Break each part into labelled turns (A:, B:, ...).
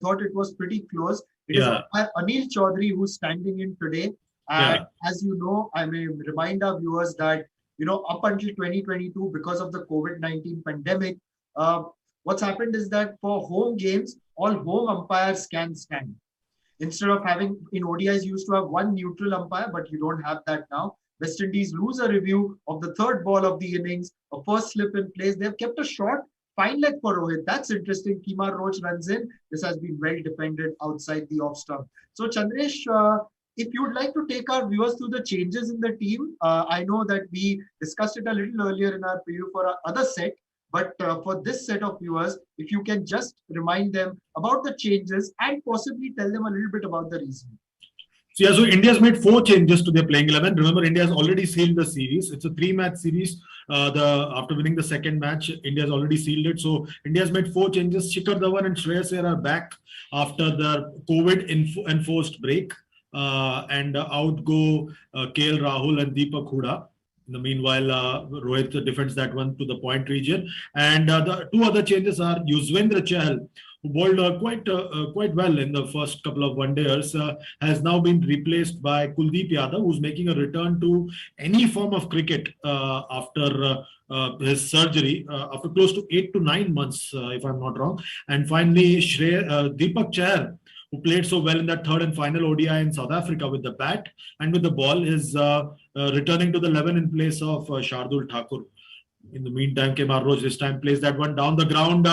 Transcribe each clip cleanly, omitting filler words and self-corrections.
A: thought it was pretty close. It is
B: Yeah,
A: umpire Anil Chaudhary who's standing in today. And
B: yeah,
A: as you know, I may remind our viewers that, up until 2022, because of the COVID-19 pandemic, uh, what's happened is that for home games, all home umpires can stand. Instead of having in ODIs, you used to have one neutral umpire, but you don't have that now. West Indies lose a review of the third ball of the innings, a first slip in place. They've kept a short fine leg for Rohit. That's interesting. Kimar Roach runs in. This has been well defended outside the off stump. So, Chandresh, if you would like to take our viewers through the changes in the team, I know that we discussed it a little earlier in our preview for our other set, but for this set of viewers, if you can just remind them about the changes and possibly tell them a little bit about the reason.
B: so yeah, so India's made 4 changes to their playing 11. Remember, India has already sealed the series. It's a 3-match series. The After winning the second match, India has already sealed it. So India has made 4 changes. Shikhar Dhawan and Shreyas Iyer are back after the COVID enforced break, and out go KL Rahul and Deepak Hooda. In the meanwhile, Rohit defends that one to the point region. And the two other changes are Yuzvendra Chahal, who bowled quite well in the first couple of one-dayers, has now been replaced by Kuldeep Yadav, who's making a return to any form of cricket after his surgery, after close to 8 to 9 months, if I'm not wrong. And finally, Deepak Chahar, who played so well in that third and final ODI in South Africa with the bat and with the ball, is returning to the 11 in place of Shardul Thakur. In the meantime, Kemar Roach this time plays that one down the ground.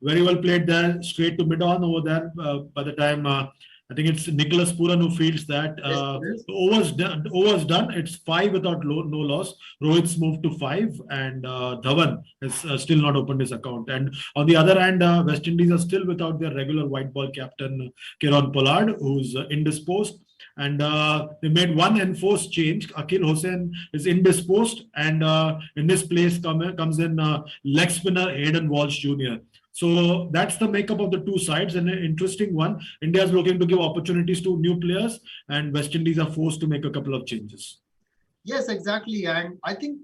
B: Very well played there, straight to mid-on over there. By the time, I think it's Nicholas Puran who fields that. The over's done. It's 5 without no loss. Rohit's moved to 5, and Dhawan has still not opened his account. And on the other hand, West Indies are still without their regular white ball captain, Kieron Pollard, who's indisposed. And they made one enforced change. Akil Hossain is indisposed, and in this place comes in leg spinner Hayden Walsh Jr. So that's the makeup of the two sides, and an interesting one. India is looking to give opportunities to new players, and West Indies are forced to make a couple of changes.
A: Yes, exactly. And I think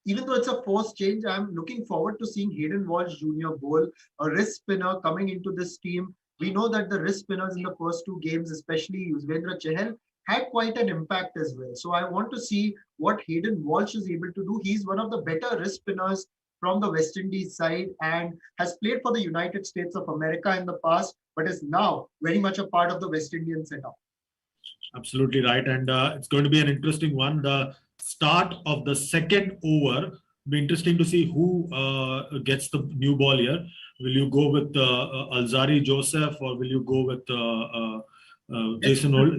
A: even though it's a forced change, I'm looking forward to seeing Hayden Walsh Jr. bowl, a wrist spinner coming into this team. We know that the wrist spinners in the first two games, especially Yuzvendra Chahal, had quite an impact as well. So I want to see what Hayden Walsh is able to do. He's one of the better wrist spinners from the West Indies side and has played for the United States of America in the past, but is now very much a part of the West Indian setup.
B: Absolutely right. And it's going to be an interesting one. The start of the second over will be interesting to see who gets the new ball here. Will you go with Alzari Joseph, or will you go with Jason Holt?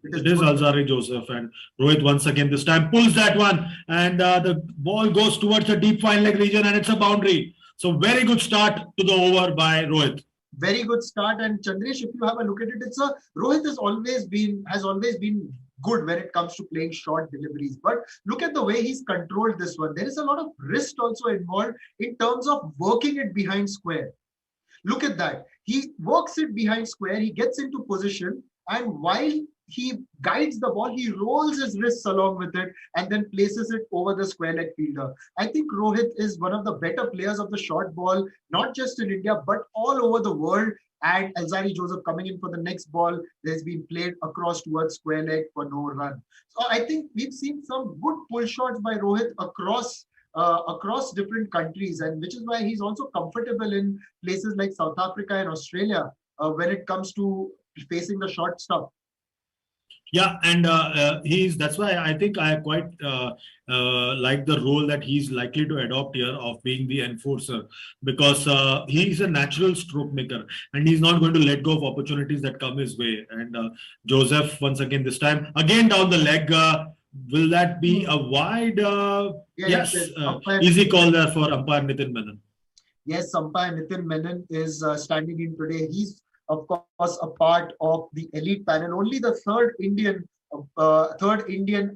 B: It is Alzari Joseph, and Rohit once again this time pulls that one, and the ball goes towards the deep fine leg region, and it's a boundary. So very good start to the over by Rohit.
A: Very good start. And Chandresh, if you have a look at it, Rohit has always been good when it comes to playing short deliveries. But look at the way he's controlled this one. There is a lot of wrist also involved in terms of working it behind square. Look at that. He works it behind square. He gets into position, and while he guides the ball, he rolls his wrists along with it and then places it over the square leg fielder. I think Rohit is one of the better players of the short ball, not just in India, but all over the world. And Alzari Joseph coming in for the next ball, there's been played across towards square leg for no run. So I think we've seen some good pull shots by Rohit across different countries, and which is why he's also comfortable in places like South Africa and Australia when it comes to facing the short stuff.
B: Yeah, and that's why I think I quite like the role that he's likely to adopt here of being the enforcer, because he's a natural stroke maker, and he's not going to let go of opportunities that come his way. And Joseph, once again, this time, again down the leg, will that be a wide? Yes, easy call there for umpire Nitin Menon.
A: Yes, umpire Nitin Menon is standing in today. He's of course a part of the elite panel, only the third Indian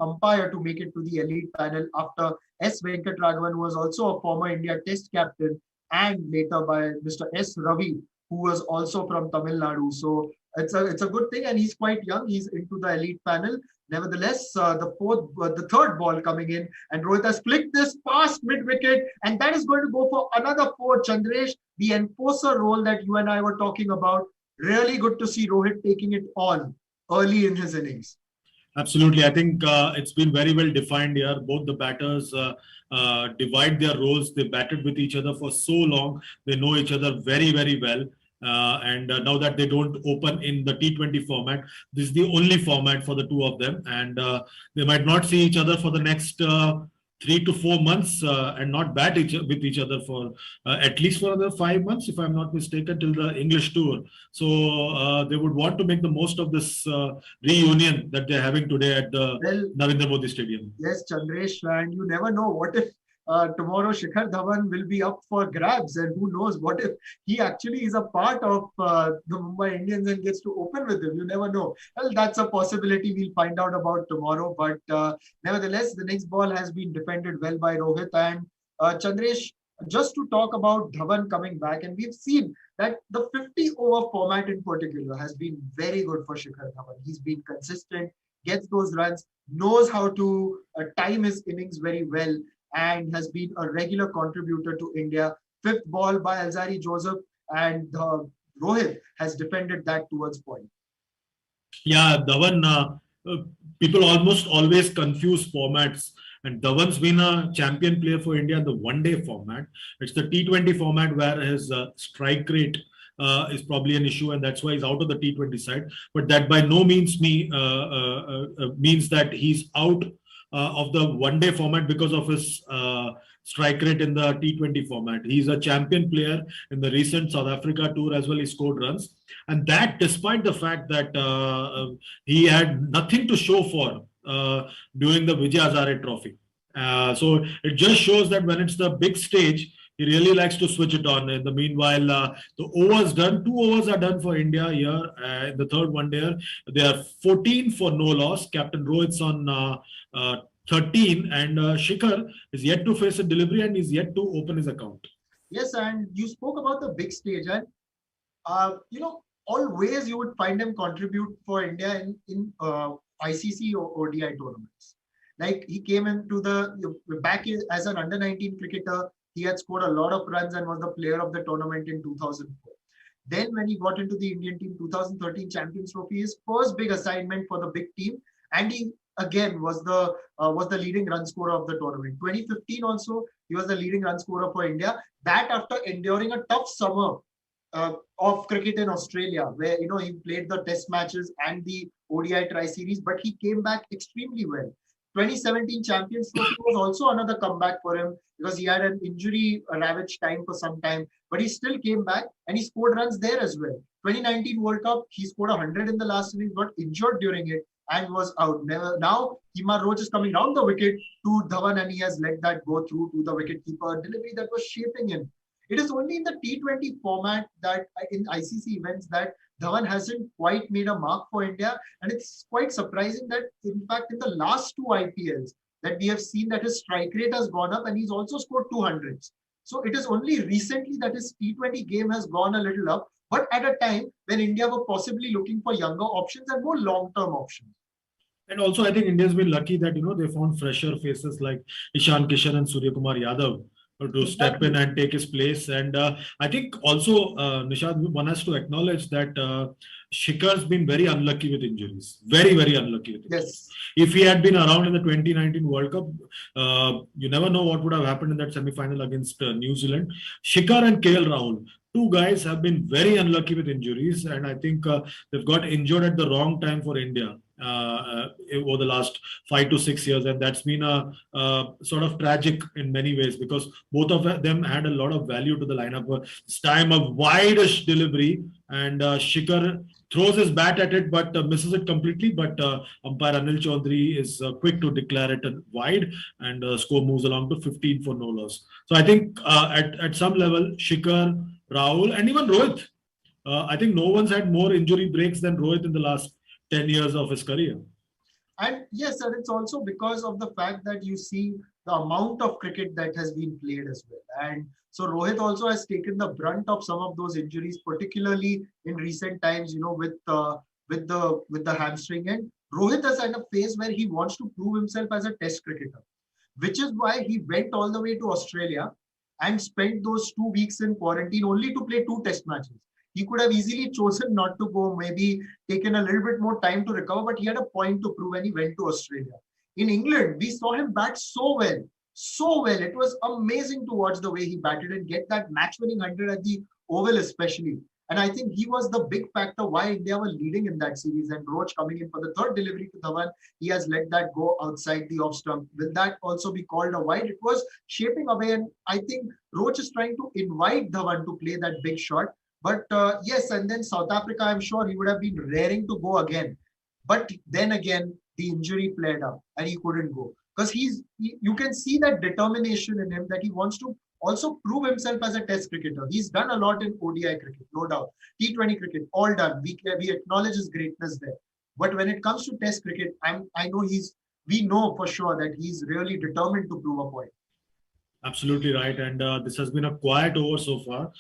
A: umpire to make it to the elite panel after S. Venkatraghavan, who was also a former India Test captain, and later by Mr. S. Ravi, who was also from Tamil Nadu. So it's a good thing, and he's quite young. He's into the elite panel. Nevertheless, the third ball coming in, and Rohit has flicked this past mid-wicket, and that is going to go for another 4. Chandresh, the enforcer role that you and I were talking about, Really good to see Rohit taking it on early in his innings.
B: Absolutely. I think it's been very well defined here. Both the batters divide their roles. They batted with each other for so long. They know each other very, very well. And now that they don't open in the T20 format, this is the only format for the two of them. And they might not see each other for the next 3 to 4 months and not bat with each other for at least for another 5 months, if I'm not mistaken, till the English tour. So they would want to make the most of this reunion that they're having today at the Narendra Modi Stadium.
A: Yes, Chandresh, and you never know what if tomorrow Shikhar Dhawan will be up for grabs, and who knows what if he actually is a part of the Mumbai Indians and gets to open with them. You never know. Well, that's a possibility we'll find out about tomorrow. But nevertheless, the next ball has been defended well by Rohit and Chandresh. Just to talk about Dhawan coming back, and we've seen that the 50-over format in particular has been very good for Shikhar Dhawan. He's been consistent, gets those runs, knows how to time his innings very well, and has been a regular contributor to India. Fifth ball by Alzari Joseph, and Rohit has defended that towards point.
B: Yeah, Dhawan, people almost always confuse formats. And Dhawan's been a champion player for India in the one-day format. It's the T20 format where his strike rate is probably an issue, and that's why he's out of the T20 side. But that by no means means that he's out of the one-day format because of his strike rate in the T20 format. He's a champion player in the recent South Africa tour as well. He scored runs, and that despite the fact that he had nothing to show for during the Vijay Hazare Trophy. So it just shows that when it's the big stage, he really likes to switch it on. In the meanwhile, the overs done, 2 overs are done for India here in the third one day. They are 14 for no loss. Captain Rohit's on 13, and Shikhar is yet to face a delivery and is yet to open his account.
A: Yes, and you spoke about the big stage, and always you would find him contribute for India in ICC or ODI tournaments. Like he came into the back as an under-19 cricketer. He had scored a lot of runs and was the player of the tournament in 2004. Then when he got into the Indian team, 2013 Champions Trophy, his first big assignment for the big team, and he again was the leading run scorer of the tournament. 2015 also, he was the leading run scorer for India. That after enduring a tough summer of cricket in Australia, where he played the test matches and the ODI tri-series, but he came back extremely well. 2017 Champions Trophy was also another comeback for him because he had an injury-ravaged time for some time, but he still came back and he scored runs there as well. 2019 World Cup, he scored 100 in the last innings, got injured during it and was out. Now, Kemar Roach is coming round the wicket to Dhawan, and he has let that go through to the wicketkeeper. Delivery that was shaping him. It is only in the T20 format that in ICC events that Dhawan hasn't quite made a mark for India. And it's quite surprising that, in fact, in the last 2 IPLs, that we have seen that his strike rate has gone up and he's also scored 200s. So it is only recently that his T20 game has gone a little up, but at a time when India were possibly looking for younger options and more long-term options.
B: And also, I think India's been lucky that, they found fresher faces like Ishan Kishan and Surya Kumar Yadav to step in and take his place. And I think also, Nishad, one has to acknowledge that Shikhar's been very unlucky with injuries. Very, very unlucky with injuries.
A: Yes.
B: If he had been around in the 2019 World Cup, you never know what would have happened in that semi-final against New Zealand. Shikhar and KL Rahul, 2 guys have been very unlucky with injuries, and I think they've got injured at the wrong time for India over the last 5 to 6 years, and that's been a sort of tragic in many ways because both of them had a lot of value to the lineup. This time a wide-ish delivery, and Shikhar throws his bat at it but misses it completely, but umpire Anil Chaudhary is quick to declare it wide, and score moves along to 15 for no loss. So I think at some level, Shikhar, Rahul, and even Rohit, I think no one's had more injury breaks than Rohit in the last 10 years of his career.
A: And yes, and it's also because of the fact that you see the amount of cricket that has been played as well. And so Rohit also has taken the brunt of some of those injuries, particularly in recent times, with the hamstring. And Rohit is at a phase where he wants to prove himself as a test cricketer, which is why he went all the way to Australia and spent those 2 weeks in quarantine only to play 2 test matches. He could have easily chosen not to go, maybe taken a little bit more time to recover, but he had a point to prove when he went to Australia. In England, we saw him bat so well. So well. It was amazing to watch the way he batted and get that match-winning 100 at the Oval especially. And I think he was the big factor why India were leading in that series. And Roach coming in for the third delivery to Dhawan, he has let that go outside the off stump. Will that also be called a wide? It was shaping away. And I think Roach is trying to invite Dhawan to play that big shot. But yes, and then South Africa, I'm sure he would have been raring to go again. But then again, the injury played up and he couldn't go. Because you can see that determination in him that he wants to also prove himself as a test cricketer. He's done a lot in ODI cricket, no doubt. T20 cricket, all done. We acknowledge his greatness there. But when it comes to test cricket, we know for sure that he's really determined to prove a point.
B: Absolutely right. And this has been a quiet over so far.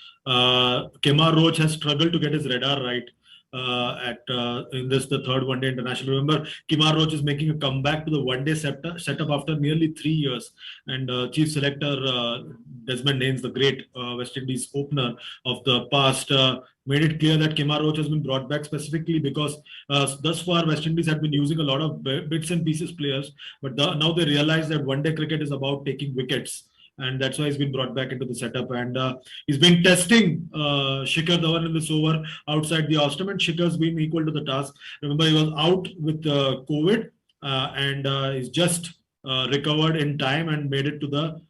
B: Kemar Roach has struggled to get his radar right in the third one-day international. Remember, Kemar Roach is making a comeback to the one-day setup after nearly 3 years. And Chief Selector Desmond Haynes, the great West Indies opener of the past, made it clear that Kemar Roach has been brought back specifically because thus far West Indies had been using a lot of bits and pieces players, but now they realize that one-day cricket is about taking wickets. And that's why he's been brought back into the setup. And he's been testing Shikhar Dhawan in this over outside the off-stump, and Shikhar's been equal to the task. Remember, he was out with COVID and he's just recovered in time and made it to the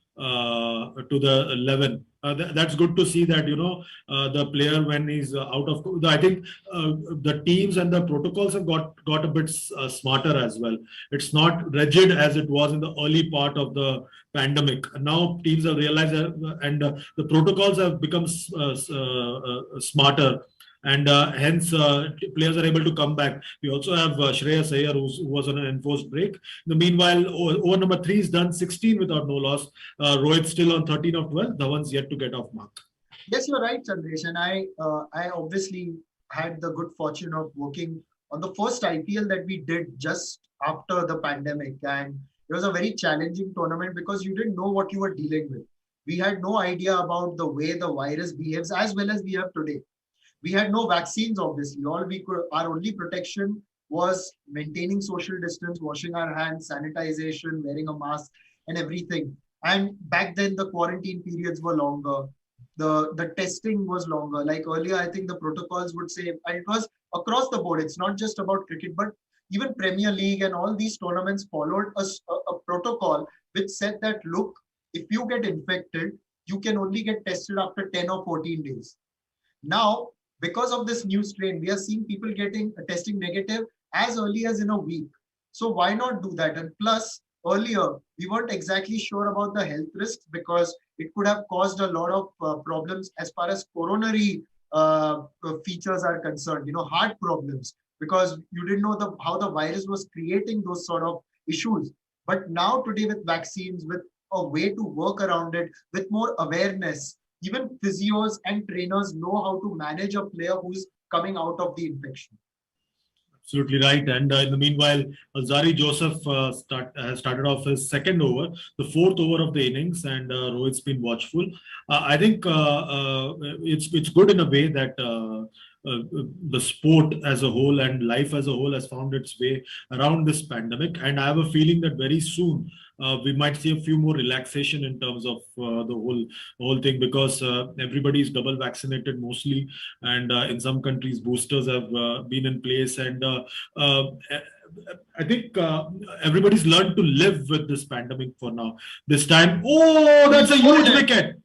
B: 11. That's good to see that, the player when he's out of, I think the teams and the protocols have got a bit smarter as well. It's not rigid as it was in the early part of the pandemic. Now teams have realized and the protocols have become smarter. And hence players are able to come back. We also have Shreyas Iyer who was on an enforced break. In the meanwhile, over number 3 is done 16 without no loss. Rohit still on 13 of 12. Dhawan's yet to get off mark.
A: Yes, you're right, Chandresh. And I obviously had the good fortune of working on the first IPL that we did just after the pandemic. And it was a very challenging tournament because you didn't know what you were dealing with. We had no idea about the way the virus behaves as well as we have today. We had no vaccines, obviously. Our only protection was maintaining social distance, washing our hands, sanitization, wearing a mask, and everything. And back then, the quarantine periods were longer. The testing was longer. Like earlier, I think the protocols would say, and it was across the board. It's not just about cricket, but even Premier League and all these tournaments followed a protocol which said that, look, if you get infected, you can only get tested after 10 or 14 days. Now, because of this new strain, we are seeing people testing negative as early as in a week. So why not do that? And plus, earlier, we weren't exactly sure about the health risks because it could have caused a lot of problems as far as coronary features are concerned, heart problems, because you didn't know how the virus was creating those sort of issues. But now today with vaccines, with a way to work around it, with more awareness, even physios and trainers know how to manage a player who's coming out of the infection.
B: Absolutely right. And in the meanwhile, Alzarri Joseph has started off his second over, the fourth over of the innings, and Rohit's been watchful. I think it's good in a way that the sport as a whole and life as a whole has found its way around this pandemic. And I have a feeling that very soon we might see a few more relaxation in terms of the whole thing, because everybody is double vaccinated mostly, and in some countries boosters have been in place, and I think everybody's learned to live with this pandemic for now. This time, that's a huge wicket.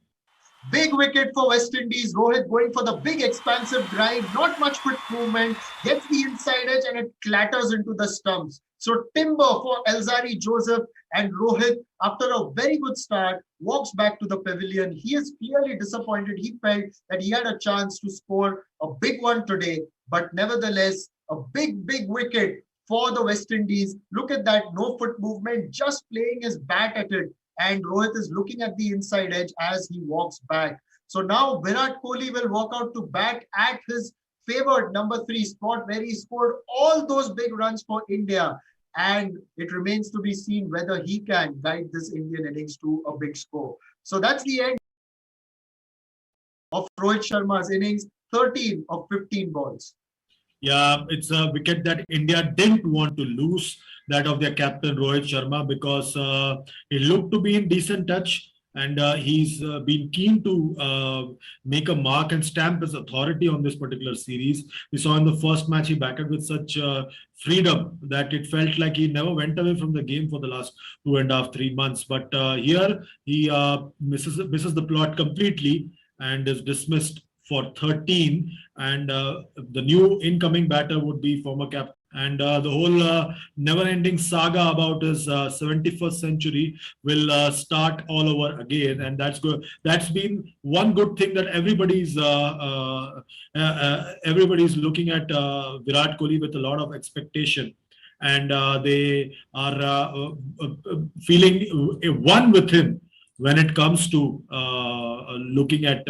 A: Big wicket for West Indies. Rohit going for the big expansive drive. Not much foot movement. Gets the inside edge and it clatters into the stumps. So timber for Alzarri Joseph, and Rohit, after a very good start, walks back to the pavilion. He is clearly disappointed. He felt that he had a chance to score a big one today. But nevertheless, a big wicket for the West Indies. Look at that. No foot movement. Just playing his bat at it. And Rohit is looking at the inside edge as he walks back. So now Virat Kohli will walk out to bat at his favored number 3 spot, where he scored all those big runs for India. And it remains to be seen whether he can guide this Indian innings to a big score. So that's the end of Rohit Sharma's innings. 13 of 15 balls.
B: Yeah, it's a wicket that India didn't want to lose, that of their captain Rohit Sharma, because he looked to be in decent touch, and he's been keen to make a mark and stamp his authority on this particular series. We saw in the first match he batted with such freedom that it felt like he never went away from the game for the last 2.5, 3 months. But here he misses the plot completely and is dismissed for 13, and the new incoming batter would be former captain. And the whole never-ending saga about his 71st century will start all over again, and that's good. That's been one good thing that everybody's looking at Virat Kohli with a lot of expectation, and they are feeling one with him when it comes to looking at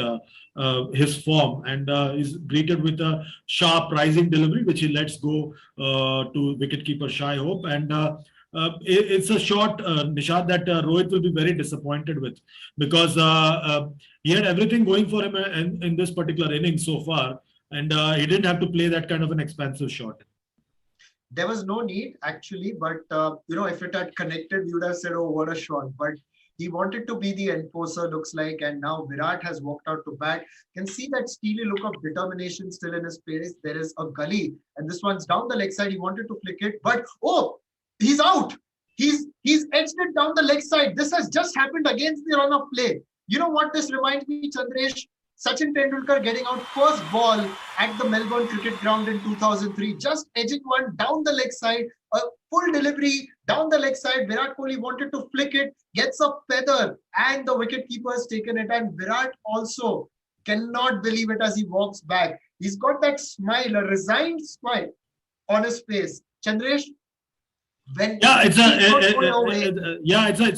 B: his form, and is greeted with a sharp rising delivery, which he lets go to wicketkeeper Shai Hope. And it's a shot, Nishad, that Rohit will be very disappointed with, because he had everything going for him in this particular inning so far, and he didn't have to play that kind of an expansive shot.
A: There was no need actually, but if it had connected, we would have said, "Oh, what a shot!" But he wanted to be the enforcer, looks like, and now Virat has walked out to bat. Can see that steely look of determination still in his face. There is a gully, and this one's down the leg side. He wanted to flick it, but he's out. He's edged it down the leg side. This has just happened against the run of play. You know what this reminds me, Chandresh? Sachin Tendulkar getting out first ball at the Melbourne Cricket Ground in 2003, just edging one down the leg side, a full delivery down the leg side. Virat Kohli wanted to flick it, gets a feather, and the wicketkeeper has taken it. And Virat also cannot believe it as he walks back. He's got that smile, a resigned smile on his face. Chandresh,
B: it's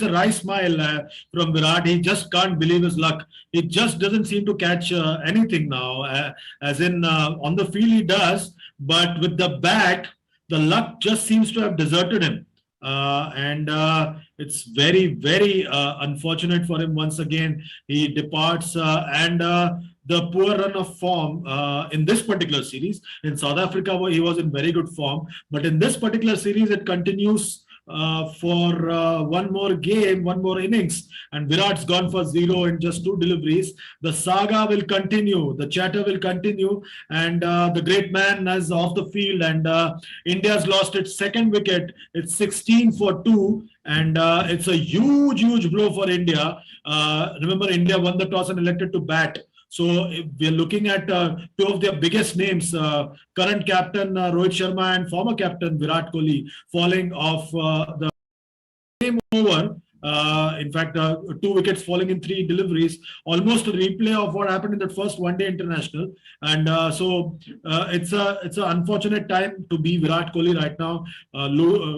B: a wry smile from Virat. He just can't believe his luck. He just doesn't seem to catch anything now. As in on the field he does, but with the bat, the luck just seems to have deserted him. And it's very, very unfortunate for him. Once again, he departs, and the poor run of form in this particular series. In South Africa, he was in very good form, but in this particular series, it continues for one more game, one more innings, and Virat's gone for 0 in just 2 deliveries. The saga will continue, the chatter will continue, and the great man is off the field, and India's lost its second wicket. It's 16 for 2, and it's a huge, huge blow for India. Remember, India won the toss and elected to bat. So we are looking at 2 of their biggest names, current captain Rohit Sharma and former captain Virat Kohli, falling off the same over. In fact, 2 wickets falling in 3 deliveries, almost a replay of what happened in the first one-day international. And so it's an unfortunate time to be Virat Kohli right now,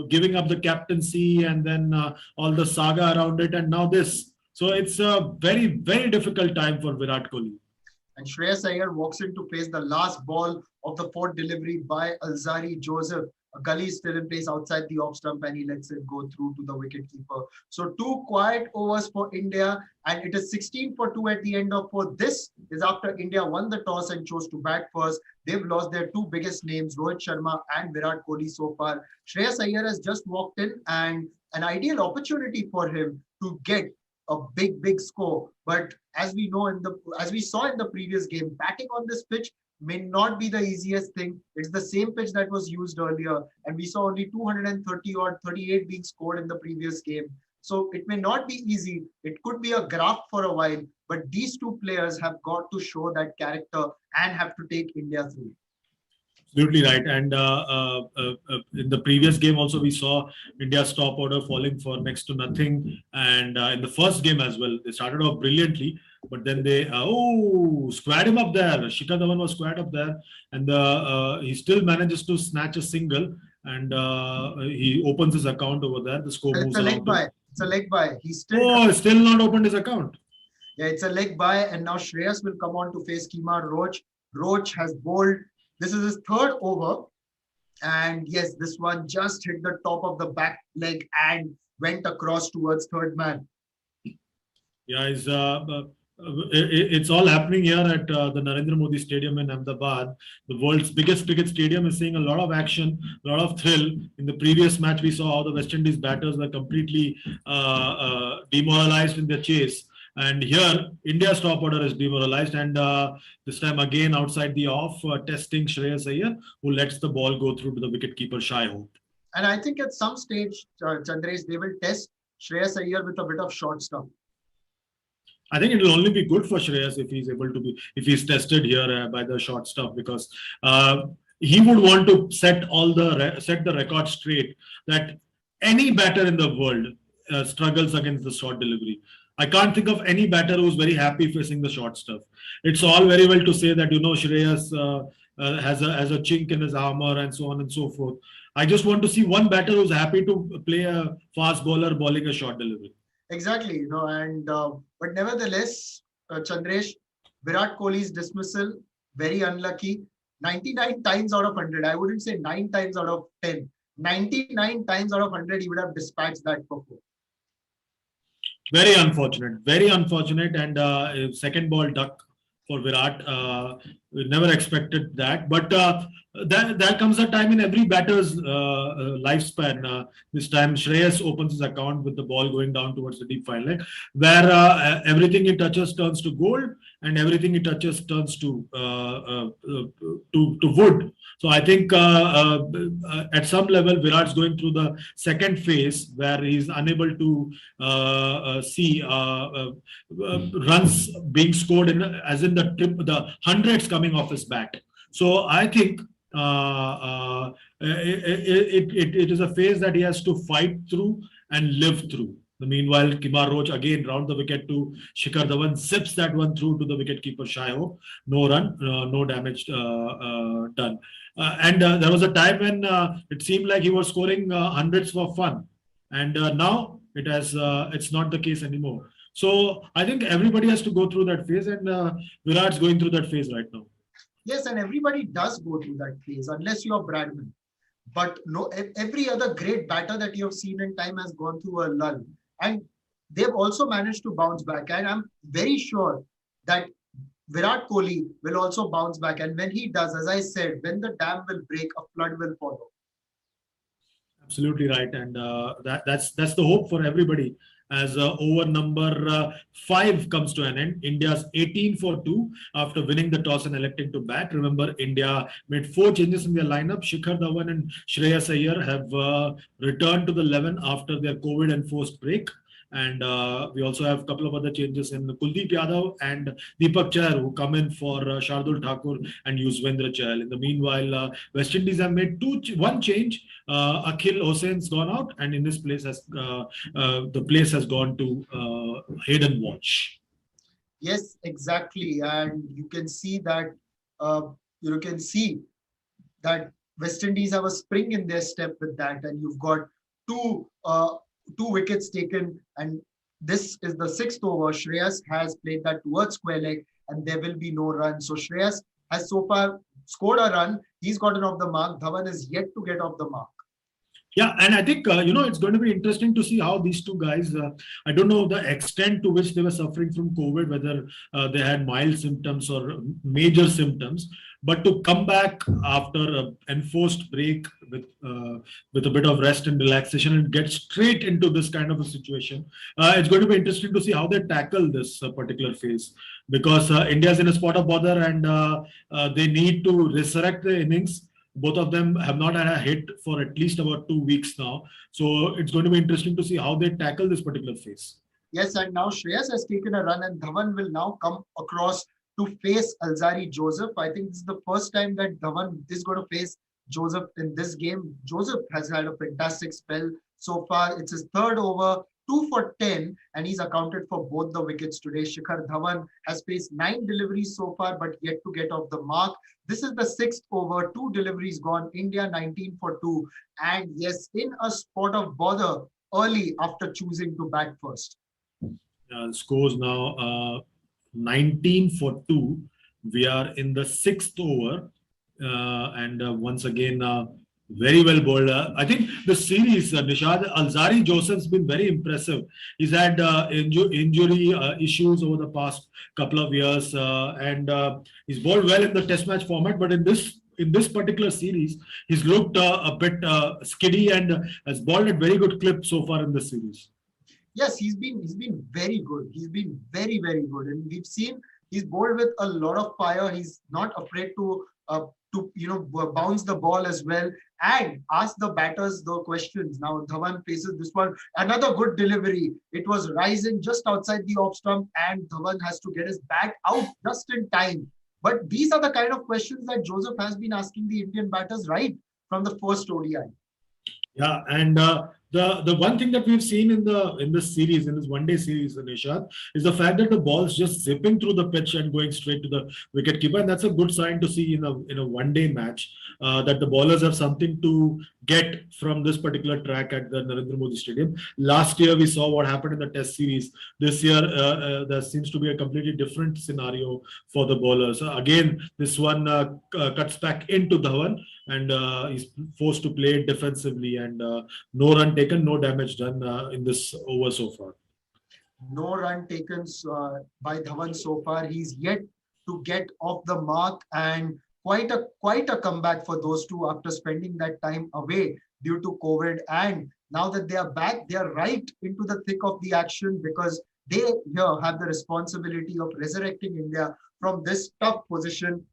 B: giving up the captaincy and then all the saga around it, and now this. So it's a very, very difficult time for Virat Kohli.
A: And Shreyas Iyer walks in to face the last ball of the 4th delivery by Alzari Joseph. A gully is still in place outside the off stump, and he lets it go through to the wicketkeeper. So 2 quiet overs for India, and it is 16 for 2 at the end of 4. This is after India won the toss and chose to bat first. They've lost their 2 biggest names, Rohit Sharma and Virat Kohli so far. Shreyas Iyer has just walked in, and an ideal opportunity for him to get a big score. But as we know, as we saw in the previous game, batting on this pitch may not be the easiest thing. It's the same pitch that was used earlier, and we saw only 230 or 38 being scored in the previous game. So it may not be easy. It could be a graft for a while, but these 2 players have got to show that character and have to take India through.
B: Absolutely right. And in the previous game also, we saw India's top order falling for next to nothing. And in the first game as well, they started off brilliantly, but then they squared him up there. Shikhar Dhawan was squared up there, and he still manages to snatch a single, and he opens his account over there. The score moves along.
A: It's a leg by. He's still
B: not opened his account.
A: Yeah, it's a leg by, and now Shreyas will come on to face Kemar Roach. Roach has bowled. This is his 3rd over. And yes, this one just hit the top of the back leg and went across towards third man.
B: Yeah, he's It's all happening here at the Narendra Modi Stadium in Ahmedabad. The world's biggest cricket stadium is seeing a lot of action, a lot of thrill. In the previous match, we saw how the West Indies batters were completely demoralized in their chase. And here, India's top order is demoralized. And this time again, outside the off, testing Shreyas Iyer, who lets the ball go through to the wicketkeeper Shai Hope.
A: And I think at some stage, Chandresh, they will test Shreyas Iyer with a bit of short stuff.
B: I think it will only be good for Shreyas if he's able to be, if he's tested here by the short stuff, because he would want to set the record straight that any batter in the world struggles against the short delivery. I can't think of any batter who's very happy facing the short stuff. It's all very well to say that, Shreyas has a chink in his armor and so on and so forth. I just want to see one batter who's happy to play a fast bowler bowling a short delivery.
A: Exactly, but nevertheless, Chandresh, Virat Kohli's dismissal, very unlucky. 99 times out of 100, I wouldn't say 9 times out of 10. 99 times out of 100, he would have dispatched that for 4.
B: Very unfortunate, and second ball duck for Virat. We never expected that, but there comes a time in every batter's lifespan. This time, Shreyas opens his account with the ball going down towards the deep fine leg, where everything he touches turns to gold, and everything he touches turns to wood. So I think at some level, Virat's going through the second phase where he's unable to see runs being scored as in the hundreds coming off his bat. So I think it is a phase that he has to fight through and live through. Meanwhile, Kimar Roach again round the wicket to Shikhar Dhawan, zips that one through to the wicketkeeper Shai Hope. No run, no damage done. And there was a time when it seemed like he was scoring hundreds for fun, and now it's not the case anymore. So I think everybody has to go through that phase, and Virat's going through that phase right now.
A: Yes, and everybody does go through that phase, unless you're Bradman. But no, every other great batter that you have seen in time has gone through a lull. And they've also managed to bounce back. And I'm very sure that Virat Kohli will also bounce back. And when he does, as I said, when the dam will break, a flood will follow.
B: Absolutely right. And that's the hope for everybody. As over number 5 comes to an end, India's 18 for 2 after winning the toss and electing to bat. Remember, India made 4 changes in their lineup. Shikhar Dhawan and Shreyas Iyer have returned to the 11 after their COVID-enforced break. And we also have a couple of other changes in Kuldeep Yadav and Deepak Chahar, who come in for Shardul Thakur and Yuzvendra Chahal. In the meanwhile, West Indies have made one change. Akhil Hossain's gone out, and in this place the place has gone to Hayden Watch.
A: Yes, exactly, and you can see that West Indies have a spring in their step with that, and you've got two wickets taken, and this is the 6th over. Shreyas has played that towards square leg, and there will be no run. So Shreyas has so far scored a run. He's gotten off the mark. Dhawan is yet to get off the mark.
B: Yeah, and I think, it's going to be interesting to see how these two guys, I don't know the extent to which they were suffering from COVID, whether they had mild symptoms or major symptoms, but to come back after an enforced break with a bit of rest and relaxation and get straight into this kind of a situation, it's going to be interesting to see how they tackle this particular phase, because India is in a spot of bother, and they need to resurrect the innings. Both of them have not had a hit for at least about 2 weeks now. So it's going to be interesting to see how they tackle this particular phase.
A: Yes, and now Shreyas has taken a run, and Dhawan will now come across to face Alzari Joseph. I think this is the first time that Dhawan is going to face Joseph in this game. Joseph has had a fantastic spell so far. It's his 3rd over, 2 for 10, and he's accounted for both the wickets today. Shikhar Dhawan has faced 9 deliveries so far, but yet to get off the mark. This is the 6th over, 2 deliveries gone. India 19 for 2, and yes, in a spot of bother early after choosing to bat first.
B: Scores now 19 for 2. We are in the 6th over, and once again, Very well bowled. I think the series, Nishad Alzari Joseph's been very impressive. He's had injury issues over the past couple of years, and he's bowled well in the Test match format. But in this particular series, he's looked a bit skiddy and has bowled at very good clip so far in the series.
A: Yes, he's been very good. He's been very good, and we've seen he's bowled with a lot of fire. He's not afraid to bounce the ball as well and ask the batters the questions. Now Dhawan faces this one, another good delivery. It was rising just outside the off stump, and Dhawan has to get his bat out just in time. But these are the kind of questions that Joseph has been asking the Indian batters right from the first ODI.
B: Yeah, and the one thing that we've seen in this series, in this one-day series, Nishad, is the fact that the ball's just zipping through the pitch and going straight to the wicketkeeper, and that's a good sign to see in a one-day match, that the bowlers have something to get from this particular track at the Narendra Modi Stadium. Last year we saw what happened in the Test series. This year there seems to be a completely different scenario for the bowlers. Again, this one cuts back into Dhawan, and he's forced to play defensively, and no run taken, no damage done in this over so far.
A: No run taken by Dhawan so far. He's yet to get off the mark, and quite a comeback for those two after spending that time away due to COVID. And now that they are back, they are right into the thick of the action, because they here have the responsibility of resurrecting India from this tough position.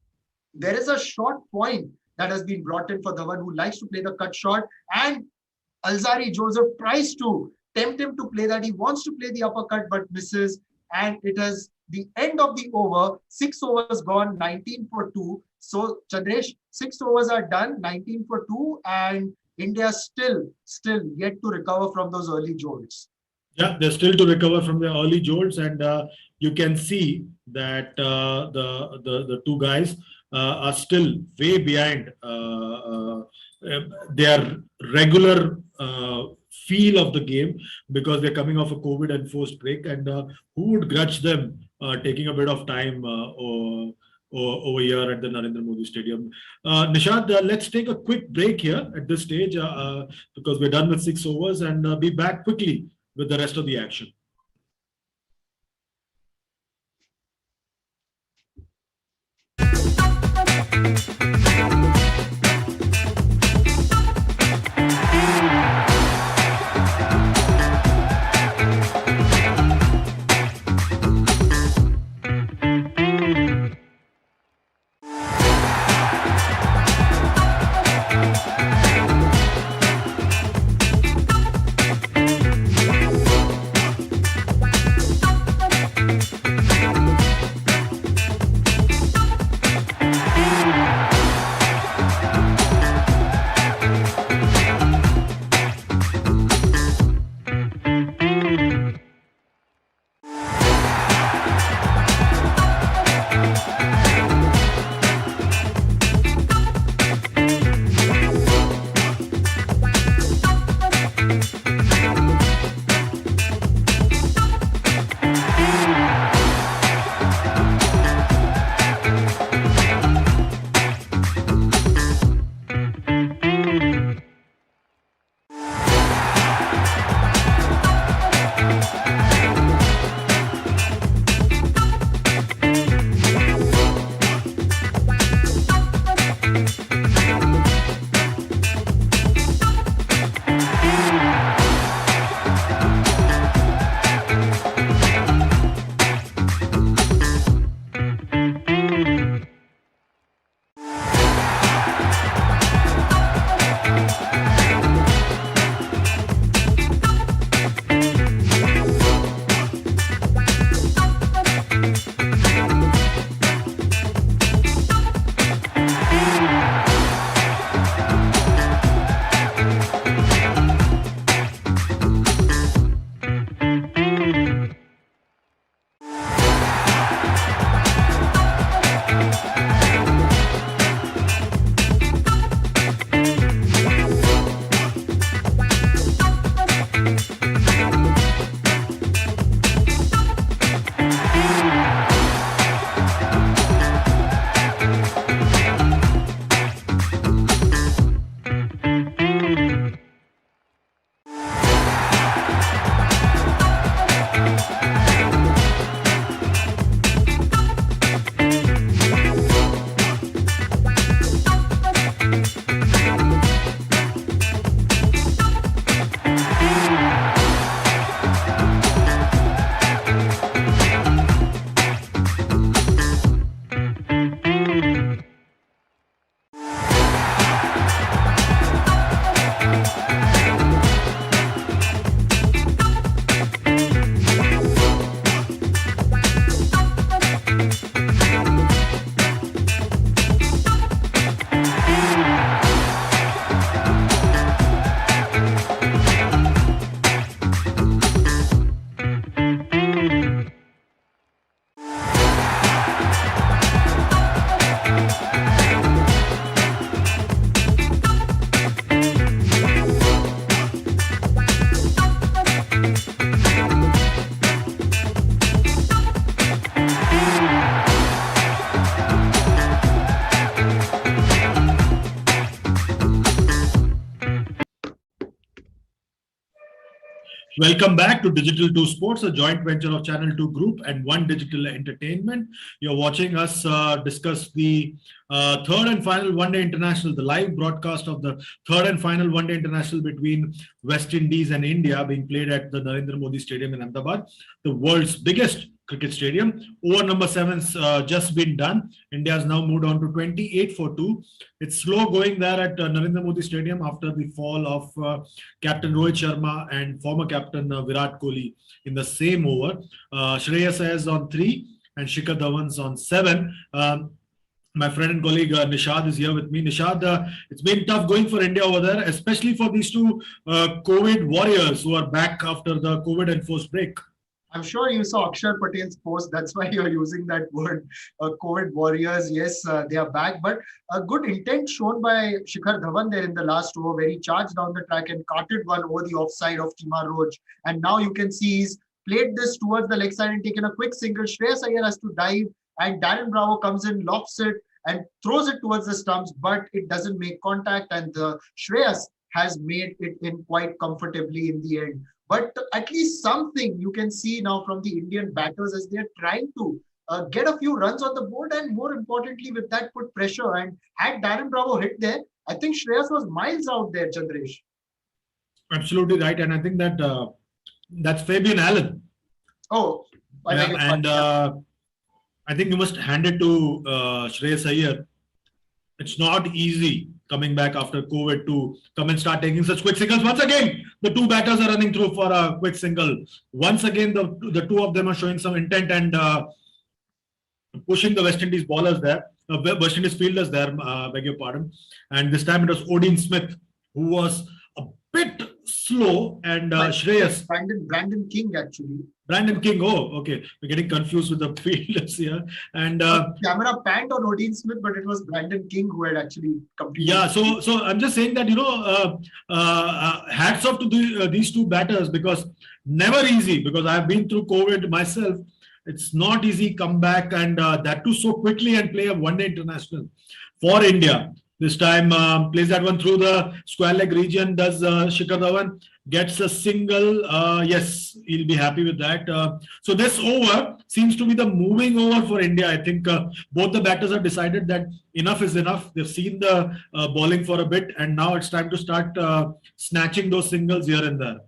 A: There is a short point that has been brought in for Dhawan, who likes to play the cut shot, and Alzari Joseph tries to tempt him to play that. He wants to play the uppercut but misses, and it is the end of the over. 6 overs gone, 19 for 2. So Chandresh, 6 overs are done, 19 for 2, and India still yet to recover from those early jolts.
B: Yeah, they're still to recover from the early jolts, and you can see that the two guys are still way behind their regular feel of the game, because they're coming off a COVID enforced break, and who would grudge them taking a bit of time over here at the Narendra Modi Stadium. Nishad, let's take a quick break here at this stage, because we're done with 6 overs, and be back quickly with the rest of the action. Welcome back to Digital 2 Sports, a joint venture of Channel 2 Group and One Digital Entertainment. You're watching us discuss the third and final one-day international, the live broadcast of the third and final one-day international between West Indies and India being played at the Narendra Modi Stadium in Ahmedabad, the world's biggest cricket stadium. Over number seven's just been done. India has now moved on to 28 for 2. It's slow going there at Narendra Modi Stadium after the fall of Captain Rohit Sharma and former captain Virat Kohli in the same over. Shreyas Iyer on 3 and Shikhar Dhawan's on 7. My friend and colleague Nishad is here with me. Nishad, it's been tough going for India over there, especially for these two COVID warriors who are back after the COVID enforced break.
A: I'm sure you saw Akshar Patel's post. That's why you're using that word, COVID warriors. Yes, they are back. But a good intent shown by Shikhar Dhawan there in the last over, where he charged down the track and carted one over the offside of Timar Roach. And now you can see he's played this towards the leg side and taken a quick single. Shreyas Iyer has to dive, and Darren Bravo comes in, lofts it, and throws it towards the stumps, but it doesn't make contact. And Shreyas has made it in quite comfortably in the end. But at least something you can see now from the Indian batters as they're trying to get a few runs on the board, and more importantly, with that, put pressure. And had Darren Bravo hit there, I think Shreyas was miles out there, Chandresh.
B: Absolutely right. And I think that that's Fabian Allen.
A: Oh,
B: and I think you must hand it to Shreyas Iyer. It's not easy coming back after COVID to come and start taking such quick singles. Once again, the two batters are running through for a quick single. Once again, the two of them are showing some intent and pushing the West Indies bowlers there, West Indies fielders there, beg your pardon. And this time it was Odin Smith who was a bit slow, and Shreyas.
A: Brandon King, actually.
B: Brandon King, oh, okay. We're getting confused with the fielders here. And
A: camera panned on Odin Smith, but it was Brandon King who had actually completed.
B: Yeah, so I'm just saying that, hats off to these two batters, because never easy, because I've been through COVID myself. It's not easy come back, and that too so quickly, and play a one-day international for India. This time plays that one through the square leg region. Does Shikhar Dhawan gets a single? Yes, he'll be happy with that. So this over seems to be the moving over for India. I think both the batters have decided that enough is enough. They've seen the bowling for a bit, and now it's time to start snatching those singles here and there.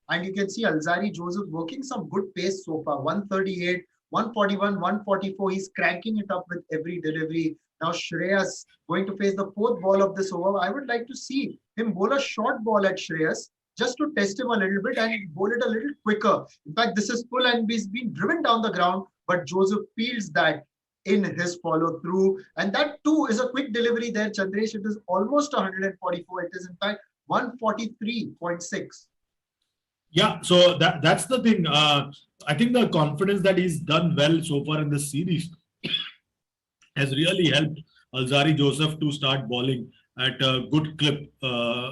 A: And you can see Alzari Joseph working some good pace so far. 138, 141, 144. He's cranking it up with every delivery. Now Shreyas going to face the fourth ball of this over. I would like to see him bowl a short ball at Shreyas just to test him a little bit and bowl it a little quicker. In fact, this is full and he's been driven down the ground, but Joseph fields that in his follow through. And that too is a quick delivery there, Chandresh. It is almost 144. It is in fact 143.6.
B: Yeah, so that's the thing. I think the confidence that he's done well so far in this series has really helped Alzari Joseph to start bowling at a good clip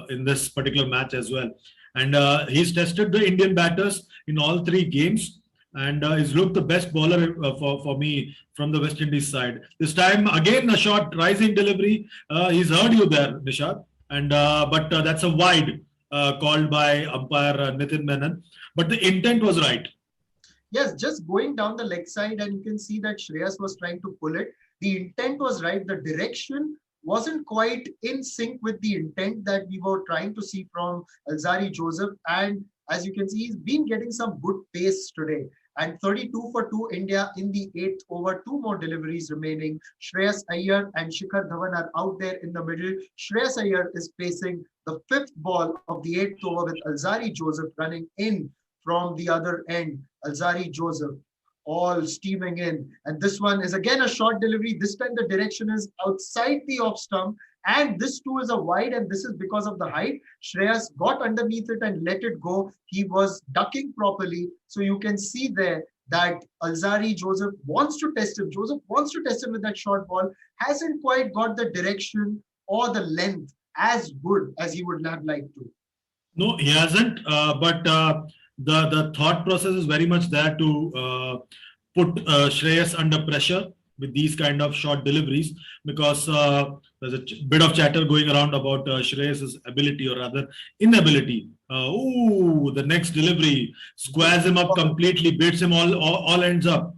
B: in this particular match as well. And he's tested the Indian batters in all three games, and he's looked the best bowler for me from the West Indies side. This time, again, a short rising delivery. He's heard you there, Nishad. And but that's a wide called by umpire Nitin Menon. But the intent was right.
A: Yes, just going down the leg side, and you can see that Shreyas was trying to pull it. The intent was right. The direction wasn't quite in sync with the intent that we were trying to see from Alzari Joseph. And as you can see, he's been getting some good pace today. And 32 for 2 India in the 8th over. 2 more deliveries remaining. Shreyas Iyer and Shikhar Dhawan are out there in the middle. Shreyas Iyer is facing the 5th ball of the 8th over with Alzari Joseph running in from the other end. Alzari Joseph all steaming in. And this one is again a short delivery. This time the direction is outside the off stump. And this too is a wide, and this is because of the height. Shreyas got underneath it and let it go. He was ducking properly. So you can see there that Alzari Joseph wants to test him. Joseph wants to test him with that short ball. Hasn't quite got the direction or the length as good as he would have liked to.
B: No, he hasn't. But the thought process is very much there to put Shreyas under pressure. with these kind of short deliveries, because there's a bit of chatter going around about Shreyas's ability, or rather inability. The next delivery squares him up completely, beats him all ends up.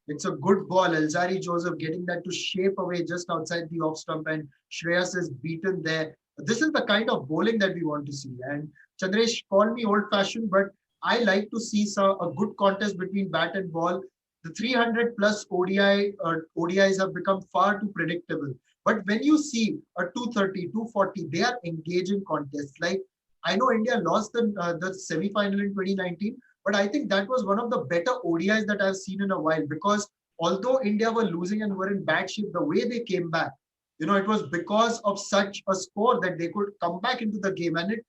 A: It's a good ball. Alzari Joseph getting that to shape away just outside the off stump, and Shreyas is beaten there. This is the kind of bowling that we want to see. And Chandresh, call me old-fashioned, but I like to see a good contest between bat and ball. The 300 plus ODIs have become far too predictable. But when you see a 230, 240, they are engaging contests. Like, I know India lost the semi-final in 2019, but I think that was one of the better ODIs that I've seen in a while, because although India were losing and were in bad shape, the way they came back, it was because of such a score that they could come back into the game, and it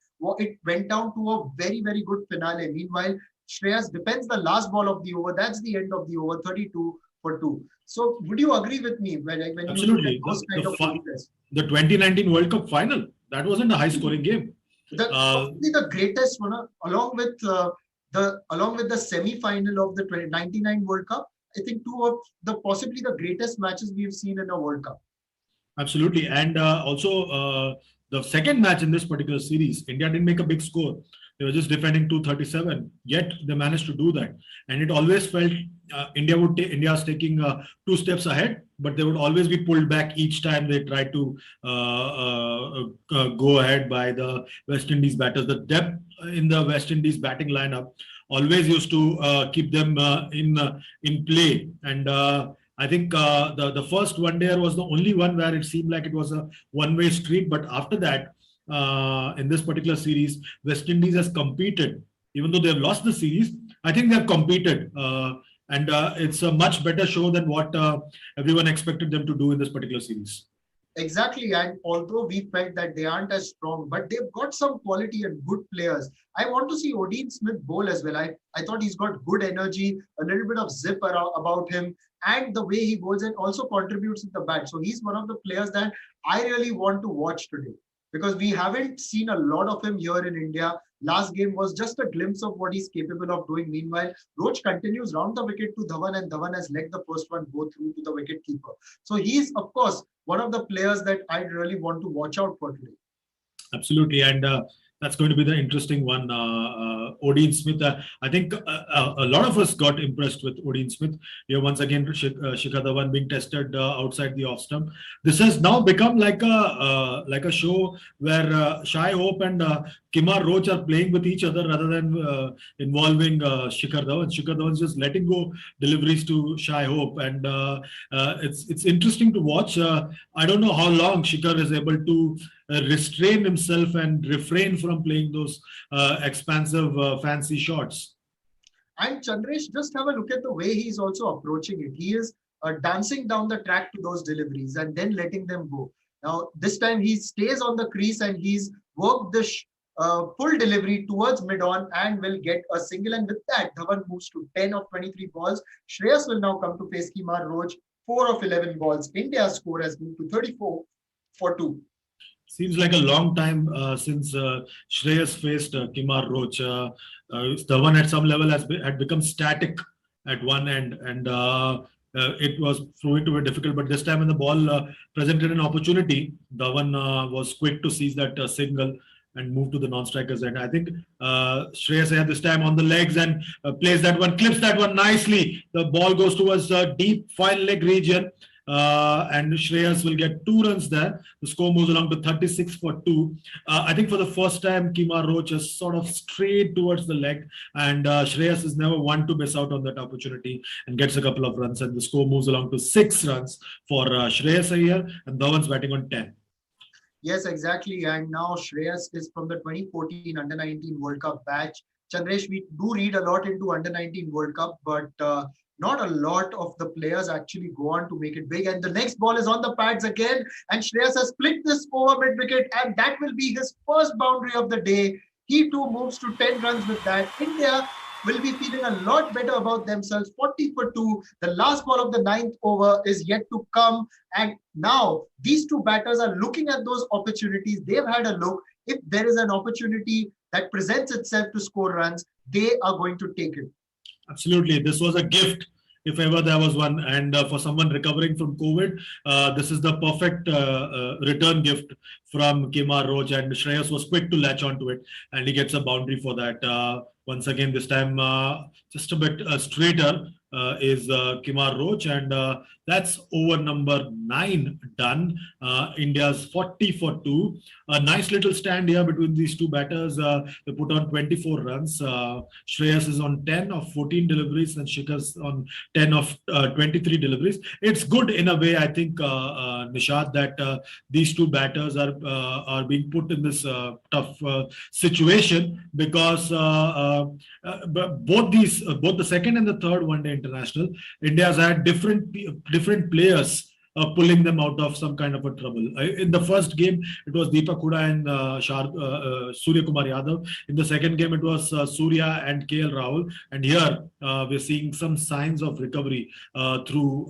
A: went down to a very, very good finale. Meanwhile, Shreyas defends the last ball of the over. That's the end of the over, 32 for 2. So would you agree with me when
B: Absolutely.
A: You look at those
B: the 2019 World Cup final, that wasn't a high scoring game.
A: Probably the greatest one, along with the semi-final of the 1999 World Cup. I think two of possibly the greatest matches we've seen in a World Cup.
B: Absolutely. And also the second match in this particular series, India didn't make a big score. They were just defending 237, yet they managed to do that. And it always felt India was taking 2 steps ahead, but they would always be pulled back each time they tried to go ahead by the West Indies batters. The depth in the West Indies batting lineup always used to keep them in play. And I think the first one day was the only one where it seemed like it was a one-way street. But after that, in this particular series, West Indies has competed. Even though they've lost the series, I think they've competed. And it's a much better show than what everyone expected them to do in this particular series.
A: Exactly. And although we felt that they aren't as strong, but they've got some quality and good players. I want to see Odean Smith bowl as well. I thought he's got good energy, a little bit of zip about him, and the way he bowls, and also contributes with the bat. So he's one of the players that I really want to watch today, because we haven't seen a lot of him here in India. Last game was just a glimpse of what he's capable of doing. Meanwhile, Roach continues round the wicket to Dhawan, and Dhawan has let the first one go through to the wicket keeper. So he's, of course, one of the players that I really want to watch out for today.
B: Absolutely. And that's going to be the interesting one. Odean Smith, I think a lot of us got impressed with Odean Smith. Here, once again, Shikhar Dhawan being tested outside the off stump. This has now become like a show where Shai Hope and Kemar Roach are playing with each other rather than involving Shikhar Dhawan. Shikhar Dhawan is just letting go deliveries to Shai Hope, and it's interesting to watch. I don't know how long Shikhar is able to restrain himself and refrain from playing those expansive, fancy shots.
A: And Chandresh, just have a look at the way he's also approaching it. He is dancing down the track to those deliveries and then letting them go. Now, this time he stays on the crease and he's worked the full delivery towards mid-on and will get a single. And with that, Dhawan moves to 10 of 23 balls. Shreyas will now come to face Kemar Roach, 4 of 11 balls. India's score has moved to 34 for 2.
B: Seems like a long time since Shreyas faced Kemar Roach. Dhawan at some level had become static at one end, and it was proving to be difficult. But this time when the ball presented an opportunity, Dhawan was quick to seize that single and move to the non-strikers end. I think Shreyas had this time on the legs and plays that one, clips that one nicely. The ball goes towards the deep fine leg region. And Shreyas will get 2 runs there. The score moves along to 36 for 2. I think for the first time, Kemar Roach has sort of strayed towards the leg, and Shreyas is never one to miss out on that opportunity and gets a couple of runs. And the score moves along to 6 runs for Shreyas here, and Dhawan's batting on 10.
A: Yes, exactly. And now Shreyas is from the 2014 Under-19 World Cup batch. Chandresh, we do read a lot into Under-19 World Cup, but not a lot of the players actually go on to make it big. And the next ball is on the pads again. And Shreyas has split this over mid-wicket. And that will be his first boundary of the day. He too moves to 10 runs with that. India will be feeling a lot better about themselves. 40 for 2. The last ball of the 9th over is yet to come. And now these two batters are looking at those opportunities. They've had a look. If there is an opportunity that presents itself to score runs, they are going to take it.
B: Absolutely. This was a gift if ever there was one. And for someone recovering from COVID, this is the perfect return gift from Kemar Roach, and Shreyas was quick to latch onto it, and he gets a boundary for that. Once again, this time just a bit straighter is Kemar Roach, and that's over number 9 done. India's 40 for 2. A nice little stand here between these two batters. They put on 24 runs. Shreyas is on 10 of 14 deliveries, and Shikhar's on 10 of 23 deliveries. It's good in a way, I think, Nishad, that these two batters are being put in this tough situation, because both the second and the third one-day international, India has had different players pulling them out of some kind of a trouble. In the first game, it was Deepak Hooda and Surya Kumar Yadav. In the second game, it was Surya and KL Rahul. And here, we're seeing some signs of recovery through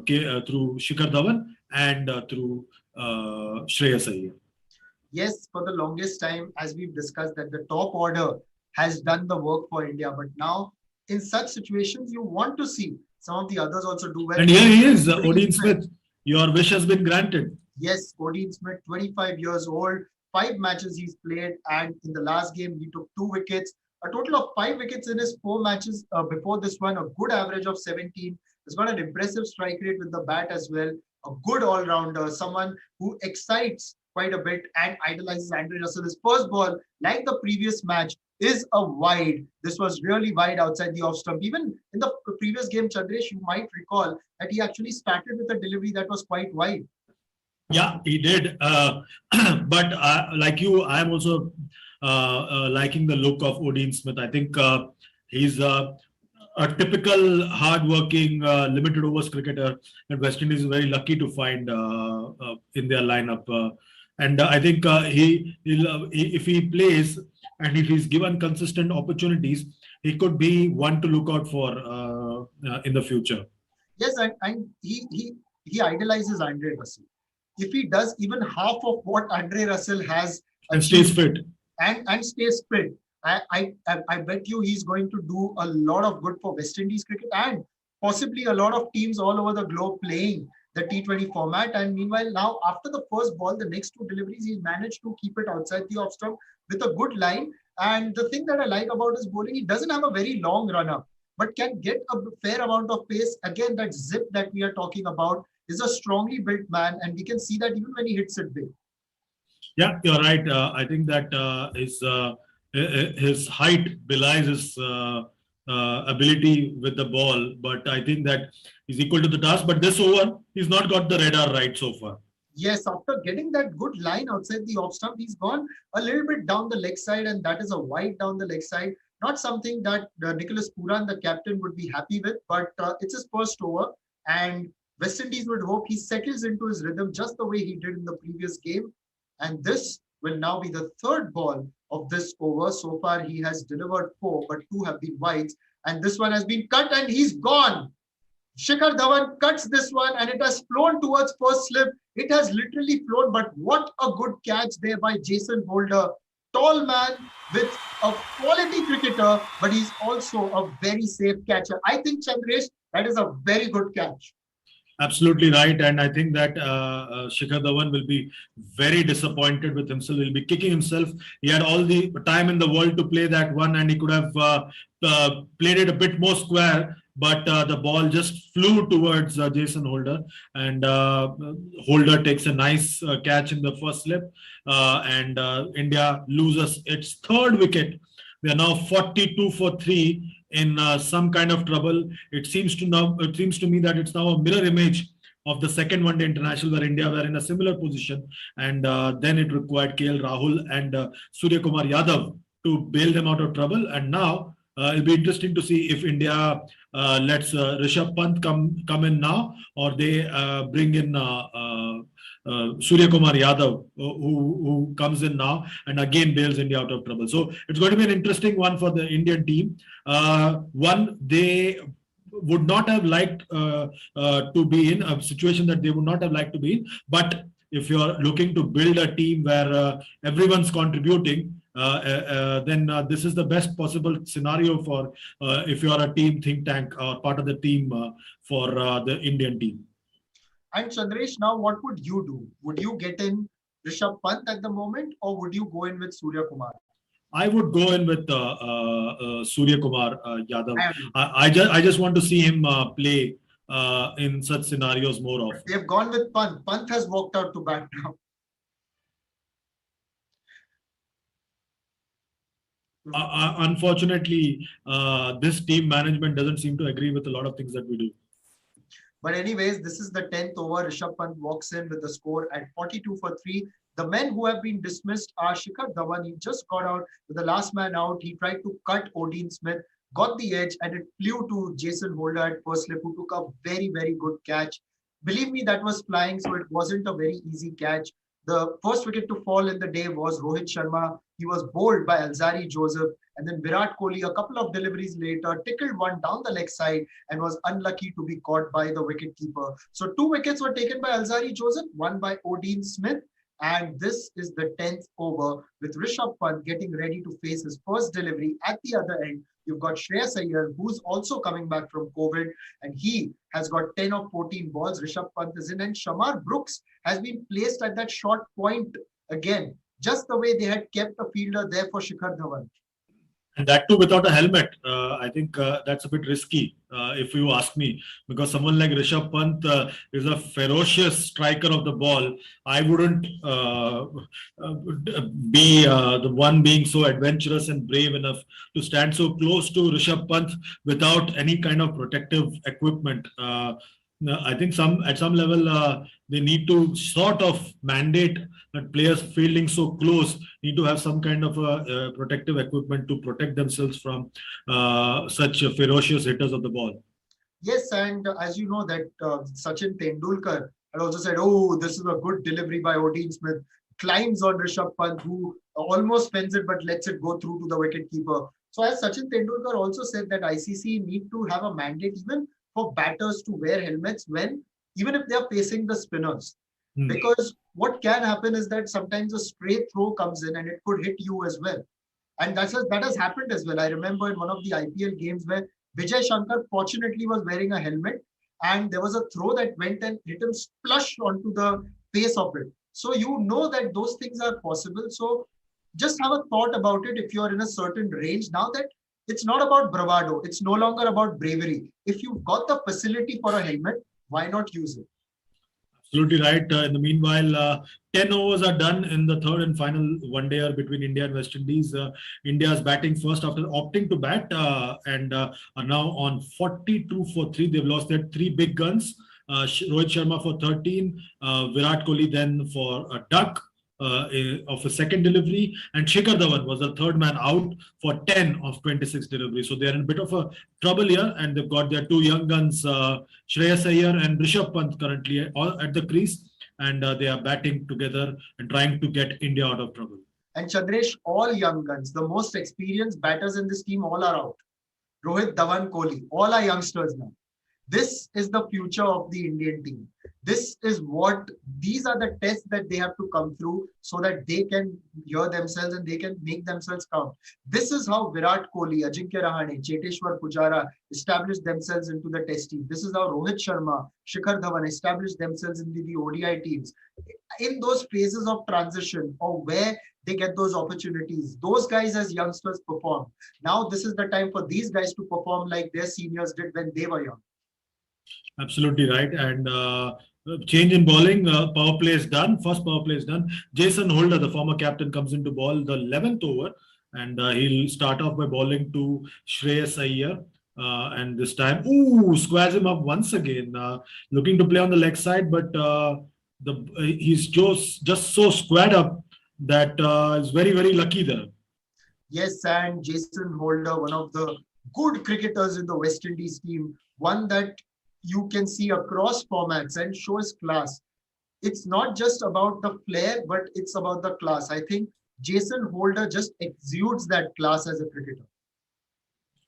B: Shikhar Dhawan and through Shreyas Iyer.
A: Yes, for the longest time, as we've discussed, that the top order has done the work for India. But now, in such situations, you want to see some of the others also do well.
B: And here he is, Odean Smith. Your wish has been granted.
A: Yes, Odean Smith, 25 years old, 5 matches he's played, and in the last game he took 2 wickets. A total of 5 wickets in his 4 matches before this one, a good average of 17. He's got an impressive strike rate with the bat as well. A good all-rounder, someone who excites quite a bit and idolizes Andre Russell. His first ball, like the previous match, is a wide. This was really wide outside the off stump. Even in the previous game, Chandresh, you might recall that he actually started with a delivery that was quite wide.
B: Yeah, he did. But like you, I am also liking the look of Odean Smith. I think he's a typical hard-working, limited overs cricketer that West Indies is very lucky to find in their lineup. And I think if he plays and if he's given consistent opportunities, he could be one to look out for in the future.
A: Yes, and he idolizes Andre Russell. If he does even half of what Andre Russell has
B: and stays fit
A: and stays fit, I bet you he's going to do a lot of good for West Indies cricket and possibly a lot of teams all over the globe playing the T20 format. And meanwhile, now after the first ball, the next 2 deliveries, he managed to keep it outside the off stump with a good line. And the thing that I like about his bowling, he doesn't have a very long run-up, but can get a fair amount of pace. Again, that zip that we are talking about is a strongly built man, and we can see that even when he hits it big.
B: Yeah, you're right. I think that his height belies his ability with the ball, but I think that he's equal to the task. But this over, he's not got the radar right so far.
A: Yes, after getting that good line outside the off stump, he's gone a little bit down the leg side, and that is a wide down the leg side. Not something that Nicholas Pooran, the captain, would be happy with, but it's his first over, and West Indies would hope he settles into his rhythm just the way he did in the previous game. And this will now be the 3rd ball of this over. So far, he has delivered 4, but 2 have been wides, and this one has been cut, and he's gone. Shikhar Dhawan cuts this one, and it has flown towards first slip. It has literally flown, but what a good catch there by Jason Holder. Tall man with a quality cricketer, but he's also a very safe catcher. I think, Chandresh, that is a very good catch.
B: Absolutely right. And I think that Shikhar Dhawan will be very disappointed with himself. He'll be kicking himself. He had all the time in the world to play that one, and he could have played it a bit more square. But the ball just flew towards Jason Holder, and Holder takes a nice catch in the first slip, and India loses its 3rd wicket. They are now 42 for 3 in some kind of trouble. It seems to me that it's now a mirror image of the second one-day international, where India were in a similar position, and then it required KL Rahul and Surya Kumar Yadav to bail them out of trouble. And now it'll be interesting to see if India lets Rishabh Pant come in now, or they bring in Surya Kumar Yadav, who comes in now and again bails India out of trouble. So it's going to be an interesting one for the Indian team. One, they would not have liked to be in, a situation that they would not have liked to be in. But if you're looking to build a team where everyone's contributing, then this is the best possible scenario for if you are a team think tank or part of the team for the Indian team.
A: And Chandresh, now what would you do? Would you get in Rishabh Pant at the moment, or would you go in with Surya Kumar?
B: I would go in with Surya Kumar Yadav.
A: I agree.
B: I just want to see him play in such scenarios more often.
A: They've gone with Pant. Pant has walked out to bat now.
B: Unfortunately, this team management doesn't seem to agree with a lot of things that we do.
A: But anyways, this is the 10th over. Rishabh Pant walks in with the score at 42 for 3. The men who have been dismissed are Shikhar Dhawan. He just got out with the last man out. He tried to cut Odin Smith, got the edge, and it flew to Jason Holder at first slip, who took a very, very good catch. Believe me, that was flying, so it wasn't a very easy catch. The first wicket to fall in the day was Rohit Sharma. He was bowled by Alzari Joseph. And then Virat Kohli, a couple of deliveries later, tickled one down the leg side and was unlucky to be caught by the wicketkeeper. So 2 wickets were taken by Alzari Joseph, one by Odin Smith. And this is the 10th over with Rishabh Pant getting ready to face his first delivery. At the other end, you've got Shreyas Iyer, who's also coming back from COVID, and he has got 10 of 14 balls. Rishabh Pant is in, and Shamar Brooks has been placed at that short point again, just the way they had kept a fielder there for Shikhar Dhawan.
B: And that too without a helmet. I think that's a bit risky, if you ask me, because someone like Rishabh Pant is a ferocious striker of the ball. I wouldn't be the one being so adventurous and brave enough to stand so close to Rishabh Pant without any kind of protective equipment. I think at some level they need to sort of mandate that players fielding so close need to have some kind of protective equipment to protect themselves from such ferocious hitters of the ball.
A: Yes, and as you know that Sachin Tendulkar had also said, oh, this is a good delivery by Odin Smith, climbs on Rishabh Pant, who almost fends it but lets it go through to the wicketkeeper. So as Sachin Tendulkar also said that ICC need to have a mandate even for batters to wear helmets even if they are facing the spinners. Because what can happen is that sometimes a stray throw comes in and it could hit you as well. And that has happened as well. I remember in one of the IPL games where Vijay Shankar fortunately was wearing a helmet and there was a throw that went and hit him flush onto the face of it. So you know that those things are possible. So just have a thought about it if you're in a certain range. Now that it's not about bravado, it's no longer about bravery. If you've got the facility for a helmet, why not use it?
B: Absolutely right. In the meanwhile, 10 overs are done in the third and final one-dayer between India and West Indies. India is batting first after opting to bat and are now on 42 for 3. They've lost their 3 big guns. Rohit Sharma for 13, Virat Kohli then for a duck of a second delivery, and Shikhar Dhawan was the third man out for 10 of 26 deliveries. So they're in a bit of a trouble here, and they've got their 2 young guns, Shreyas Iyer and Rishabh Pant currently at the crease, and they are batting together and trying to get India out of trouble.
A: And Chandresh, all young guns, the most experienced batters in this team, all are out. Rohit, Dhawan, Kohli, all are youngsters now. This is the future of the Indian team. These are the tests that they have to come through so that they can hear themselves and they can make themselves count. This is how Virat Kohli, Ajinkya Rahane, Cheteshwar Pujara established themselves into the test team. This is how Rohit Sharma, Shikhar Dhawan established themselves into the ODI teams. In those phases of transition or where they get those opportunities, those guys as youngsters perform. Now this is the time for these guys to perform like their seniors did when they were young.
B: Absolutely right. And change in bowling, power play is done. First power play is done. Jason Holder, the former captain, comes into ball the 11th over, and he'll start off by bowling to Shreyas Iyer. And this time, squares him up once again. Looking to play on the leg side, but he's just so squared up that is very, very lucky there.
A: Yes, and Jason Holder, one of the good cricketers in the West Indies team, one that you can see across formats and shows class. It's not just about the flair, but it's about the class. I think Jason Holder just exudes that class as a cricketer.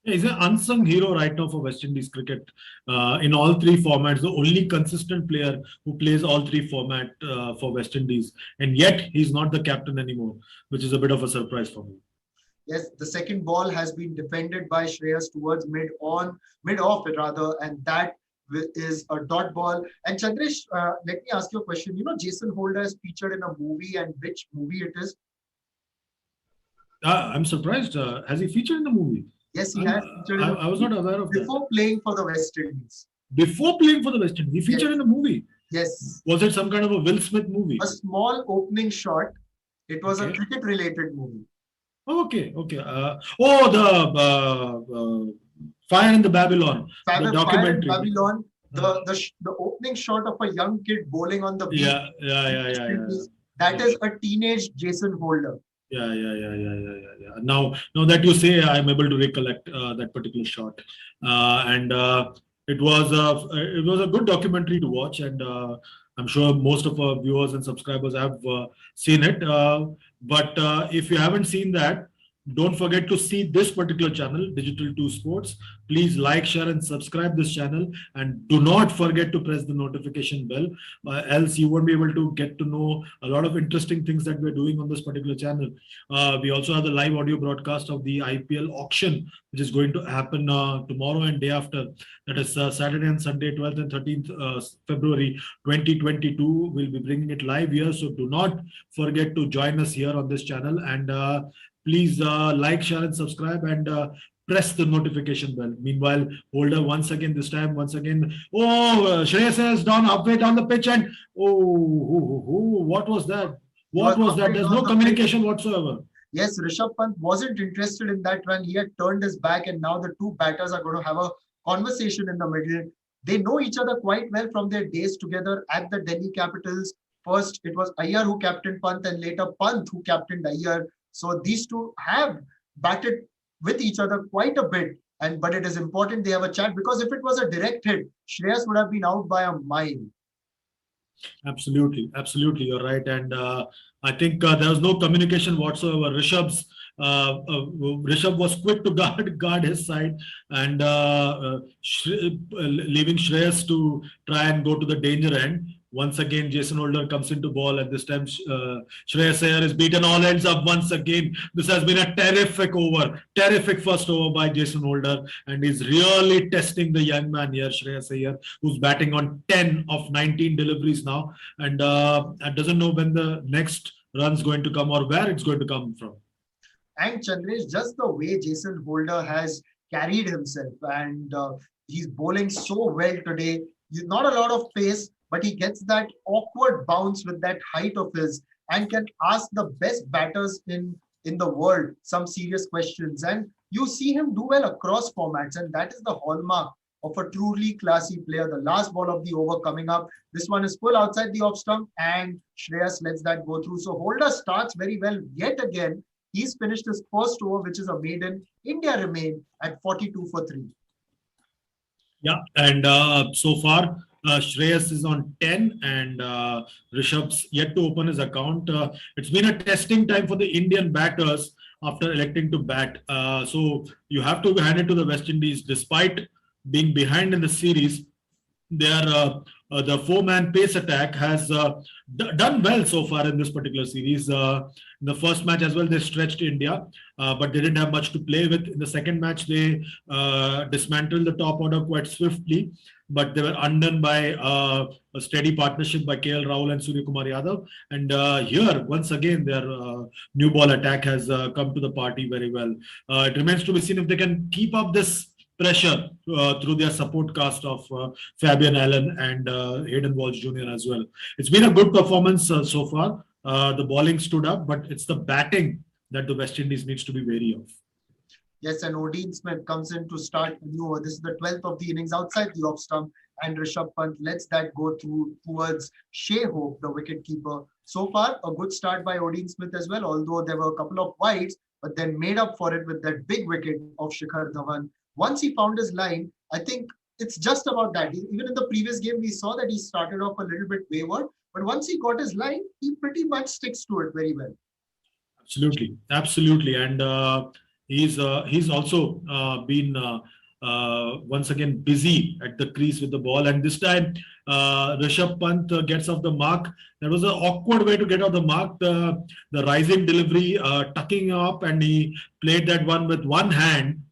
B: He's an unsung hero right now for West Indies cricket in all three formats. The only consistent player who plays all three formats for West Indies, and yet he's not the captain anymore, which is a bit of a surprise for me.
A: Yes, the second ball has been defended by Shreyas towards mid off rather, and that is a dot ball. And Chandresh, let me ask you a question. You know, Jason Holder is featured in a movie, and which movie it is?
B: I'm surprised. Has he featured in the movie?
A: Yes, he has featured in
B: I was not aware of that.
A: before playing for the West Indies.
B: Before playing for the West Indies, he featured
A: Yes.
B: in a movie.
A: Yes.
B: Was it some kind of a Will Smith movie?
A: A small opening shot. It was a
B: Okay.
A: cricket-related movie.
B: Okay, okay. The Fire in the Babylon, the
A: Fire in
B: documentary.
A: Babylon. The opening shot of a young kid bowling on the beach.
B: Yeah.
A: That is a teenage Jason Holder.
B: Yeah. Now that you say, I'm able to recollect that particular shot, and it was a good documentary to watch, and I'm sure most of our viewers and subscribers have seen it. But if you haven't seen that, don't forget to see this particular channel, Digital 2 Sports. Please like, share, and subscribe this channel, and do not forget to press the notification bell, else you won't be able to get to know a lot of interesting things that we're doing on this particular channel. We also have the live audio broadcast of the IPL auction, which is going to happen tomorrow and day after. That is Saturday and Sunday, 12th and 13th February 2022. We'll be bringing it live here, so do not forget to join us here on this channel, and please like, share, and subscribe, and press the notification bell. Meanwhile, Holder once again, Shreyas has done halfway down the pitch, and what was that? What was that? There's no communication whatsoever.
A: Yes, Rishabh Pant wasn't interested in that run. He had turned his back, and now the two batters are going to have a conversation in the middle. They know each other quite well from their days together at the Delhi Capitals. First, it was Iyer who captained Pant, and later Pant who captained Iyer. So these two have batted with each other quite a bit. But it is important they have a chat, because if it was a direct hit, Shreyas would have been out by a mile.
B: Absolutely, you're right, and I think there was no communication whatsoever. Rishabh was quick to guard his side, and leaving Shreyas to try and go to the danger end. Once again, Jason Holder comes into ball, and this time Shreyas Iyer is beaten all ends up once again. This has been a terrific first over by Jason Holder, and he's really testing the young man here, Shreyas Iyer, who's batting on 10 of 19 deliveries now, and doesn't know when the next run's going to come or where it's going to come from.
A: And Chandresh, just the way Jason Holder has carried himself, and he's bowling so well today. He's not a lot of pace, but he gets that awkward bounce with that height of his, and can ask the best batters in the world some serious questions. And you see him do well across formats, and that is the hallmark of a truly classy player. The last ball of the over coming up. This one is full outside the off stump, and Shreyas lets that go through. So Holder starts very well yet again. He's finished his first over, which is a maiden. India remain at 42 for 3.
B: Yeah, and so far, Shreyas is on 10, and Rishabh's yet to open his account. It's been a testing time for the Indian batters after electing to bat. So you have to hand it to the West Indies. Despite being behind in the series, the four-man pace attack has done well so far in this particular series. In the first match as well, they stretched India, but they didn't have much to play with. In the second match, they dismantled the top order quite swiftly, but they were undone by a steady partnership by KL Rahul and Surya Kumar Yadav. And here, once again, their new ball attack has come to the party very well. It remains to be seen if they can keep up this pressure through their support cast of Fabian Allen and Hayden Walsh Jr. as well. It's been a good performance so far. The bowling stood up, but it's the batting that the West Indies needs to be wary of.
A: Yes, and Odean Smith comes in to start a new over. This is the 12th of the innings outside the off stump, and Rishabh Pant lets that go through towards Shea Hope, the wicketkeeper. So far, a good start by Odean Smith as well, although there were a couple of wides, but then made up for it with that big wicket of Shikhar Dhawan. Once he found his line, I think it's just about that. Even in the previous game, we saw that he started off a little bit wayward, but once he got his line, he pretty much sticks to it very well.
B: Absolutely. And He's also been once again busy at the crease with the ball, and this time Rishabh Pant gets off the mark. That was an awkward way to get off the mark. The rising delivery, tucking up, and he played that one with one hand.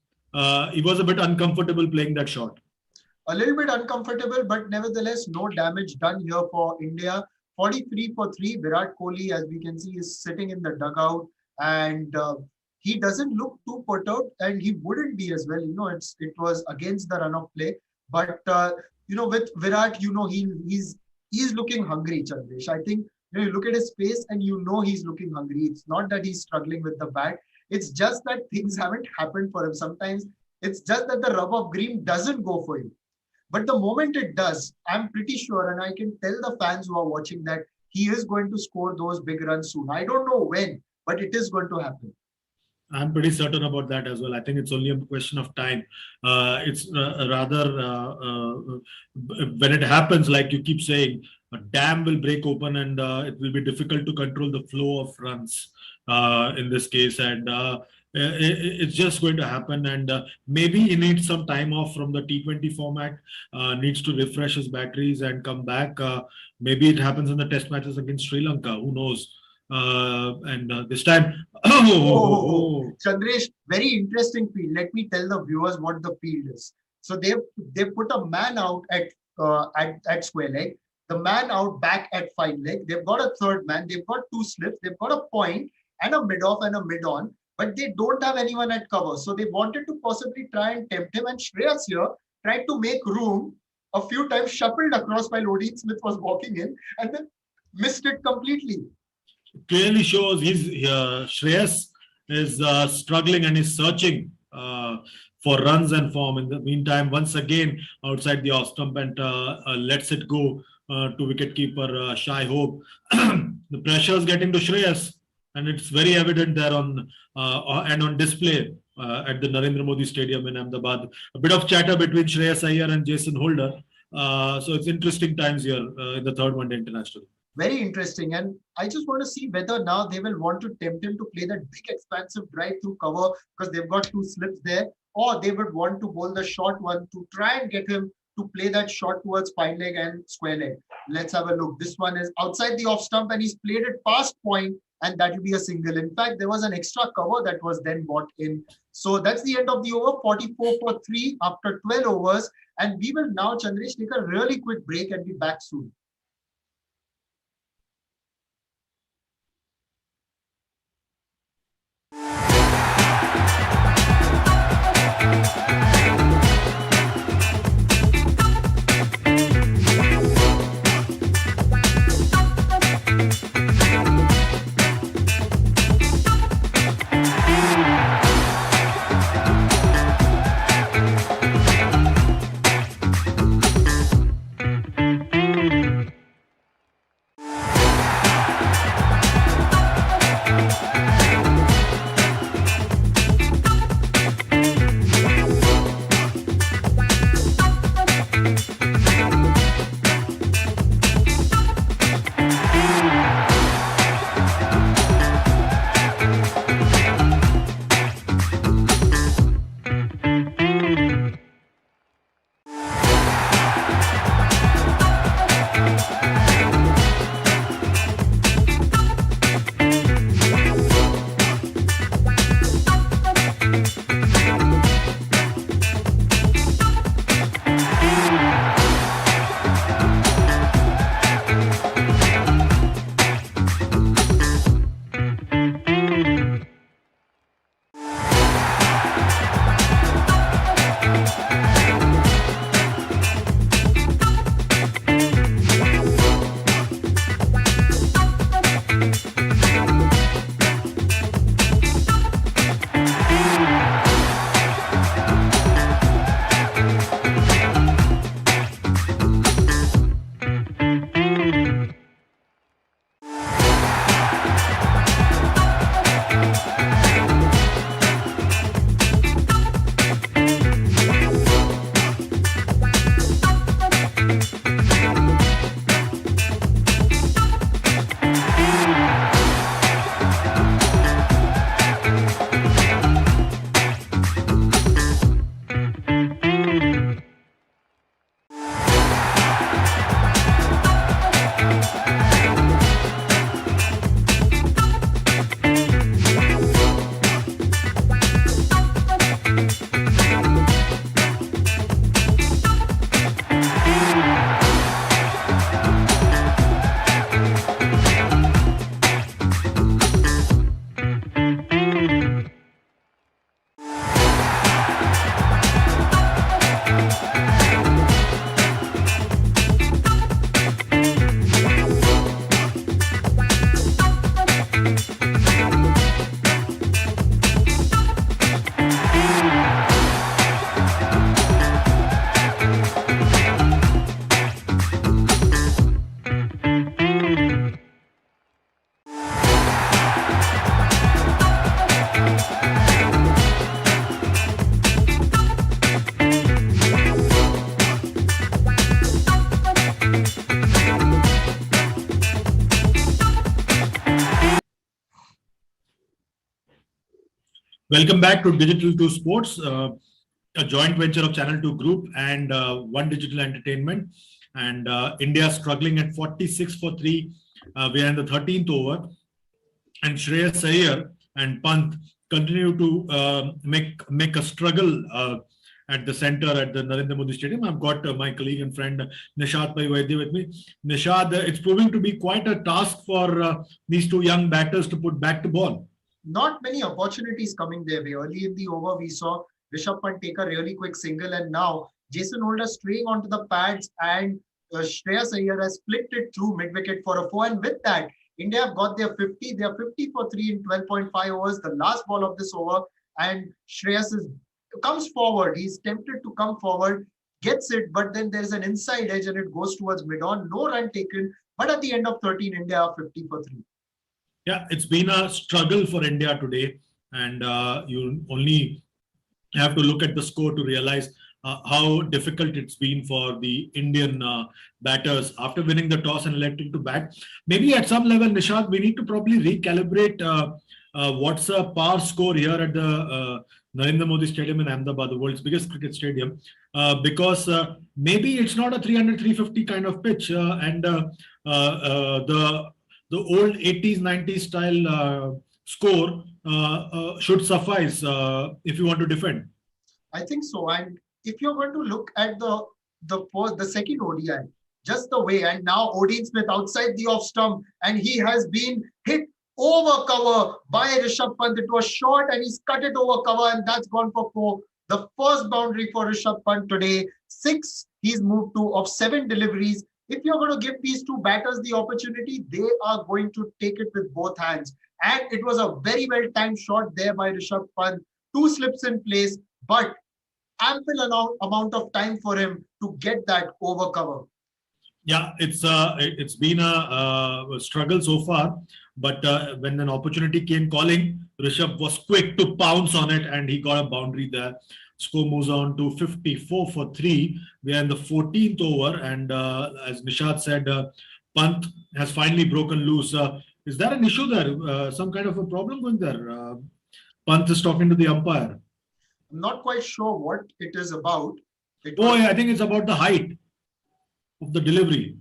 B: He was a bit uncomfortable playing that shot.
A: A little bit uncomfortable, but nevertheless, no damage done here for India. 43 for 3. Virat Kohli, as we can see, is sitting in the dugout, and he doesn't look too put out, and he wouldn't be as well. It was against the run of play, but with Virat, he's looking hungry, Chandresh. I think you look at his face and he's looking hungry. It's not that he's struggling with the bat. It's just that things haven't happened for him. Sometimes it's just that the rub of green doesn't go for him. But the moment it does, I'm pretty sure, and I can tell the fans who are watching that he is going to score those big runs soon. I don't know when, but it is going to happen.
B: I'm pretty certain about that as well. I think it's only a question of time. It's rather when it happens, like you keep saying, a dam will break open, and it will be difficult to control the flow of runs in this case. And it's just going to happen, and maybe he needs some time off from the T20 format, needs to refresh his batteries and come back. Maybe it happens in the test matches against Sri Lanka, who knows. And this time,
A: Chandresh, very interesting field. Let me tell the viewers what the field is. So they put a man out at square leg, the man out back at fine leg. They've got a third man, they've got two slips, they've got a point and a mid off and a mid on, but they don't have anyone at cover. So they wanted to possibly try and tempt him, and Shreyas here tried to make room a few times, shuffled across while Odin Smith was walking in, and then missed it completely.
B: Clearly shows Shreyas is struggling and is searching for runs and form. In the meantime, once again outside the off stump, and lets it go to wicketkeeper Shai Hope. The pressure is getting to Shreyas, and it's very evident there on display at the Narendra Modi Stadium in Ahmedabad. A bit of chatter between Shreyas Iyer and Jason Holder. So it's interesting times here in the third one-day international.
A: Very interesting, and I just want to see whether now they will want to tempt him to play that big expansive drive through cover because they've got two slips there, or they would want to bowl the short one to try and get him to play that shot towards fine leg and square leg. Let's have a look. This one is outside the off stump, and he's played it past point, and that will be a single. In fact, there was an extra cover that was then brought in. So that's the end of the over, 44 for 3 after 12 overs, and we will now, Chandresh, take a really quick break and be back soon.
B: Welcome back to Digital 2 Sports, a joint venture of Channel 2 Group and One Digital Entertainment. And India struggling at 46 for 3. We are in the 13th over. And Shreyas Iyer and Pant continue to make a struggle at the center at the Narendra Modi Stadium. I've got my colleague and friend Nishad Vaidya with me. Nishad, it's proving to be quite a task for these two young batters to put back the ball.
A: Not many opportunities coming their way. Early in the over, we saw Rishabh Pant take a really quick single, and now Jason Holder straying onto the pads, and Shreyas Iyer has flicked it through mid-wicket for a 4. And with that, India have got their 50. They are 50 for 3 in 12.5 overs, the last ball of this over, and Shreyas comes forward. He's tempted to come forward, gets it, but then there's an inside edge and it goes towards mid-on. No run taken, but at the end of 13, India are 50 for 3.
B: Yeah, it's been a struggle for India today, and you only have to look at the score to realize how difficult it's been for the Indian batters after winning the toss and electing to bat. Maybe at some level, Nishad, we need to probably recalibrate what's a par score here at the Narendra Modi Stadium in Ahmedabad, the world's biggest cricket stadium, because maybe it's not a 300-350 kind of pitch, and the old 80s, 90s style score should suffice if you want to defend.
A: I think so. And if you're going to look at the second ODI, just the way, and now Odin Smith outside the off stump, and he has been hit over cover by Rishabh Pant. It was short and he's cut it over cover, and that's gone for 4. The first boundary for Rishabh Pant today, 6 he's moved to of 7 deliveries. If you're going to give these two batters the opportunity, they are going to take it with both hands. And it was a very well-timed shot there by Rishabh Pant. 2 slips in place, but ample amount of time for him to get that over cover.
B: Yeah, it's been a struggle so far, but when an opportunity came calling, Rishabh was quick to pounce on it, and he got a boundary there. Score moves on to 54 for 3. We are in the 14th over, and as Nishad said, Pant has finally broken loose. Is there an issue there? Some kind of a problem going there? Pant is talking to the umpire.
A: I'm not quite sure what it is about.
B: Yeah, I think it's about the height of the delivery.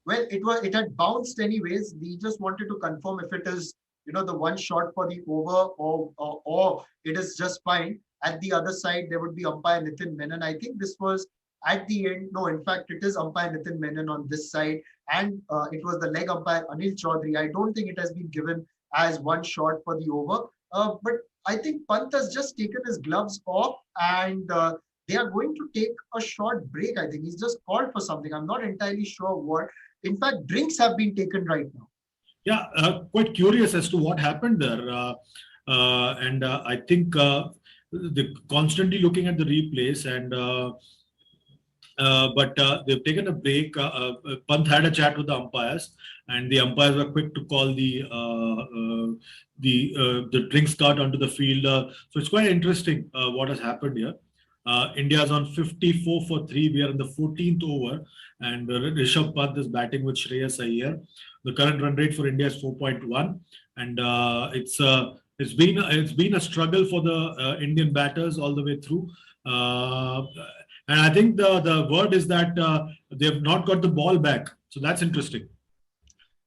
A: Well, it had bounced anyways. We just wanted to confirm if it is, the one shot for the over, or it is just fine. At the other side, there would be umpire Nitin Menon. I think this was at the end. No, in fact, it is umpire Nitin Menon on this side. And it was the leg umpire Anil Chaudhary. I don't think it has been given as one shot for the over. But I think Pant has just taken his gloves off, and they are going to take a short break. I think he's just called for something. I'm not entirely sure what. In fact, drinks have been taken right now.
B: Yeah, quite curious as to what happened there. And I think they're constantly looking at the replays, and but they've taken a break. Pant had a chat with the umpires, and the umpires were quick to call the drinks cart onto the field. So it's quite interesting what has happened here. India is on 54 for 3. We are in the 14th over, and Rishabh Pant is batting with Shreyas Iyer. The current run rate for India is 4.1, and it's been a struggle for the Indian batters all the way through. And I think the word is that they've not got the ball back. So that's interesting.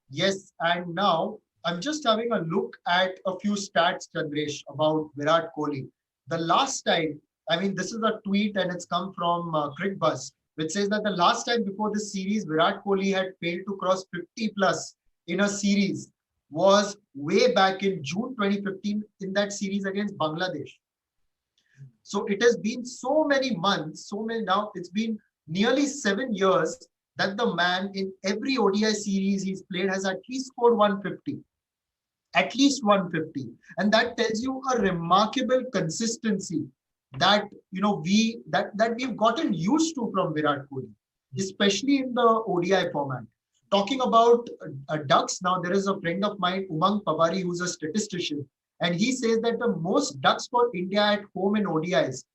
A: Yes, and now I'm just having a look at a few stats, Chandresh, about Virat Kohli. The last time, this is a tweet and it's come from CricBuzz, which says that the last time before this series, Virat Kohli had failed to cross 50 plus in a series was way back in June 2015 in that series against Bangladesh. So it has been so many months, now it's been nearly 7 years that the man in every ODI series he's played has at least scored 150. At least 150. And that tells you a remarkable consistency that we've gotten used to from Virat Kohli, especially in the ODI format. Talking about ducks, now there is a friend of mine, Umang Pabari, who's a statistician, and he says that the most ducks for India at home in ODIs,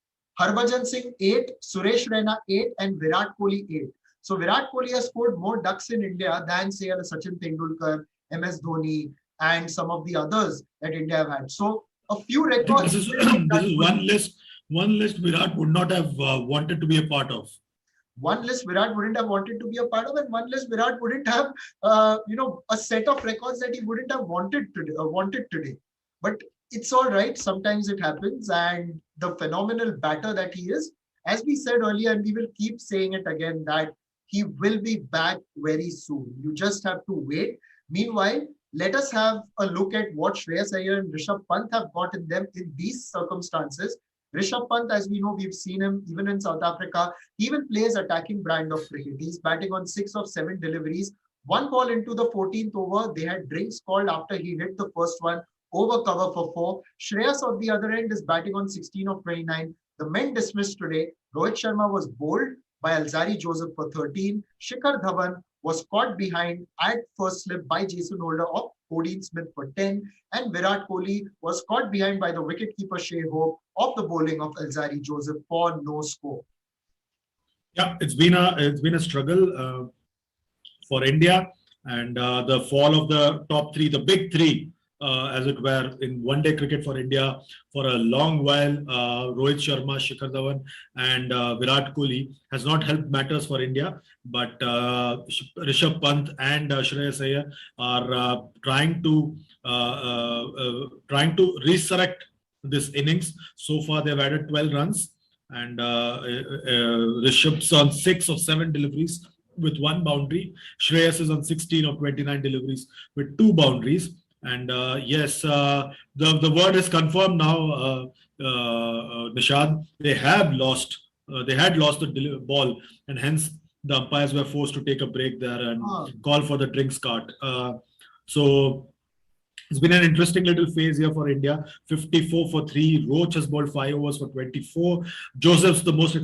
A: Harbhajan Singh 8, Suresh Raina 8, and Virat Kohli 8. So Virat Kohli has scored more ducks in India than, say, Sachin Tendulkar, MS Dhoni, and some of the others that India have had. So A few
B: I think
A: records.
B: this is one list Virat would not have wanted to be a part of.
A: One list Virat wouldn't have wanted to be a part of, and one list Virat wouldn't have, a set of records that he wouldn't have wanted today. But it's all right. Sometimes it happens, and the phenomenal batter that he is, as we said earlier, and we will keep saying it again, that he will be back very soon. You just have to wait. Meanwhile, let us have a look at what Shreyas Iyer and Rishabh Pant have got in them in these circumstances. Rishabh Pant, as we know, we've seen him even in South Africa. He even plays attacking brand of cricket. He's batting on 6 of 7 deliveries. One ball into the 14th over, they had drinks called after he hit the first one over cover for 4. Shreyas on the other end is batting on 16 of 29. The men dismissed today. Rohit Sharma was bowled by Alzari Joseph for 13. Shikhar Dhawan was caught behind at first slip by Jason Holder of Odean Smith for 10. And Virat Kohli was caught behind by the wicketkeeper Shea Hope of the bowling of Alzari Joseph for no score.
B: Yeah, it's been a struggle for India, and the fall of the top three, the big three, as it were, in one-day cricket for India for a long while. Rohit Sharma, Shikhar Dhawan, and Virat Kohli has not helped matters for India. But Rishabh Pant and Shreyas Iyer are trying to resurrect this innings. So far, they've added 12 runs, and Rishabh's on 6 of 7 deliveries with 1 boundary. Shreyas is on 16 of 29 deliveries with 2 boundaries. And yes, the word is confirmed now, Nishad. They had lost the ball, and hence the umpires were forced to take a break there and call for the drinks cart. So it's been an interesting little phase here for India. 54 for 3. Roach has bowled 5 overs for 24. Joseph's the most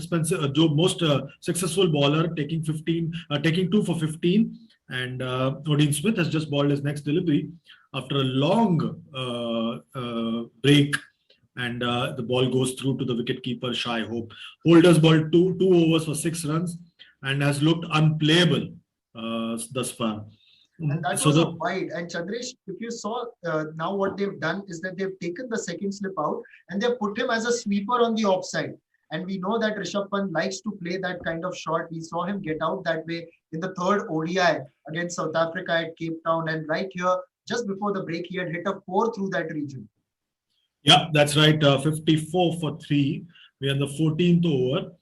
B: successful bowler, taking 2 for 15. And Odean Smith has just bowled his next delivery after a long break, and the ball goes through to the wicketkeeper Shai Hope. Holder's bowled 2 overs for 6 runs and has looked unplayable thus far.
A: And that was a wide. And Chandresh, if you saw now what they've done is that they've taken the second slip out and they've put him as a sweeper on the offside. And we know that Rishabh Pant likes to play that kind of shot. We saw him get out that way in the third ODI against South Africa at Cape Town. And right here, just before the break, he had hit a 4 through that region.
B: Yeah, that's right. 54 for 3. We're in the 14th over.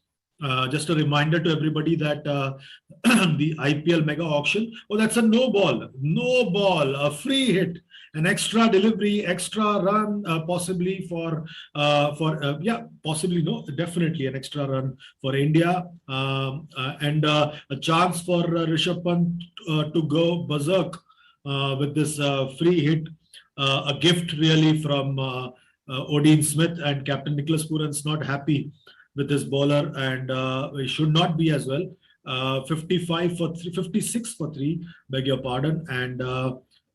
B: Just a reminder to everybody that the IPL mega auction, that's a no ball, a free hit, an extra delivery, extra run, possibly definitely an extra run for India, and a chance for Rishabh Pant to go berserk with this free hit, a gift really from Odean Smith, and Captain Nicholas Pooran's not happy with this bowler, and he should not be as well. 56 for 3, beg your pardon. And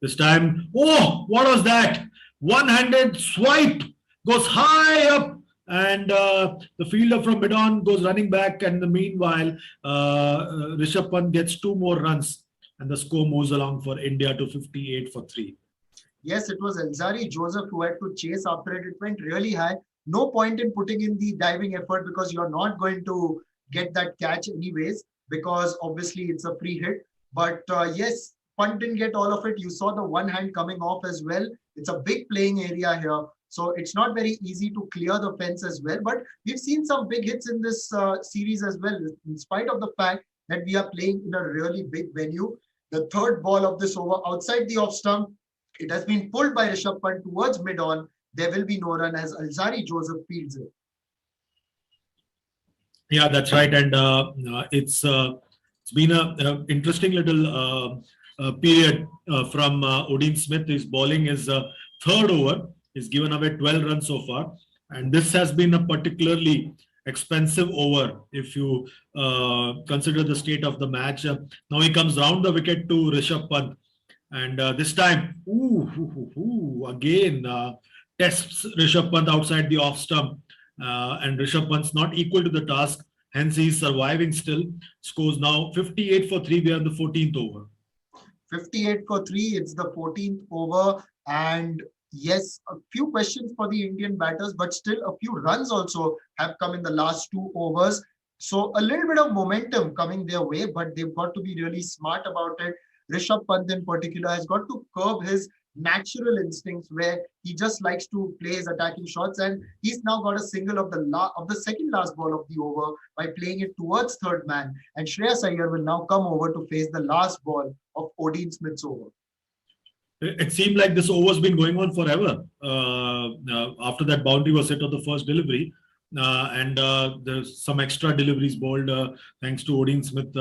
B: this time, what was that? One-handed swipe goes high up, and the fielder from mid-on goes running back, and in the meanwhile, Rishabh Pant gets 2 more runs, and the score moves along for India to 58 for 3.
A: Yes, it was Alzari Joseph who had to chase after it. It went really high. No point in putting in the diving effort because you're not going to get that catch anyways, because obviously it's a free hit. But yes, Pant didn't get all of it. You saw the one hand coming off as well. It's a big playing area here. So it's not very easy to clear the fence as well. But we've seen some big hits in this series as well, in spite of the fact that we are playing in a really big venue. The third ball of this over outside the off stump, it has been pulled by Rishabh Pant towards mid-on. There will be no run as Alzari Joseph fields it.
B: Yeah, that's right. And it's been an interesting little period from Odean Smith. His bowling is third over. He's given away 12 runs so far. And this has been a particularly expensive over if you consider the state of the match. Now he comes round the wicket to Rishabh Pant. And this time, again, tests Rishabh Pant outside the off stump, and Rishabh Pant's not equal to the task. Hence, he's surviving still. Scores now 58 for 3. We are in the 14th over.
A: 58 for 3. It's the 14th over, and Yes, a few questions for the Indian batters, but still a few runs also have come in the last 2 overs. So a little bit of momentum coming their way, but they've got to be really smart about it. Rishabh Pant in particular has got to curb his natural instincts where he just likes to play his attacking shots, and he's now got a single of the second last ball of the over by playing it towards third man. And Shreyas Iyer will now come over to face the last ball of Odin Smith's over.
B: It seemed like this over's been going on forever. After that boundary was hit on the first delivery, and there's some extra deliveries bowled thanks to Odin Smith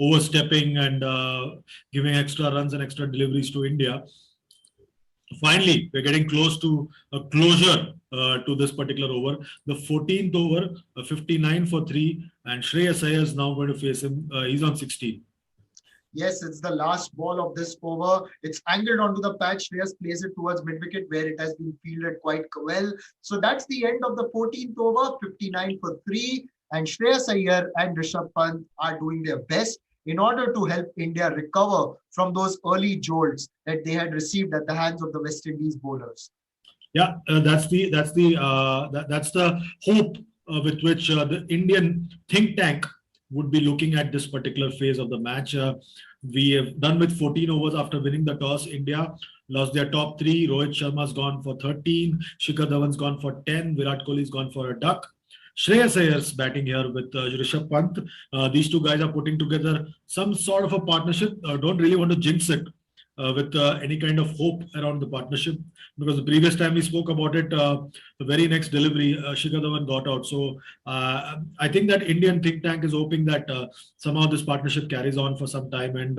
B: overstepping and giving extra runs and extra deliveries to India. Finally, we're getting close to a closure to this particular over. The 14th over, 59 for 3, and Shreyas Iyer is now going to face him. He's on 16.
A: Yes, it's the last ball of this over. It's angled onto the patch. Shreyas plays it towards mid-wicket where it has been fielded quite well. So that's the end of the 14th over, 59 for 3. And Shreyas Iyer and Rishabh Pant are doing their best in order to help India recover from those early jolts that they had received at the hands of the West Indies bowlers.
B: Yeah, that's the hope with which the Indian think tank would be looking at this particular phase of the match. We have done with 14 overs after winning the toss. India lost their top 3. Rohit Sharma's gone for 13. Shikhar Dhawan's gone for 10. Virat Kohli's gone for a duck. Shreyas Iyer's batting here with Rishabh Pant. These two guys are putting together some sort of a partnership. Don't really want to jinx it with any kind of hope around the partnership, because the previous time we spoke about it, the very next delivery, Shikhar Dhawan got out. So I think that Indian think tank is hoping that somehow this partnership carries on for some time and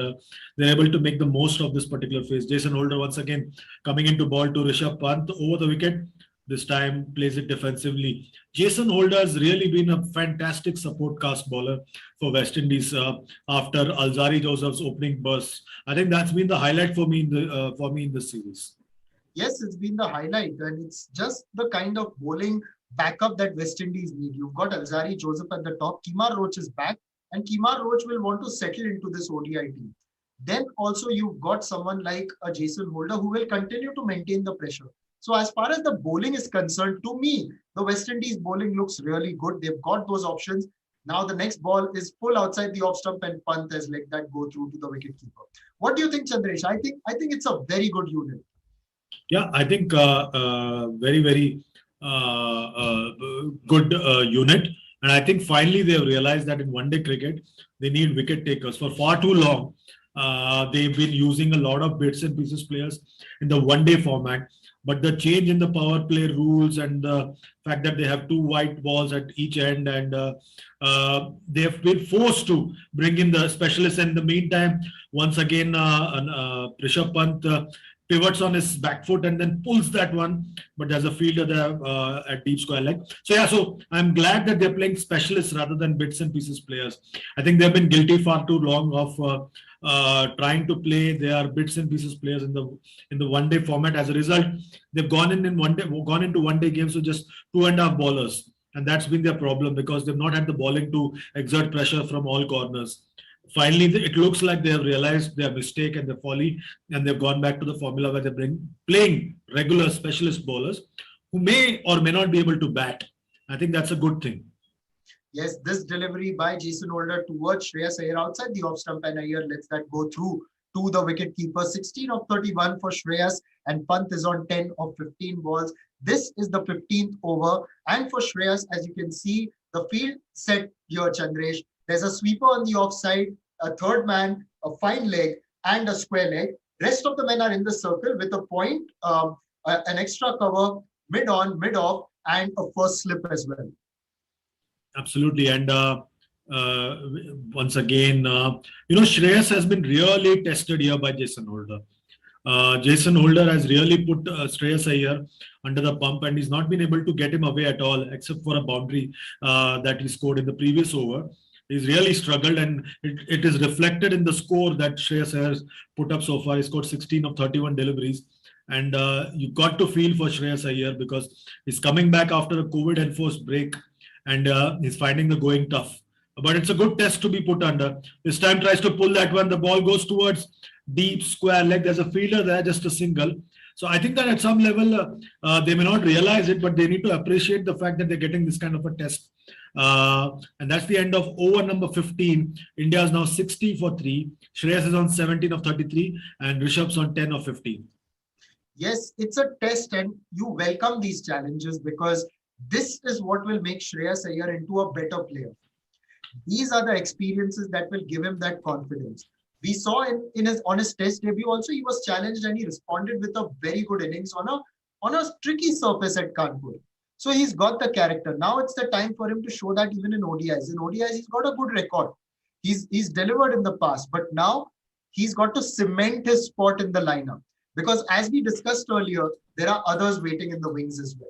B: they're able to make the most of this particular phase. Jason Holder once again coming into ball to Rishabh Pant over the wicket. This time plays it defensively. Jason Holder has really been a fantastic support cast bowler for West Indies after Alzari Joseph's opening burst. I think that's been the highlight for me in this series.
A: Yes, it's been the highlight, and it's just the kind of bowling backup that West Indies need. You've got Alzari Joseph at the top. Kemar Roach is back, and Kemar Roach will want to settle into this ODI team. Then also you've got someone like a Jason Holder who will continue to maintain the pressure. So as far as the bowling is concerned, to me, the West Indies bowling looks really good. They've got those options. Now the next ball is full outside the off stump and Pant has let that go through to the wicketkeeper. What do you think, Chandresh? I think it's a very good unit.
B: Yeah, I think very good unit. And I think finally they've realized that in one-day cricket, they need wicket takers. For far too long, they've been using a lot of bits and pieces players in the one-day format. But the change in the power play rules and the fact that they have 2 white balls at each end and they have been forced to bring in the specialists. In the meantime, once again, Rishabh Pant pivots on his back foot and then pulls that one. But there's a fielder there at deep square leg. So yeah, so I'm glad that they're playing specialists rather than bits and pieces players. I think they've been guilty far too long of trying to play their bits and pieces players in the one-day format. As a result, they've gone into one-day games with just 2.5 bowlers, and that's been their problem because they've not had the bowling to exert pressure from all corners. Finally, it looks like they have realized their mistake and their folly, and they've gone back to the formula where they're playing regular specialist bowlers who may or may not be able to bat. I think that's a good thing.
A: Yes, this delivery by Jason Holder towards Shreyas Iyer outside the off stump, and Iyer lets that go through to the wicketkeeper. 16 of 31 for Shreyas, and Pant is on 10 of 15 balls. This is the 15th over, and for Shreyas, as you can see, the field set here, Chandresh. There's a sweeper on the offside, a third man, a fine leg, and a square leg. Rest of the men are in the circle with a point, an extra cover, mid-on, mid-off, and a first slip as well.
B: Absolutely. And once again, Shreyas has been really tested here by Jason Holder. Jason Holder has really put Shreyas Iyer under the pump, and he's not been able to get him away at all, except for a boundary that he scored in the previous over. He's really struggled, and it is reflected in the score that Shreyas Iyer has put up so far. He scored 16 of 31 deliveries. And you got to feel for Shreyas Iyer because he's coming back after a COVID-enforced break. And he's finding the going tough. But it's a good test to be put under. This time tries to pull that one. The ball goes towards deep square leg. There's a fielder there, just a single. So I think that at some level, they may not realize it, but they need to appreciate the fact that they're getting this kind of a test. And that's the end of over number 15. India is now 60 for 3. Shreyas is on 17 of 33 and Rishabh's on 10 of 15.
A: Yes, it's a test and you welcome these challenges because this is what will make Shreyas Iyer into a better player. These are the experiences that will give him that confidence. We saw on his test debut also, he was challenged and he responded with a very good innings on a tricky surface at Kanpur. So he's got the character. Now it's the time for him to show that even in ODIs. In ODIs, he's got a good record. He's delivered in the past, but now he's got to cement his spot in the lineup. Because as we discussed earlier, there are others waiting in the wings as well.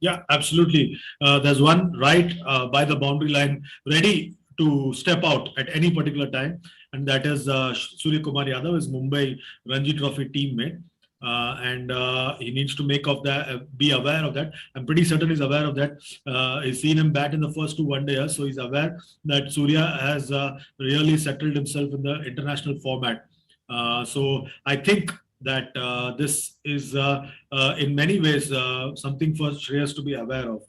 B: Yeah, absolutely. There's one right by the boundary line, ready to step out at any particular time, and that is Surya Kumar Yadav, his Mumbai Ranji Trophy teammate. And he needs to make of that, be aware of that. I'm pretty certain he's aware of that. He's seen him bat in the first 2 one-dayers, so he's aware that Surya has really settled himself in the international format. So I think that this is in many ways something for Shreyas to be aware of.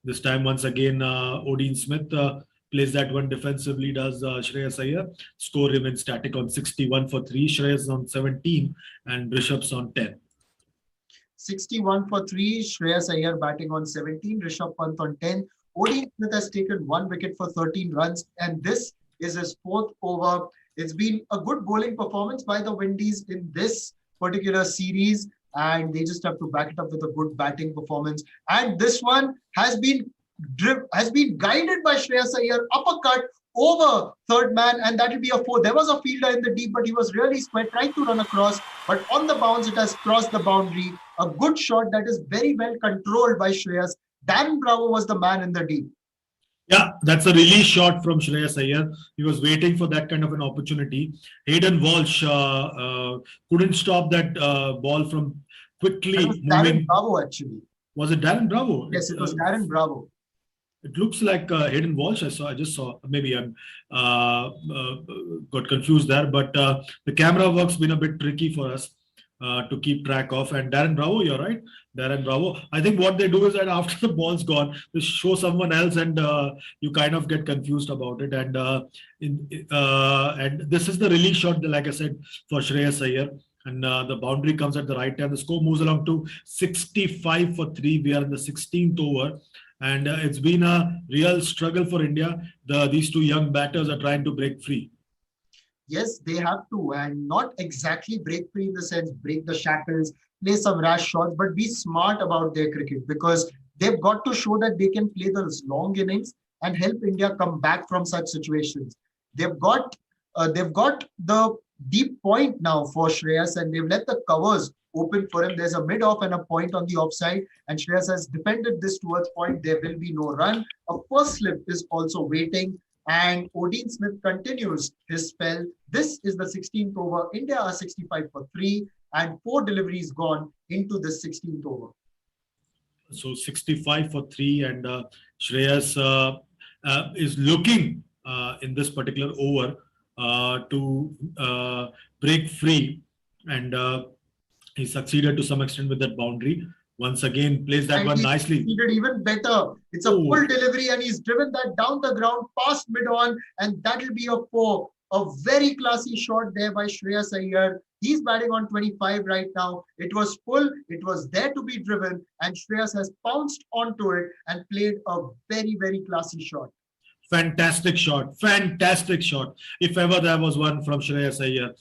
B: This time, once again, Odin Smith plays that one defensively, does Shreyas Iyer. Score remains static on 61 for 3. Shreyas on 17 and Rishabh's on 10.
A: 61 for 3. Shreyas Iyer batting on 17. Rishabh Pant on 10. Odin Smith has taken 1 wicket for 13 runs, and this is his 4th over. It's been a good bowling performance by the Windies in this particular series, and they just have to back it up with a good batting performance. And this one has been guided by Shreyas Iyer, uppercut over third man, and that will be a 4. There was a fielder in the deep, but he was really square, trying to run across, but on the bounce, it has crossed the boundary. A good shot that is very well controlled by Shreyas. Darren Bravo was the man in the deep.
B: Yeah, that's a release shot from Shreyas Iyer. He was waiting for that kind of an opportunity. Hayden Walsh couldn't stop that ball from quickly moving.
A: Darren Bravo, actually.
B: Was it Darren Bravo?
A: Yes, it was Darren Bravo.
B: It looks like Hayden Walsh. I just saw. Maybe I'm got confused there. But the camera work's been a bit tricky for us to keep track of. And Darren Bravo, you're right. Darren Bravo. I think what they do is that after the ball's gone, they show someone else, and you kind of get confused about it. And and this is the release shot, like I said, for Shreyas Iyer. And the boundary comes at the right time. The score moves along to 65 for 3. We are in the 16th over. And it's been a real struggle for India. These 2 young batters are trying to break free.
A: Yes, they have to, and not exactly break free in the sense break the shackles, play some rash shots, but be smart about their cricket, because they've got to show that they can play those long innings and help India come back from such situations. They've got the deep point now for Shreyas, and they've let the covers open for him. There's a mid-off and a point on the offside, and Shreyas has defended this towards point. There will be no run. A first slip is also waiting, and Odin Smith continues his spell. This is the 16th over. India are 65 for 3, and 4 deliveries gone into the 16th over.
B: So 65 for 3, and Shreyas is looking in this particular over to break free, and he succeeded to some extent with that boundary. Once again, plays that one nicely.
A: He did even better. It's a full delivery, and he's driven that down the ground past mid-on, and that will be a 4. A very classy shot there by Shreyas Iyer. He's batting on 25 right now. It was full. It was there to be driven, and Shreyas has pounced onto it and played a very, very classy shot.
B: Fantastic shot. Fantastic shot. If ever there was one from Shreyas Iyer.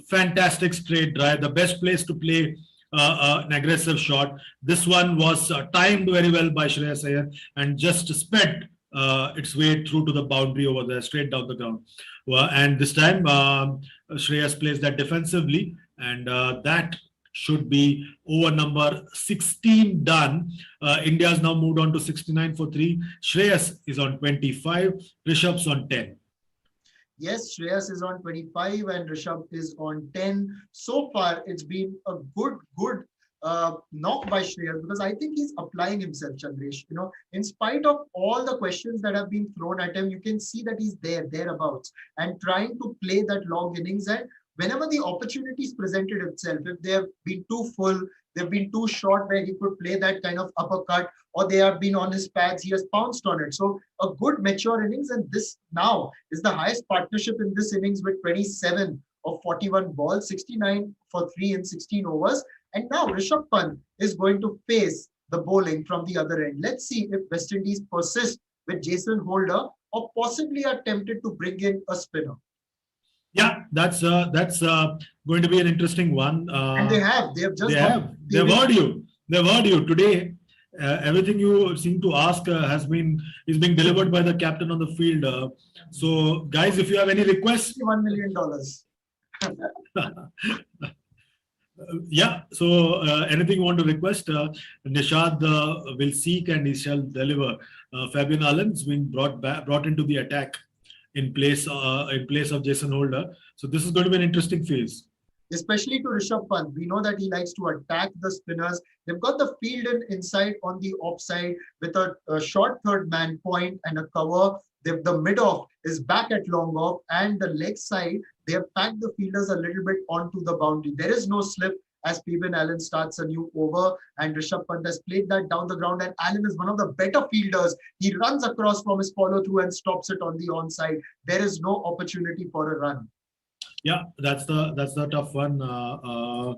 B: Fantastic straight drive. The best place to play an aggressive shot. This one was timed very well by Shreyas Iyer and just sped its way through to the boundary over there, straight down the ground. And this time, Shreyas plays that defensively, and that should be over number 16 done. India's now moved on to 69 for 3. Shreyas is on 25. Rishabh's on 10.
A: Yes, Shreyas is on 25 and Rishabh is on 10. So far, it's been a good knock by Shreyas, because I think he's applying himself, Chandresh. You know, in spite of all the questions that have been thrown at him, you can see that he's thereabouts and trying to play that long innings. And whenever the opportunities presented itself, if they have been too full, they've been too short where he could play that kind of uppercut, or they have been on his pads, he has pounced on it. So a good mature innings, and this now is the highest partnership in this innings with 27 of 41 balls, 69 for 3 in 16 overs. And now Rishabh Pant is going to face the bowling from the other end. Let's see if West Indies persist with Jason Holder or possibly are tempted to bring in a spinner.
B: Yeah, that's going to be an interesting one.
A: And they have just
B: they've heard you. They've heard you today. Everything you seem to ask is being delivered by the captain on the field. So, guys, if you have any requests,
A: $1 million.
B: Yeah, so anything you want to request, Nishad will seek and he shall deliver. Fabian Allen's being brought into the attack in place of Jason Holder. So this is going to be an interesting phase.
A: Especially to Rishabh Pant. We know that he likes to attack the spinners. They've got the field inside on the offside with a short third man point and a cover. The mid-off is back at long off, and the leg side, they have packed the fielders a little bit onto the boundary. There is no slip as Fabian Allen starts a new over, and Rishabh Pant has played that down the ground, and Allen is one of the better fielders. He runs across from his follow-through and stops it on the onside. There is no opportunity for a run.
B: Yeah, that's the tough one for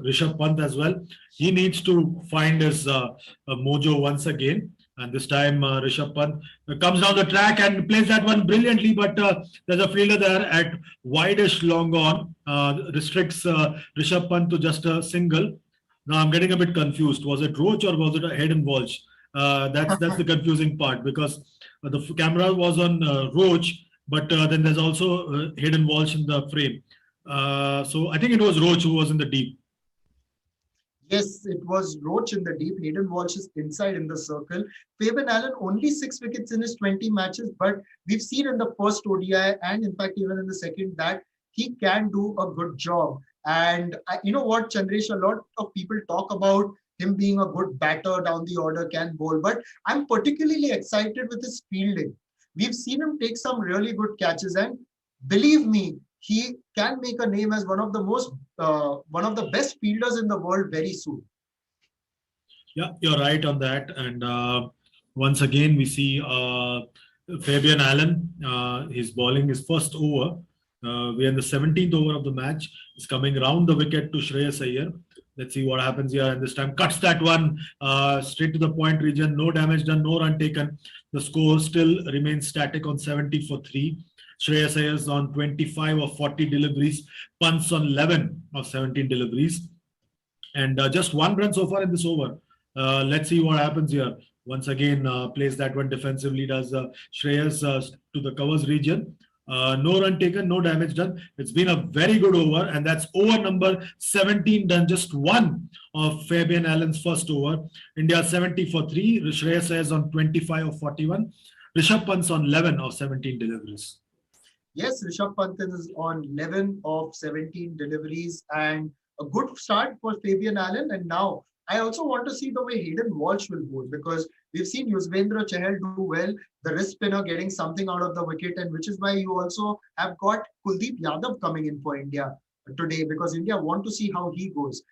B: Rishabh Pant as well. He needs to find his mojo once again. And this time, Rishabh Pant comes down the track and plays that one brilliantly. But there's a fielder there at wideish long on, restricts Rishabh Pant to just a single. Now I'm getting a bit confused. Was it Roach or was it a Hayden Walsh? That's the confusing part, because the camera was on Roach, but then there's also Hayden Walsh in the frame. So I think it was Roach who was in the deep.
A: Yes, it was Roach in the deep. Hayden Walsh is inside in the circle. Fabian Allen only 6 wickets in his 20 matches, but we've seen in the first ODI and in fact even in the second that he can do a good job. And you know what, Chandresh, a lot of people talk about him being a good batter down the order, can bowl, but I'm particularly excited with his fielding. We've seen him take some really good catches, and believe me, he can make a name as one of the best fielders in the world very soon.
B: Yeah, you're right on that. And once again, we see Fabian Allen. He's bowling his first over. We're in the 17th over of the match. He's coming round the wicket to Shreyas Iyer. Let's see what happens here. And this time cuts that one straight to the point region. No damage done, no run taken. The score still remains static on 70 for 3. Shreyas Iyer is on 25 of 40 deliveries. Punts on 11 of 17 deliveries. And just 1 run so far in this over. Let's see what happens here. Once again, plays that one defensively, does Shreyas to the covers region. No run taken, no damage done. It's been a very good over, and that's over number 17 done. Just 1 of Fabian Allen's first over. India 70 for 3. Shreyas Iyer on 25 of 41. Rishabh Pant's on 11 of 17 deliveries.
A: Yes, Rishabh Pant is on 11 of 17 deliveries, and a good start for Fabian Allen. And now I also want to see the way Hayden Walsh will bowl, because we've seen Yuzvendra Chahal do well, the wrist spinner getting something out of the wicket, and which is why you also have got Kuldeep Yadav coming in for India today, because India want to see how he goes.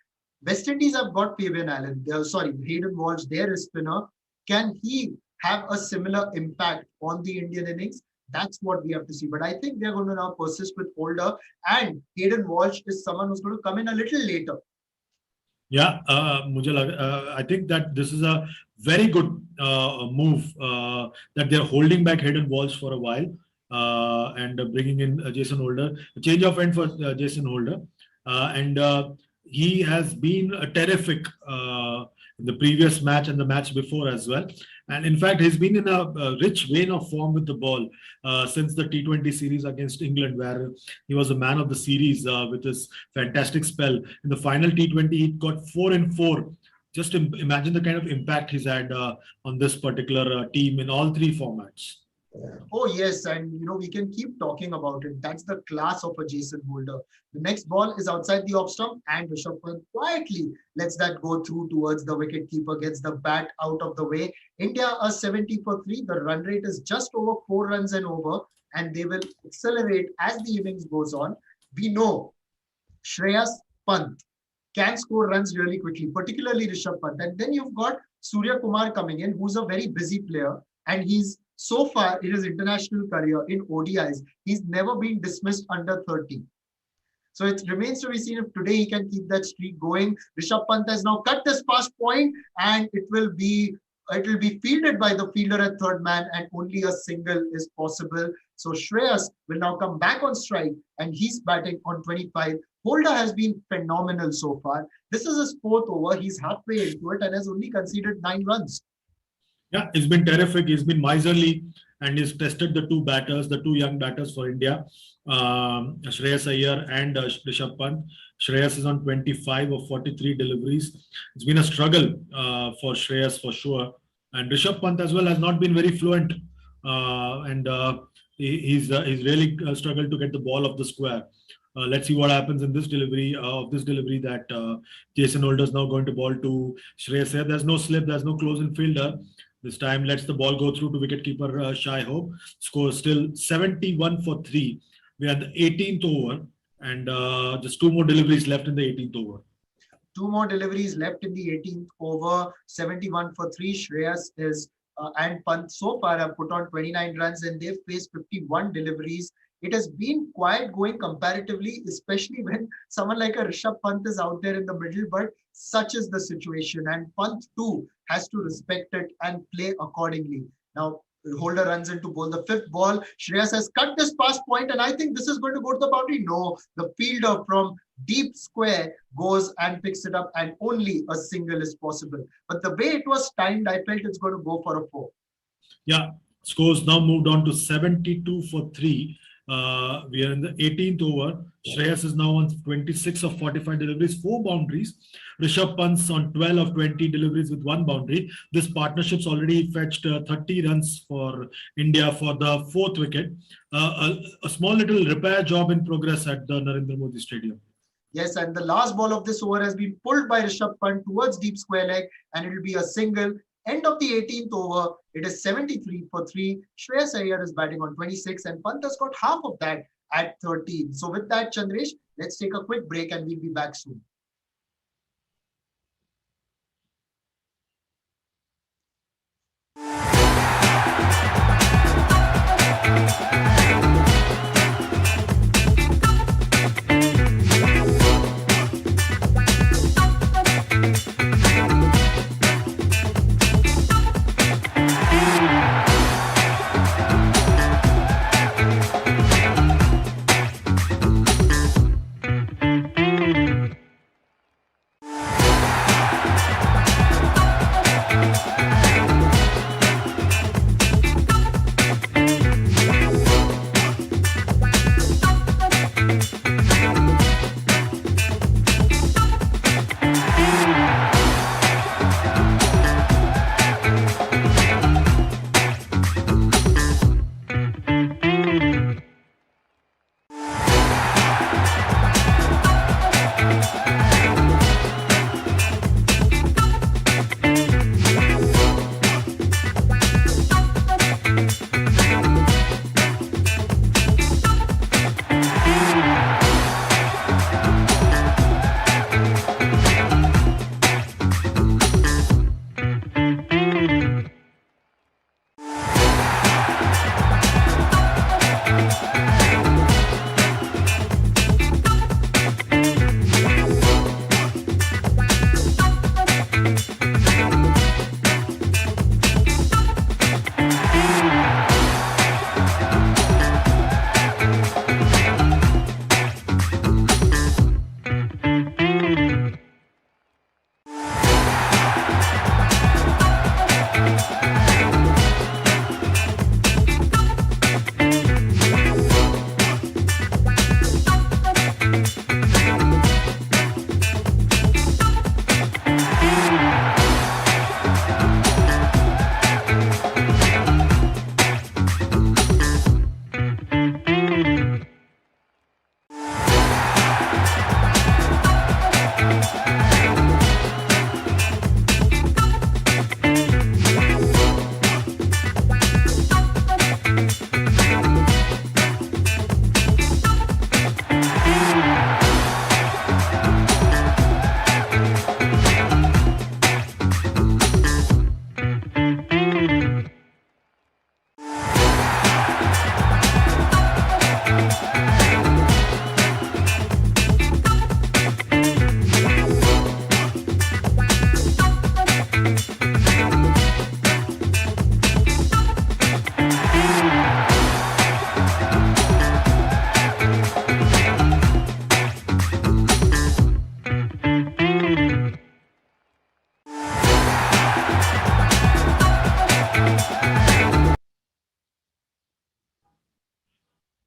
A: West Indies have got Fabian Allen, Hayden Walsh, their wrist spinner. Can he have a similar impact on the Indian innings? That's what we have to see. But I think they're going to now persist with Holder, and Hayden Walsh is someone who's going to come in a little later.
B: Yeah, I think that this is a very good move that they're holding back Hayden Walsh for a while and bringing in Jason Holder. A change of end for Jason Holder. And he has been terrific in the previous match and the match before as well. And in fact, he's been in a rich vein of form with the ball since the T20 series against England, where he was the man of the series with his fantastic spell. In the final T20, he got 4 in 4. Just imagine the kind of impact he's had on this particular team in all 3 formats.
A: Oh, yes. And, we can keep talking about it. That's the class of a Jason Holder. The next ball is outside the off stump, and Rishabh Pant quietly lets that go through towards the wicketkeeper, gets the bat out of the way. India are 70 for 3. The run rate is just over 4 runs and over. and they will accelerate as the innings goes on. We know Shreyas Pant can score runs really quickly, particularly Rishabh Pant. And then you've got Surya Kumar coming in, who's a very busy player. And he's so far in his international career in ODIs, he's never been dismissed under 30. So it remains to be seen if today he can keep that streak going. Rishabh Pant has now cut this fast point, and it will be fielded by the fielder at third man, and only a single is possible. So Shreyas will now come back on strike, and he's batting on 25. Holder has been phenomenal so far. This is his fourth over. He's halfway into it and has only conceded 9 runs.
B: Yeah, he's been terrific. He's been miserly, and he's tested the two young batters for India, Shreyas Iyer and Rishabh Pant. Shreyas is on 25 of 43 deliveries. It's been a struggle for Shreyas for sure. And Rishabh Pant as well has not been very fluent. He's really struggled to get the ball off the square. Let's see what happens in this delivery that Jason Holder is now going to ball to Shreyas Iyer. There's no slip, there's no close-in fielder. This time lets the ball go through to wicketkeeper Shai Hope. Score still 71 for 3. We are at the 18th over, and just 2 more deliveries left in the 18th over.
A: 2 more deliveries left in the 18th over. 71 for 3. Shreyas is and Pant so far have put on 29 runs, and they've faced 51 deliveries. It has been quiet going comparatively, especially when someone like a Rishabh Pant is out there in the middle, but such is the situation, and Pant too has to respect it and play accordingly. Now, Holder runs into ball the 5th ball. Shreyas has cut this past point, and I think this is going to go to the boundary. No, the fielder from deep square goes and picks it up, and only a single is possible. But the way it was timed, I felt it's going to go for a 4.
B: Yeah, scores now moved on to 72 for 3. We are in the 18th over. Shreyas is now on 26 of 45 deliveries, 4 boundaries. Rishabh Pant's on 12 of 20 deliveries with 1 boundary. This partnership's already fetched 30 runs for India for the 4th wicket. A small little repair job in progress at the Narendra Modi Stadium.
A: Yes, and the last ball of this over has been pulled by Rishabh Pant towards deep square leg, and it will be a single. End of the 18th over, it is 73 for 3. Shreyas Iyer is batting on 26, and Pant has got half of that at 13. So with that, Chandresh, let's take a quick break and we'll be back soon.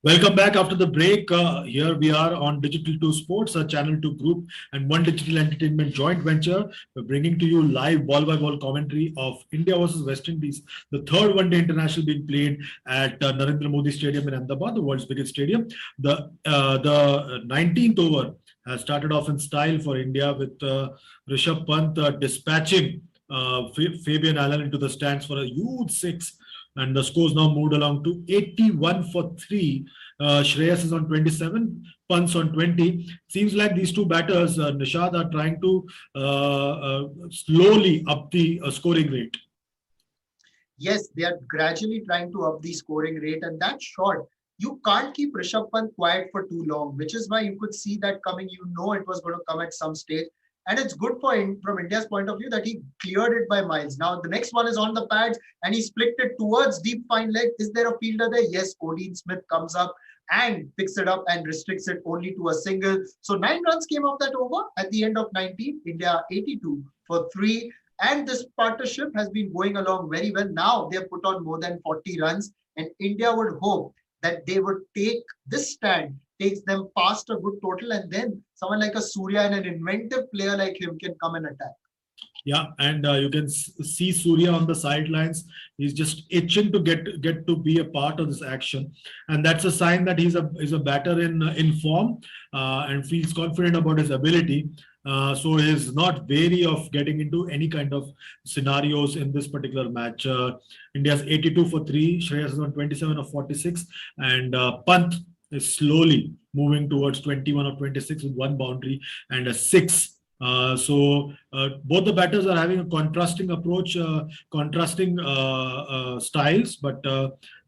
B: Welcome back after the break. Here we are on Digital 2 Sports, a Channel 2 group and One Digital Entertainment joint venture. We're bringing to you live ball-by-ball commentary of India versus West Indies, the third one-day international being played at Narendra Modi Stadium in Ahmedabad, the world's biggest stadium. The 19th over has started off in style for India with Rishabh Pant dispatching Fabian Allen into the stands for a huge six, and the score's now moved along to 81 for 3. Shreyas is on 27, Pant's on 20. Seems like these two batters, Nishad, are trying to slowly up the scoring rate.
A: Yes, they are gradually trying to up the scoring rate, and that shot, you can't keep Rishabh Pant quiet for too long, which is why you could see that coming. You know it was going to come at some stage. And it's good for him from India's point of view that he cleared it by miles. Now, the next one is on the pads and he's flicked it towards deep fine leg. Is there a fielder there? Yes, Odin Smith comes up and picks it up and restricts it only to a single. So 9 runs came off that over at the end of 19. India 82 for 3. And this partnership has been going along very well. Now they've put on more than 40 runs, and India would hope that they would take this stand, takes them past a good total, and then someone like a Surya and an inventive player like him can come and attack.
B: Yeah, and you can see Surya on the sidelines. He's just itching to get to be a part of this action, and that's a sign that he's a batter in form and feels confident about his ability. So he's not wary of getting into any kind of scenarios in this particular match. India's 82 for 3, Shreyas is on 27 of 46, and Pant is slowly moving towards 21 of 26 with 1 boundary and a 6. So both the batters are having a contrasting approach, contrasting styles, but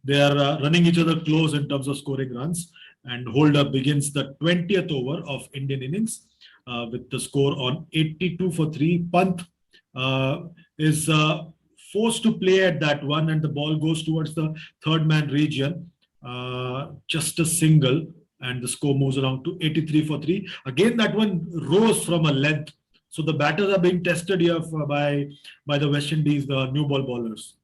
B: they are running each other close in terms of scoring runs. And Holder begins the 20th over of Indian innings with the score on 82 for 3. Pant is forced to play at that one, and the ball goes towards the third man region. Just a single, and the score moves along to 83 for 3. Again, that one rose from a length. So the batters are being tested here by the West Indies, the new ball bowlers.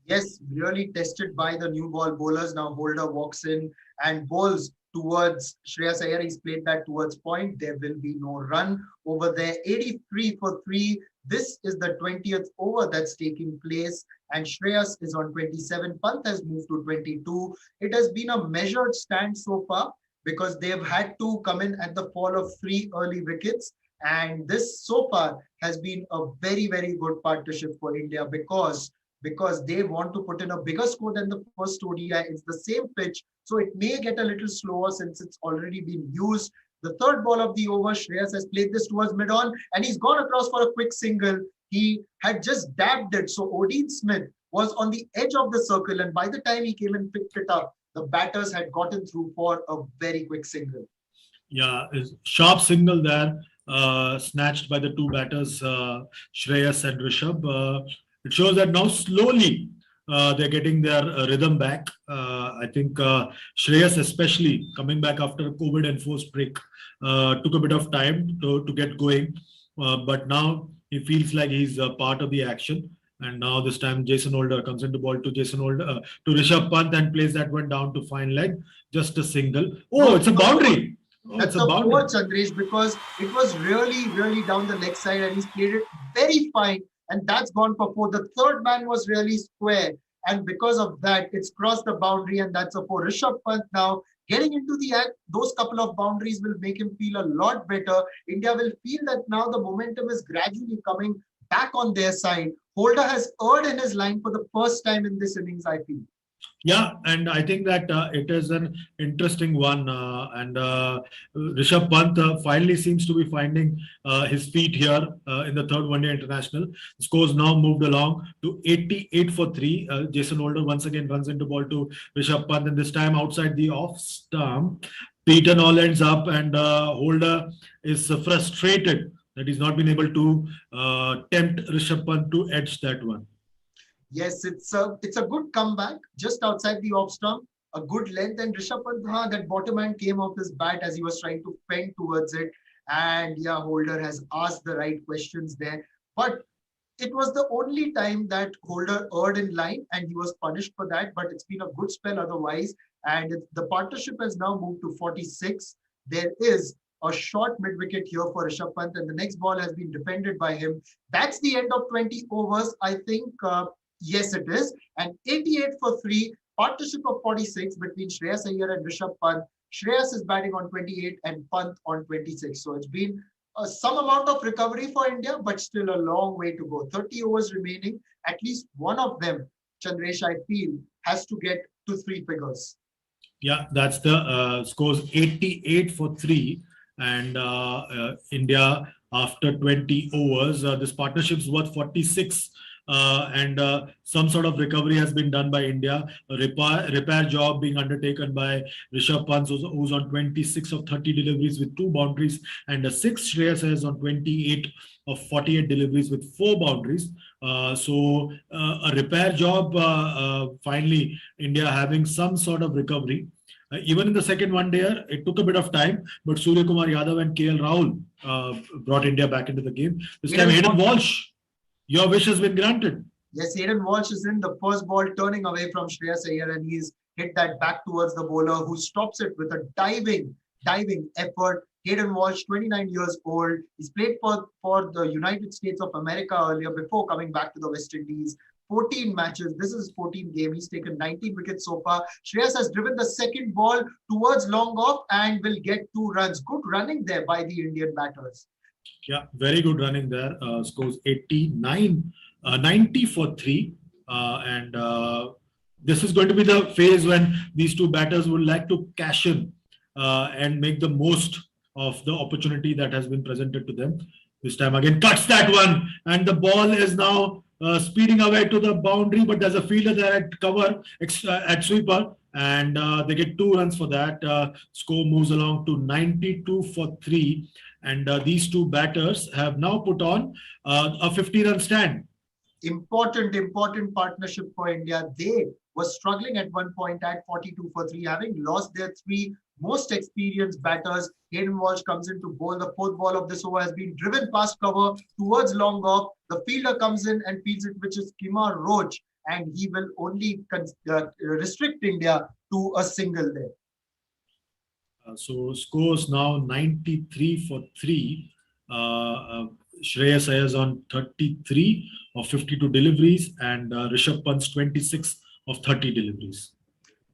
A: Yes, really tested by the new ball bowlers. Now Holder walks in and bowls towards Shreyas Iyer. He's played that towards point. There will be no run over there. 83 for 3. This is the 20th over that's taking place, and Shreyas is on 27. Pant has moved to 22. It has been a measured stand so far because they've had to come in at the fall of 3 early wickets. And this so far has been a very, very good partnership for India because they want to put in a bigger score than the first ODI. It's the same pitch, so it may get a little slower since it's already been used. The third ball of the over, Shreyas has played this towards mid-on, and he's gone across for a quick single. He had just dabbed it, so Odin Smith was on the edge of the circle, and by the time he came and picked it up, the batters had gotten through for a very quick single.
B: Yeah, sharp single there, snatched by the two batters, Shreyas and Rishabh. It shows that now slowly they're getting their rhythm back. I think Shreyas, especially coming back after a COVID enforced break, took a bit of time to get going. But now he feels like he's part of the action. And now this time Jason Holder comes into ball to Rishabh Pant and plays that one down to fine leg. Just a single. Oh, it's a boundary. Oh,
A: that's a four, Chandresh, because it was really, really down the leg side and he's played it very fine. And that's gone for 4. The third man was really square. And because of that, it's crossed the boundary and that's a 4. Rishabh Pant now getting into the act, those couple of boundaries will make him feel a lot better. India will feel that now the momentum is gradually coming back on their side. Holder has erred in his line for the first time in this innings, I feel.
B: Yeah, and I think that it is an interesting one. And Rishabh Pant finally seems to be finding his feet here in the third one-day international. The scores now moved along to 88 for 3. Jason Holder once again runs into ball to Rishabh Pant, and this time outside the off stump. Peyton all ends up, and Holder is frustrated that he's not been able to tempt Rishabh Pant to edge that one.
A: Yes, it's a good comeback just outside the off stump, a good length, and Rishabh Pant, that bottom hand came off his bat as he was trying to fend towards it. And yeah, Holder has asked the right questions there. But it was the only time that Holder erred in line and he was punished for that. But it's been a good spell otherwise. and the partnership has now moved to 46. There is a short mid-wicket here for Rishabh Pant, and the next ball has been defended by him. That's the end of 20 overs, I think. Yes, it is. And 88 for 3, partnership of 46 between Shreyas Iyer and Rishabh Pant. Shreyas is batting on 28 and Pant on 26. So it's been some amount of recovery for India, but still a long way to go. 30 overs remaining. At least one of them, Chandresh, I feel, has to get to 3 figures.
B: Yeah, that's the scores 88 for 3. And India, after 20 overs, this partnership's worth 46. And some sort of recovery has been done by India. A repair job being undertaken by Rishabh Pant, who's on 26 of 30 deliveries with 2 boundaries, and a 6 Shreyas is on 28 of 48 deliveries with 4 boundaries. So a repair job, finally, India having some sort of recovery. Even in the second one day, it took a bit of time, but Surya Kumar Yadav and KL Rahul brought India back into the game. This time, Hayden Walsh, your wish has been granted.
A: Yes, Hayden Walsh is in the first ball, turning away from Shreyas Iyer, and he's hit that back towards the bowler, who stops it with a diving effort. Hayden Walsh, 29 years old. He's played for the United States of America earlier before coming back to the West Indies. 14 matches. This is his 14th game. He's taken 19 wickets so far. Shreyas has driven the second ball towards long off and will get 2 runs. Good running there by the Indian batters.
B: Yeah, very good running there. Scores 90 for 3. And this is going to be the phase when these 2 batters would like to cash in and make the most of the opportunity that has been presented to them. This time again, cuts that one, and the ball is now speeding away to the boundary, but there's a fielder there at cover, at sweeper, and they get 2 runs for that. Score moves along to 92 for 3, and these 2 batters have now put on a 50-run stand.
A: Important partnership for India. They were struggling at one point at 42 for 3, having lost their 3 most experienced batters. Hayden Walsh comes in to bowl. The 4th ball of this over has been driven past cover towards long off. The fielder comes in and fields it, which is Kimar Roach, and he will only restrict India to a single there.
B: So scores now 93 for 3. Shreyas Iyer on 33 of 52 deliveries, and Rishabh Pant's 26 of 30 deliveries.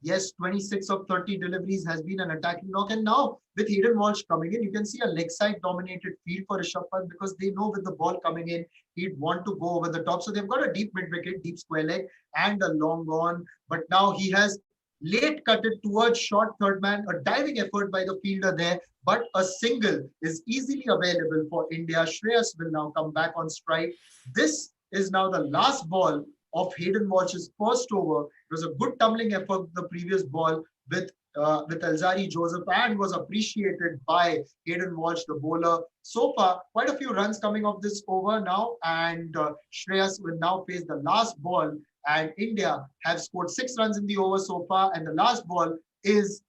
A: Yes, 26 of 30 deliveries has been an attacking knock. And now with Hayden Walsh coming in, you can see a leg side dominated field for Rishabh Pant, because they know with the ball coming in, he'd want to go over the top. So they've got a deep mid-wicket, deep square leg, and a long on. But now he has late cutted towards short third man, a diving effort by the fielder there, but a single is easily available for India. Shreyas will now come back on strike. This is now the last ball of Hayden Walsh's first over. It was a good tumbling effort the previous ball with Alzari Joseph, and was appreciated by Hayden Walsh, the bowler. So far, quite a few runs coming off this over now, and Shreyas will now face the last ball, and India have scored 6 runs in the over so far, and the last ball is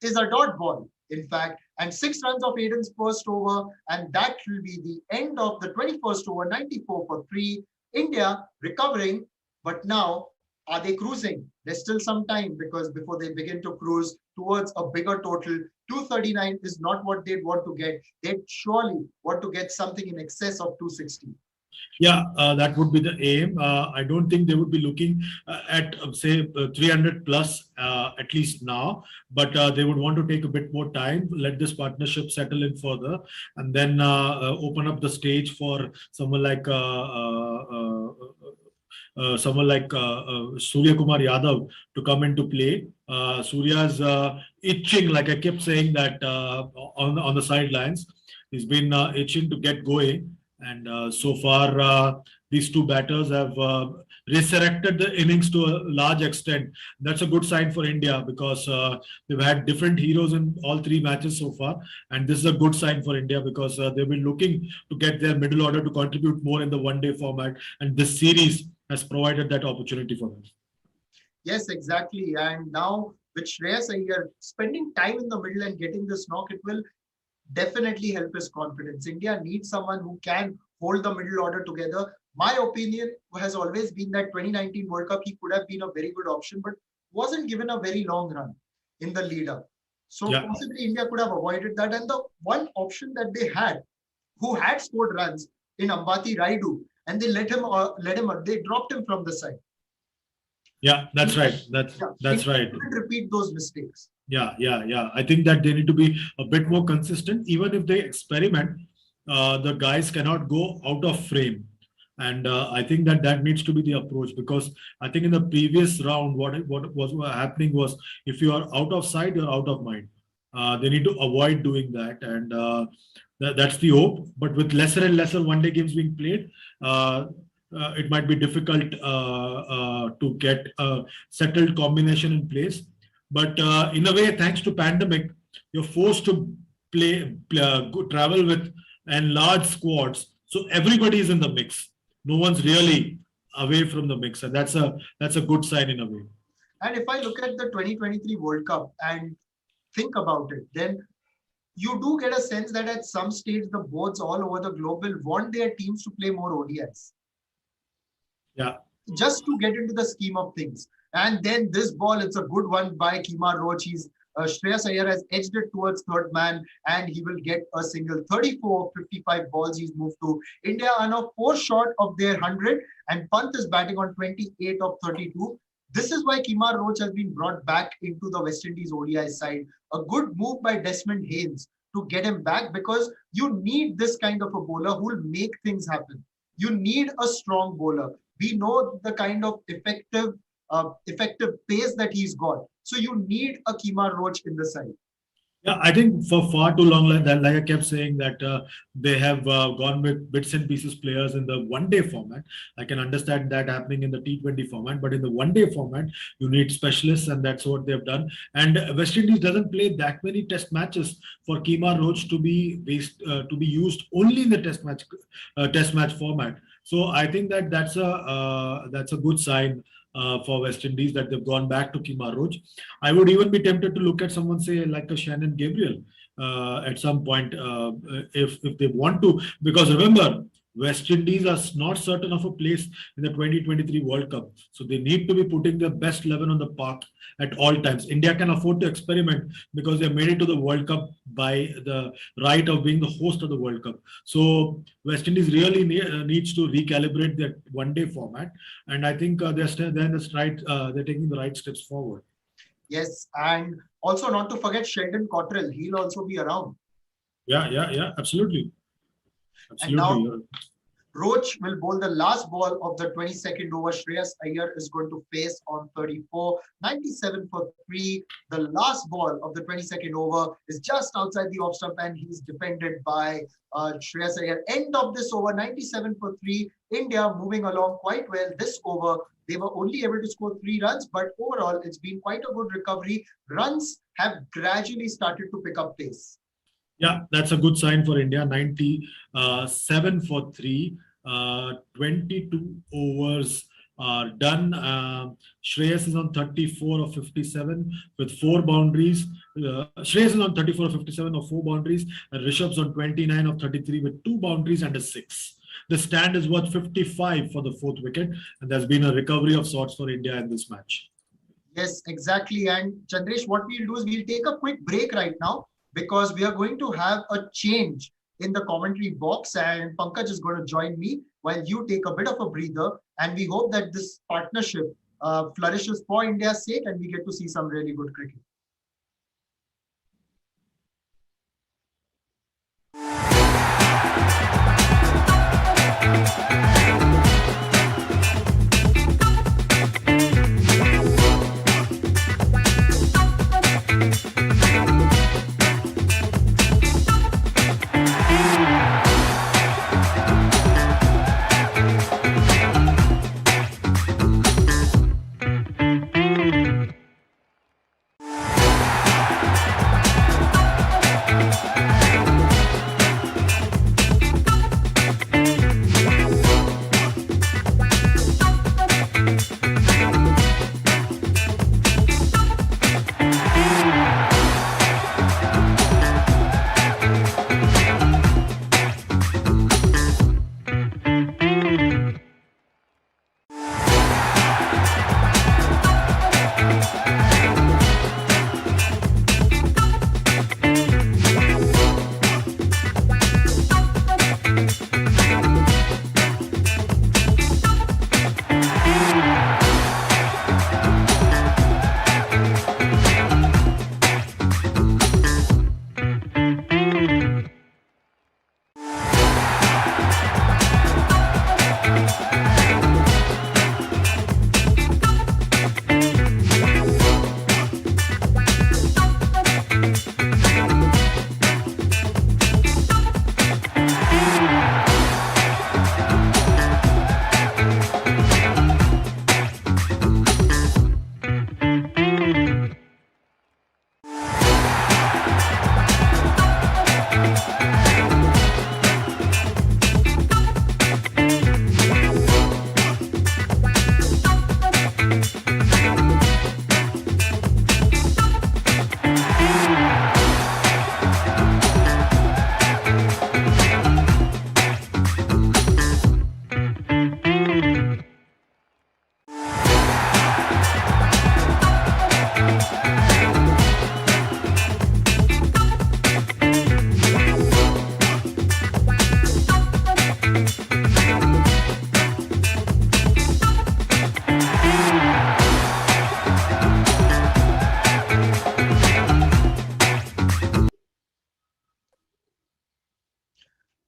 A: a dot ball, in fact, and 6 runs of Hayden's first over, and that will be the end of the 21st over, 94 for 3. India recovering, but now are they cruising? There's still some time, because before they begin to cruise towards a bigger total, 239 is not what they'd want to get. They'd surely want to get something in excess of 260.
B: Yeah, that would be the aim. I don't think they would be looking at, say, 300 plus, at least now, but they would want to take a bit more time, let this partnership settle in further, and then open up the stage for someone like Surya Kumar Yadav to come into play. Surya's itching, like I kept saying that on the sidelines. He's been itching to get going. And so far, these 2 batters have resurrected the innings to a large extent. That's a good sign for India, because they've had different heroes in all 3 matches so far. And this is a good sign for India, because they've been looking to get their middle order to contribute more in the one-day format. And this series has provided that opportunity for them.
A: Yes, exactly. And now with Shreyas Iyer spending time in the middle and getting this knock, it will definitely help his confidence. India needs someone who can hold the middle order together. My opinion has always been that 2019 World Cup, he could have been a very good option, but wasn't given a very long run. in the lead up. So
B: Yeah.
A: possibly India could have avoided that. And the one option that they had, who had scored runs in Ambati Raidu, and they they dropped him from the side.
B: Yeah, that's right. That's right.
A: Repeat those mistakes.
B: Yeah. I think that they need to be a bit more consistent. Even if they experiment, the guys cannot go out of frame. And I think that needs to be the approach, because I think in the previous round, what was happening was, if you are out of sight, you're out of mind. They need to avoid doing that, and that's the hope. But with lesser and lesser one-day games being played, it might be difficult to get a settled combination in place. But in a way, thanks to pandemic, you're forced to travel with large squads, so everybody is in the mix. No one's really away from the mix, and that's a good sign in a way.
A: And if I look at the 2023 World Cup and think about it, then you do get a sense that at some stage the boards all over the globe will want their teams to play more ODIs.
B: Yeah.
A: Just to get into the scheme of things. And then this ball, it's a good one by Kemar Roach. Shreyas Iyer has edged it towards third man, and he will get a single. 34 of 55 balls he's moved to. India are now 4 short of their 100, and Pant is batting on 28 of 32. This is why Kemar Roach has been brought back into the West Indies ODI side. A good move by Desmond Haynes to get him back, because you need this kind of a bowler who will make things happen. You need a strong bowler. We know the kind of effective pace that he's got. So you need a Kemar Roach in the side.
B: Yeah, I think for far too long, like I kept saying, that they have gone with bits and pieces players in the one-day format. I can understand that happening in the T20 format, but in the one-day format, you need specialists, and that's what they've done. And West Indies doesn't play that many test matches for Kemar Roach to be used only in the test match format. So I think that's a good sign for West Indies, that they've gone back to Kemar Roach. I would even be tempted to look at someone, say, like a Shannon Gabriel at some point, if they want to, because remember, West Indies are not certain of a place in the 2023 World Cup. So they need to be putting their best 11 on the park at all times. India can afford to experiment because they made it to the World Cup by the right of being the host of the World Cup. So West Indies really needs to recalibrate their one-day format. And I think they're taking the right steps forward.
A: Yes, and also not to forget Sheldon Cottrell. He'll also be around.
B: Yeah, absolutely.
A: And now Roach will bowl the last ball of the 22nd over. Shreyas Iyer is going to face on 34, 97 for 3. The last ball of the 22nd over is just outside the off stump, and he's defended by Shreyas Iyer. End of this over, 97 for 3. India moving along quite well. This over, they were only able to score 3 runs, but overall, it's been quite a good recovery. Runs have gradually started to pick up pace.
B: Yeah, that's a good sign for India. 97 for 3, 22 overs are done. Shreyas is on 34 of 57 with 4 boundaries. Shreyas is on 34 of 57 of 4 boundaries, and Rishabh's on 29 of 33 with 2 boundaries and a 6. The stand is worth 55 for the 4th wicket, and there's been a recovery of sorts for India in this match.
A: Yes, exactly. And Chandresh, what we'll do is we'll take a quick break right now, because we are going to have a change in the commentary box, and Pankaj is going to join me while you take a bit of a breather. And we hope that this partnership flourishes for India's sake, and we get to see some really good cricket.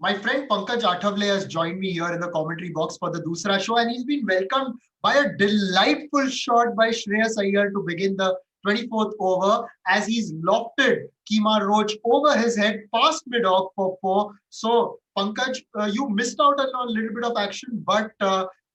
A: My friend Pankaj Athavle has joined me here in the commentary box for the Dusra show, and he's been welcomed by a delightful shot by Shreyas Iyer to begin the 24th over as he's lofted Kemar Roach over his head past mid-off for 4. So, Pankaj, you missed out on a little bit of action, but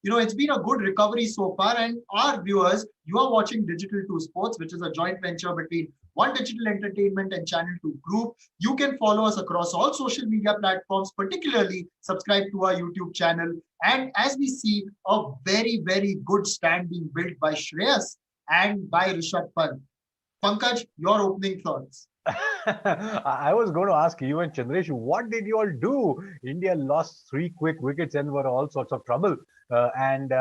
A: it's been a good recovery so far. And our viewers, you are watching Digital 2 Sports, which is a joint venture between One Digital Entertainment and Channel 2 Group. You can follow us across all social media platforms, particularly subscribe to our YouTube channel. And as we see, a very, very good stand being built by Shreyas and by Rishabh Pant. Pankaj, your opening thoughts.
C: I was going to ask you and Chandresh, what did you all do? India lost 3 quick wickets and were all sorts of trouble. And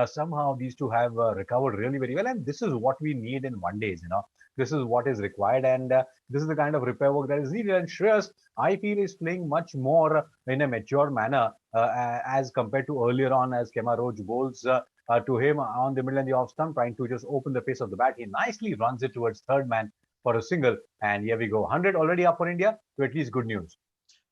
C: somehow these two have recovered really very well. And this is what we need in one days, This is what is required. And this is the kind of repair work that is needed. And Shreyas, I feel, is playing much more in a mature manner as compared to earlier on as Kemar Roach bowls to him on the middle and the off stump, trying to just open the face of the bat. He nicely runs it towards third man for a single, and here we go. 100 already up for India, so at least good news.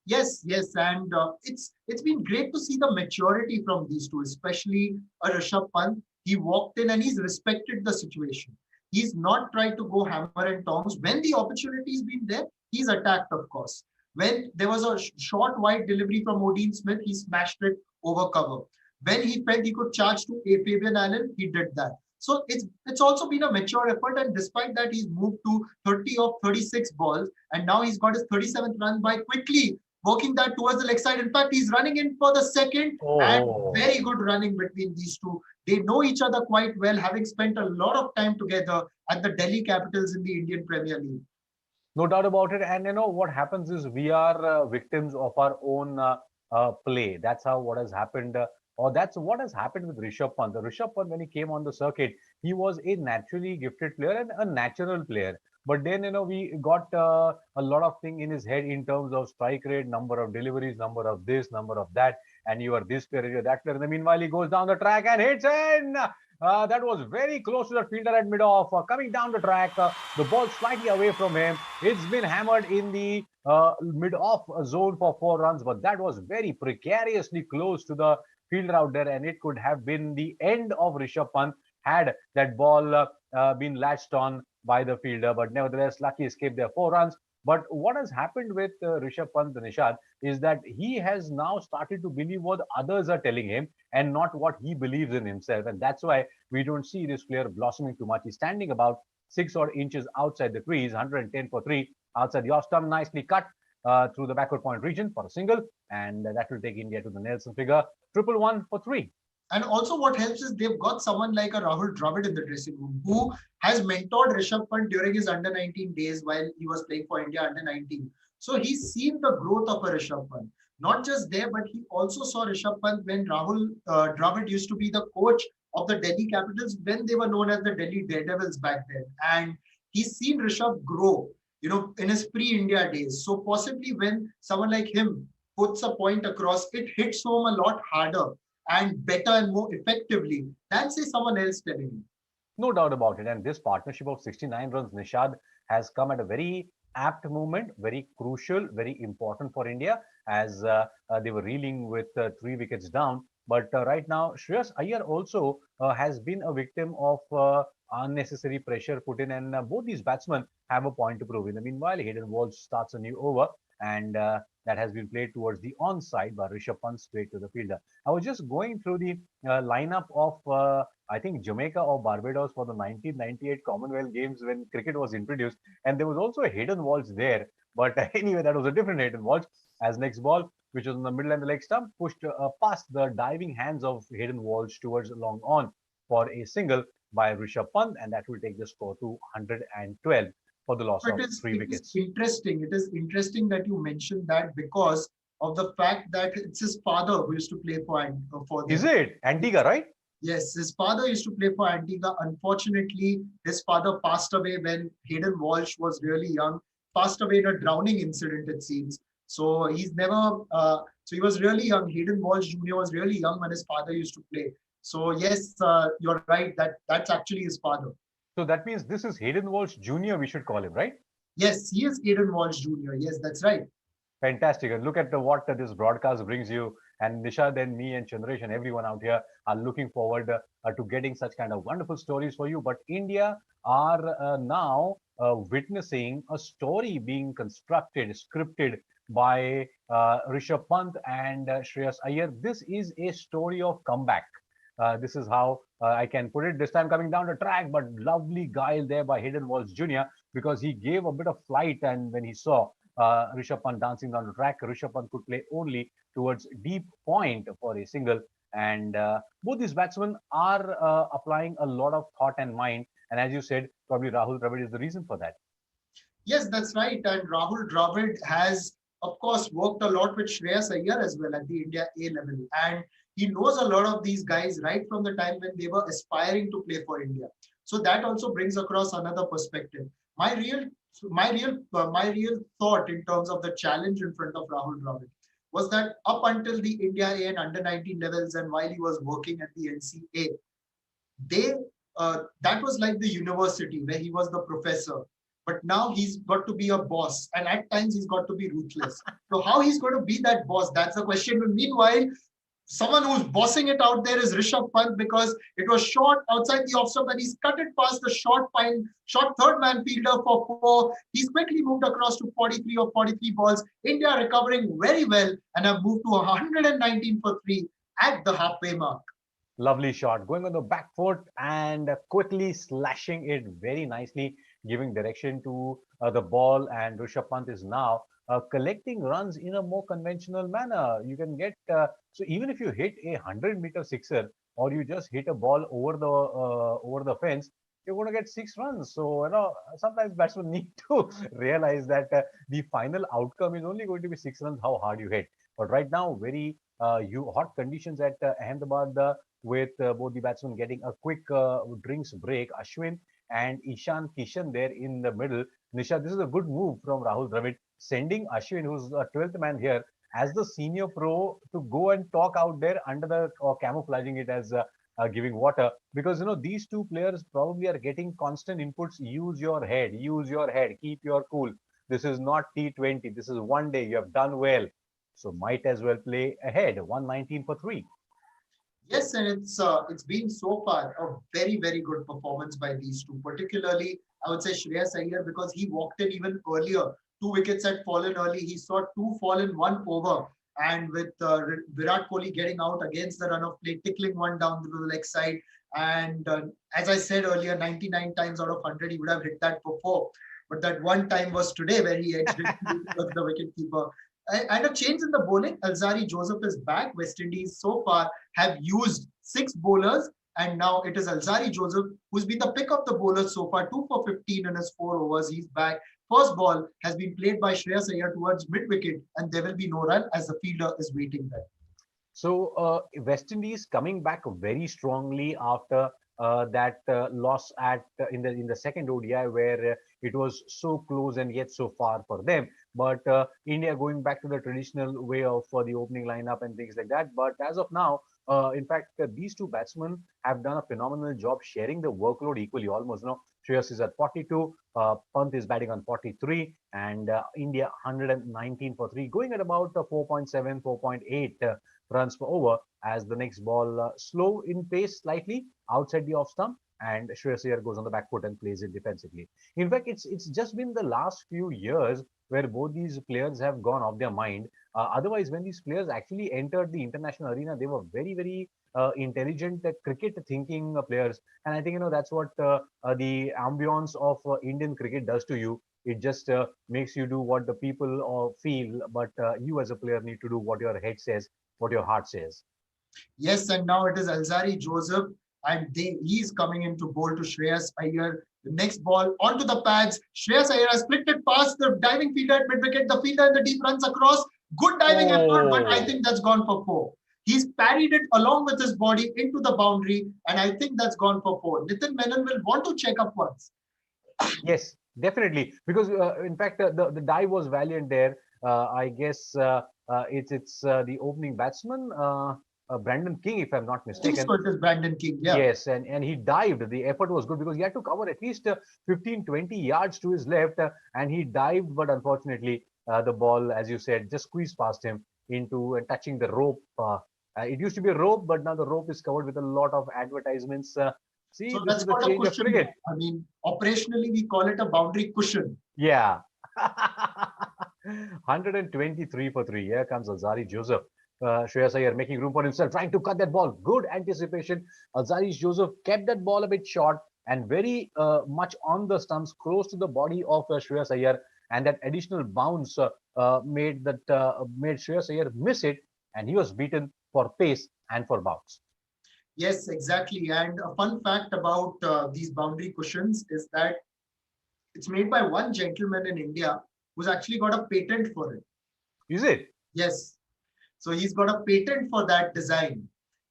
A: Yes, and it's been great to see the maturity from these two, especially Rishabh Pant. He walked in and he's respected the situation. He's not tried to go hammer and tongs. When the opportunity's been there, he's attacked, of course. When there was a short wide delivery from Odin Smith, he smashed it over cover. When he felt he could charge to Fabian Allen, he did that. So it's also been a mature effort, and despite that, he's moved to 30 of 36 balls, and now he's got his 37th run by quickly working that towards the leg side. In fact, he's running in for the second, and very good running between these two. They know each other quite well, having spent a lot of time together at the Delhi Capitals in the Indian Premier League.
C: No doubt about it. And what happens is we are victims of our own play. That's how what has happened. Or that's what has happened with Rishabh Pant. The Rishabh Pant, when he came on the circuit, he was a naturally gifted player and a natural player. But then, we got a lot of thing in his head in terms of strike rate, number of deliveries, number of this, number of that, and you are this player, you're that player. And then meanwhile, he goes down the track and hits in. That was very close to the fielder at mid-off. Coming down the track, the ball slightly away from him. It's been hammered in the mid-off zone for 4 runs, but that was very precariously close to the fielder out there, and it could have been the end of Rishabh Pant had that ball been latched on by the fielder. But nevertheless, lucky escape there, 4 runs. But what has happened with Rishabh Pant, Nishad, is that he has now started to believe what others are telling him and not what he believes in himself. And that's why we don't see this player blossoming too much. He's standing about 6 odd inches outside the crease, 110 for 3 outside the off stump, nicely cut through the backward point region for a single. And that will take India to the Nelson figure, 111 for 3.
A: And also what helps is they've got someone like a Rahul Dravid in the dressing room who has mentored Rishabh Pant during his under-19 days while he was playing for India under-19. So he's seen the growth of a Rishabh Pant. Not just there, but he also saw Rishabh Pant when Rahul Dravid used to be the coach of the Delhi Capitals when they were known as the Delhi Daredevils back then. And he's seen Rishabh grow, in his pre-India days. So possibly when someone like him puts a point across, it hits home a lot harder and better and more effectively than, say, someone else telling him.
C: No doubt about it. And this partnership of 69 runs, Nishad, has come at a very apt moment, very crucial, very important for India as they were reeling with 3 wickets down. But right now, Shreyas Iyer also has been a victim of unnecessary pressure put in, and both these batsmen have a point to prove. In the meanwhile, Hayden Walsh starts a new over, and that has been played towards the onside by Rishabh Pant straight to the fielder. I was just going through the lineup of, I think, Jamaica or Barbados for the 1998 Commonwealth Games when cricket was introduced, and there was also a Hayden Walsh there. But anyway, that was a different Hayden Walsh. As next ball, which was in the middle and the leg stump, pushed past the diving hands of Hayden Walsh towards long on for a single by Rishabh Pant, and that will take the score to 112 for the loss of 3 wickets.
A: It is interesting that you mentioned that because of the fact that it's his father who used to play for them.
C: Is it? Antigua, right?
A: Yes, his father used to play for Antigua. Unfortunately, his father passed away when Hayden Walsh was really young, passed away in a drowning incident, it seems. So he's never, so he was really young. Hayden Walsh Jr. was really young when his father used to play. So yes, you're right, that's actually his father.
C: So that means this is Hayden Walsh Jr., we should call him, right?
A: Yes, he is Hayden Walsh Jr. Yes, that's right.
C: Fantastic. And look at what this broadcast brings you. And Nishad and me and Chandresh and everyone out here are looking forward to getting such kind of wonderful stories for you. But India are now witnessing a story being constructed, scripted by Rishabh Pant and Shreyas Iyer. This is a story of comeback. This is how I can put it. This time coming down the track, but lovely guile there by Hayden Walsh Jr. because he gave a bit of flight, and when he saw Rishabh Pant dancing down the track, Rishabh Pant could play only towards deep point for a single. And both these batsmen are applying a lot of thought and mind. And as you said, probably Rahul Dravid is the reason for that.
A: Yes, that's right. And Rahul Dravid has, of course, worked a lot with Shreyas Iyer as well at the India A level. And he knows a lot of these guys right from the time when they were aspiring to play for India. So that also brings across another perspective. My real thought in terms of the challenge in front of Rahul Dravid was that up until the India A and under 19 levels and while he was working at the NCA, that was like the university where he was the professor. But now he's got to be a boss, and at times he's got to be ruthless. So how he's going to be that boss? That's the question. But meanwhile, someone who's bossing it out there is Rishabh Pant because it was short outside the off stump and he's cut it past the short third man fielder for 4. He's quickly moved across to 43 or 43 balls. India recovering very well and have moved to 119 for 3 at the halfway mark.
C: Lovely shot, going on the back foot and quickly slashing it very nicely, giving direction to the ball. And Rishabh Pant is now collecting runs in a more conventional manner. You can get, so even if you hit a 100-meter sixer or you just hit a ball over the fence, you're going to get 6 runs. So, sometimes batsmen need to realize that the final outcome is only going to be 6 runs, how hard you hit. But right now, very hot conditions at Ahmedabad with both the batsmen getting a quick drinks break. Ashwin and Ishan Kishan there in the middle. Nisha, this is a good move from Rahul Dravid, sending Ashwin, who's a 12th man here, as the senior pro to go and talk out there under the camouflaging it as giving water, because these two players probably are getting constant inputs. Use your head, keep your cool. This is not T20. This is one day. You have done well, so might as well play ahead. 119 for 3.
A: Yes, and it's been so far a very, very good performance by these two. Particularly, I would say Shreyas Iyer, because he walked in even earlier. 2 wickets had fallen early. He saw 2 fall in 1 over. And with Virat Kohli getting out against the run of play, tickling one down the leg side. And as I said earlier, 99 times out of 100, he would have hit that for 4. But that one time was today where he edged it towards the wicketkeeper. And a change in the bowling. Alzarri Joseph is back. West Indies so far have used 6 bowlers. And now it is Alzarri Joseph who's been the pick of the bowlers so far. 2 for 15 in his 4 overs. He's back. First ball has been played by Shreyas Iyer towards mid-wicket. And there will be no run as the fielder is waiting there.
C: So West Indies coming back very strongly after that loss in the second ODI, where it was so close and yet so far for them. But India going back to the traditional way of the opening lineup and things like that. But as of now, in fact, these two batsmen have done a phenomenal job sharing the workload equally, almost. Shreyas is at 42, Pant is batting on 43, and India 119 for 3, going at about 4.7, 4.8 runs per over, as the next ball slow in pace slightly outside the off stump, and Shreyas Iyer goes on the back foot and plays it defensively. In fact, it's just been the last few years where both these players have gone off their mind. Otherwise, when these players actually entered the international arena, they were very, very intelligent, cricket thinking players. And I think, that's what the ambience of Indian cricket does to you. It just makes you do what the people feel, but you as a player need to do what your head says, what your heart says.
A: Yes, and now it is Alzarri Joseph, and he's coming in to bowl to Shreyas Iyer. The next ball onto the pads. Shreyas Iyer has flicked it past the diving fielder at mid-wicket. The fielder in the deep runs across. Good diving effort, but I think that's gone for 4. He's parried it along with his body into the boundary, and I think that's gone for 4. Nitin Menon will want to check up once.
C: Yes, definitely, because in fact the dive was valiant there. I guess it's the opening batsman, Brandon King, if I'm not mistaken.
A: I think so, it is Brandon King, yeah.
C: Yes, and he dived. The effort was good because he had to cover at least 15-20 yards to his left, and he dived, but unfortunately the ball, as you said, just squeezed past him into touching the rope. It used to be a rope, but now the rope is covered with a lot of advertisements. See,
A: So
C: this
A: that's
C: is the
A: called a
C: change of
A: cushion.
C: cricket.
A: I mean, operationally, we call it a boundary cushion.
C: Yeah. 123 for three. Here comes Alzari Joseph. Shreyas Iyer making room for himself, trying to cut that ball. Good anticipation. Alzari Joseph kept that ball a bit short and very much on the stumps, close to the body of Shreyas Iyer. And that additional bounce made Shreyas Iyer miss it, and he was beaten for pace and for bounce.
A: Yes, exactly. And a fun fact about these boundary cushions is that it's made by one gentleman in India who's actually got a patent for it.
C: Is it?
A: Yes. So he's got a patent for that design.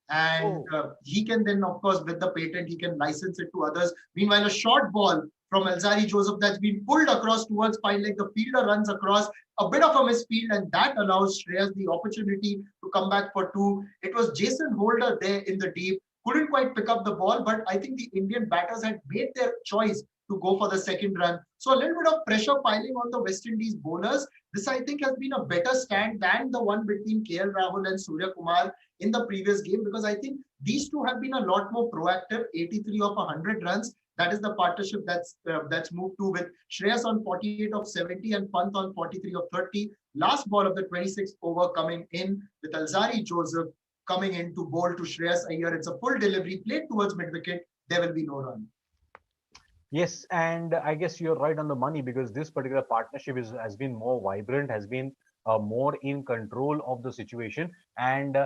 A: And he can then, of course, with the patent, he can license it to others. Meanwhile, a short ball from Alzari Joseph that's been pulled across towards fine leg, the fielder runs across a bit of a misfield, and that allows Shreyas the opportunity to come back for two. It was Jason Holder there in the deep, couldn't quite pick up the ball, but I think the Indian batters had made their choice to go for the second run. So a little bit of pressure piling on the West Indies bowlers. This, I think, has been a better stand than the one between KL Rahul and Surya Kumar in the previous game, because I think these two have been a lot more proactive. 83 of 100 runs. That is the partnership that's moved to, with Shreyas on 48 of 70 and Pant on 43 of 30. Last ball of the 26th over coming in with Alzari Joseph coming in to bowl to Shreyas Iyer. It's a full delivery played towards mid-wicket. There will be no run.
C: Yes, and I guess you're right on the money, because this particular partnership has been more vibrant, has been more in control of the situation, and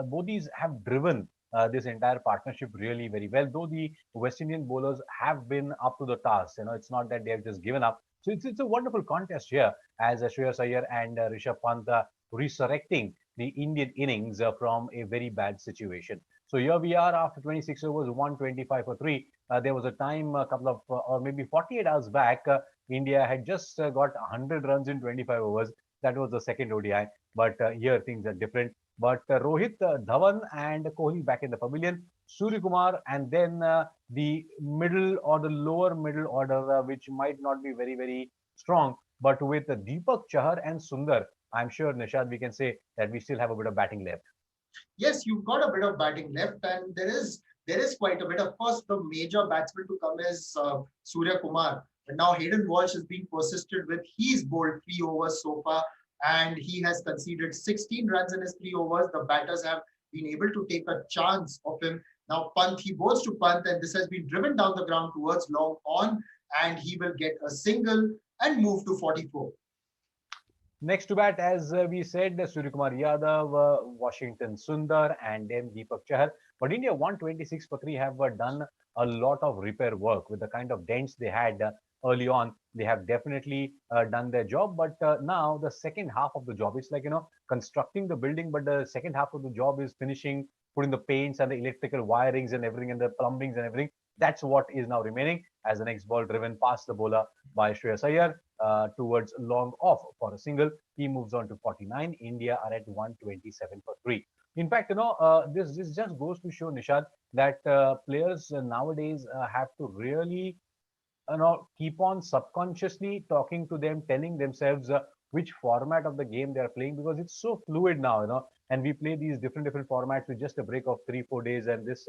C: both these have driven this entire partnership really very well. Though the West Indian bowlers have been up to the task, it's not that they have just given up. So it's a wonderful contest here, as Shreyas Iyer and Rishabh Pant resurrecting the Indian innings from a very bad situation. So here we are after 26 overs, 125 for three. There was a time a couple of, or maybe 48 hours back, India had just got 100 runs in 25 overs. That was the second ODI. But here things are different. But Rohit, Dhawan and Kohli back in the pavilion. Surya Kumar, and then the middle or the lower middle order, which might not be very, very strong. But with Deepak Chahar and Sundar, I'm sure, Nishad, we can say that we still have a bit of batting left.
A: Yes, you've got a bit of batting left, and there is quite a bit. Of course, the major batsman to come is Surya Kumar. And now Hayden Walsh is being persisted with. He's bowled 3 overs so far, and he has conceded 16 runs in his 3 overs. The batters have been able to take a chance of him. Now Pant, he bowls to Pant, and this has been driven down the ground towards long on, and he will get a single and move to 44.
C: Next to bat, as we said, Suryakumar Yadav, Washington Sundar, and then Deepak Chahar. But India 126 for 3 have done a lot of repair work with the kind of dents they had early on. They have definitely done their job. But now the second half of the job, it's like, constructing the building, but the second half of the job is finishing, putting the paints and the electrical wirings and everything and the plumbings and everything. That's what is now remaining, as the next ball driven past the bowler by Shreyas Iyer towards long off for a single. He moves on to 49. India are at 127 for 3. In fact, this just goes to show, Nishad, that players nowadays have to really keep on subconsciously talking to them, telling themselves which format of the game they are playing, because it's so fluid now, and we play these different formats with just a break of 3-4 days, and this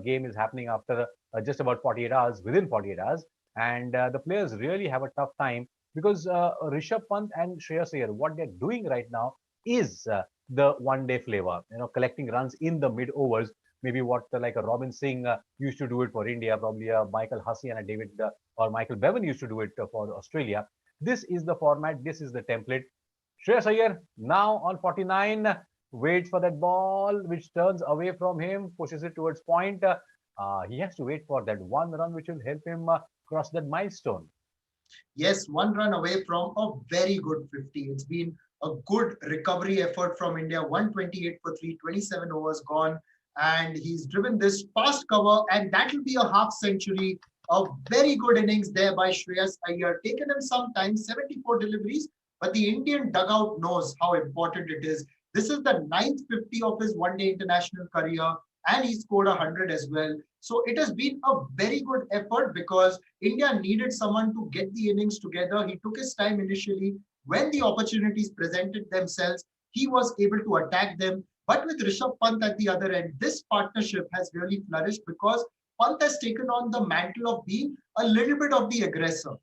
C: game is happening after just about 48 hours, within 48 hours. And the players really have a tough time, because Rishabh Pant and Shreyas Iyer, what they're doing right now is the one-day flavor, collecting runs in the mid overs. Maybe what like a Robin Singh used to do it for India, probably Michael Hussey and a David or Michael Bevan used to do it for Australia. This is the format. This is the template. Shreyas Iyer now on 49, waits for that ball, which turns away from him, pushes it towards point. He has to wait for that one run, which will help him cross that milestone.
A: Yes, 1 run away from a very good 50. It's been a good recovery effort from India. 128 for 3, 27 overs gone. And he's driven this fast cover, and that will be a half century. A very good innings there by Shreyas Iyer. Taken him some time, 74 deliveries, but the Indian dugout knows how important it is. This is the 9th 50 of his one-day international career, and he scored 100 as well. So it has been a very good effort, because India needed someone to get the innings together. He took his time initially, when the opportunities presented themselves, he was able to attack them. But with Rishabh Pant at the other end, this partnership has really flourished because Pant has taken on the mantle of being a little bit of the aggressor.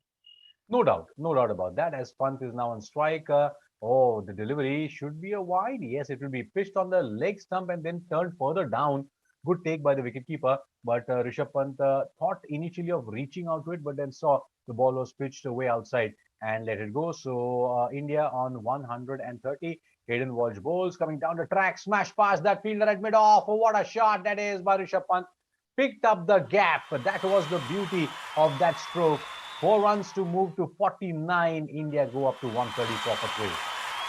C: No doubt about that. As Pant is now on strike, oh, the delivery should be a wide. Yes, it will be pitched on the leg stump and then turned further down. Good take by the wicketkeeper, but Rishabh Pant thought initially of reaching out to it, but then saw the ball was pitched away outside and let it go. So India on 130. Hayden Walsh bowls coming down the track, smash past that fielder at mid-off. Oh, what a shot that is by Rishabh Pant. Picked up the gap. That was the beauty of that stroke. 4 runs to move to 49. India go up to 134 for 3.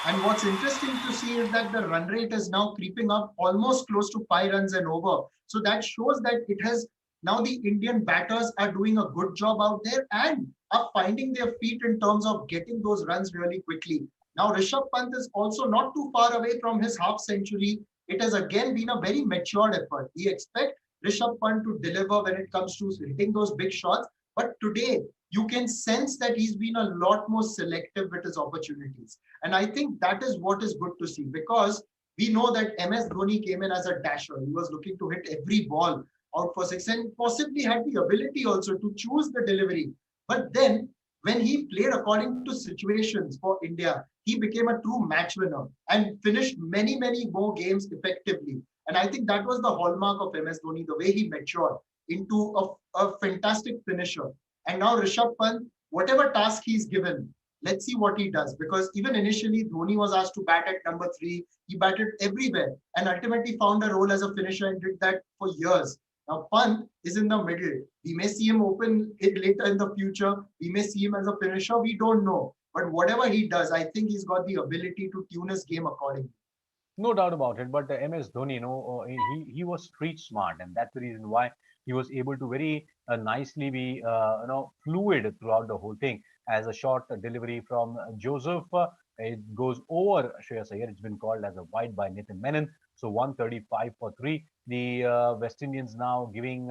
A: And what's interesting to see is that the run rate is now creeping up almost close to 5 runs and over. So that shows that it has now the Indian batters are doing a good job out there and are finding their feet in terms of getting those runs really quickly. Now, Rishabh Pant is also not too far away from his half century. It has again been a very matured effort. We expect Rishabh Pant to deliver when it comes to hitting those big shots. But today, you can sense that he's been a lot more selective with his opportunities. And I think that is what is good to see, because we know that MS Dhoni came in as a dasher. He was looking to hit every ball out for six and possibly had the ability also to choose the delivery. But then when he played according to situations for India, he became a true match winner and finished many, many more games effectively. And I think that was the hallmark of MS Dhoni, the way he matured into a fantastic finisher. And now Rishabh Pant, whatever task he's given, let's see what he does. Because even initially, Dhoni was asked to bat at number 3. He batted everywhere and ultimately found a role as a finisher and did that for years. Now, Pant is in the middle. We may see him open it later in the future. We may see him as a finisher. We don't know. But whatever he does, I think he's got the ability to tune his game accordingly.
C: No doubt about it. But MS Dhoni, he was street smart, and that's the reason why he was able to very nicely be fluid throughout the whole thing. As a short delivery from Joseph, it goes over Shreyas Iyer. It's been called as a wide by Nitin Menon. So 135 for 3. The West Indians now giving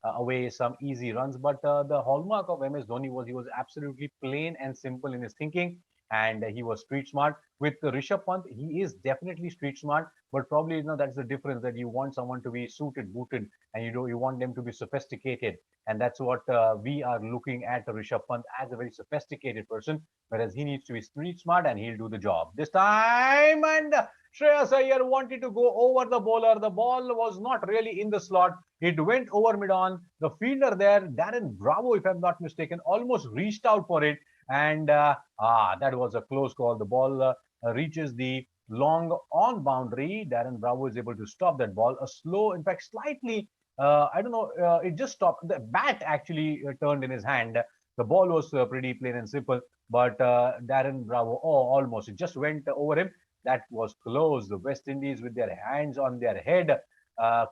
C: away some easy runs. But the hallmark of MS Dhoni was he was absolutely plain and simple in his thinking. And he was street smart. With Rishabh Pant, he is definitely street smart, but probably that's the difference, that you want someone to be suited, booted, and you want them to be sophisticated, and that's what we are looking at Rishabh Pant as, a very sophisticated person, whereas he needs to be street smart and he'll do the job this time. And Shreyas Iyer wanted to go over the bowler. The ball was not really in the slot. It went over mid-on. The fielder there, Darren Bravo, if I'm not mistaken, almost reached out for it. And that was a close call. The ball reaches the long on boundary. Darren Bravo is able to stop that ball. A slow, in fact, slightly, I don't know, it just stopped. The bat actually turned in his hand. The ball was pretty plain and simple, but Darren Bravo, almost, it just went over him. That was close. The West Indies with their hands on their head,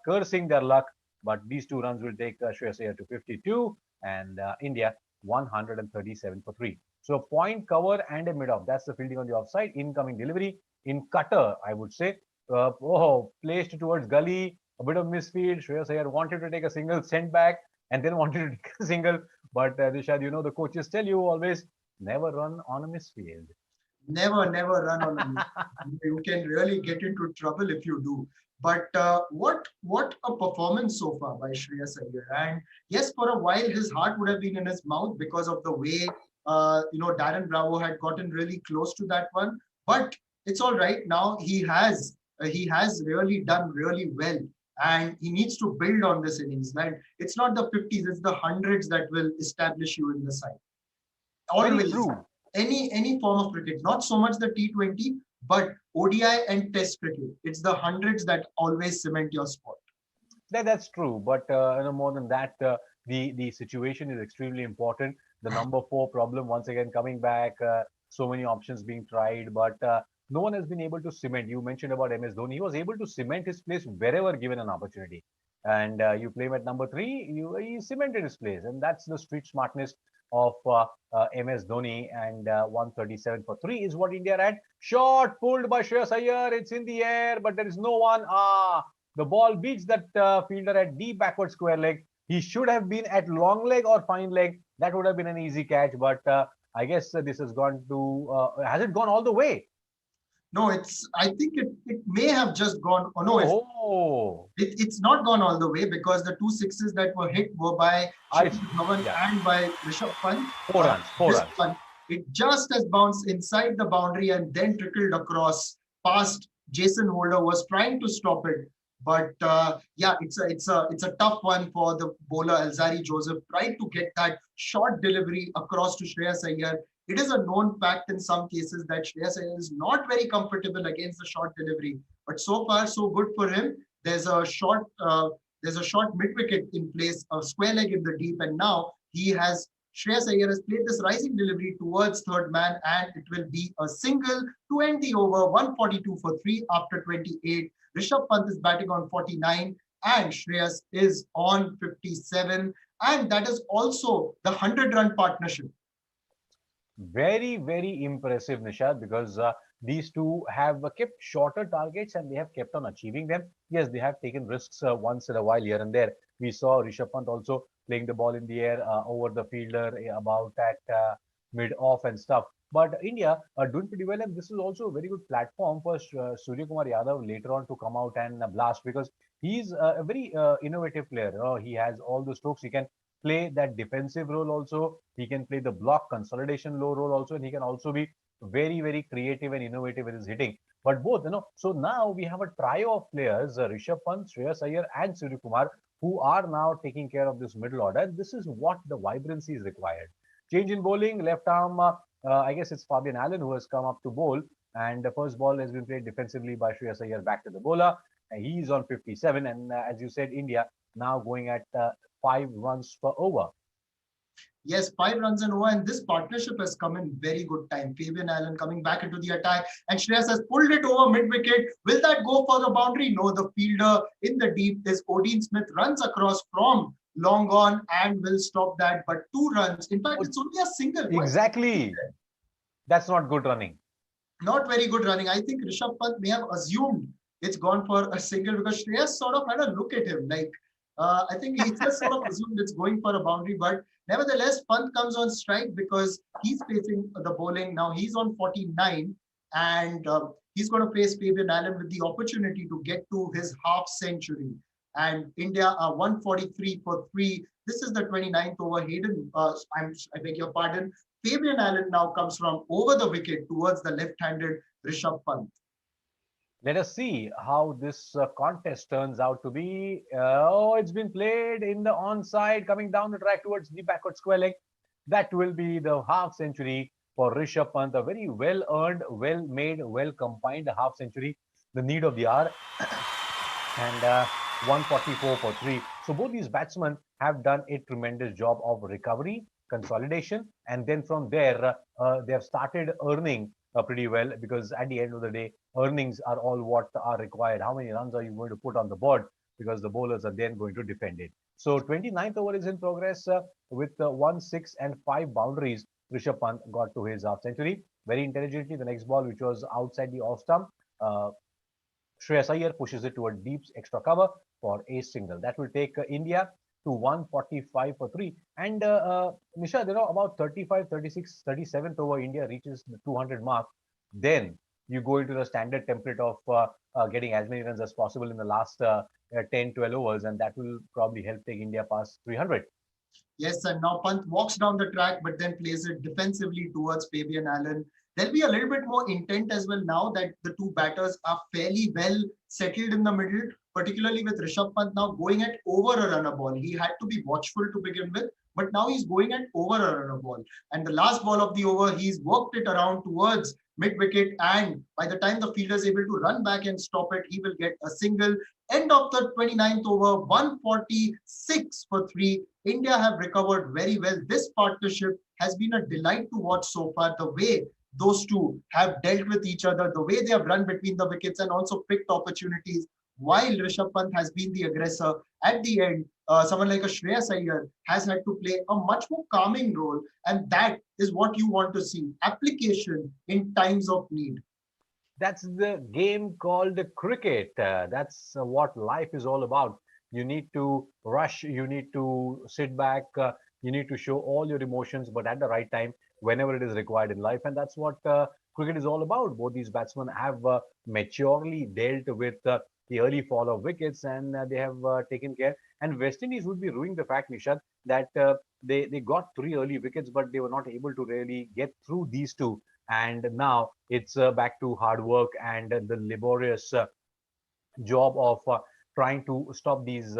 C: cursing their luck. But these 2 runs will take Shreyas Iyer to 52, and India 137 for 3. So point, cover, and a mid-off. That's the fielding on the offside. Incoming delivery in cutter, I would say. Placed towards gully. A bit of misfield. Shreyas Iyer wanted to take a single, sent back, and then wanted to take a single. But Rishad, the coaches tell you always, never run on a misfield.
A: Never run on a misfield. You can really get into trouble if you do. But what a performance so far by Shreyas Iyer. And yes, for a while his heart would have been in his mouth because of the way Darren Bravo had gotten really close to that one. But it's all right. Now he has really done really well, and he needs to build on this innings. And it's not the 50s, it's the hundreds that will establish you in the side. Always. Any form of cricket, not so much the T20, but ODI and Test cricket. It's the hundreds that always cement your spot.
C: That's true, but more than that, the situation is extremely important. The number 4 problem once again coming back. So many options being tried, but no one has been able to cement. You mentioned about MS Dhoni. He was able to cement his place wherever given an opportunity. And you play him at number 3, he cemented his place, and that's the street smartness of MS Dhoni. And 137 for 3 is what India had. Shot pulled by Shreyas Iyer. It's in the air, but there is no one. The ball beats that fielder at deep backward square leg. He should have been at long leg or fine leg. That would have been an easy catch, but I guess this has gone to, has it gone all the way?
A: No, I think it may have just gone. Oh no,
C: Oh,
A: it's not gone all the way because the two sixes that were hit were by
C: I,
A: Shikhar Dhawan
C: yeah,
A: and by Rishabh Pant.
C: 4 runs, 4 runs.
A: This one, it just has bounced inside the boundary and then trickled across past Jason Holder was trying to stop it. But yeah, it's a tough one for the bowler Alzari Joseph. Tried to get that short delivery across to Shreyas Iyer. It is a known fact in some cases that Shreyas Iyer is not very comfortable against the short delivery. But so far, so good for him. There's a short mid wicket in place, a square leg in the deep, and now he has Shreyas Iyer has played this rising delivery towards third man, and it will be a single to end the over, 142 for 3 after 28. Rishabh Pant is batting on 49, and Shreyas is on 57, and that is also the 100-run partnership.
C: Very, very impressive, Nishad, because these two have kept shorter targets and they have kept on achieving them. Yes, they have taken risks once in a while here and there. We saw Rishabh Pant also playing the ball in the air over the fielder about at mid-off and stuff. But India are doing pretty well, and this is also a very good platform for Surya Kumar Yadav later on to come out and blast, because he's a very innovative player. He has all the strokes. He can play that defensive role also. He can play the block consolidation low role also, and he can also be very, very creative and innovative with his hitting. But both, so now we have a trio of players, Rishabh Pant, Shreyas Iyer, and Surya Kumar, who are now taking care of this middle order. And this is what the vibrancy is required. Change in bowling, left arm, I guess it's Fabian Allen who has come up to bowl. And the first ball has been played defensively by Shreyas Iyer back to the bowler. And he's on 57. And as you said, India now going at 5 runs per over.
A: Yes, 5 runs and over, and this partnership has come in very good time. Fabian Allen coming back into the attack, and Shreyas has pulled it over mid-wicket. Will that go for the boundary? No, the fielder in the deep is Odin Smith, runs across from long on and will stop that. But 2 runs. In fact, it's only a single.
C: Exactly. That's not good running.
A: Not very good running. I think Rishabh Pant may have assumed it's gone for a single because Shreyas sort of had a look at him. Like, I think he just sort of assumed it's going for a boundary. But nevertheless, Pant comes on strike because he's facing the bowling. Now he's on 49 and he's going to face Fabian Allen with the opportunity to get to his half century. And India are 143 for 3. This is the 29th over. Hayden, I beg your pardon. Fabian Allen now comes from over the wicket towards the left-handed Rishabh Pant.
C: Let us see how this contest turns out to be. Oh, it's been played in the onside, coming down the track towards the backward square leg. That will be the half century for Rishabh Pant. A very well earned, well made, well combined half century. The need of the hour. And 144 for 3. So both these batsmen have done a tremendous job of recovery, consolidation, and then from there they have started earning pretty well, because at the end of the day, earnings are all what are required. How many runs are you going to put on the board? Because the bowlers are then going to defend it. So 29th over is in progress with 1, 6, and 5 boundaries. Rishabh Pant got to his half century. Very intelligently, the next ball, which was outside the off stump, Shreyas Iyer pushes it toward deep extra cover for a single. That will take India to 145 for 3. And Nishad, about 35, 36, 37th over, India reaches the 200 mark. Then you go into the standard template of getting as many runs as possible in the last 10, 12 overs, and that will probably help take India past 300.
A: Yes, and now Pant walks down the track, but then plays it defensively towards Fabian Allen. There'll be a little bit more intent as well now that the two batters are fairly well settled in the middle, particularly with Rishabh Pant now going at over a runner ball. He had to be watchful to begin with, but now he's going at over a runner ball. And the last ball of the over, he's worked it around towards mid-wicket, and by the time the fielder is able to run back and stop it, he will get a single. End of the 29th over, 146 for 3. India have recovered very well. This partnership has been a delight to watch so far. The way those two have dealt with each other, the way they have run between the wickets and also picked opportunities, while Rishabh Pant has been the aggressor. At the end, someone like a Shreyas Iyer has had to play a much more calming role, and that is what you want to see, application in times of need.
C: That's the game called cricket. That's what life is all about. You need to rush, you need to sit back, you need to show all your emotions, but at the right time, whenever it is required in life. And that's what cricket is all about. Both these batsmen have maturely dealt with the early fall of wickets, and they have taken care. And West Indies would be ruining the fact, Nishad, that they got 3 early wickets, but they were not able to really get through these two. And now it's back to hard work and the laborious job of trying to stop these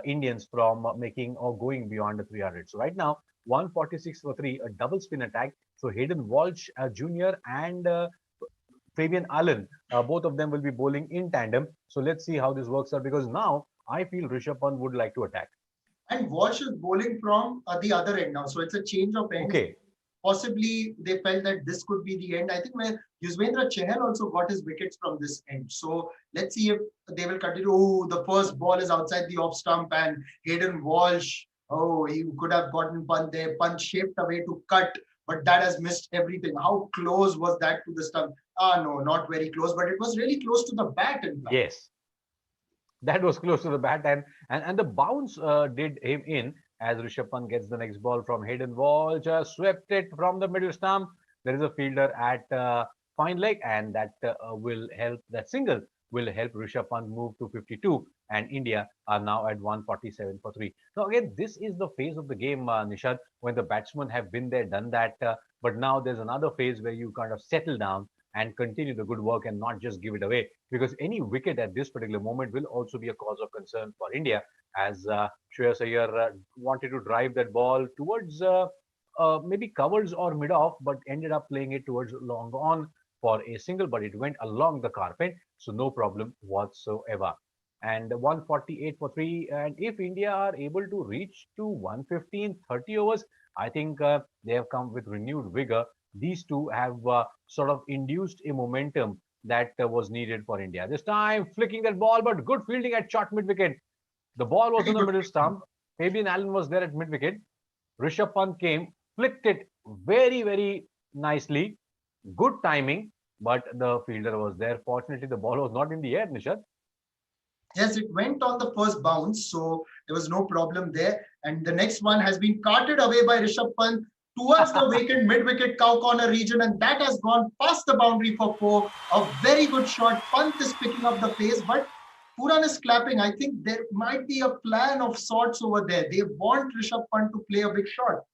C: Indians from making or going beyond the 300. So right now, 146 for 3, a double spin attack. So Hayden Walsh Jr. and Fabian Allen, both of them will be bowling in tandem. So let's see how this works out, because now I feel Rishabh Pant would like to attack.
A: And Walsh is bowling from the other end now. So it's a change of end.
C: Okay.
A: Possibly they felt that this could be the end. I think where Yuzvendra Chahal also got his wickets from this end. So let's see if they will continue. Oh, the first ball is outside the off stump, and Hayden Walsh, oh, he could have gotten Pant there. Pant shaped away to cut, but that has missed everything. How close was that to the stump? No, not very close, but it was really close to the bat. In fact.
C: Yes, that was close to the bat, and the bounce did him in, as Rishabh Pant gets the next ball from Hayden Walsh, swept it from the middle stump. There is a fielder at fine leg, and that will help. That single will help Rishabh Pant move to 52, and India are now at 147 for 3. Now again, this is the phase of the game, Nishad, when the batsmen have been there, done that, but now there's another phase where you kind of settle down and continue the good work and not just give it away, because any wicket at this particular moment will also be a cause of concern for India, as Shreyas Iyer wanted to drive that ball towards maybe covers or mid-off, but ended up playing it towards long on for a single, but it went along the carpet, so no problem whatsoever. And 148 for 3, and if India are able to reach to 115, 30 overs, I think they have come with renewed vigor. These two have sort of induced a momentum that was needed for India. This time, flicking that ball, but good fielding at short mid-wicket. The ball was in the middle stump. Fabian Allen was there at mid-wicket. Rishabh Pant came, flicked it very, very nicely. Good timing, but the fielder was there. Fortunately, the ball was not in the air, Nishad.
A: Yes, it went on the first bounce, so there was no problem there. And the next one has been carted away by Rishabh Pant towards the vacant mid-wicket cow corner region, and that has gone past the boundary for 4. A very good shot. Pant is picking up the pace, but Puran is clapping. I think there might be a plan of sorts over there. They want Rishabh Pant to play a big shot.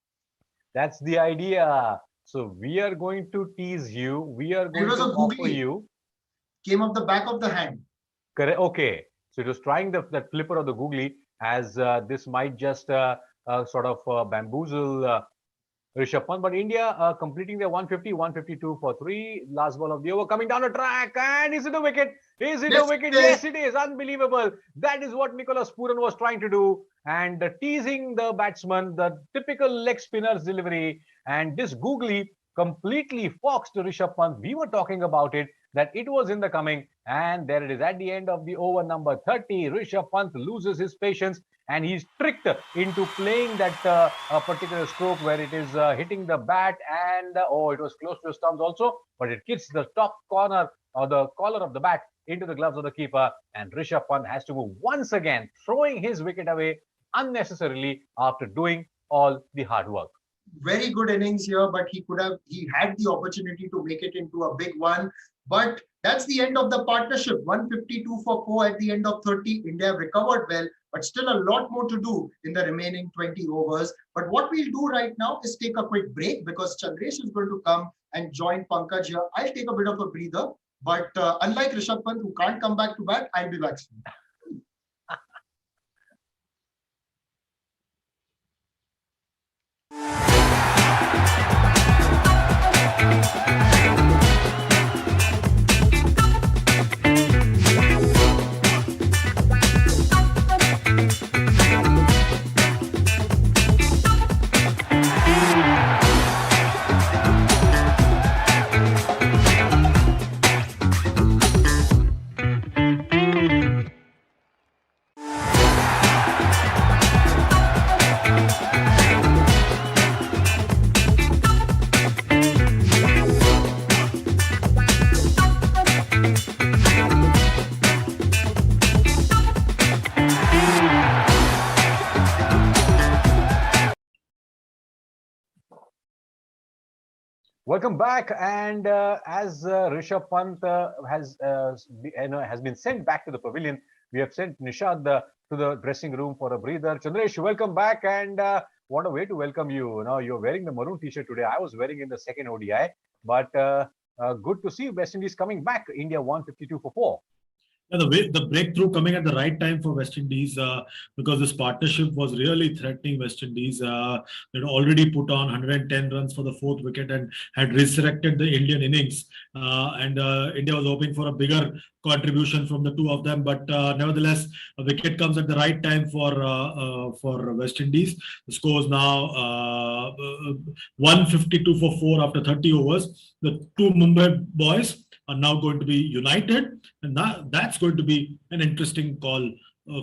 C: That's the idea. So we are going to tease you. We are going to offer you.
A: Came off the back of the hand.
C: Correct. Okay. So it was trying that flipper of the googly, as this might just sort of bamboozle Rishabh Pant. But India completing their 150, 152 for 3. Last ball of the over, coming down the track, and is it a wicket? Is it a wicket? Yes, it is. Unbelievable. That is what Nicholas Puran was trying to do, and teasing the batsman, the typical leg spinner's delivery, and this googly completely foxed Rishabh Pant. We were talking about it, that it was in the coming, and there it is at the end of the over number 30. Rishabh Pant loses his patience, and he's tricked into playing that particular stroke where it is hitting the bat, and oh, it was close to the stumps also, but it hits the top corner or the collar of the bat into the gloves of the keeper, and Rishabh Pant has to move once again, throwing his wicket away unnecessarily after doing all the hard work.
A: Very good innings here, but he had the opportunity to make it into a big one. But that's the end of the partnership. 152 for 4 at the end of 30. India recovered well, but still a lot more to do in the remaining 20 overs. But what we'll do right now is take a quick break, because Chandresh is going to come and join Pankaj here. I'll take a bit of a breather, but unlike Rishabh Pant, who can't come back to bat, I'll be back soon.
C: Welcome back. And as Rishabh Pant has been sent back to the pavilion, we have sent Nishad to the dressing room for a breather. Chandresh, welcome back. And what a way to welcome you. Now you're wearing the maroon T-shirt today. I was wearing in the second ODI, but good to see West Indies coming back. India 152 for 4.
B: Yeah, the breakthrough coming at the right time for West Indies because this partnership was really threatening West Indies. They'd already put on 110 runs for the fourth wicket and had resurrected the Indian innings. India was hoping for a bigger contribution from the two of them, but nevertheless, a wicket comes at the right time for West Indies. The score is now 152 for 4 after 30 overs. The two Mumbai boys are now going to be united, and that's going to be an interesting call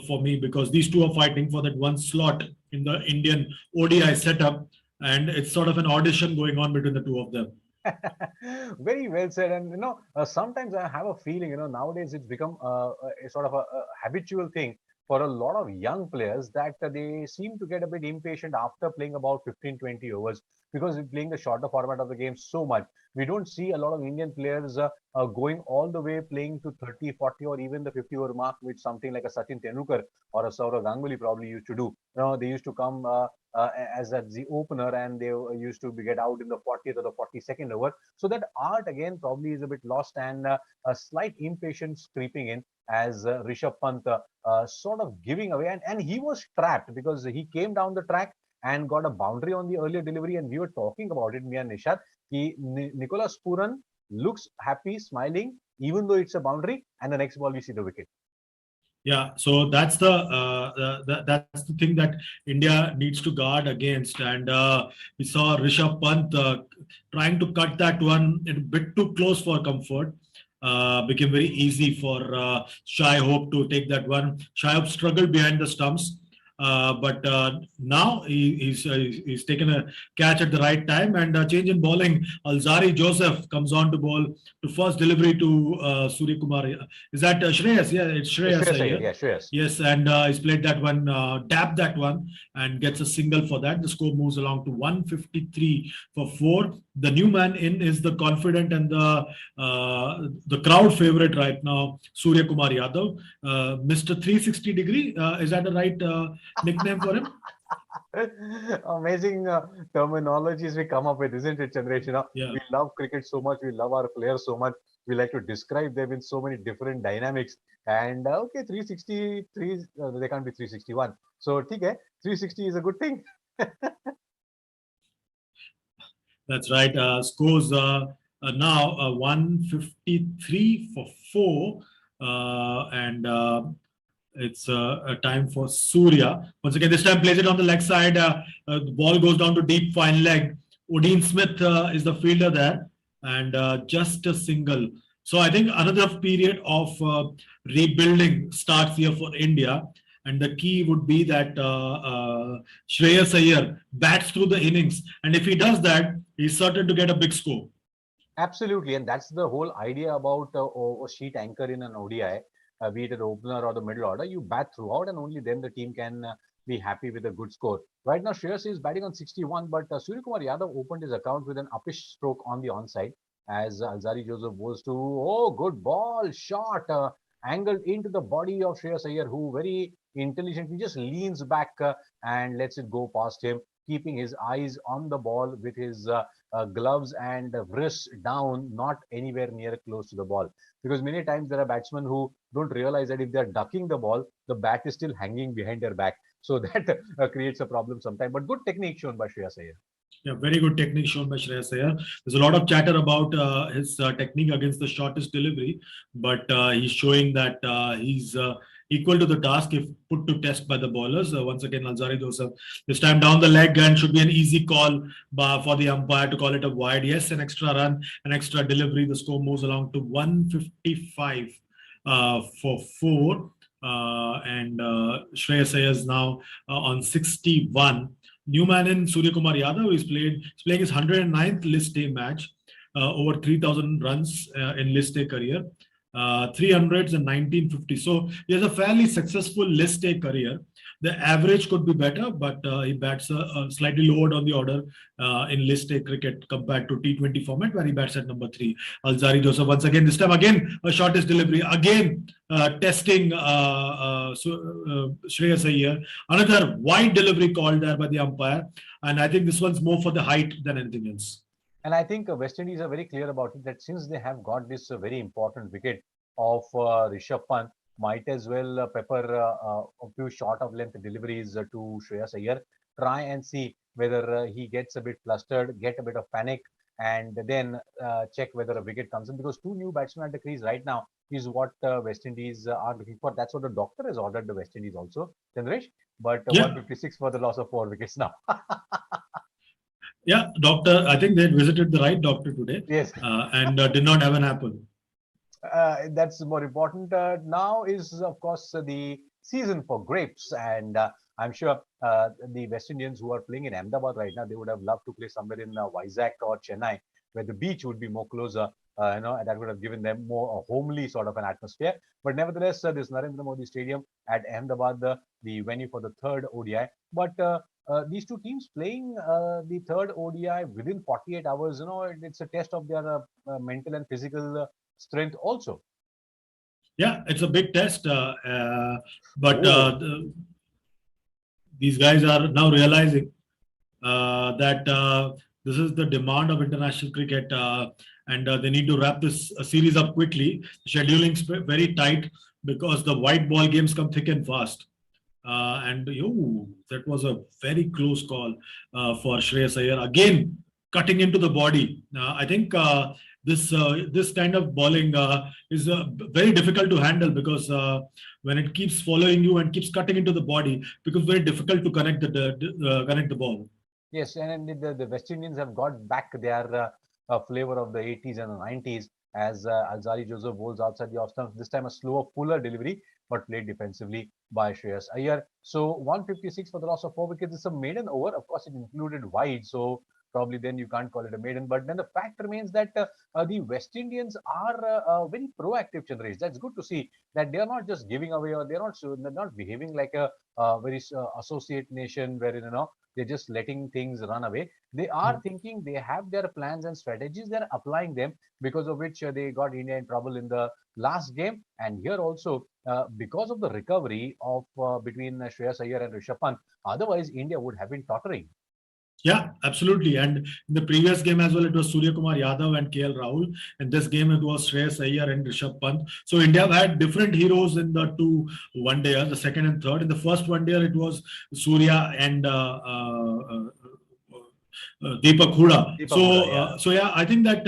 B: for me, because these two are fighting for that one slot in the Indian ODI setup, and it's sort of an audition going on between the two of them.
C: Very well said. And sometimes I have a feeling, nowadays it's become a sort of a habitual thing for a lot of young players that they seem to get a bit impatient after playing about 15-20 overs, because we're playing the shorter format of the game so much. We don't see a lot of Indian players going all the way, playing to 30, 40 or even the 50 over mark, which something like a Sachin Tendulkar or a Sourav Ganguly probably used to do. They used to come as the opener, and they used to get out in the 40th or the 42nd over. So that art again probably is a bit lost, and a slight impatience creeping in as Rishabh Pant sort of giving away. And he was trapped because he came down the track and got a boundary on the earlier delivery. And we were talking about it, me and Nishad. Nicholas Puran looks happy, smiling, even though it's a boundary. And the next ball, we see the wicket.
B: Yeah, so that's the thing that India needs to guard against, and we saw Rishabh Pant trying to cut that one a bit too close for comfort. Became very easy for Shai Hope to take that one. Shai Hope struggled behind the stumps, but now he's taken a catch at the right time, and change in bowling. Alzari Joseph comes on to bowl to first delivery to Surya Kumar. Is that Shreyas? Yeah, it's Shreyas.
C: Yeah, Shreyas.
B: Yes, and he's played that one, tapped that one, and gets a single for that. The score moves along to 153 for 4. The new man in is the confident and the crowd favorite right now, Surya Kumar Yadav, Mr. 360 degree. Is that the right nickname for him?
C: Amazing terminologies we come up with, isn't it, Chandresh?
B: Yeah.
C: We love cricket so much. We love our players so much. We like to describe them in so many different dynamics. And okay, 363, they can't be 361. So, okay, 360 is a good thing.
B: That's right. Scores now 153 for 4, and it's a time for Surya. Once again, this time plays it on the leg side. The ball goes down to deep fine leg. Odean Smith is the fielder there, and just a single. So I think another period of rebuilding starts here for India. And the key would be that Shreyas Iyer bats through the innings. And if he does that, he's certain to get a big score.
C: Absolutely. And that's the whole idea about a sheet anchor in an ODI, be it an opener or the middle order. You bat throughout, and only then the team can be happy with a good score. Right now, Shreyas is batting on 61, but Surya Kumar Yadav opened his account with an uppish stroke on the onside as Alzari Joseph goes to, good ball, shot, angled into the body of Shreyas Iyer, who very intelligently just leans back and lets it go past him, keeping his eyes on the ball with his gloves and wrists down, not anywhere near close to the ball. Because many times there are batsmen who don't realize that if they're ducking the ball, the bat is still hanging behind their back. So that creates a problem sometimes. But good technique shown by Shreyas Iyer.
B: Yeah, very good technique shown by Shreyas Iyer. There's a lot of chatter about his technique against the shortest delivery, but he's showing that he's equal to the task if put to test by the bowlers. Once again, Alzari Joseph, this time down the leg, and should be an easy call for the umpire to call it a wide. Yes, an extra run, an extra delivery. The score moves along to 155 for 4. And Shreyas Iyer is now on 61. New man in Surya Kumar Yadav is playing his 109th list day match, over 3,000 runs in list day career. 300s and 1950. So he has a fairly successful list A career. The average could be better, but he bats slightly lowered on the order in list A cricket compared to T20 format, where he bats at number 3. Alzari Joseph once again, this time again a shortest delivery, again testing Shreyas Iyer. Another wide delivery called there by the umpire, and I think this one's more for the height than anything else.
C: And I think West Indies are very clear about it, that since they have got this very important wicket of Rishabh Pant, might as well pepper a few short of length deliveries to Shreyas Iyer. Try and see whether he gets a bit flustered, get a bit of panic, and then check whether a wicket comes in. Because 2 new batsmen at the crease right now is what West Indies are looking for. That's what the doctor has ordered the West Indies also, Chandresh. But 156 for the loss of 4 wickets now.
B: Yeah, doctor, I think they visited the right doctor today.
C: Yes.
B: And did not have an apple.
C: That's more important. Now is, of course, the season for grapes. And I'm sure the West Indians who are playing in Ahmedabad right now, they would have loved to play somewhere in Vizag or Chennai, where the beach would be more closer. That would have given them more a homely sort of an atmosphere. But nevertheless, this Narendra Modi Stadium at Ahmedabad, the venue for the third ODI. But these two teams playing the third ODI within 48 hours, it's a test of their mental and physical strength also.
B: Yeah, it's a big test. These guys are now realizing that this is the demand of international cricket, and they need to wrap this series up quickly. Scheduling's very tight because the white ball games come thick and fast. That was a very close call for Shreyas Iyer. Again, cutting into the body. I think this kind of bowling is very difficult to handle, because when it keeps following you and keeps cutting into the body, it becomes very difficult to connect the ball.
C: Yes, and the West Indians have got back their flavor of the 80s and the 90s, as Alzari Joseph bowls outside the off stump. This time a slower, fuller delivery, but played defensively by Shreyas Iyer. So 156 for the loss of 4 wickets. It's a maiden over. Of course, it included wide, so probably then you can't call it a maiden. But then the fact remains that the West Indians are very proactive, Chandresh. That's good to see that they are not just giving away, or they're not behaving like a very associate nation wherein they're just letting things run away. They are thinking, they have their plans and strategies, they're applying them, because of which they got India in trouble in the last game. And here also, because of the recovery of between Shreyas Iyer and Rishabh Pant, otherwise India would have been tottering.
B: Yeah, absolutely. And in the previous game as well, it was Surya Kumar Yadav and KL Rahul. And this game, it was Shreyas Iyer and Rishabh Pant. So India have had different heroes in the 2 one-dayers, the second and third. In the first one-dayer, it was Surya and Deepak Hooda. So yeah, I think that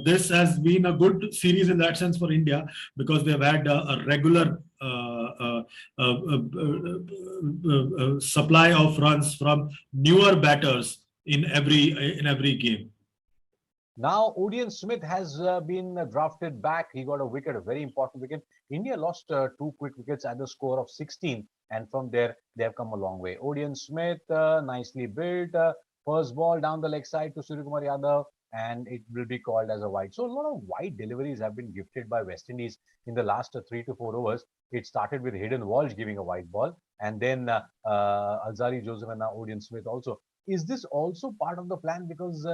B: this has been a good series in that sense for India, because they've had a regular supply of runs from newer batters in every game.
C: Now, Odian Smith has been drafted back. He got a wicket, a very important wicket. India lost 2 quick wickets at the score of 16, and from there they have come a long way. Odian Smith, nicely built. First ball down the leg side to Surya Kumar Yadav, and it will be called as a wide. So a lot of wide deliveries have been gifted by West Indies in the last 3 to 4 overs. It started with Hayden Walsh giving a wide ball, and then Alzari Joseph and now Odian Smith also. Is this also part of the plan? Because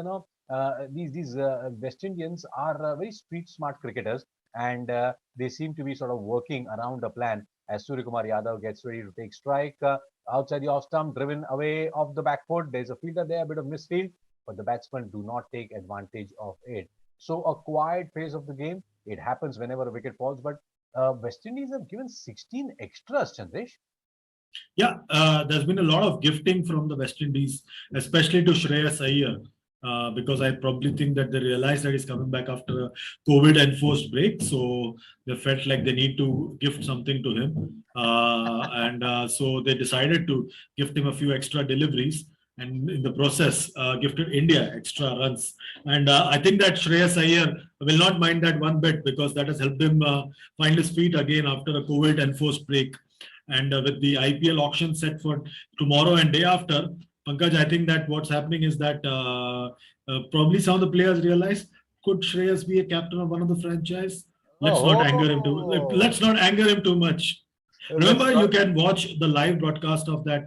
C: these West Indians are very street smart cricketers, and they seem to be sort of working around a plan. As Surya Kumar Yadav gets ready to take strike, outside the off stump, driven away off the back foot. There's a fielder there, a bit of misfield, but the batsmen do not take advantage of it. So a quiet phase of the game. It happens whenever a wicket falls, but West Indies have given 16 extras, Chandresh.
B: Yeah, there's been a lot of gifting from the West Indies, especially to Shreyas Iyer, because I probably think that they realized that he's coming back after a COVID enforced break. So they felt like they need to gift something to him. So they decided to gift him a few extra deliveries, and in the process gifted India extra runs. And I think that Shreyas Iyer will not mind that one bit, because that has helped him find his feet again after a COVID enforced break. And with the IPL auction set for tomorrow and day after, Pankaj, I think that what's happening is that probably some of the players realize, could Shreyas be a captain of one of the franchise? Let's not anger him too. Let's not anger him too much. Remember, you can watch the live broadcast of that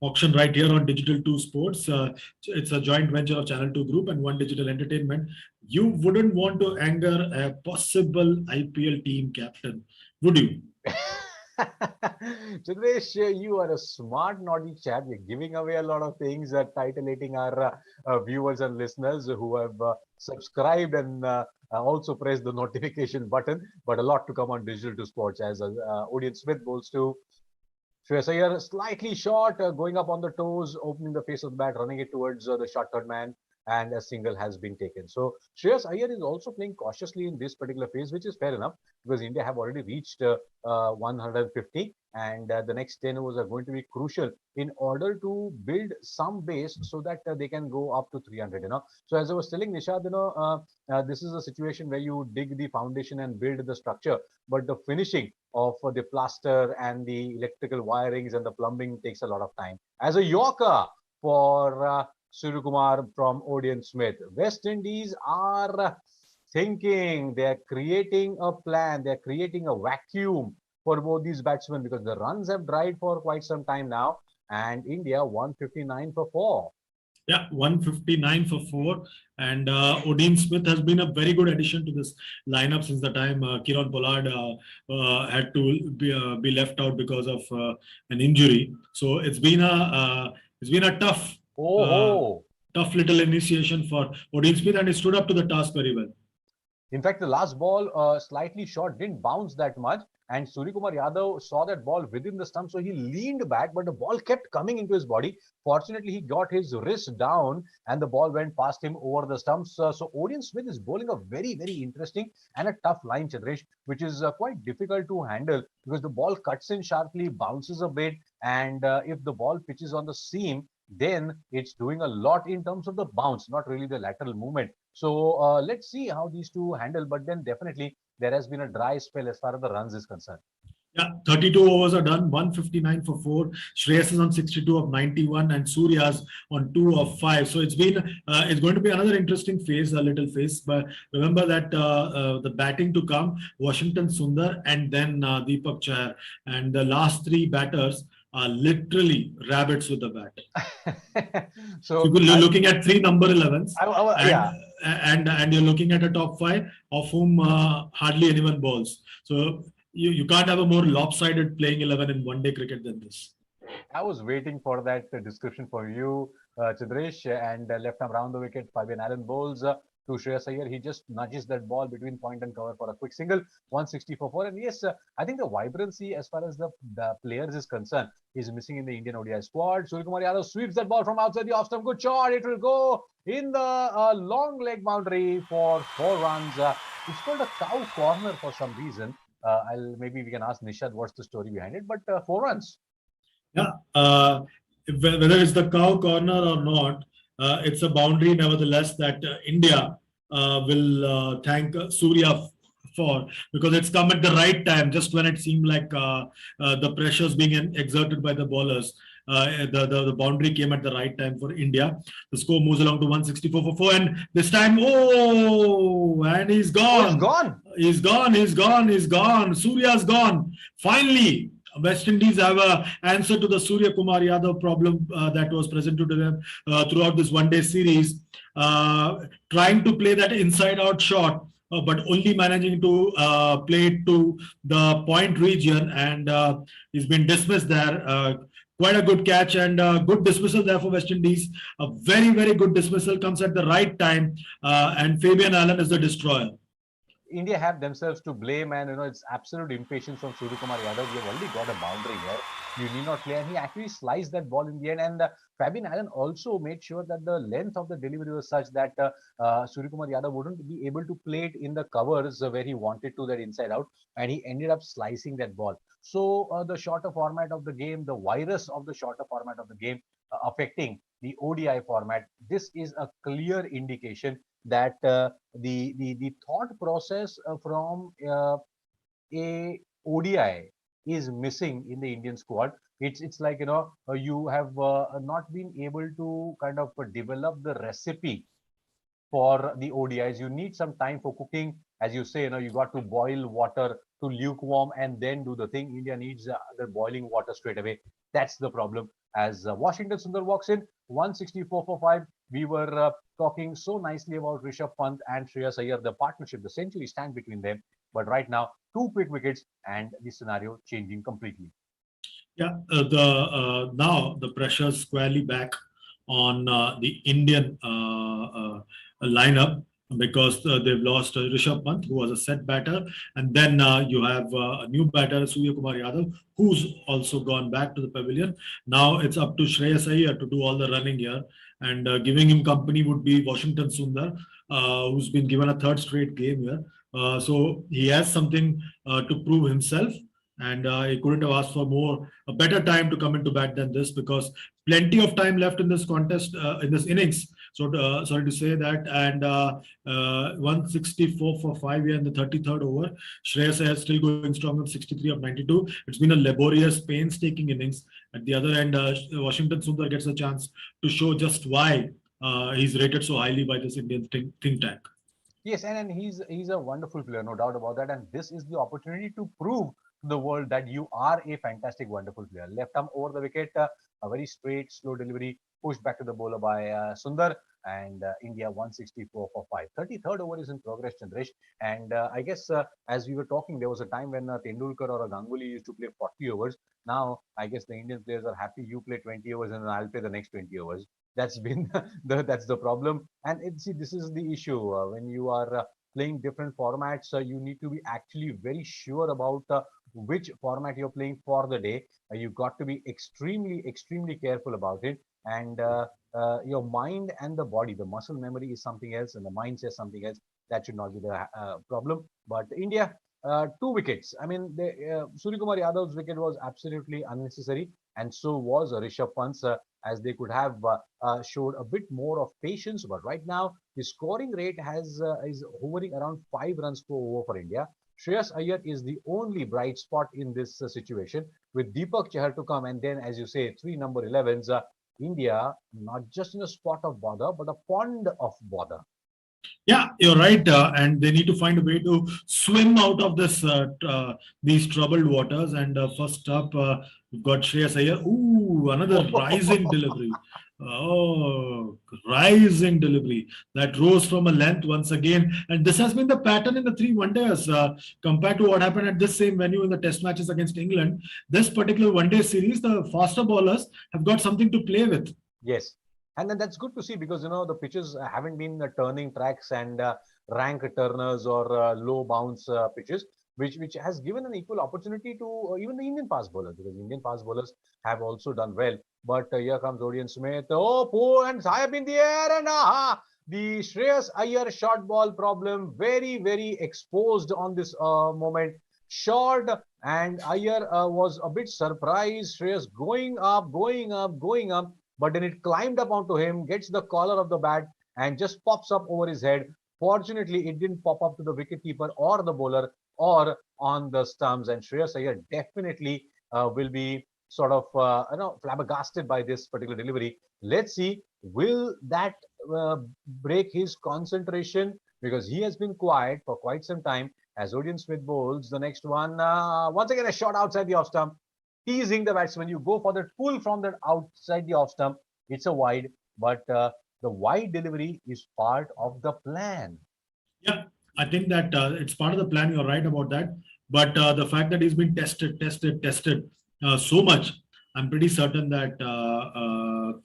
B: auction right here on Digital 2 Sports. It's a joint venture of Channel 2 Group and One Digital Entertainment. You wouldn't want to anger a possible IPL team captain, would you?
C: Chandresh, you are a smart, naughty chap. You're giving away a lot of things, titillating our viewers and listeners who have subscribed and also pressed the notification button. But a lot to come on Digital 2 Sports as Odian Smith bowls to Shreyas Iyer, slightly short, going up on the toes, opening the face of the bat, running it towards the short third man, and a single has been taken. So Shreyas Iyer is also playing cautiously in this particular phase, which is fair enough because India have already reached 150, and the next 10 overs are going to be crucial in order to build some base so that they can go up to 300. So as I was telling Nishad, this is a situation where you dig the foundation and build the structure, but the finishing of the plaster and the electrical wirings and the plumbing takes a lot of time. As a Yorker for Suryakumar from Odian Smith, West Indies are thinking, they're creating a plan, they're creating a vacuum for both these batsmen because the runs have dried for quite some time now, and India 159 for 4.
B: Yeah, 159 for 4. And Odian Smith has been a very good addition to this lineup since the time Kieron Pollard had to be left out because of an injury. So it's been a tough, tough little initiation for Odian Smith, and he stood up to the task very well.
C: In fact, the last ball, slightly short, didn't bounce that much. And Suryakumar Yadav saw that ball within the stump, so he leaned back, but the ball kept coming into his body. Fortunately, he got his wrist down, and the ball went past him over the stumps. So Odian Smith is bowling a very, very interesting and a tough line, Chandresh, which is quite difficult to handle because the ball cuts in sharply, bounces a bit, and if the ball pitches on the seam, then it's doing a lot in terms of the bounce, not really the lateral movement. So let's see how these two handle, but then definitely there has been a dry spell as far as the runs is concerned.
B: Yeah, 32 overs are done, 159 for 4. Shreyas is on 62 of 91 and Surya's on 2 of 5. So it's going to be another interesting phase, a little phase. But remember that the batting to come, Washington Sundar and then Deepak Chahar. And the last 3 batters are literally rabbits with the bat. So you're looking at 3 number 11s. And you're looking at a top 5 of whom hardly anyone bowls. So you can't have a more lopsided playing 11 in one-day cricket than this.
C: I was waiting for that description for you, Chandresh, and left arm round the wicket. Fabian Allen bowls to Shreyas Iyer. He just nudges that ball between point and cover for a quick single, 160 for 4. And yes, I think the vibrancy as far as the players is concerned is missing in the Indian ODI squad. Suryakumar Yadav sweeps that ball from outside the off stump. Good shot. It will go in the long leg boundary for 4 runs. It's called a cow corner for some reason. Maybe we can ask Nishad what's the story behind it, but 4 runs.
B: Yeah, whether it's the cow corner or not, it's a boundary nevertheless that India will thank Surya for, because it's come at the right time, just when it seemed like the pressures being exerted by the bowlers. The boundary came at the right time for India. The score moves along to 164 for 4, and this time, and he's gone. He's gone. Surya's gone. Finally, West Indies have an answer to the Suryakumar Yadav problem that was presented to them throughout this one-day series. Trying to play that inside-out shot, but only managing to play it to the point region, and he's been dismissed there. Quite a good catch and good dismissal there for West Indies. A very, very good dismissal comes at the right time, and Fabian Allen is the destroyer.
C: India have themselves to blame, and it's absolute impatience from Suryakumar Yadav. We have already got a boundary here. You need not play, and he actually sliced that ball in the end. And Fabian Allen also made sure that the length of the delivery was such that Suryakumar Yadav wouldn't be able to play it in the covers where he wanted to, that inside out, and he ended up slicing that ball. So the shorter format of the game, the virus of the shorter format of the game affecting the ODI format, this is a clear indication that the thought process from a ODI is missing in the Indian squad. It's like you have not been able to kind of develop the recipe for the ODIs. You need some time for cooking as you say, you got to boil water to lukewarm and then do the thing. India needs the boiling water straight away. That's the problem. As Washington Sundar walks in, 164 for 5. We were talking so nicely about Rishabh Pant and Shreyas Iyer, the partnership, the century stand between them. But right now, two quick wickets and the scenario changing completely.
B: Yeah, now the pressure is squarely back on the Indian lineup because they've lost Rishabh Pant, who was a set batter, and then you have a new batter, Surya Kumar Yadav, who's also gone back to the pavilion. Now it's up to Shreyas Iyer to do all the running here, and giving him company would be Washington Sundar, who's been given a third straight game here. So he has something to prove himself, and he couldn't have asked for a better time to come into bat than this, because plenty of time left in this contest, in this innings. So sorry to say that. And 164 for 5 here in the 33rd over. Shreyas Iyer still going strong with 63 of 92. It's been a laborious, painstaking innings. At the other end, Washington Sundar gets a chance to show just why he's rated so highly by this Indian think tank.
C: Yes, and he's a wonderful player, no doubt about that. And this is the opportunity to prove to the world that you are a fantastic, wonderful player. Left arm over the wicket, a very straight, slow delivery, pushed back to the bowler by Sundar, and India 164 for 5. 33rd over is in progress, Chandresh. And I guess as we were talking, there was a time when Tendulkar or a Ganguly used to play 40 overs. Now, I guess the Indian players are happy you play 20 overs and then I'll play the next 20 overs. That's been that's the problem. And see, this is the issue when you are playing different formats. You need to be actually very sure about which format you're playing for the day. You got to be extremely careful about it. And your mind and the body, the muscle memory is something else, and the mind says something else. That should not be the problem. But India, 2 wickets. I mean, Surya Kumar Yadav's wicket was absolutely unnecessary, and so was Rishabh Pant's, as they could have showed a bit more of patience. But right now, the scoring rate is hovering around 5 runs per over for India. Shreyas Iyer is the only bright spot in this situation, with Deepak Chahar to come, and then, as you say, 3 number 11s. India not just in a spot of bother, but a pond of bother.
B: Yeah, you're right, and they need to find a way to swim out of these troubled waters. And first up, we've got Shreyas Iyer. Ooh, another rising delivery. Oh, rising delivery that rose from a length once again. And this has been the pattern in the 3 one-days compared to what happened at this same venue in the test matches against England. This particular one-day series, the faster bowlers have got something to play with.
C: Yes. And then that's good to see, because the pitches haven't been turning tracks and rank turners or low bounce pitches, which has given an equal opportunity to even the Indian fast bowlers, because Indian fast bowlers have also done well. But here comes Odion Smith. Oh, poor, and high up in the air, and the Shreyas Iyer short ball problem very exposed on this moment. Short, and Iyer was a bit surprised. Shreyas going up. But then it climbed up onto him, gets the collar of the bat, and just pops up over his head. Fortunately, it didn't pop up to the wicketkeeper or the bowler or on the stumps. And Shreyas Iyer definitely will be sort of flabbergasted by this particular delivery. Let's see, will that break his concentration? Because he has been quiet for quite some time. As Odion Smith bowls the next one, once again a shot outside the off stump. Teasing the batsman, you go for that pull from that outside the off stump. It's a wide, but the wide delivery is part of the plan.
B: Yeah, I think that it's part of the plan. You're right about that. But the fact that he's been tested so much, I'm pretty certain that the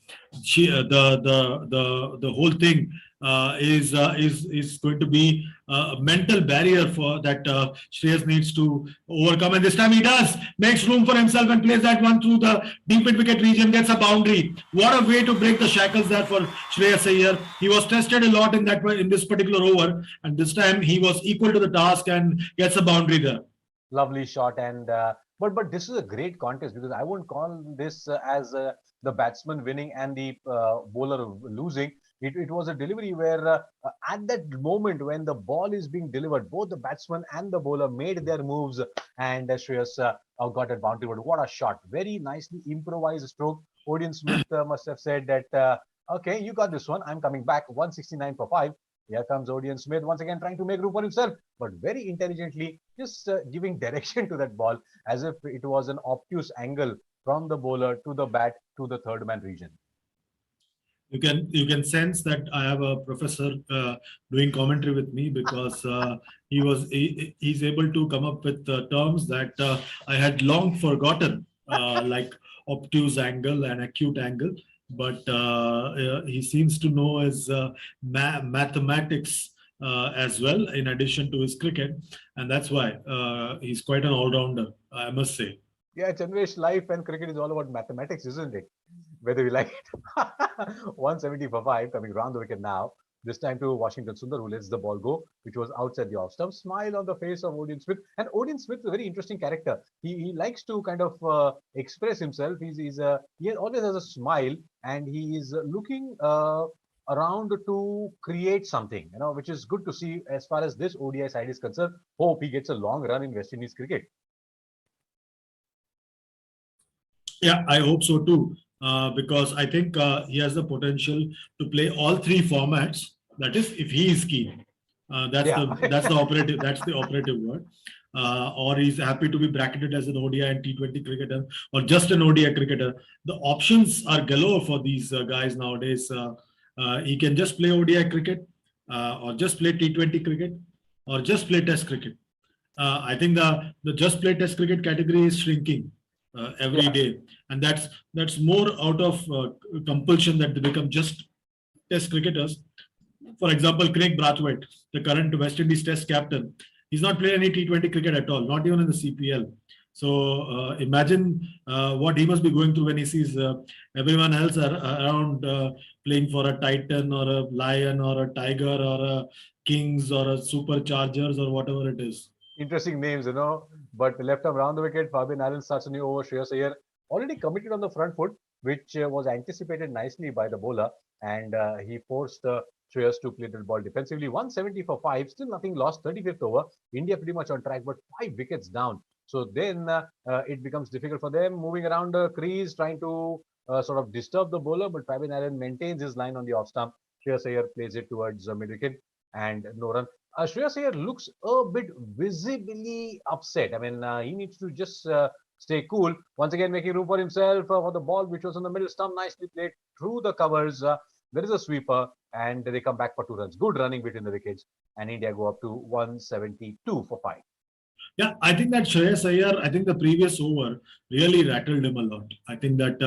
B: whole thing is going to be a mental barrier for that Shreyas needs to overcome, and this time he does. Makes room for himself and plays that one through the deep mid wicket region, gets a boundary. What a way to break the shackles there for Shreyas Iyer. He was tested a lot in this particular over, and this time he was equal to the task and gets a boundary there.
C: Lovely shot, and but this is a great contest, because I won't call this as the batsman winning and the bowler losing. It was a delivery where at that moment when the ball is being delivered, both the batsman and the bowler made their moves, and Shreyas got a boundary. But what a shot! Very nicely improvised stroke. Odion Smith must have said that, okay, you got this one. I'm coming back. 169 for 5. Here comes Odion Smith once again trying to make room for himself, but very intelligently just giving direction to that ball as if it was an obtuse angle from the bowler to the bat to the third man region.
B: You can sense that I have a professor doing commentary with me, because he's able to come up with terms that I had long forgotten, like obtuse angle and acute angle. But he seems to know his mathematics as well, in addition to his cricket, and that's why he's quite an all-rounder, I must say.
C: Yeah, Chandresh, life and cricket is all about mathematics, isn't it? Whether we like it. 170 for 5 coming round the wicket now. This time to Washington Sundar, who lets the ball go, which was outside the off stump. Smile on the face of Odion Smith. And Odion Smith is a very interesting character. He likes to kind of express himself. He always has a smile, and he is looking around to create something, which is good to see as far as this ODI side is concerned. Hope he gets a long run in West Indies cricket.
B: Yeah, I hope so too, because I think he has the potential to play all three formats. That is, if he is keen. That's the operative word. Or he's happy to be bracketed as an ODI and T20 cricketer, or just an ODI cricketer. The options are galore for these guys nowadays. He can just play ODI cricket, or just play T20 cricket, or just play Test cricket. I think the just play Test cricket category is shrinking every day, and that's more out of compulsion that they become just Test cricketers. For example, Craig Brathwaite, the current West Indies Test captain, he's not played any T20 cricket at all, not even in the CPL. So imagine what he must be going through when he sees everyone else around playing for a Titan or a Lion or a Tiger or a Kings or a Superchargers or whatever it is.
C: Interesting names, but left arm round the wicket. Fabian Allen starts a new over. Shreyas Iyer already committed on the front foot, which was anticipated nicely by the bowler, and he forced Shreyas to play the ball defensively. 170 for 5, still nothing lost. 35th over. India pretty much on track, but 5 wickets down. So then it becomes difficult for them, moving around the crease, trying to sort of disturb the bowler, but Fabian Allen maintains his line on the off stump. Shreyas Iyer plays it towards mid wicket and no run. Shreyas Iyer looks a bit visibly upset. I mean, he needs to just stay cool. Once again, making room for himself for the ball, which was on the middle stump, nicely played through the covers. There is a sweeper, and they come back for 2 runs. Good running between the wickets, and India go up to 172 for 5.
B: Yeah, I think that Shreyas Iyer, I think the previous over really rattled him a lot. I think that,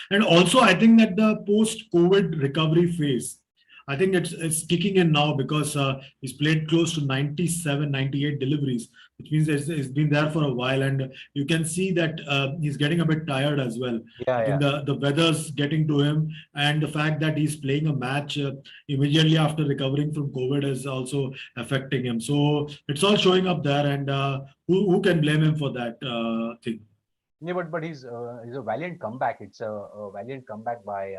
B: and also I think that the post-COVID recovery phase, I think it's kicking in now, because he's played close to 97, 98 deliveries, which means it's been there for a while, and you can see that he's getting a bit tired as well.
C: Yeah,
B: I think the weather's getting to him, and the fact that he's playing a match immediately after recovering from COVID is also affecting him. So it's all showing up there, and who can blame him for that thing?
C: Yeah, but he's a valiant comeback. It's a valiant comeback by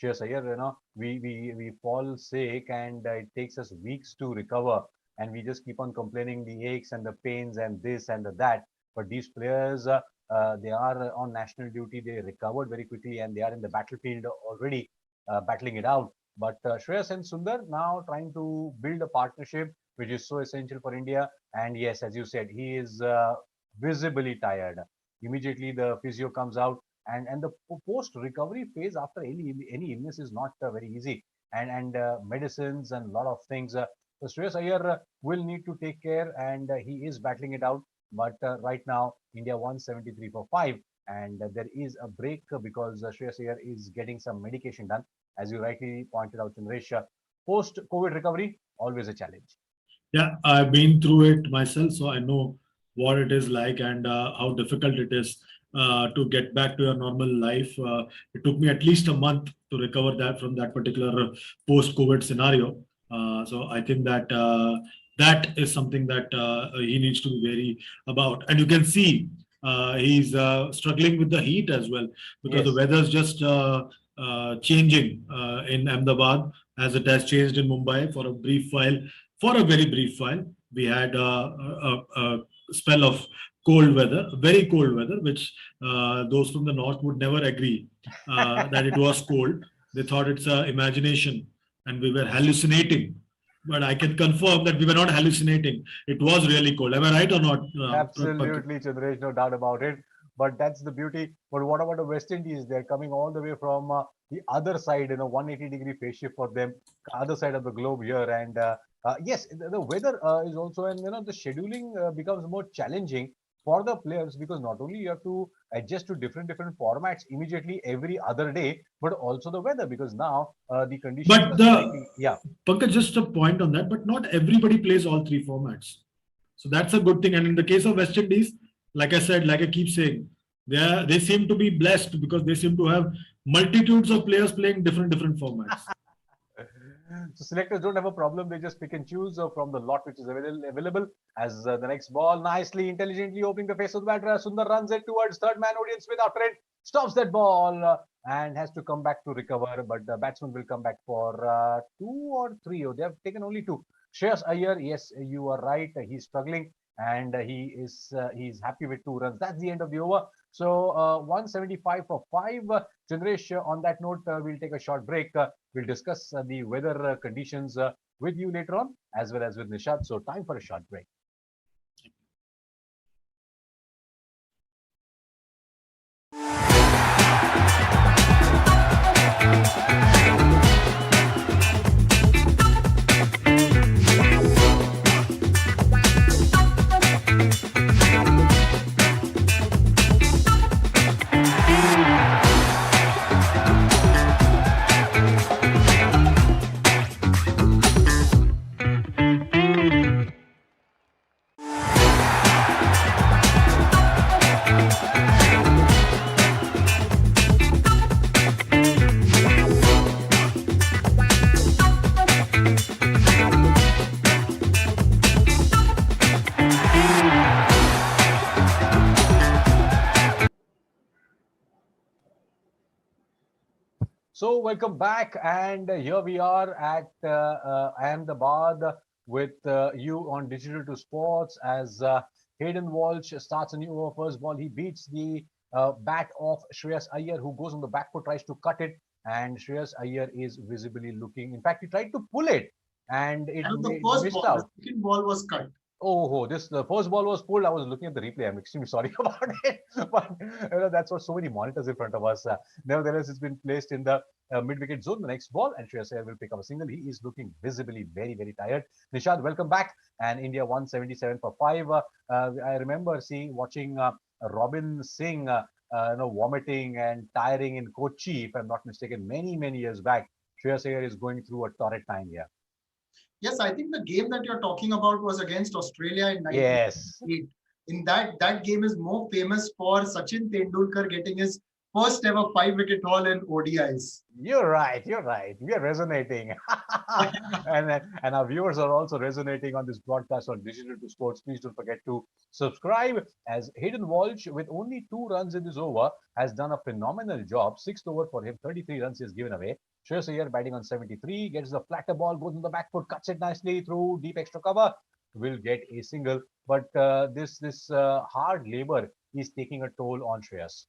C: Shreyas Iyer. We fall sick, and it takes us weeks to recover, and we just keep on complaining the aches and the pains and this and that. But these players, they are on national duty. They recovered very quickly, and they are in the battlefield already, battling it out. But Shreyas and Sundar now trying to build a partnership, which is so essential for India. And yes, as you said, he is visibly tired. Immediately the physio comes out, and the post-recovery phase after any illness is not very easy, and medicines and a lot of things. So Shreyas Iyer will need to take care, and he is battling it out. But right now, India 173 for 5, and there is a break because Shreyas Iyer is getting some medication done, as you rightly pointed out, Chandresh. Post-COVID recovery, always a challenge.
B: Yeah, I've been through it myself, so I know what it is like and how difficult it is to get back to a normal life. It took me at least a month to recover that from that particular post-COVID scenario. So I think that that is something that he needs to be wary about. And you can see he's struggling with the heat as well, because the weather's just changing in Ahmedabad, as it has changed in Mumbai for a brief while. For a very brief while, we had a spell of cold weather, very cold weather, which those from the north would never agree that it was cold. They thought it's imagination, and we were hallucinating. but I can confirm that we were not hallucinating. It was really cold. Am I right or not?
C: Absolutely, Chandresh, no doubt about it. But that's the beauty. But what about the West Indies? They're coming all the way from the other side, 180-degree phase shift for them, other side of the globe here. And yes, the weather is also, and the scheduling becomes more challenging for the players because not only you have to adjust to different formats immediately every other day, but also the weather because now the conditions
B: But
C: are
B: the
C: slightly, yeah.
B: Pankaj, just a point on that. But not everybody plays all three formats. So that's a good thing. And in the case of West Indies, like I said, like I keep saying, they seem to be blessed because they seem to have multitudes of players playing different formats.
C: So selectors don't have a problem. They just pick and choose from the lot which is available. As the next ball, nicely, intelligently opening the face of the batter. Sundar runs it towards third man audience with after it. Stops that ball and has to come back to recover. But the batsman will come back for 2 or 3. They have taken only 2. Shreyas Iyer, yes, you are right. He's struggling and he's happy with 2 runs. That's the end of the over. So 175 for 5. Chandresh, on that note, we'll take a short break. We'll discuss the weather conditions with you later on, as well as with Nishad. So time for a short break. So welcome back, and here we are at Ahmedabad with you on Digital to Sports as Hayden Walsh starts a new over. First ball, he beats the bat of Shreyas Iyer, who goes on the back foot, tries to cut it, and Shreyas Iyer is visibly looking. In fact, he tried to pull it, and it missed out.
A: The second ball was cut.
C: Oh, the first ball was pulled. I was looking at the replay. I'm extremely sorry about it, but that's what so many monitors in front of us. Nevertheless, it's been placed in the mid-wicket zone. The next ball, and Shreyas Iyer will pick up a single. He is looking visibly very tired. Nishad, welcome back. And India 177 for 5. I remember watching Robin Singh, vomiting and tiring in Kochi, if I'm not mistaken, many years back. Shreyas Iyer is going through a torrid time here.
A: Yes, I think the game that you're talking about was against Australia in 1988.
C: Yes.
A: In that game is more famous for Sachin Tendulkar getting his first ever 5-wicket haul in ODIs.
C: You're right. We are resonating. and our viewers are also resonating on this broadcast on Digital to Sports. Please don't forget to subscribe as Hayden Walsh, with only 2 runs in this over, has done a phenomenal job. 6th over for him, 33 runs is given away. Shreyas Iyer batting on 73, gets the flatter ball, goes on the back foot, cuts it nicely through deep extra cover, will get a single. But this hard labor is taking a toll on Shreyas.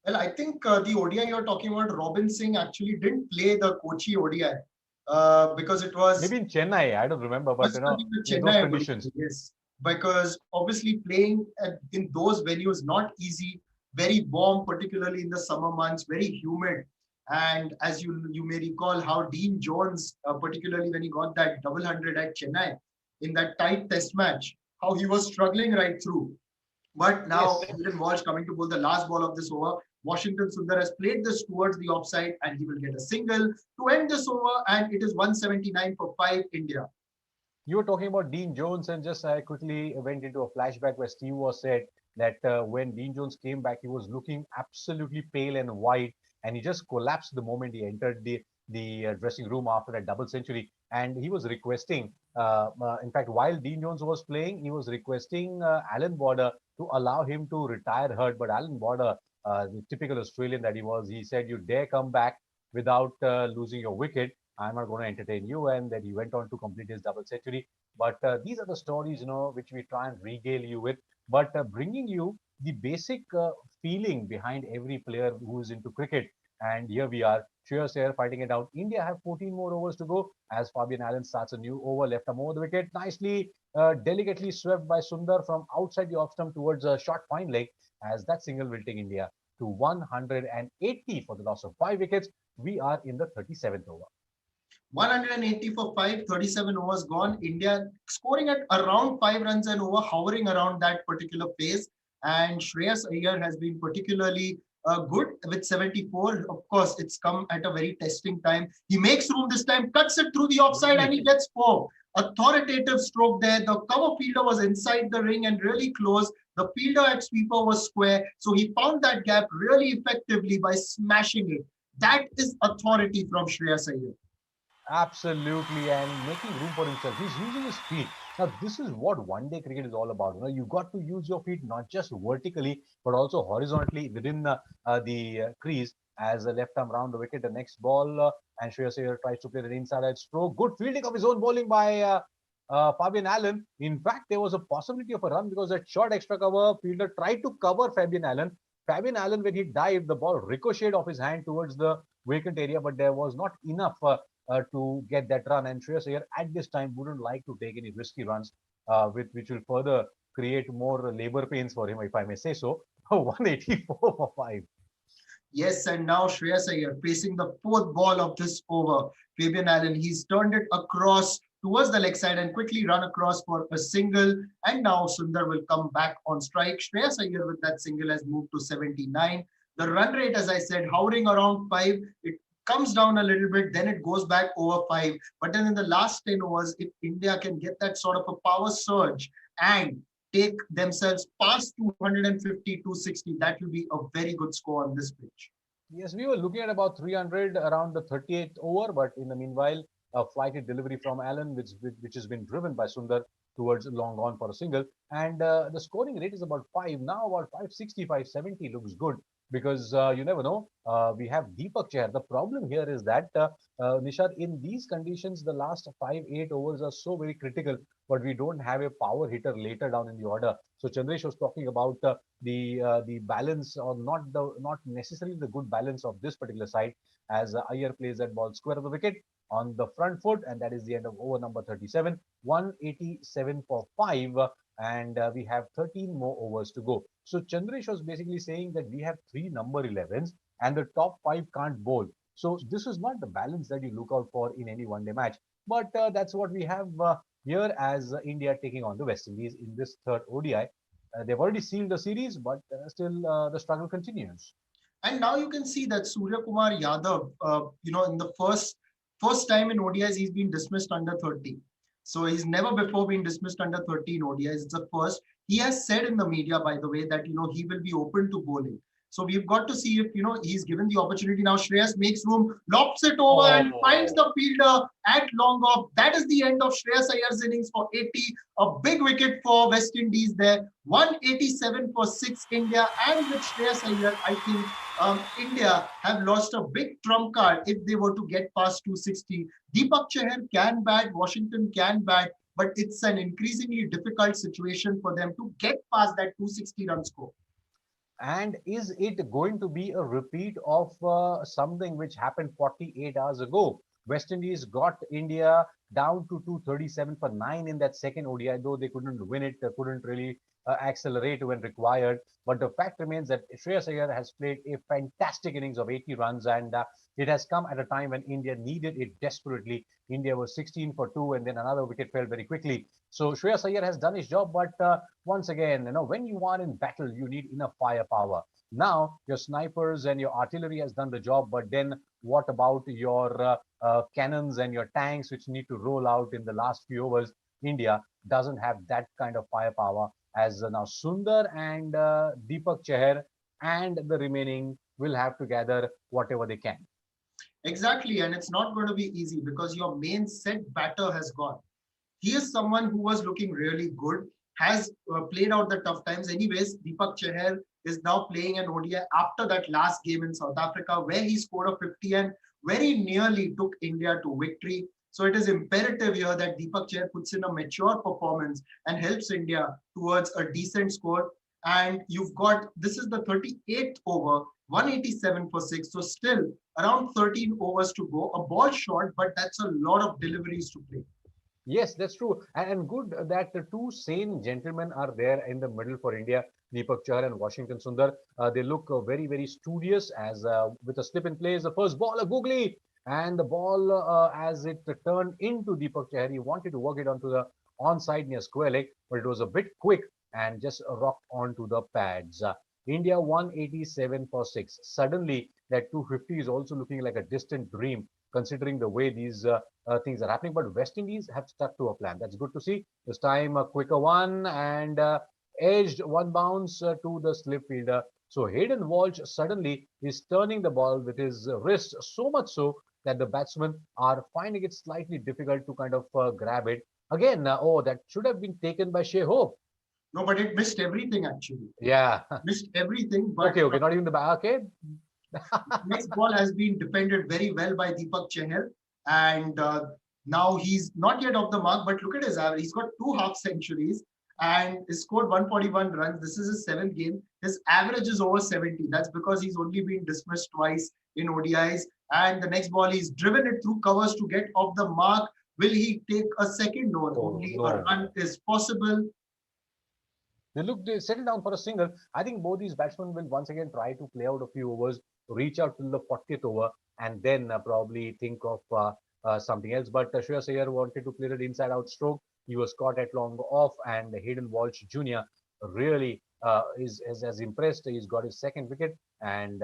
A: Well, I think the ODI you're talking about, Robin Singh actually didn't play the Kochi ODI because it was
C: maybe in Chennai. I don't remember, but in those conditions.
A: Yes, because obviously playing in those venues not easy, very warm, particularly in the summer months, very humid. And as you may recall how Dean Jones, particularly when he got that double hundred at Chennai in that tight test match, how he was struggling right through. But now Hayden Walsh coming to bowl the last ball of this over. Washington Sundar has played this towards the offside and he will get a single to end this over, and it is 179 for 5 India.
C: You were talking about Dean Jones, and just I quickly went into a flashback where Steve was said that when Dean Jones came back, he was looking absolutely pale and white, and he just collapsed the moment he entered the dressing room after that double century. And he was requesting, in fact, while Dean Jones was playing, he was requesting Alan Border to allow him to retire hurt. But Alan Border, the typical Australian that he was, he said, "You dare come back without losing your wicket, I'm not going to entertain you." And then he went on to complete his double century. But these are the stories, which we try and regale you with, but bringing you the basic feeling behind every player who is into cricket. And here we are, Shreyas Iyer fighting it out. India have 14 more overs to go as Fabian Allen starts a new over, left arm over the wicket. Nicely, delicately swept by Sundar from outside the off stump towards a short fine leg, as that single will take India to 180 for the loss of 5 wickets. We are in the 37th over.
A: 180 for 5, 37 overs gone. India scoring at around 5 runs an over, hovering around that particular pace. And Shreyas Iyer has been particularly good with 74. Of course, it's come at a very testing time. He makes room this time, cuts it through the offside, and he gets 4. Authoritative stroke there. The cover fielder was inside the ring and really close. The fielder at sweeper was square. So he found that gap really effectively by smashing it. That is authority from Shreyas Iyer.
C: Absolutely, and making room for himself. He's using his feet. Now, this is what one-day cricket is all about. You got to use your feet not just vertically, but also horizontally within the crease as a left arm round the wicket. The next ball, and Shreyas Iyer tries to play the inside stroke. Good fielding of his own bowling by Fabian Allen. In fact, there was a possibility of a run because that short extra cover fielder tried to cover Fabian Allen. Fabian Allen, when he dived, the ball ricocheted off his hand towards the vacant area, but there was not enough to get that run. And Shreyas Iyer at this time wouldn't like to take any risky runs, which will further create more labor pains for him, if I may say so. 184 for 5.
A: Yes, and now Shreyas Iyer facing the 4th ball of this over. Fabian Allen, he's turned it across towards the leg side and quickly run across for a single. And now Sundar will come back on strike. Shreyas Iyer with that single has moved to 79. The run rate, as I said, hovering around 5. It comes down a little bit, then it goes back over 5. But then in the last 10 overs, if India can get that sort of a power surge and take themselves past 250, 260, that will be a very good score on this pitch.
C: Yes, we were looking at about 300 around the 38th over, but in the meanwhile, a flighted delivery from Allen, which has been driven by Sundar towards long on for a single. And the scoring rate is about 5. Now about 560, 570 looks good. Because you never know, we have Deepak Chahar. The problem here is that, Nishad, in these conditions, the last 5-8 overs are so very critical, but we don't have a power hitter later down in the order. So Chandresh was talking about the balance, or not necessarily the good balance of this particular side, as Iyer plays that ball square of the wicket on the front foot, and that is the end of over number 37. 187 for 5. And we have 13 more overs to go. So Chandresh was basically saying that we have 3 number 11s and the top 5 can't bowl. So this is not the balance that you look out for in any one-day match. But that's what we have here as India taking on the West Indies in this third ODI. They've already sealed the series, but still the struggle continues.
A: And now you can see that Surya Kumar Yadav, in the first time in ODIs, he's been dismissed under 30. So he's never before been dismissed under 13 ODIs. It's the first. He has said in the media, by the way, that, he will be open to bowling. So we've got to see if, he's given the opportunity. Now Shreyas makes room, lofts it over and finds the fielder at long off. That is the end of Shreyas Iyer's innings for 80. A big wicket for West Indies there. 187 for 6 India. And with Shreyas Iyer, I think India have lost a big trump card if they were to get past 260. Deepak Chahar can bat, Washington can bat, but it's an increasingly difficult situation for them to get past that 260 run score.
C: And is it going to be a repeat of something which happened 48 hours ago? West Indies got India down to 237 for 9 in that second ODI, though they couldn't win it, couldn't really accelerate when required. But the fact remains that Shreyas Iyer has played a fantastic innings of 80 runs, and it has come at a time when India needed it desperately. India was 16 for 2, and then another wicket fell very quickly. So Shreyas Iyer has done his job, but once again, when you are in battle, you need enough firepower. Now, your snipers and your artillery has done the job, but then what about your cannons and your tanks, which need to roll out in the last few overs? India doesn't have that kind of firepower, as now Sundar and Deepak Chahar and the remaining will have to gather whatever they can.
A: Exactly, and it's not going to be easy because your main set batter has gone. He is someone who was looking really good, has played out the tough times. Anyways, Deepak Chahar is now playing an ODI after that last game in South Africa, where he scored a 50 and very nearly took India to victory. So it is imperative here that Deepak Chahar puts in a mature performance and helps India towards a decent score. And you've got, this is the 38th over, 187 for 6. So still around 13 overs to go. A ball short, but that's a lot of deliveries to play.
C: Yes, that's true. And good that the two sane gentlemen are there in the middle for India, Deepak Chahar and Washington Sundar. They look very, very studious as with a slip in place. The first ball, a googly, and the ball as it turned into Deepak Chahar, he wanted to work it onto the onside near square leg, but it was a bit quick and just rocked onto the pads. India 187 for 6. Suddenly, that 250 is also looking like a distant dream considering the way these things are happening. But West Indies have stuck to a plan. That's good to see. This time a quicker one and edged one bounce to the slip fielder. So Hayden Walsh suddenly is turning the ball with his wrist so much so that the batsmen are finding it slightly difficult to kind of grab it. Again, oh, that should have been taken by Shea Hope.
A: No, but it missed everything actually.
C: Yeah.
A: Missed everything. But
C: Okay, not even the back. Okay.
A: next ball has been defended very well by Deepak Chahar. And now he's not yet off the mark, but look at his average. He's got 2 half centuries and he scored 141 runs. This is his 7th game. His average is over 70. That's because he's only been dismissed twice in ODIs. And the next ball, he's driven it through covers to get off the mark. Will he take a second? No, only a run is possible.
C: They settle down for a single. I think both these batsmen will once again try to play out a few overs, reach out till the 40th over, and then probably think of something else. But Shreyas Iyer wanted to clear it inside out stroke. He was caught at long off, and Hayden Walsh Jr. really has impressed. He's got his 2nd wicket, and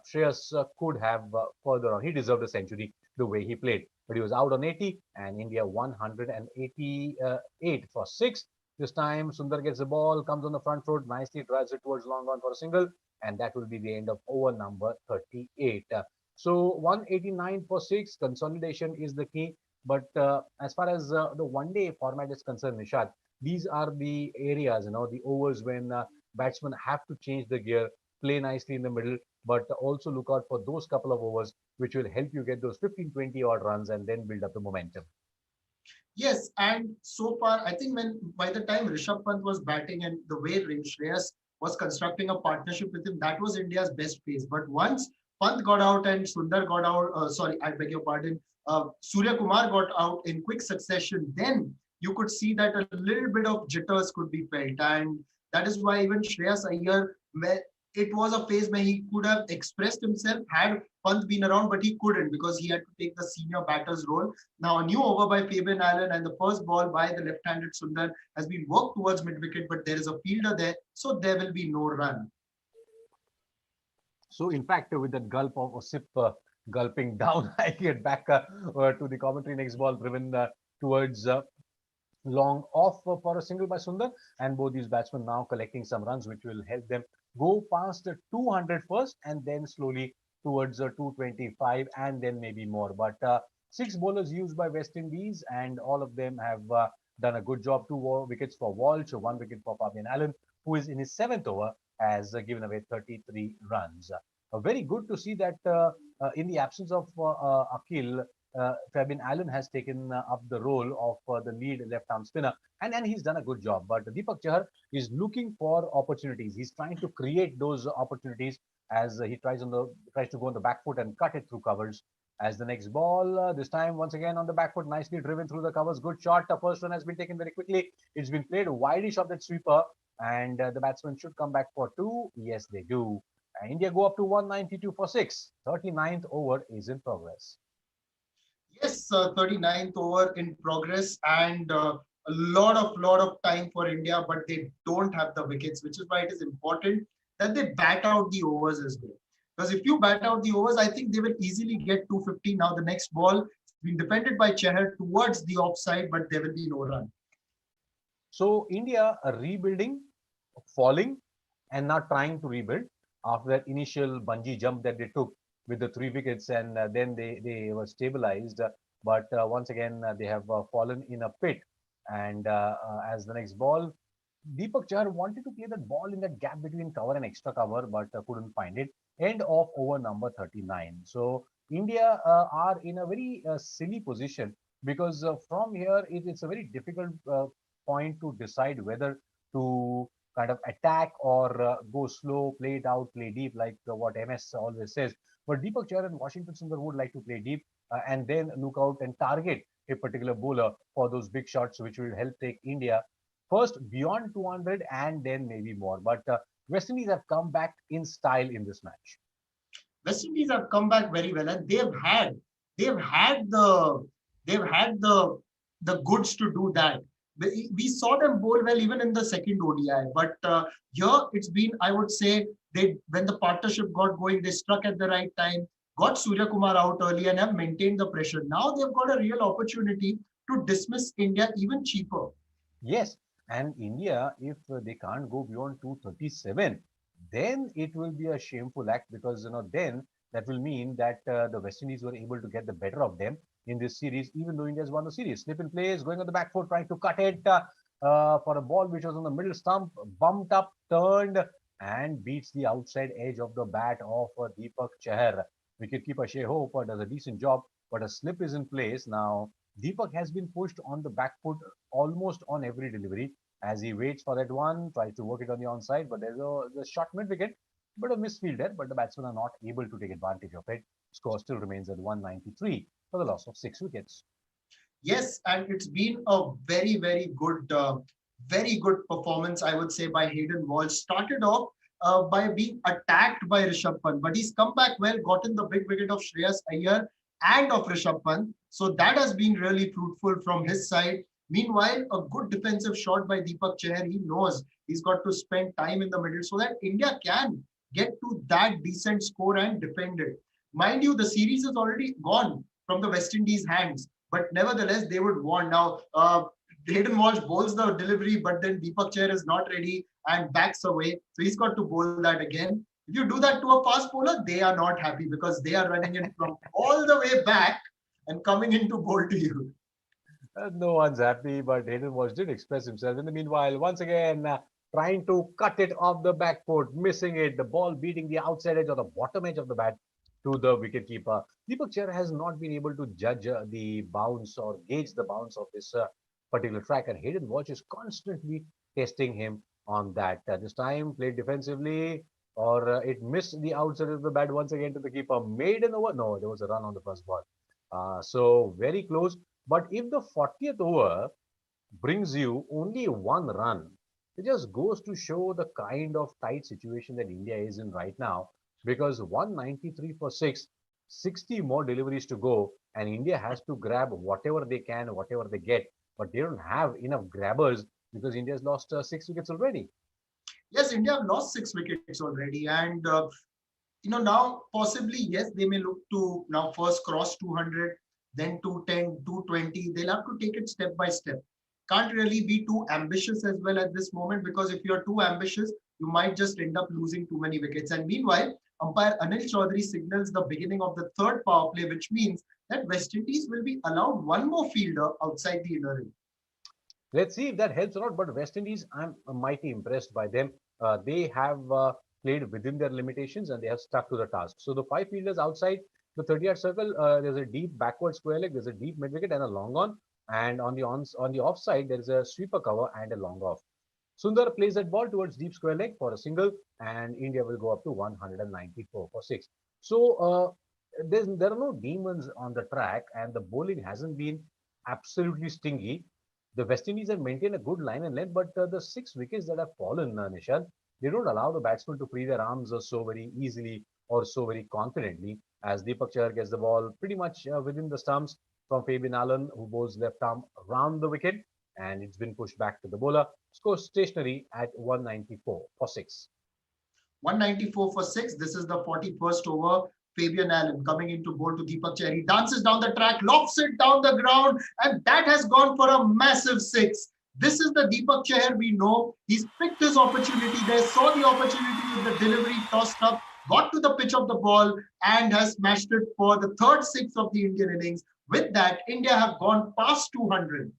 C: Shreyas could have further on. He deserved a century the way he played, but he was out on 80, and India 188 for 6. This time, Sundar gets the ball, comes on the front foot, nicely drives it towards long on for a single, and that will be the end of over number 38. So 189 for 6, consolidation is the key. But as far as the one-day format is concerned, Nishad, these are the areas, the overs when batsmen have to change the gear, play nicely in the middle, but also look out for those couple of overs which will help you get those 15, 20 odd runs and then build up the momentum.
A: Yes, and so far, I think by the time Rishabh Pant was batting and the way Shreyas was constructing a partnership with him, that was India's best pace. But once Pant got out and Sundar got out, sorry, I beg your pardon, Surya Kumar got out in quick succession, then you could see that a little bit of jitters could be felt. And that is why even Shreyas Iyer, it was a phase where he could have expressed himself had Pant been around, but he couldn't because he had to take the senior batter's role. Now, a new over by Fabian Allen and the first ball by the left-handed Sundar has been worked towards mid-wicket, but there is a fielder there, so there will be no run.
C: So, in fact, with that gulp of Osip gulping down, I get back to the commentary. Next ball driven towards long off for a single by Sundar, and both these batsmen now collecting some runs which will help them go past 200 first and then slowly towards 225 and then maybe more. But 6 bowlers used by West Indies and all of them have done a good job. 2 wickets for Walsh, 1 wicket for Fabian Allen, who is in his 7th over, has given away 33 runs. Very good to see that in the absence of Akil, Fabian Allen has taken up the role of the lead left-arm spinner, and he's done a good job. But Deepak Chahar is looking for opportunities. He's trying to create those opportunities as he tries to go on the back foot and cut it through covers. As the next ball, this time once again on the back foot, nicely driven through the covers. Good shot. The first one has been taken very quickly. It's been played wideish of that sweeper, and the batsman should come back for 2. Yes, they do. India go up to 192 for 6. 39th over is in progress.
A: Yes, 39th over in progress, and a lot of time for India, but they don't have the wickets, which is why it is important that they bat out the overs as well. Because if you bat out the overs, I think they will easily get 250. Now the next ball is being defended by Chahar towards the offside, but there will be no run.
C: So India are rebuilding, falling, and not trying to rebuild after that initial bungee jump that they took with the 3 wickets, and then they were stabilized. But once again, they have fallen in a pit. And as the next ball, Deepak Chahar wanted to play that ball in that gap between cover and extra cover, but couldn't find it. End of over number 39. So India are in a very silly position because from here it's a very difficult point to decide whether to kind of attack or go slow, play it out, play deep, like what MS always says. But Deepak Chahar and Washington Sundar would like to play deep and then look out and target a particular bowler for those big shots, which will help take India first beyond 200 and then maybe more. But West Indies have come back in style in this match.
A: West Indies have come back very well, and they've had the goods to do that. We saw them bowl well even in the second ODI, but here it's been, I would say, when the partnership got going, they struck at the right time, got Surya Kumar out early, and have maintained the pressure. Now they've got a real opportunity to dismiss India even cheaper.
C: Yes, and India, if they can't go beyond 237, then it will be a shameful act, because then that will mean that the West Indies were able to get the better of them in this series, even though India's won the series. Slip in plays, going on the back foot, trying to cut it for a ball which was on the middle stump, bumped up, turned, and beats the outside edge of the bat of Deepak Chahar. Wicketkeeper Shea Hope does a decent job, but a slip is in place. Now, Deepak has been pushed on the back foot almost on every delivery as he waits for that one, tries to work it on the onside, but there's a short mid wicket, but a misfield there, but the batsmen are not able to take advantage of it. Score still remains at 193 for the loss of 6 wickets.
A: Yes, and it's been a very good performance, I would say, by Hayden Walsh. Started off by being attacked by Rishabh Pant, but he's come back well, gotten the big wicket of Shreyas Iyer and of Rishabh Pant. So that has been really fruitful from his side. Meanwhile, a good defensive shot by Deepak Chahar. He knows he's got to spend time in the middle so that India can get to that decent score and defend it. Mind you, the series is already gone from the West Indies' hands, but nevertheless, they would want. Now, Hayden Walsh bowls the delivery, but then Deepak Chahar is not ready and backs away. So he's got to bowl that again. If you do that to a fast bowler, they are not happy because they are running in from all the way back and coming in to bowl to you.
C: No one's happy, but Hayden Walsh did express himself. In the meanwhile, once again, trying to cut it off the back foot, missing it, the ball beating the outside edge or the bottom edge of the bat to the wicketkeeper. Deepak Chahar has not been able to judge the bounce or gauge the bounce of this particular track, and Hayden Walsh is constantly testing him on that. This time played defensively, or it missed the outside of the bat once again to the keeper. Made an over. No, there was a run on the first ball. So very close. But if the 40th over brings you only one run, it just goes to show the kind of tight situation that India is in right now. Because 193 for 6, 60 more deliveries to go, and India has to grab whatever they can, whatever they get. But they don't have enough grabbers because India has lost 6 wickets already.
A: Yes, India have lost 6 wickets already, and now possibly yes, they may look to now first cross 200, then 210, 220. They'll have to take it step by step. Can't really be too ambitious as well at this moment, because if you're too ambitious, you might just end up losing too many wickets. And meanwhile, umpire Anil Chaudhary signals the beginning of the third power play, which means that West Indies will be allowed one more fielder outside the inner ring.
C: Let's see if that helps or not. But West Indies, I'm mighty impressed by them. They have played within their limitations and they have stuck to the task. So the 5 fielders outside the 30-yard circle, there's a deep backward square leg, there's a deep mid wicket and a long on. And on the offside, there is a sweeper cover and a long off. Sundar plays that ball towards deep square leg for a single, and India will go up to 194 for 6. So there are no demons on the track, and the bowling hasn't been absolutely stingy. The West Indies have maintained a good line and length, but the 6 wickets that have fallen, Nishant, they don't allow the batsmen to free their arms so very easily or so very confidently, as Deepak Chahar gets the ball pretty much within the stumps from Fabian Allen, who bowls left arm around the wicket, and it's been pushed back to the bowler. Score stationary at 194 for 6.
A: 194 for 6. This is the 41st over. Fabian Allen coming into bowl to Deepak Chahar. He dances down the track, lofts it down the ground, and that has gone for a massive 6. This is the Deepak Chahar we know. He's picked his opportunity there, saw the opportunity with the delivery, tossed up, got to the pitch of the ball, and has smashed it for the third 6 of the Indian innings. With that, India have gone past 200.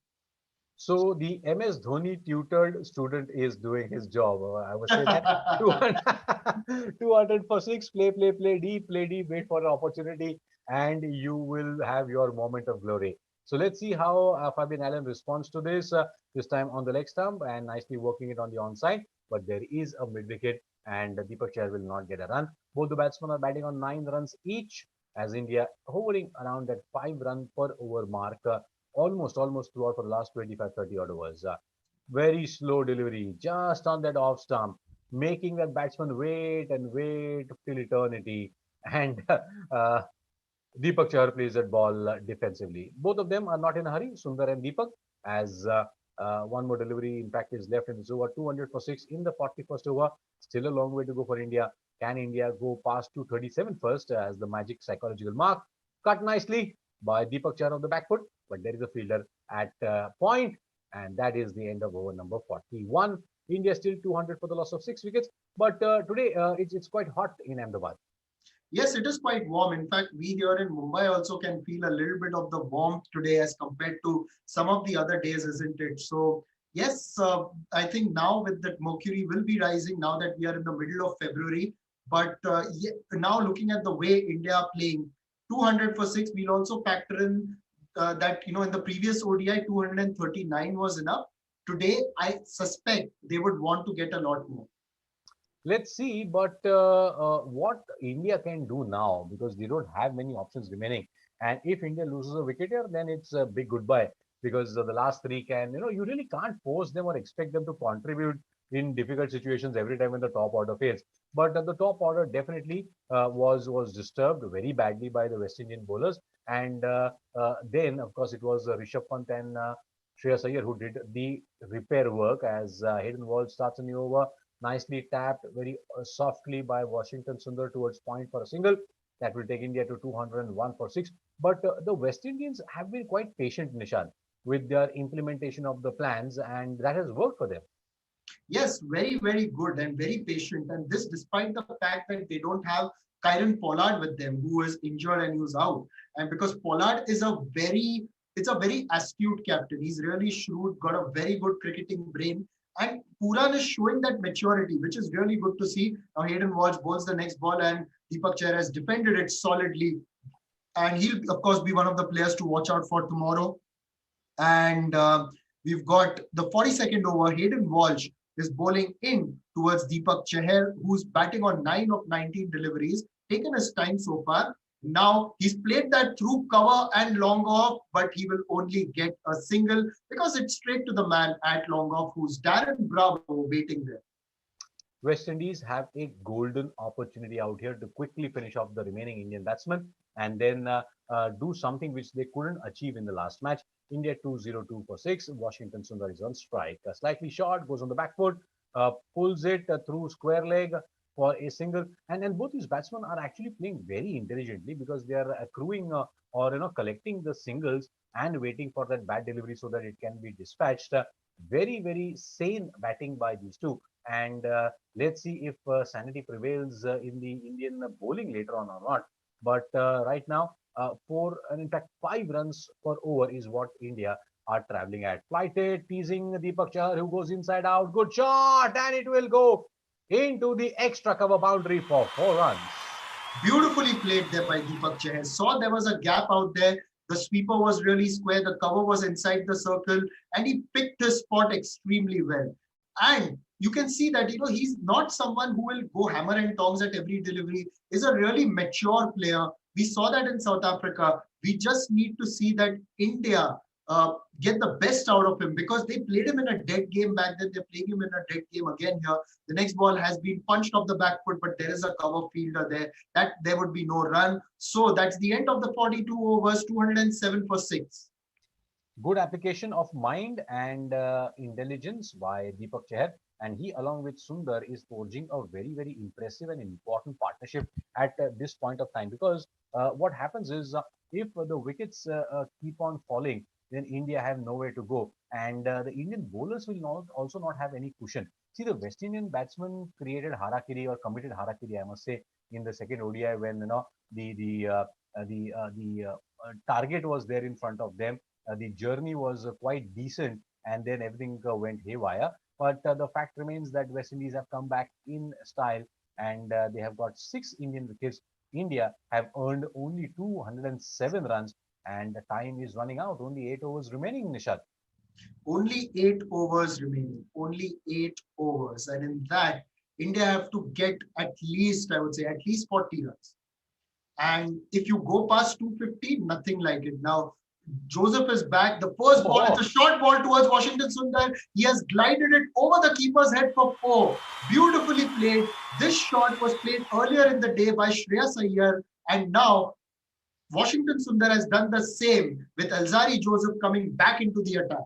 C: So the MS Dhoni tutored student is doing his job. I would say that 200, 200 for 6, play deep, wait for an opportunity, and you will have your moment of glory. So let's see how Fabian Allen responds to this. This time on the leg stump and nicely working it on the onside. but there is a mid wicket and Deepak Chahar will not get a run. Both the batsmen are batting on 9 runs each as India hovering around that 5 run per over mark almost throughout for the last 25-30 odd overs. Very slow delivery just on that off stump, making that batsman wait and wait till eternity. And Deepak Chahar plays that ball defensively. Both of them are not in a hurry, Sundar and Deepak, as one more delivery, in fact, is left in this over. 200 for 6 in the 41st over. Still a long way to go for India. Can India go past 237 first as the magic psychological mark? Cut nicely by Deepak Chahar on the back foot, but there is a fielder at point, and that is the end of over number 41. India still 200 for the loss of 6 wickets, but today it's quite hot in Ahmedabad.
A: Yes, it is quite warm. In fact, we here in Mumbai also can feel a little bit of the warmth today as compared to some of the other days, isn't it? So, yes, I think now with that mercury will be rising now that we are in the middle of February. But now looking at the way India are playing, 200 for 6, we'll also factor in that, in the previous ODI, 239 was enough. Today, I suspect they would want to get a lot more.
C: Let's see, but what India can do now, because they don't have many options remaining. And if India loses a wicket here, then it's a big goodbye, because the last three can, you really can't force them or expect them to contribute in difficult situations every time when the top order fails. But the top order definitely was disturbed very badly by the West Indian bowlers. And then, of course, it was Rishabh Pant and Shreyas Iyer who did the repair work as Hayden Walsh starts a new over. Nicely tapped very softly by Washington Sundar towards point for a single. That will take India to 201 for 6. But the West Indians have been quite patient, Nishan, with their implementation of the plans, and that has worked for them.
A: Yes, very, very good and very patient. And this despite the fact that they don't have Kyron Pollard with them, who is injured and who's out. And because Pollard is it's a very astute captain. He's really shrewd, got a very good cricketing brain. And Puran is showing that maturity, which is really good to see. Now Hayden Walsh bowls the next ball and Deepak Chahar has defended it solidly. And he'll, of course, be one of the players to watch out for tomorrow. And we've got the 42nd over. Hayden Walsh is bowling in towards Deepak Chahar, who's batting on 9 of 19 deliveries, taken his time so far. Now he's played that through cover and long off, but he will only get a single because it's straight to the man at long off, who's Darren Bravo waiting there.
C: West Indies have a golden opportunity out here to quickly finish off the remaining Indian batsmen and then do something which they couldn't achieve in the last match. India 202 for 6. Washington Sundar is on strike. Slightly short, goes on the back foot, pulls it through square leg for a single. And then both these batsmen are actually playing very intelligently because they are accruing or collecting the singles and waiting for that bad delivery so that it can be dispatched. Very, very sane batting by these two. And let's see if sanity prevails in the Indian bowling later on or not. But right now, 4 and in fact 5 runs per over is what India are traveling at. Flighted, teasing Deepak Chahar who goes inside out. Good shot, and it will go into the extra cover boundary for 4 runs.
A: Beautifully played there by Deepak Chahar. Saw there was a gap out there. The sweeper was really square. The cover was inside the circle, and he picked his spot extremely well. And you can see that he's not someone who will go hammer and tongs at every delivery. He's a really mature player. We saw that in South Africa. We just need to see that India get the best out of him because they played him in a dead game back then. They're playing him in a dead game again here. The next ball has been punched off the back foot, but there is a cover fielder there. That there would be no run. So that's the end of the 42 overs, 207 for 6.
C: Good application of mind and intelligence by Deepak Chahar, and he along with Sundar is forging a very, very impressive and important partnership at this point of time because what happens is if the wickets keep on falling, then India have nowhere to go, and the Indian bowlers will also not have any cushion. See, the West Indian batsmen created harakiri or committed harakiri, I must say, in the second ODI when the target was there in front of them. The journey was quite decent, and then everything went haywire. But the fact remains that West Indies have come back in style, and they have got 6 Indian wickets. India have earned only 207 runs, and the time is running out. Only 8 overs remaining, Nishad.
A: Only 8 overs remaining. Only 8 overs. And in that, India have to get at least, I would say, at least 40 runs. And if you go past 250, nothing like it. Now, Joseph is back. The first ball, it's a short ball towards Washington Sundar. He has glided it over the keeper's head for 4. Beautifully played. This shot was played earlier in the day by Shreyas Iyer. And now Washington Sundar has done the same with Alzari Joseph coming back into the attack.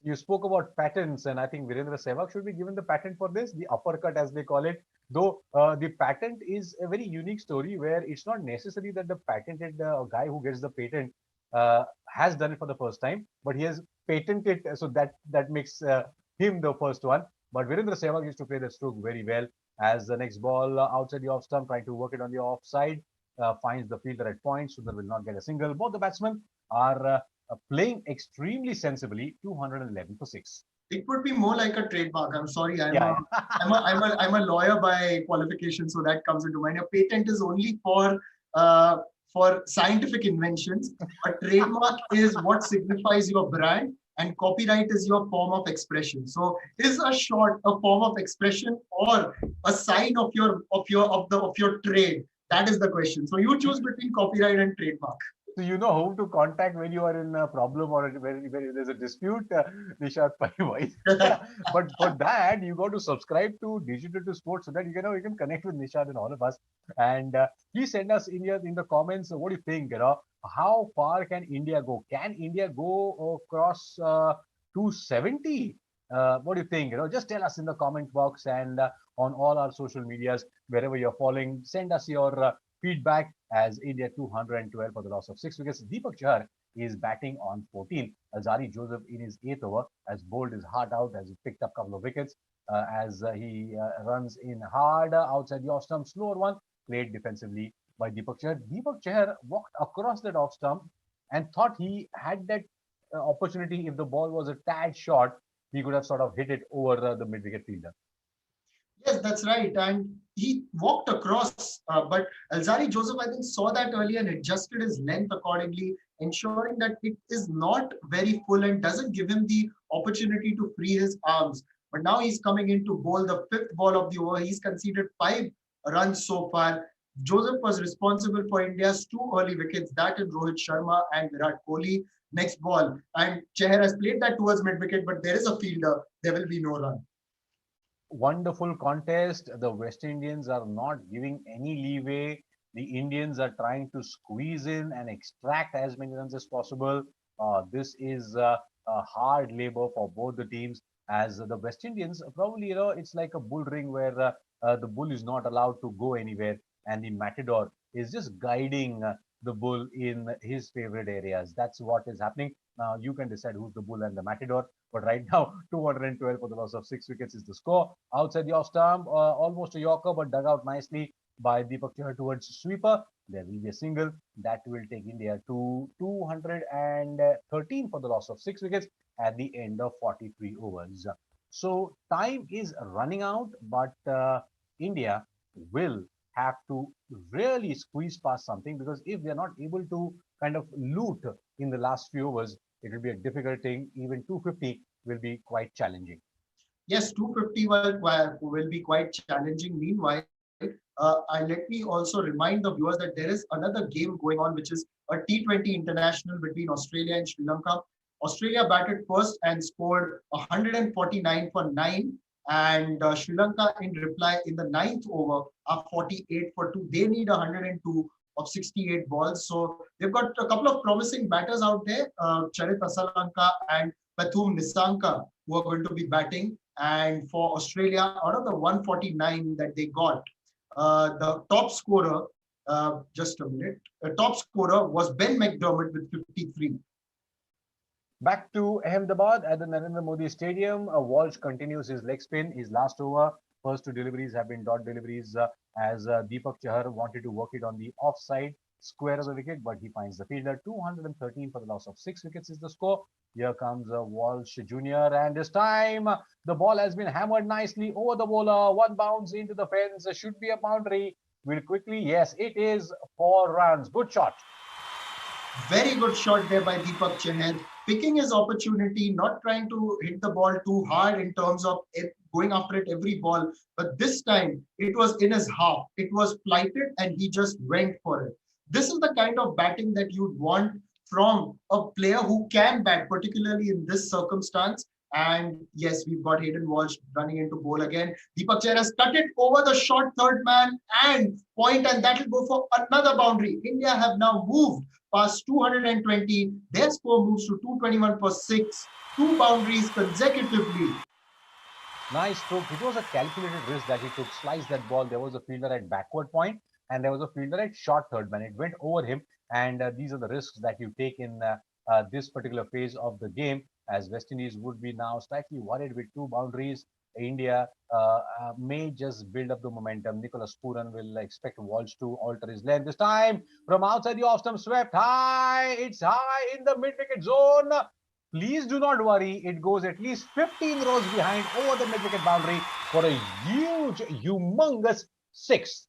C: You spoke about patents, and I think Virendra Sehwag should be given the patent for this, the uppercut as they call it. Though the patent is a very unique story where it's not necessary that the patented guy who gets the patent has done it for the first time, but he has patented, so that makes him the first one. But Virendra Sehwag used to play the stroke very well. As the next ball outside the off stump, trying to work it on the offside, finds the fielder at point. Sundar will not get a single. Both the batsmen are playing extremely sensibly, 211 for 6.
A: It would be more like a trademark. I'm sorry, I'm a lawyer by qualification, so that comes into mind. A patent is only for scientific inventions. A trademark is what signifies your brand, and copyright is your form of expression. So, is a shot a form of expression or a sign of your trade? That is the question. So you choose between copyright and trademark.
C: So you know who to contact when you are in a problem or when there's a dispute, Nishad Pariwai. But for that, you got to subscribe to Digital to Sports so that you can connect with Nishad and all of us. And please send us in the comments what do you think. How far can India go? Can India go across 270? What do you think? Just tell us in the comment box and on all our social medias, wherever you're following. Send us your feedback as India 212 for the loss of 6 wickets. Deepak Chahar is batting on 14. Alzari Joseph in his 8th over has bowled his heart out as he picked up a couple of wickets as he runs in hard outside the off stump. Slower one played defensively by Deepak Chahar. Deepak Chahar walked across that off stump and thought he had that opportunity. If the ball was a tad short, he could have sort of hit it over the mid-wicket fielder.
A: Yes, that's right. And he walked across, but Alzari Joseph, I think, saw that early and adjusted his length accordingly, ensuring that it is not very full and doesn't give him the opportunity to free his arms. But now he's coming in to bowl the 5th ball of the over. He's conceded 5 runs so far. Joseph was responsible for India's 2 early wickets, that in Rohit Sharma and Virat Kohli. Next ball. And Chahar has played that towards mid-wicket, but there is a fielder. There will be no run.
C: Wonderful contest. The West Indians are not giving any leeway. The Indians are trying to squeeze in and extract as many runs as possible. This is a hard labor for both the teams, as the West Indians probably, it's like a bull ring where the bull is not allowed to go anywhere and the matador is just guiding the bull in his favorite areas. That's what is happening. Now you can decide who's the bull and the matador. But right now, 212 for the loss of 6 wickets is the score. Outside the off stump, almost a yorker, but dug out nicely by Deepak Chahar towards sweeper. There will be a single that will take India to 213 for the loss of 6 wickets at the end of 43 overs. So time is running out, but India will have to really squeeze past something, because if they're not able to kind of loot in the last few overs, it will be a difficult thing. Even 250 will be quite challenging.
A: Yes, 250 will be quite challenging. Meanwhile, let me also remind the viewers that there is another game going on, which is a T20 international between Australia and Sri Lanka. Australia batted first and scored 149 for 9. And Sri Lanka, in reply, in the 9th over, are 48 for 2. They need 102 of 68 balls. So they've got a couple of promising batters out there, Charit Asalanka and Pathum Nisanka, who are going to be batting. And for Australia, out of the 149 that they got, the top scorer, the top scorer was Ben McDermott with 53.
C: Back to Ahmedabad at the Narendra Modi Stadium. Walsh continues his leg spin. His last over, first 2 deliveries have been dot deliveries as Deepak Chahar wanted to work it on the offside square of the wicket, but he finds the fielder. 213 for the loss of 6 wickets is the score. Here comes Walsh Jr. and this time the ball has been hammered nicely over the bowler. One bounce into the fence. Should be a boundary. Will quickly. Yes, it is 4 runs. Good shot.
A: Very good shot there by Deepak Chahar. picking his opportunity, not trying to hit the ball too hard in terms of it, going after it every ball. But this time, it was in his half. It was plighted and he just went for it. This is the kind of batting that you'd want from a player who can bat, particularly in this circumstance. And yes, we've got Hayden Walsh running into bowl again. Deepak Chahar has cut it over the short third man and point, and that will go for another boundary. India have now moved past 220. Their score moves to 221 for 6. 2 boundaries consecutively.
C: Nice stroke. It was a calculated risk that he took. Sliced that ball. There was a fielder at backward point and there was a fielder at short third man. It went over him, and these are the risks that you take in this particular phase of the game, as West Indies would be now slightly worried with 2 boundaries. India may just build up the momentum. Nicholas Puran will expect Walsh to alter his length. This time from outside the off stump, swept high. It's high in the mid-wicket zone. Please do not worry. It goes at least 15 rows behind over the mid-wicket boundary for a huge, humongous 6.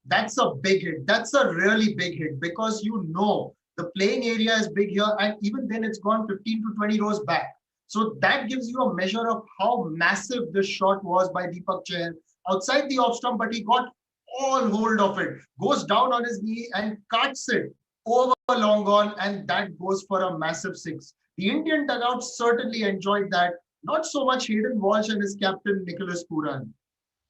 A: That's a big hit. That's a really big hit, because you know the playing area is big here, and even then it's gone 15 to 20 rows back. So that gives you a measure of how massive this shot was by Deepak Chahar outside the off stump, but he got all hold of it, goes down on his knee and cuts it over long on, and that goes for a massive 6. The Indian dugout certainly enjoyed that. Not so much Hayden Walsh and his captain Nicholas Puran.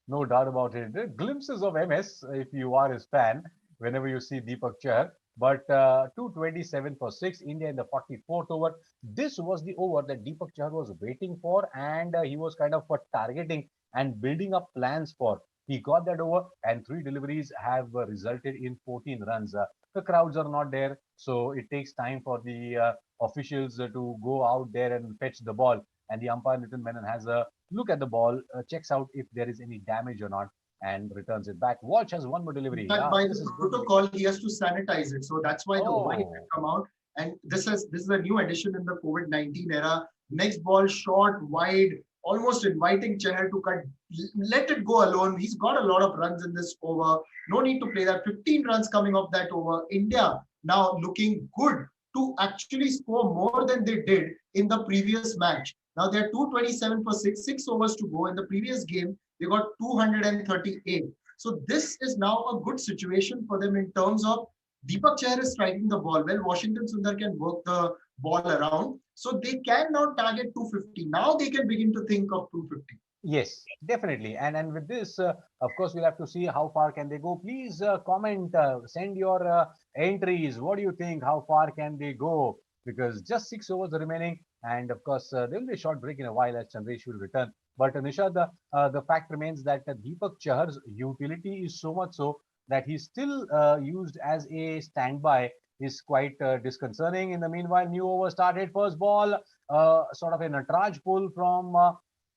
C: No doubt about it. There are glimpses of MS if you are his fan whenever you see Deepak Chahar. But 227 for 6, India in the 44th over. This was the over that Deepak Chahar was waiting for, and he was kind of targeting and building up plans for. He got that over, and 3 deliveries have resulted in 14 runs. The crowds are not there, so it takes time for the officials to go out there and fetch the ball. And the umpire, Nitin Menon, has a look at the ball, checks out if there is any damage or not, and returns it back. Walsh has 1 more delivery.
A: In fact, by the protocol, he has to sanitize it. So that's why the white can come out. And this is a new addition in the COVID-19 era. Next ball, short, wide, almost inviting Chahar to cut. Let it go alone. He's got a lot of runs in this over. No need to play that. 15 runs coming off that over. India now looking good to actually score more than they did in the previous match. Now they're 227 for 6 overs to go. In the previous game, they got 238. So this is now a good situation for them in terms of Deepak Chahar is striking the ball well. Washington Sundar can work the ball around. So they can now target 250. Now they can begin to think of 250.
C: Yes, definitely. And with this, of course, we'll have to see how far can they go. Please comment, send your entries. What do you think? How far can they go? Because just 6 overs are remaining. And of course, there will be a short break in a while as Chandresh will return. But Nishad, the fact remains that Deepak Chahar's utility is so much so that he's still used as a standby is quite disconcerting. In the meanwhile, new over started. First ball, sort of a Natraj pull from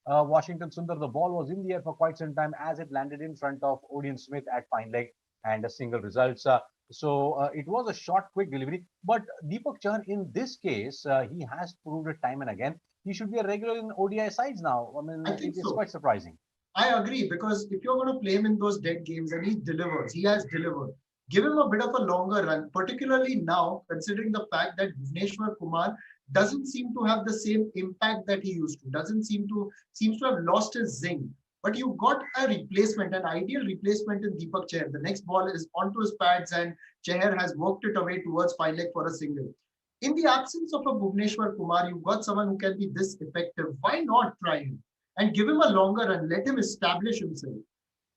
C: Washington Sundar. The ball was in the air for quite some time as it landed in front of Odian Smith at fine leg, and a single results. So it was a short, quick delivery. But Deepak Chahar, in this case, he has proved it time and again. He should be a regular in ODI sides now. I mean, it's quite surprising.
A: I agree, because if you're going to play him in those dead games and he delivers, he has delivered. Give him a bit of a longer run, particularly now, considering the fact that Bhuvneshwar Kumar doesn't seem to have the same impact that he used to. Seems to have lost his zing. But you've got a replacement, an ideal replacement in Deepak Chahar. The next ball is onto his pads and Chahar has worked it away towards fine leg for a single. In the absence of a Bhuvneshwar Kumar, you've got someone who can be this effective. Why not try him and give him a longer run? Let him establish himself.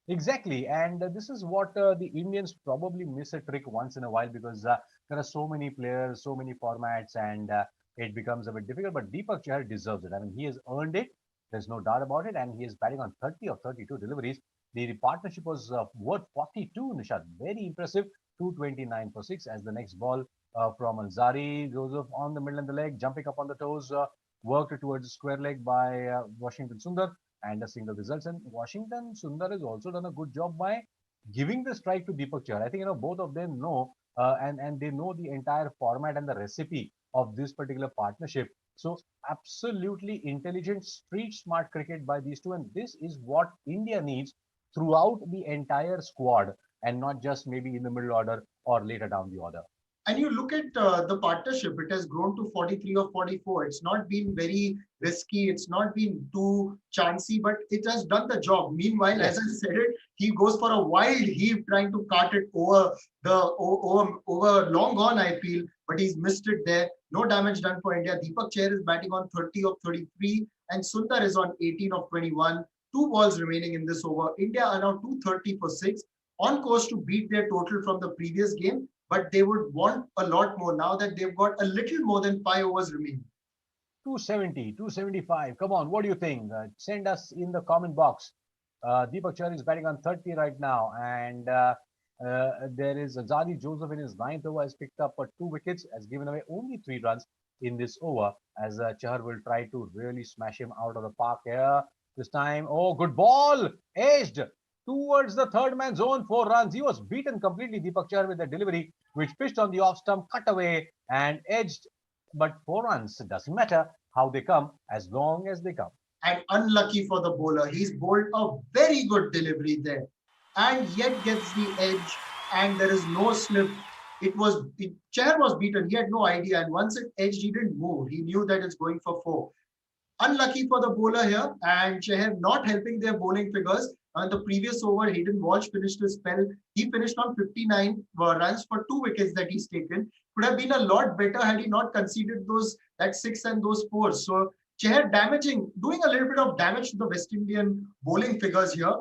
C: Exactly, and this is what the Indians probably miss a trick once in a while, because there are so many players, so many formats, and it becomes a bit difficult. But Deepak Chahar deserves it. I mean, he has earned it. There's no doubt about it, and he is batting on 30 or 32 deliveries. The partnership was worth 42, Nishad. Very impressive. 229 for 6 as the next ball from Ansari. Joseph on the middle and the leg, jumping up on the toes, worked towards the square leg by Washington Sundar, and a single results. And Washington Sundar has also done a good job by giving the strike to Deepak Chahar. I think both of them know and they know the entire format and the recipe of this particular partnership. So absolutely intelligent, street smart cricket by these two, and this is what India needs throughout the entire squad, and not just maybe in the middle order or later down the order.
A: And you look at the partnership, it has grown to 43 or 44. It's not been very risky. It's not been too chancy, but it has done the job. Meanwhile, as I said it, he goes for a wild heave trying to cart it over over long gone, I feel, but he's missed it there. No damage done for India. Deepak Chair is batting on 30 of 33 and Sundar is on 18 of 21. 2 balls remaining in this over. India are now 230 for 6, on course to beat their total from the previous game, but they would want a lot more now that they've got a little more than 5 overs remaining.
C: 270, 275. Come on, what do you think? Send us in the comment box. Deepak Chahar is batting on 30 right now, and there is Azadi Joseph in his 9th over, has picked up 2 wickets, has given away only 3 runs in this over, as Chahar will try to really smash him out of the park here. This time, oh, good ball, edged towards the third man zone, 4 runs. He was beaten completely, Deepak Chahar, with the delivery, which pitched on the off stump, cut away and edged. But 4 runs, it doesn't matter how they come, as long as they come.
A: And unlucky for the bowler, he's bowled a very good delivery there, and yet gets the edge, and there is no slip. Chair was beaten, he had no idea, and once it edged, he didn't move. He knew that it's going for 4. Unlucky for the bowler here, and Chahar not helping their bowling figures. The previous over, Hayden Walsh finished his spell. He finished on 59 runs for 2 wickets that he's taken. Could have been a lot better had he not conceded that 6 and those 4. So Chahar doing a little bit of damage to the West Indian bowling figures here.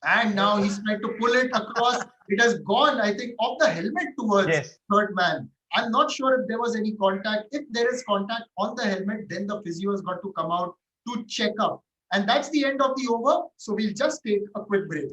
A: And now he's trying to pull it across. It has gone, I think, off the helmet towards third man. I'm not sure if there was any contact. If there is contact on the helmet, then the physio has got to come out to check up. And that's the end of the over. So we'll just take a quick break.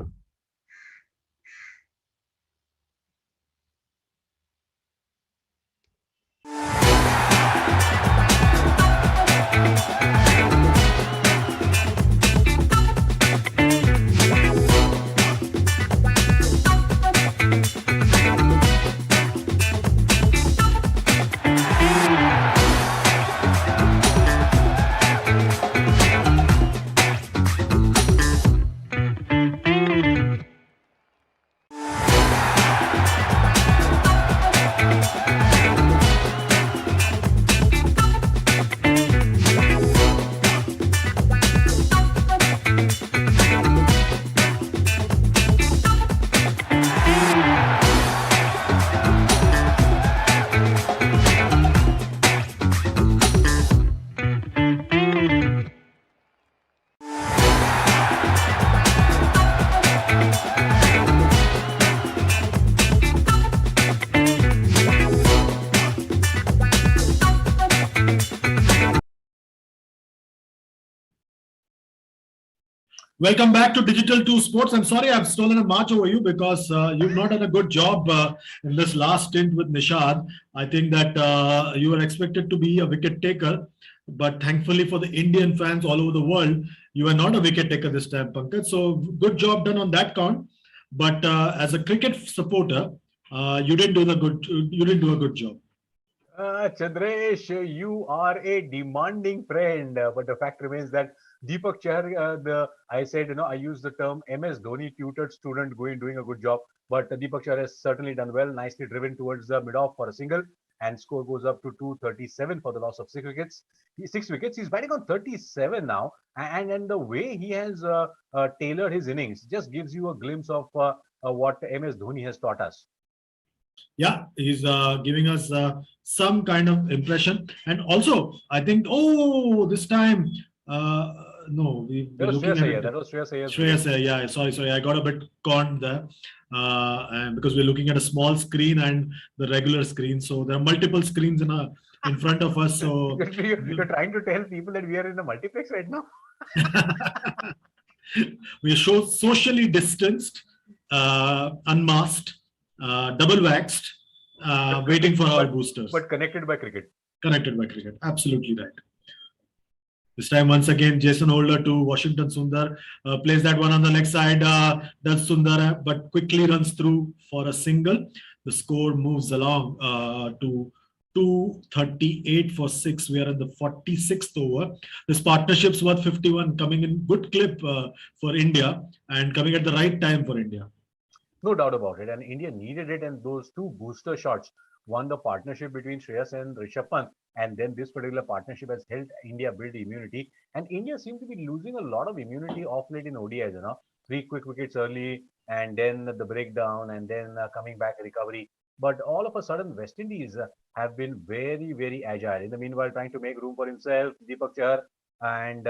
B: Welcome back to Digital 2 Sports. I'm sorry I've stolen a march over you because you've not done a good job in this last stint with Nishad. I think that you were expected to be a wicket taker, but thankfully for the Indian fans all over the world, you are not a wicket taker this time, Pankaj. So good job done on that count. But as a cricket supporter, you didn't do a good job.
C: Chandresh, you are a demanding friend, but the fact remains that Deepak Chahar, I said, I used the term MS Dhoni tutored student doing a good job, but Deepak Chahar has certainly done well, nicely driven towards the mid-off for a single, and score goes up to 237 for the loss of 6 wickets. He's batting on 37 now, and the way he has tailored his innings just gives you a glimpse of what MS Dhoni has taught us.
B: Yeah, he's giving us some kind of impression, and also I think, this time. No,
C: that was Shreyas Iyer.
B: Shreyas Iyer, yeah. Sorry. I got a bit caught there. And because we're looking at a small screen and the regular screen, so there are multiple screens in front of us. So
C: you're trying to tell people that we are in a multiplex right now.
B: We are socially distanced, unmasked, double waxed, waiting for our boosters.
C: But connected by cricket.
B: Absolutely right. This time, once again, Jason Holder to Washington Sundar plays that one on the leg side. Does Sundar, but quickly runs through for a single. The score moves along to 238 for 6. We are in the 46th over. This partnership's worth 51, coming in good clip for India and coming at the right time for India.
C: No doubt about it. And India needed it, and those 2 booster shots won the partnership between Shreyas and Rishabh Pant. And then this particular partnership has helped India build immunity. And India seems to be losing a lot of immunity off late in ODIs, you know. 3 quick wickets early, and then the breakdown, and then coming back recovery. But all of a sudden, West Indies have been very, very agile. In the meanwhile, trying to make room for himself, Deepak Chahar and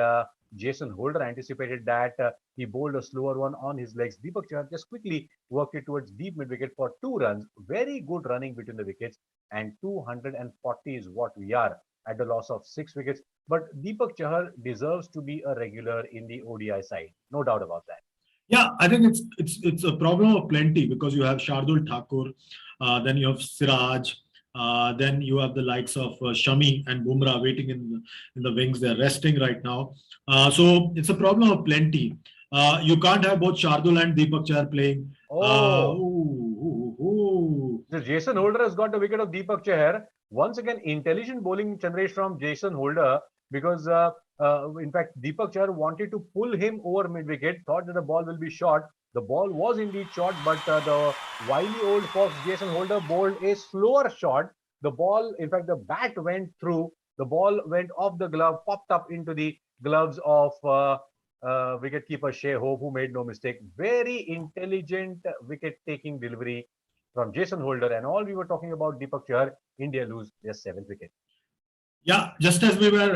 C: Jason Holder anticipated that. He bowled a slower one on his legs. Deepak Chahar just quickly worked it towards deep mid wicket for 2 runs. Very good running between the wickets, and 240 is what we are at the loss of 6 wickets. But Deepak Chahar deserves to be a regular in the ODI side, no doubt about that.
B: Yeah, I think it's a problem of plenty because you have Shardul Thakur, then you have Siraj, then you have the likes of Shami and Bumrah waiting in the wings. They're resting right now, so it's a problem of plenty. You can't have both Shardul and Deepak Chahar playing.
C: The Jason Holder has got the wicket of Deepak Chahar. Once again, intelligent bowling, Chandresh, from Jason Holder, because in fact, Deepak Chahar wanted to pull him over mid-wicket, thought that the ball will be short. The ball was indeed short, but the wily old fox Jason Holder bowled a slower shot. The ball, in fact, the bat went through. The ball went off the glove, popped up into the gloves of wicketkeeper Shea Hope, who made no mistake. Very intelligent wicket-taking delivery from Jason Holder. And all we were talking about Deepak Chahar, India lose their 7th wicket.
B: Yeah, just as we were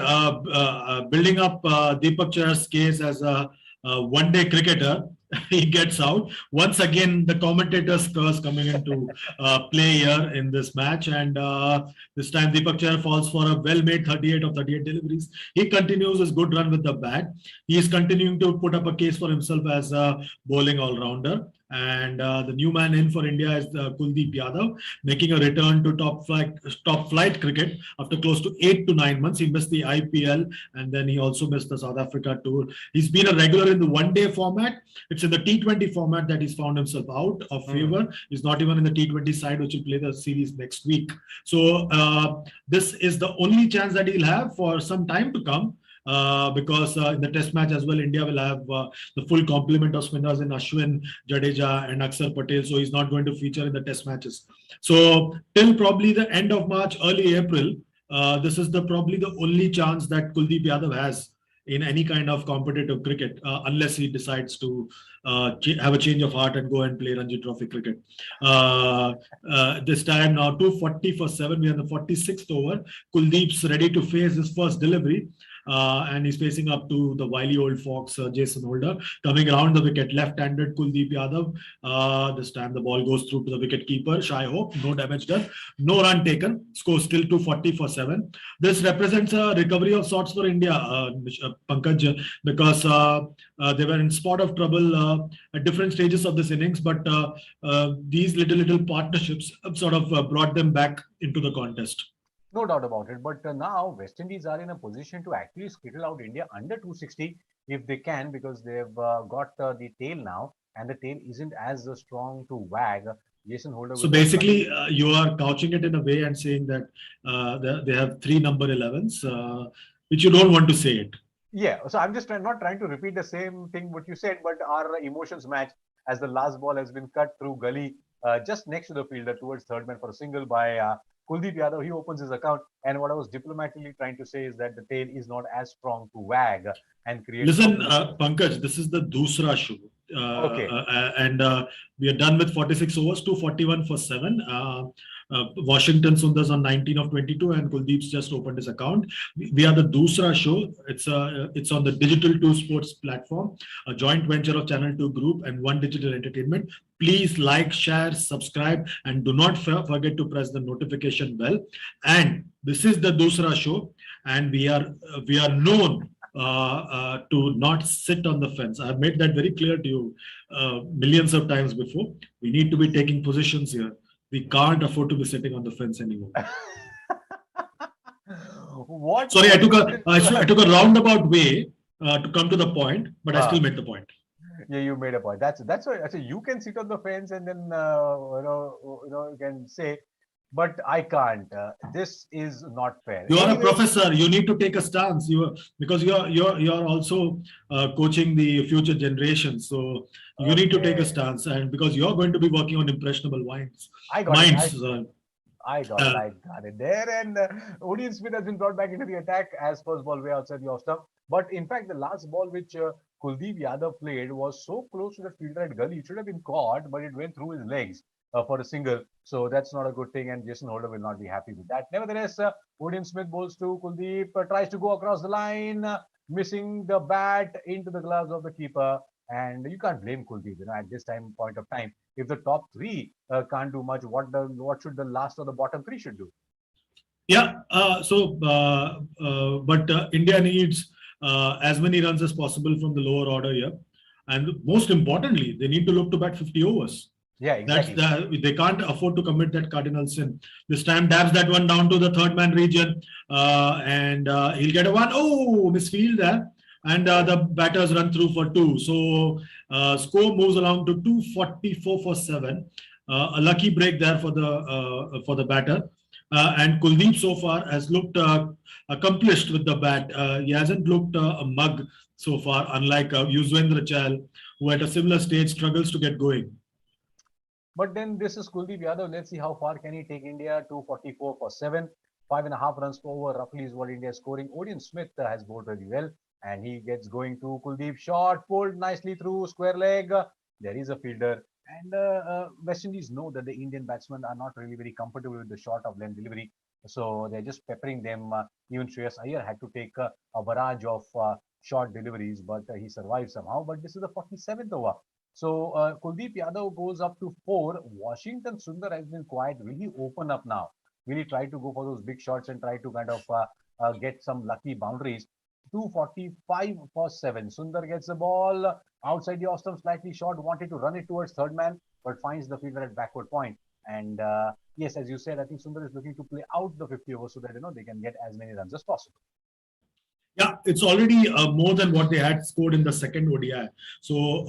B: building up Deepak Chahar's case as a one-day cricketer, he gets out. Once again, the commentator's curse coming into play here in this match. And this time, Deepak Chahar falls for a well-made 38 of 38 deliveries. He continues his good run with the bat. He is continuing to put up a case for himself as a bowling all-rounder. And the new man in for India is Kuldeep Yadav, making a return to top flight cricket after close to 8 to 9 months. He missed the IPL, and then he also missed the South Africa tour. He's been a regular in the one-day format. It's in the T20 format that he's found himself out of favor. He's not even in the T20 side, which will play the series next week. So this is the only chance that he'll have for some time to come. Because in the test match as well, India will have the full complement of spinners in Ashwin, Jadeja and Akshar Patel. So he's not going to feature in the test matches. So till probably the end of March, early April, this is probably the only chance that Kuldeep Yadav has in any kind of competitive cricket, unless he decides to have a change of heart and go and play Ranji Trophy cricket. This time now 240 for 7. We are in the 46th over. Kuldeep's ready to face his first delivery. And he's facing up to the wily old fox Jason Holder, coming around the wicket, left-handed Kuldeep Yadav. This time the ball goes through to the wicket keeper Shai Hope. No damage done, no run taken. Score still 240 for 7. This represents a recovery of sorts for India, Pankaj, because they were in spot of trouble at different stages of this innings, but these little partnerships sort of brought them back into the contest.
C: No doubt about it. But now West Indies are in a position to actually skittle out India under 260 if they can, because they've got the tail now, and the tail isn't as strong to wag. Jason Holder.
B: So basically, you are couching it in a way and saying that they have 3 number 11s, which you don't want to say it.
C: Yeah. So I'm just not trying to repeat the same thing what you said, but our emotions match as the last ball has been cut through gully just next to the fielder towards third man for a single by Kuldeep Yadav. He opens his account, and what I was diplomatically trying to say is that the tail is not as strong to wag and create.
B: Listen, Pankaj, this is the Dusra show.
C: Okay.
B: And we are done with 46 overs, 241 for 7. Washington Sundar's on 19 of 22, and Kuldeep's just opened his account. We are the Dusra show. It's on the Digital 2 Sports platform, a joint venture of Channel 2 Group and One Digital Entertainment. Please like, share, subscribe, and do not forget to press the notification bell. And this is the Dusra show, and we are known to not sit on the fence. I've made that very clear to you millions of times before. We need to be taking positions here. We can't afford to be sitting on the fence anymore.
C: What?
B: Sorry, I took a roundabout way to come to the point, but I still made the point.
C: Yeah, you made a point. That's why I say you can sit on the fence and then you can say, but I can't. This is not fair.
B: You are a professor. You need to take a stance. Because you're also coaching the future generations. So you need to take a stance, and because you're going to be working on impressionable minds.
C: I got it. I got it there. And Odion Smith has been brought back into the attack as first ball way outside the off stump. But in fact, the last ball which Kuldeep Yadav played was so close to the fielder at gully. It should have been caught, but it went through his legs for a single. So that's not a good thing. And Jason Holder will not be happy with that. Nevertheless, Odion Smith bowls to Kuldeep, tries to go across the line, missing the bat into the gloves of the keeper. And you can't blame Kuldeep, at this point of time. If the top three can't do much, what should the last or the bottom three should do?
B: Yeah. But India needs as many runs as possible from the lower order here, and most importantly, they need to look to bat 50 overs.
C: Yeah, exactly.
B: They can't afford to commit that cardinal sin. This time, dabs that one down to the third man region, and he'll get a one. Oh, misfield there. And the batters run through for 2. So score moves along to 244 for 7. A lucky break there for the batter. And Kuldeep so far has looked accomplished with the bat. He hasn't looked a mug so far, unlike Yuzvendra Chahal, who at a similar stage struggles to get going.
C: But then this is Kuldeep Yadav. Let's see how far can he take India. 244 for 7. 5.5 runs per over roughly is what India is scoring. Odion Smith has bowled really well. And he gets going to Kuldeep. Shot pulled nicely through square leg. There is a fielder. And West Indies know that the Indian batsmen are not really very comfortable with the short of length delivery. So they're just peppering them. Even Shreyas Iyer had to take a barrage of short deliveries, but he survived somehow. But this is the 47th over. So Kuldeep Yadav goes up to 4. Washington Sundar has been quiet. Will he open up now? Will he try to go for those big shots and try to kind of get some lucky boundaries? 245 for 7. Sundar gets the ball outside the off stump, slightly short, wanted to run it towards third man, but finds the fielder at backward point. And yes, as you said, I think Sundar is looking to play out the 50 overs so that they can get as many runs as possible.
B: Yeah, it's already more than what they had scored in the second ODI. So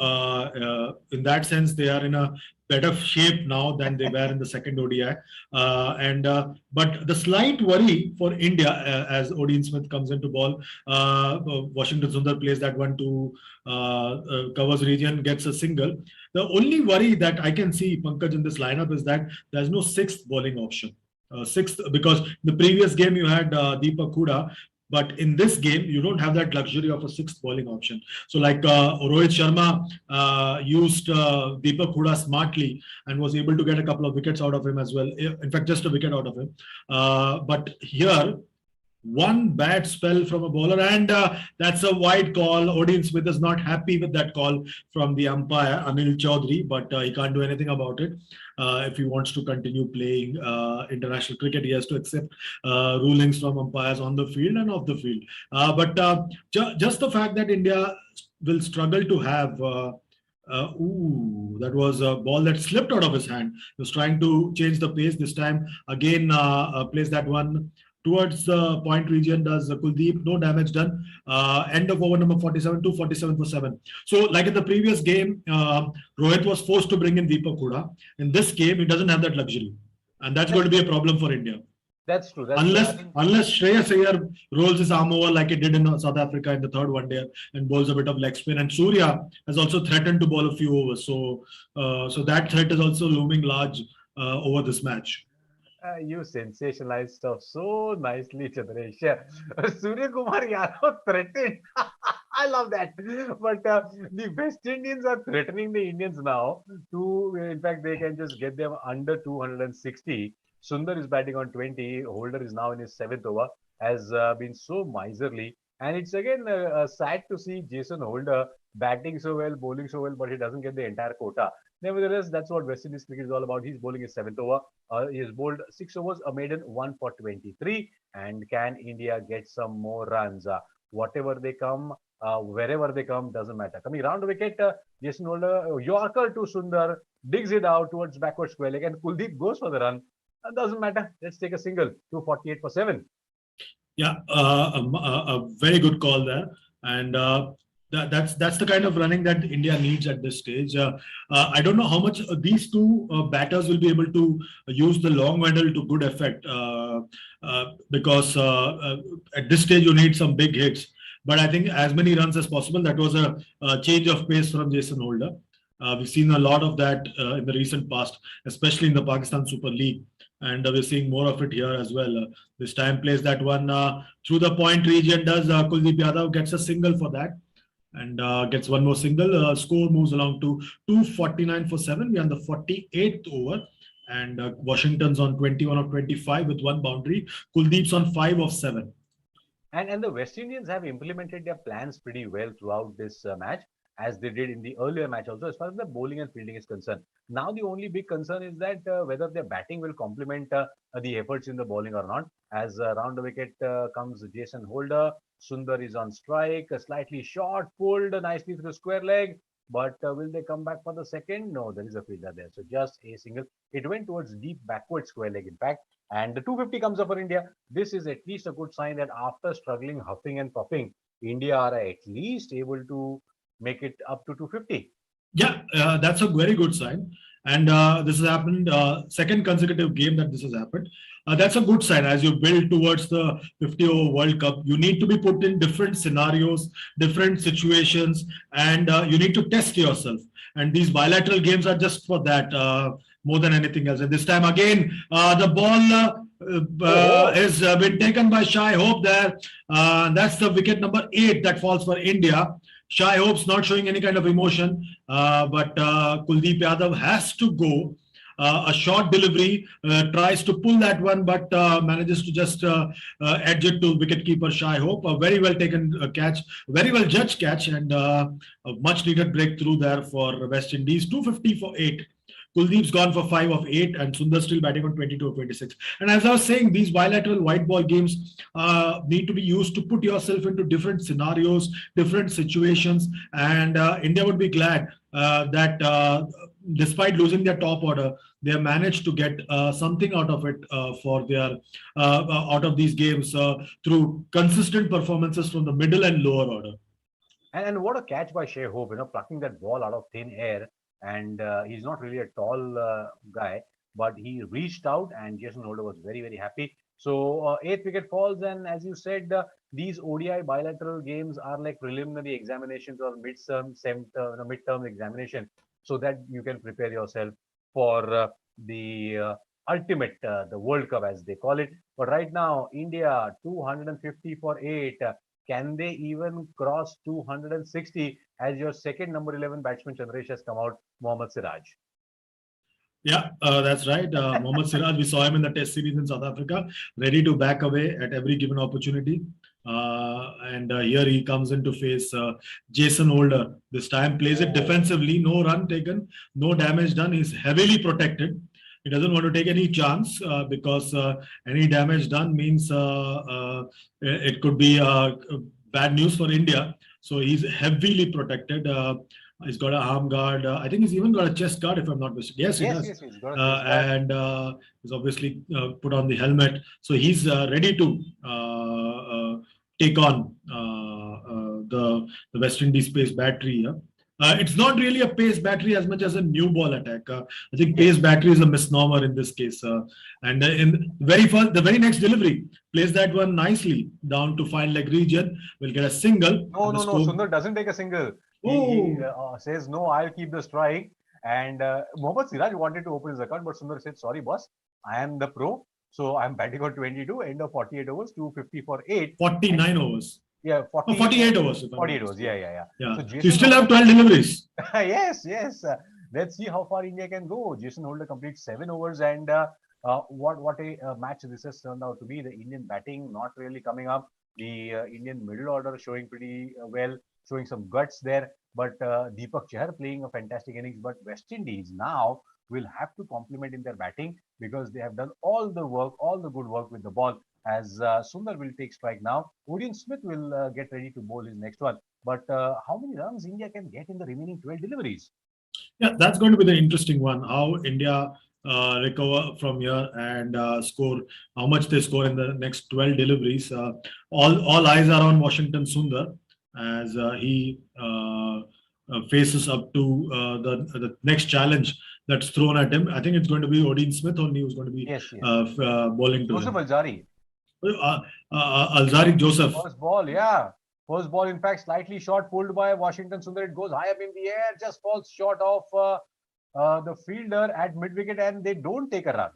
B: in that sense, they are in a better shape now than they were in the second ODI. But the slight worry for India as Odion Smith comes into ball, Washington Sundar plays that one to covers region, gets a single. The only worry that I can see, Pankaj, in this lineup is that there's no sixth bowling option. Sixth, because in the previous game you had Deepak Hooda. But in this game, you don't have that luxury of a sixth bowling option. So like Rohit Sharma used Deepak Hooda smartly and was able to get a couple of wickets out of him as well. In fact, just a wicket out of him. But here, one bad spell from a bowler, and that's a wide call. Odion Smith is not happy with that call from the umpire, Anil Chaudhary, but he can't do anything about it. If he wants to continue playing international cricket, he has to accept rulings from umpires on the field and off the field. Just the fact that India will struggle to have that was a ball that slipped out of his hand. He was trying to change the pace. This time again plays that one towards the point region, does Kuldeep, no damage done. End of over number 47, 247 for 7. So like in the previous game, Rohit was forced to bring in Deepak Hooda. In this game, he doesn't have that luxury. And that's going to be a problem for India.
C: That's true.
B: Unless Shreyas Iyer rolls his arm over like he did in South Africa in the third one day and bowls a bit of leg spin. And Surya has also threatened to bowl a few overs. So that threat is also looming large over this match.
C: You sensationalize stuff so nicely, Chandresh. Surya Kumar Yadav threatened. I love that. But the West Indians are threatening the Indians now to, in fact, they can just get them under 260. Sundar is batting on 20. Holder is now in his 7th over, has been so miserly. And it's again sad to see Jason Holder batting so well, bowling so well, but he doesn't get the entire quota. Nevertheless, that's what West Indies cricket is all about. He's bowling his 7th over. He has bowled 6 overs, a maiden, 1 for 23. And can India get some more runs? Whatever they come, wherever they come, doesn't matter. Coming round the wicket, Jason Holder, Yorker to Sundar, digs it out towards backward square leg, and Kuldeep goes for the run. Doesn't matter. Let's take a single. 248 for 7.
B: Yeah, a very good call there. And that's the kind of running that India needs at this stage. I don't know how much these two batters will be able to use the long handle to good effect because at this stage you need some big hits. But I think as many runs as possible. That was a change of pace from Jason Holder. We've seen a lot of that in the recent past, especially in the Pakistan Super League. And we're seeing more of it here as well. This time plays that one through the point region, does Kuldeep Yadav gets a single for that and gets one more single. Score moves along to 249 for 7. We're on the 48th over. And Washington's on 21 of 25 with one boundary. Kuldeep's on 5 of 7.
C: And the West Indians have implemented their plans pretty well throughout this match, as they did in the earlier match also, as far as the bowling and fielding is concerned. Now, the only big concern is that whether their batting will complement the efforts in the bowling or not. As round the wicket comes Jason Holder, Sundar is on strike, slightly short, pulled nicely through square leg. But will they come back for the second? No, there is a fielder there. So just a single. It went towards deep backward square leg, in fact. And the 250 comes up for India. This is at least a good sign that after struggling, huffing and puffing, India are at least able to make it up to 250.
B: Yeah, that's a very good sign. And this has happened, second consecutive game that this has happened. That's a good sign. As you build towards the 50-over World Cup, you need to be put in different scenarios, different situations, and you need to test yourself. And these bilateral games are just for that, more than anything else. And this time again, the ball has been taken by Shai Hope there. That's the wicket number 8 that falls for India. Shai Hope's not showing any kind of emotion, but Kuldeep Yadav has to go. A short delivery, tries to pull that one, but manages to just edge it to wicketkeeper Shai Hope. A very well taken catch, very well judged catch, and a much needed breakthrough there for West Indies. 250 for 8. Kuldeep's gone for 5 of 8, and Sundar still batting on 22 of 26. And as I was saying, these bilateral white ball games need to be used to put yourself into different scenarios, different situations, and India would be glad that despite losing their top order, they have managed to get something out of it for their out of these games through consistent performances from the middle and lower order.
C: And what a catch by Shai Hope, plucking that ball out of thin air. And he's not really a tall guy, but he reached out, and Jason Holder was very, very happy. So 8th wicket falls, and as you said, these ODI bilateral games are like preliminary examinations or midterm examination, so that you can prepare yourself for the ultimate, the World Cup as they call it. But right now, India 250 for 8. Can they even cross 260 as your second number 11 batsman Chandresh has come out, Mohammad Siraj?
B: Yeah, that's right. Mohammad Siraj, we saw him in the Test series in South Africa, ready to back away at every given opportunity. And here he comes in to face Jason Holder. This time plays it defensively, no run taken, no damage done. He's heavily protected. He doesn't want to take any chance because any damage done means it could be bad news for India. So he's heavily protected. He's got a arm guard. I think he's even got a chest guard, if I'm not mistaken. Yes, he does. Yes, he's got a and he's obviously put on the helmet. So he's ready to take on the West Indies pace battery. It's not really a pace battery as much as a new ball attack. I think pace battery is a misnomer in this case. And in the very next delivery, plays that one nicely down to fine leg region. Will get a single.
C: No. Sundar doesn't take a single. He says, no, I'll keep the strike. And Mohammad Siraj wanted to open his account, but Sundar said, sorry, boss, I am the pro. So I'm batting on 22, end of 48 overs, 250 for 8.
B: 49 overs.
C: Yeah,
B: 48 overs.
C: 48 overs, yeah.
B: So you still have 12 deliveries.
C: Yes. Let's see how far India can go. Jason Holder completes 7 overs, and what a match this has turned out to be. The Indian batting not really coming up. The Indian middle order showing pretty well, showing some guts there. But Deepak Chahar playing a fantastic innings. But West Indies now will have to complement in their batting because they have done all the work, all the good work with the ball. As Sundar will take strike now. Odion Smith will get ready to bowl his next one. But how many runs India can get in the remaining 12 deliveries?
B: Yeah, that's going to be the interesting one. How India recover from here and score, how much they score in the next 12 deliveries. All eyes are on Washington Sundar as he faces up to the next challenge that's thrown at him. I think it's going to be Odion Smith only who's going to be bowling to
C: Joseph Alzari.
B: Alzari Joseph.
C: First ball, yeah. First ball, in fact, slightly short, pulled by Washington Sundar. It goes high up in the air, just falls short of the fielder at mid-wicket, and they don't take a run.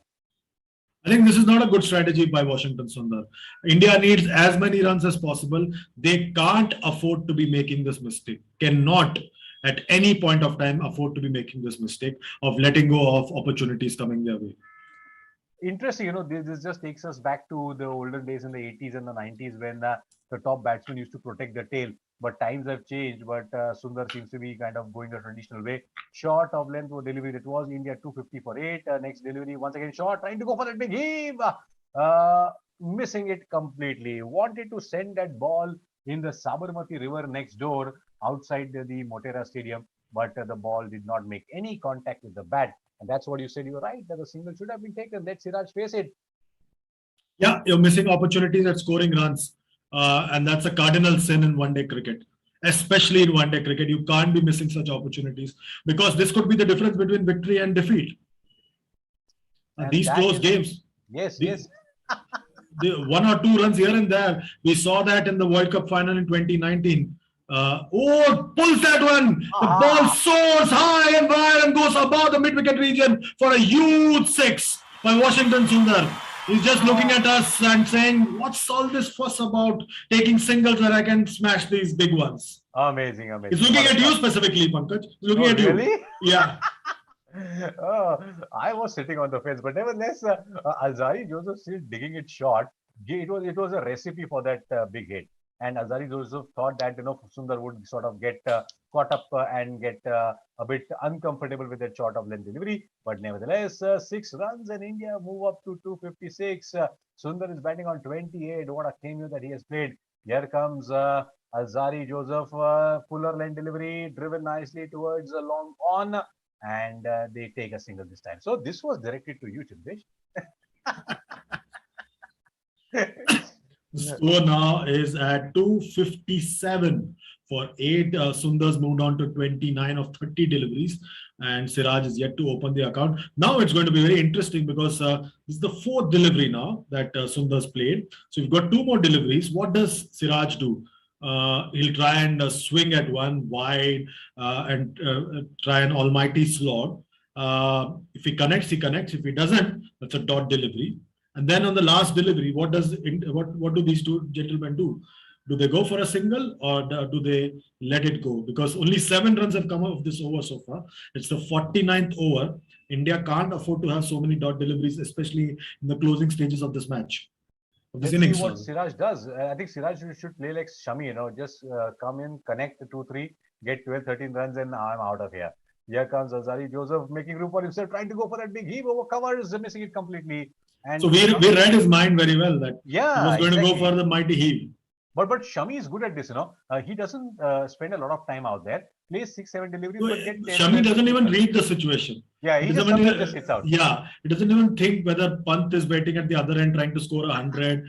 B: I think this is not a good strategy by Washington Sundar. India needs as many runs as possible. They can't afford to be making this mistake. Cannot at any point of time afford to be making this mistake of letting go of opportunities coming their way.
C: Interesting, this just takes us back to the olden days in the 80s and the 90s when the top batsman used to protect the tail. But times have changed. But Sundar seems to be kind of going the traditional way. Short of length or delivery. It was India 250 for 8. Next delivery, once again short, trying to go for that big heave. Missing it completely. Wanted to send that ball in the Sabarmati River next door outside the Motera Stadium. But the ball did not make any contact with the bat. And that's what you said. You were right that the single should have been taken. Let Siraj face it.
B: Yeah, you're missing opportunities at scoring runs. And that's a cardinal sin in one-day cricket. Especially in one-day cricket, you can't be missing such opportunities because this could be the difference between victory and defeat. These close games.
C: Yes.
B: The 1 or 2 runs here and there. We saw that in the World Cup final in 2019. Pulls that one. The ball soars high and wide and goes above the mid-wicket region for a huge 6 by Washington Sundar. He's just looking at us and saying, what's all this fuss about taking singles where I can smash these big ones?
C: Amazing.
B: He's looking at you specifically, Pankaj. He's looking at you.
C: Really?
B: Yeah.
C: I was sitting on the fence, but nevertheless, Alzari Joseph still digging it short. It was a recipe for that big hit. And Alzari Joseph thought that Sundar would sort of get caught up and get a bit uncomfortable with that short of length delivery. But nevertheless, 6 runs and India move up to 256. Sundar is batting on 28. What a cameo that he has played. Here comes Alzari Joseph, fuller length delivery, driven nicely towards a long on, and they take a single this time. So this was directed to you, Chindesh.
B: The score now is at 257 for 8. Sundar's moved on to 29 of 30 deliveries, and Siraj is yet to open the account. Now it's going to be very interesting because this is the 4th delivery now that Sundar's played. So we've got 2 more deliveries. What does Siraj do? He'll try and swing at one wide and try an almighty slog. If he connects, he connects. If he doesn't, that's a dot delivery. And then on the last delivery, what do these 2 gentlemen do? Do they go for a single or do they let it go? Because only 7 runs have come out of this over so far. It's the 49th over. India can't afford to have so many dot deliveries, especially in the closing stages of this match.
C: Let's see what Siraj does. I think Siraj should play like Shami, just come in, connect 2-3, get 12-13 runs, and I'm out of here. Here comes Alzari Joseph making room for himself, trying to go for that big heave over covers, missing it completely. And
B: so we read his mind very well that
C: he
B: was going to go for the mighty heave.
C: But Shami is good at this, he doesn't spend a lot of time out there. Plays 6-7 deliveries, but get
B: Shami doesn't even read the situation.
C: Yeah, he just hits out.
B: Yeah, he doesn't even think whether Pant is waiting at the other end trying to score 100.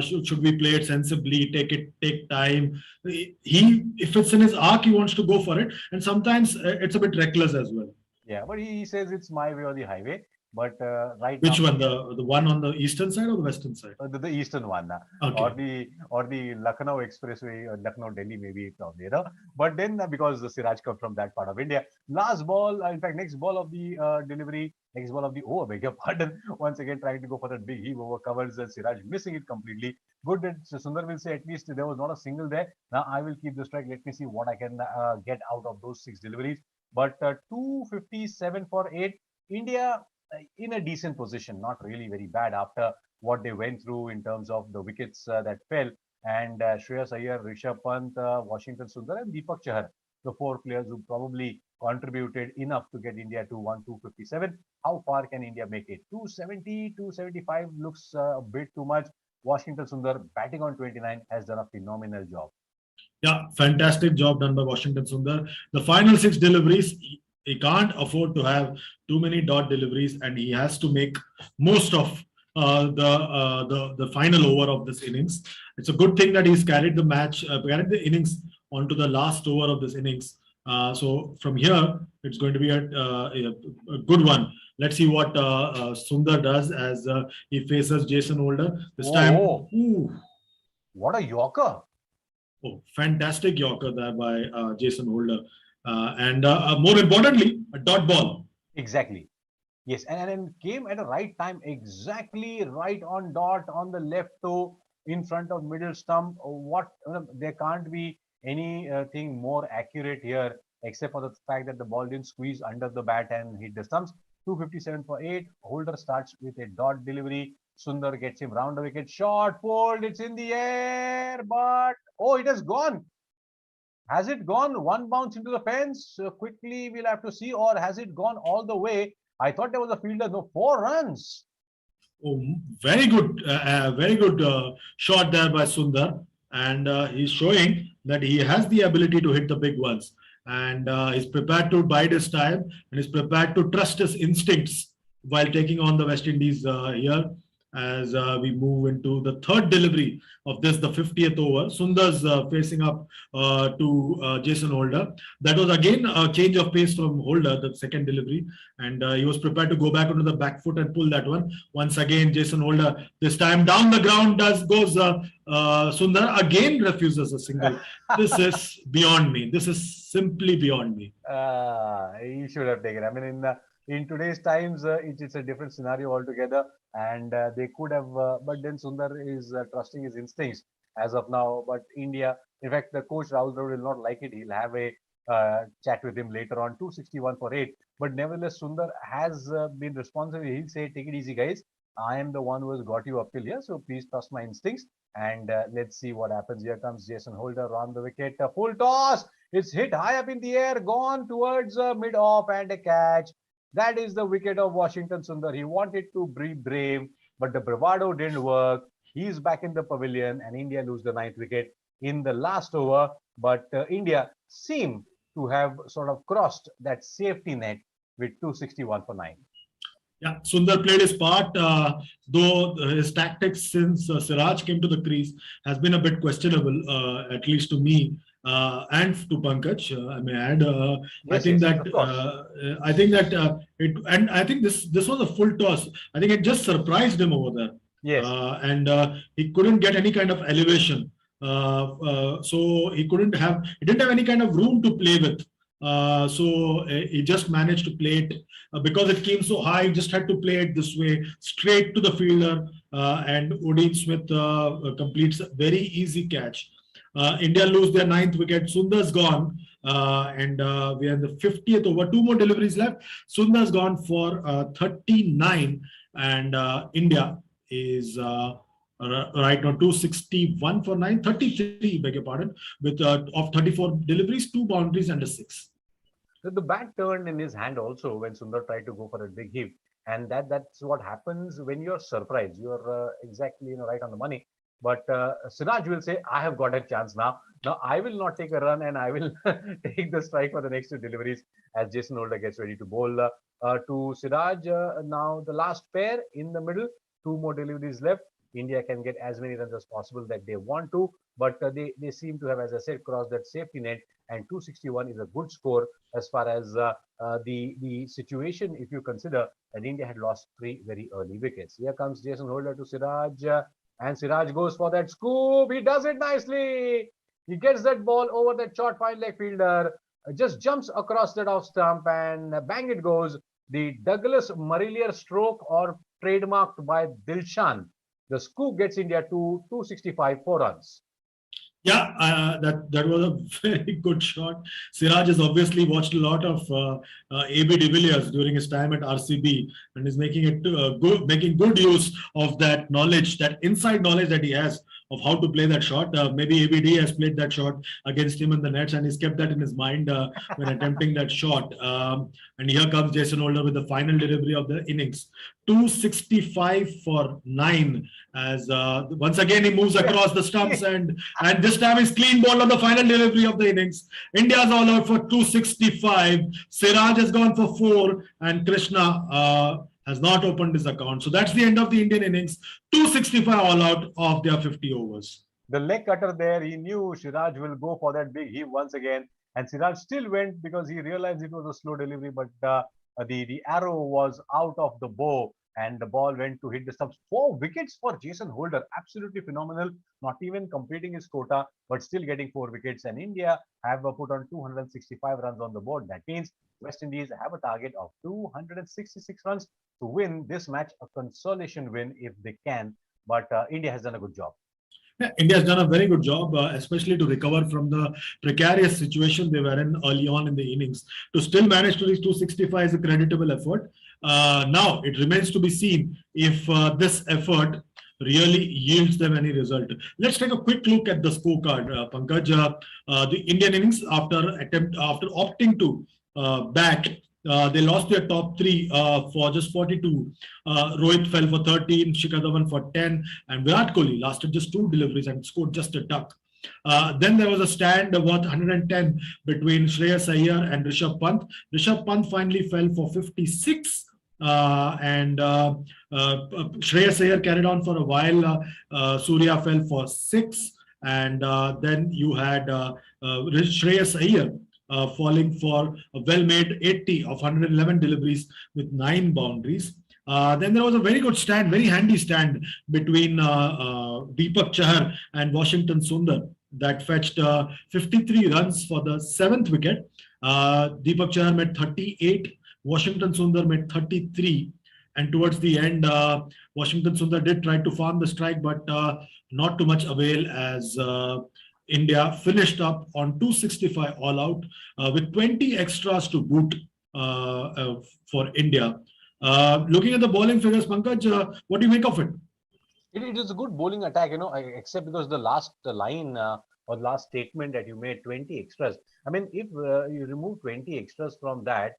B: Should we play it sensibly? Take time. If it's in his arc, he wants to go for it, and sometimes it's a bit reckless as well.
C: Yeah, but he says it's my way or the highway. But right
B: which
C: now,
B: one, the one on the eastern side or the western side?
C: The eastern one,
B: okay.
C: or the Lucknow Expressway, or Lucknow Delhi maybe from there. But then because the Siraj comes from that part of India, last ball, in fact next ball of the delivery, next ball of the over, beg your pardon, once again trying to go for that big heave over covers, Siraj missing it completely. Good that Sundar will say at least there was not a single there. Now I will keep the strike. Let me see what I can get out of those 6 deliveries. But 257 for 8, India in a decent position, not really very bad after what they went through in terms of the wickets that fell. And Shreyas Iyer, Rishabh Pant, Washington Sundar and Deepak Chahar, the 4 players who probably contributed enough to get India to 257. How far can India make it? 270, 275 looks a bit too much. Washington Sundar, batting on 29, has done a phenomenal job.
B: Yeah, fantastic job done by Washington Sundar. The final 6 deliveries, he can't afford to have too many dot deliveries, and he has to make most of the final over of this innings. It's a good thing that he's carried the innings onto the last over of this innings. So from here, it's going to be a good one. Let's see what Sundar does as he faces Jason Holder this time.
C: Ooh, what a Yorker!
B: Oh, fantastic Yorker there by Jason Holder. And more importantly, a dot ball.
C: Exactly. Yes, and came at the right time, exactly right on dot on the left toe in front of middle stump. What there can't be anything more accurate here, except for the fact that the ball didn't squeeze under the bat and hit the stumps. 257 for 8. Holder starts with a dot delivery. Sundar gets him round the wicket. Shot pulled. It's in the air, but oh, it has gone. Has it gone one bounce into the fence? Quickly, we'll have to see. Or has it gone all the way? I thought there was a fielder. No, 4 runs.
B: Oh, very good shot there by Sundar. And he's showing that he has the ability to hit the big ones. And he's prepared to bide his time and he's prepared to trust his instincts while taking on the West Indies here as we move into the third delivery of this, the 50th over. Sundar's facing up to Jason Holder. That was again a change of pace from Holder, the second delivery, and he was prepared to go back onto the back foot and pull that one. Once again, Jason Holder, this time down the ground goes Sundar, again refuses a single. This is beyond me. This is simply beyond me.
C: He should have taken. I mean, in today's times, it's a different scenario altogether, and they could have. But then Sundar is trusting his instincts as of now. But India, in fact, the coach Rahul Dravid will not like it. He'll have a chat with him later on. 261 for 8. But nevertheless, Sundar has been responsible. He'll say, "Take it easy, guys. I am the one who has got you up till here, so please trust my instincts." And let's see what happens. Here comes Jason Holder on the wicket. A full toss. It's hit high up in the air, gone towards mid-off and a catch. That is the wicket of Washington Sundar. He wanted to be brave, but the bravado didn't work. He's back in the pavilion, and India lose the 9th wicket in the last over. But India seem to have sort of crossed that safety net with 261 for 9.
B: Yeah, Sundar played his part, though his tactics since Siraj came to the crease has been a bit questionable, at least to me and to Pankaj. I may add.
C: Yes,
B: I think that it, and I think this was a full toss. I think it just surprised him over there.
C: Yes,
B: and he couldn't get any kind of elevation. So he didn't have any kind of room to play with. So he just managed to play it because it came so high. He just had to play it this way, straight to the fielder, and Odin Smith completes a very easy catch. India lose their 9th wicket. Sundar's gone, and we are in the 50th over. 2 more deliveries left. Sundar's gone for 39, and India is right now 261 for 9, 33, beg your pardon, with of 34 deliveries, 2 boundaries and a 6.
C: so the bat turned in his hand also when Sundar tried to go for a big hit, and that's what happens when you're surprised. You're exactly right on the money. But Siraj will say, "I have got a chance now. Now I will not take a run, and I will take the strike for the next 2 deliveries." As Jason Holder gets ready to bowl to Siraj. Now the last pair in the middle, 2 more deliveries left. India can get as many runs as possible that they want to, but they seem to have, as I said, crossed that safety net, and 261 is a good score as far as the situation, if you consider that India had lost 3 very early wickets. Here comes Jason Holder to Siraj, and Siraj goes for that scoop. He does it nicely. He gets that ball over that short fine leg fielder, just jumps across that off stump, and bang it goes. The Douglas Marillier stroke, or trademarked by Dilshan. The scoop gets India to 265, 4 runs.
B: Yeah, that was a very good shot. Siraj has obviously watched a lot of AB de Villiers during his time at RCB, and is making good use of that knowledge, that inside knowledge that he has of how to play that shot. Maybe ABD has played that shot against him in the nets, and he's kept that in his mind when attempting that shot. And here comes Jason Holder with the final delivery of the innings. 265 for 9, as once again he moves across the stumps, and this time he's clean ball on the final delivery of the innings. India's all out for 265. Siraj has gone for 4, and Krishna has not opened his account. So that's the end of the Indian innings. 265 all out of their 50 overs.
C: The leg cutter there, he knew Siraj will go for that big heave once again, and Siraj still went because he realized it was a slow delivery, but the arrow was out of the bow, and the ball went to hit the stumps. 4 wickets for Jason Holder, absolutely phenomenal. Not even completing his quota, but still getting 4 wickets. And India have put on 265 runs on the board. That means West Indies have a target of 266 runs to win this match, a consolation win if they can. But India has done a good job.
B: Yeah, India has done a very good job, especially to recover from the precarious situation they were in early on in the innings. To still manage to reach 265 is a creditable effort. Now, it remains to be seen if this effort really yields them any result. Let's take a quick look at the scorecard, Pankaj. The Indian innings, after opting to bat, they lost their top three for just 42. Rohit fell for 13, Shikhar Dhawan for 10, and Virat Kohli lasted just 2 deliveries and scored just a duck. Then there was a stand worth 110 between Shreyas Iyer and Rishabh Pant. Rishabh Pant finally fell for 56. And Shreyas Iyer carried on for a while. Surya fell for 6. And then you had Shreyas Iyer falling for a well-made 80 of 111 deliveries with 9 boundaries. Then there was a very good stand, very handy stand between Deepak Chahar and Washington Sundar that fetched 53 runs for the 7th wicket. Deepak Chahar made 38, Washington Sundar made 33. And towards the end, Washington Sundar did try to farm the strike, but not to much avail as India finished up on 265 all out with 20 extras to boot for India. Looking at the bowling figures, Pankaj, what do you make of it?
C: It is a good bowling attack, except because the last line or last statement that you made, 20 extras. I mean, if you remove 20 extras from that,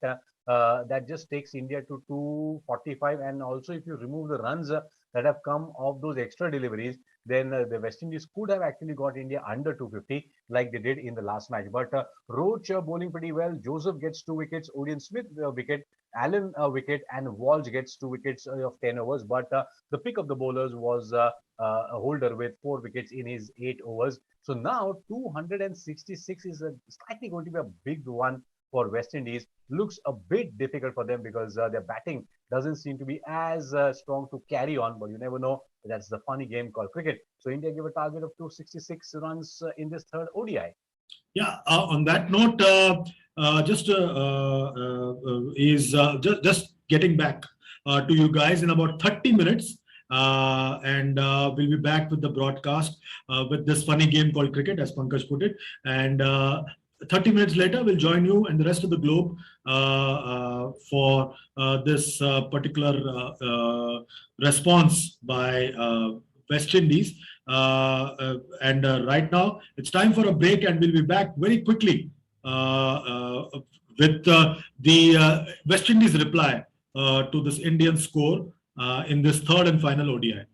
C: that just takes India to 245. And also, if you remove the runs that have come off those extra deliveries, then the West Indies could have actually got India under 250 like they did in the last match. But Roach bowling pretty well. Joseph gets 2 wickets, Odion Smith a wicket, Allen a wicket, and Walsh gets 2 wickets of 10 overs. But the pick of the bowlers was a Holder with 4 wickets in his 8 overs. So now 266 is slightly going to be a big one for West Indies. Looks a bit difficult for them because their batting doesn't seem to be as strong to carry on, but you never know. That's the funny game called cricket. So India gave a target of 266 runs in this third ODI.
B: Yeah, on that note, just getting back to you guys in about 30 minutes. And we'll be back with the broadcast with this funny game called cricket, as Pankaj put it. And 30 minutes later, we'll join you and the rest of the globe for this particular response by West Indies. And right now, it's time for a break, and we'll be back very quickly with the West Indies reply to this Indian score in this third and final ODI.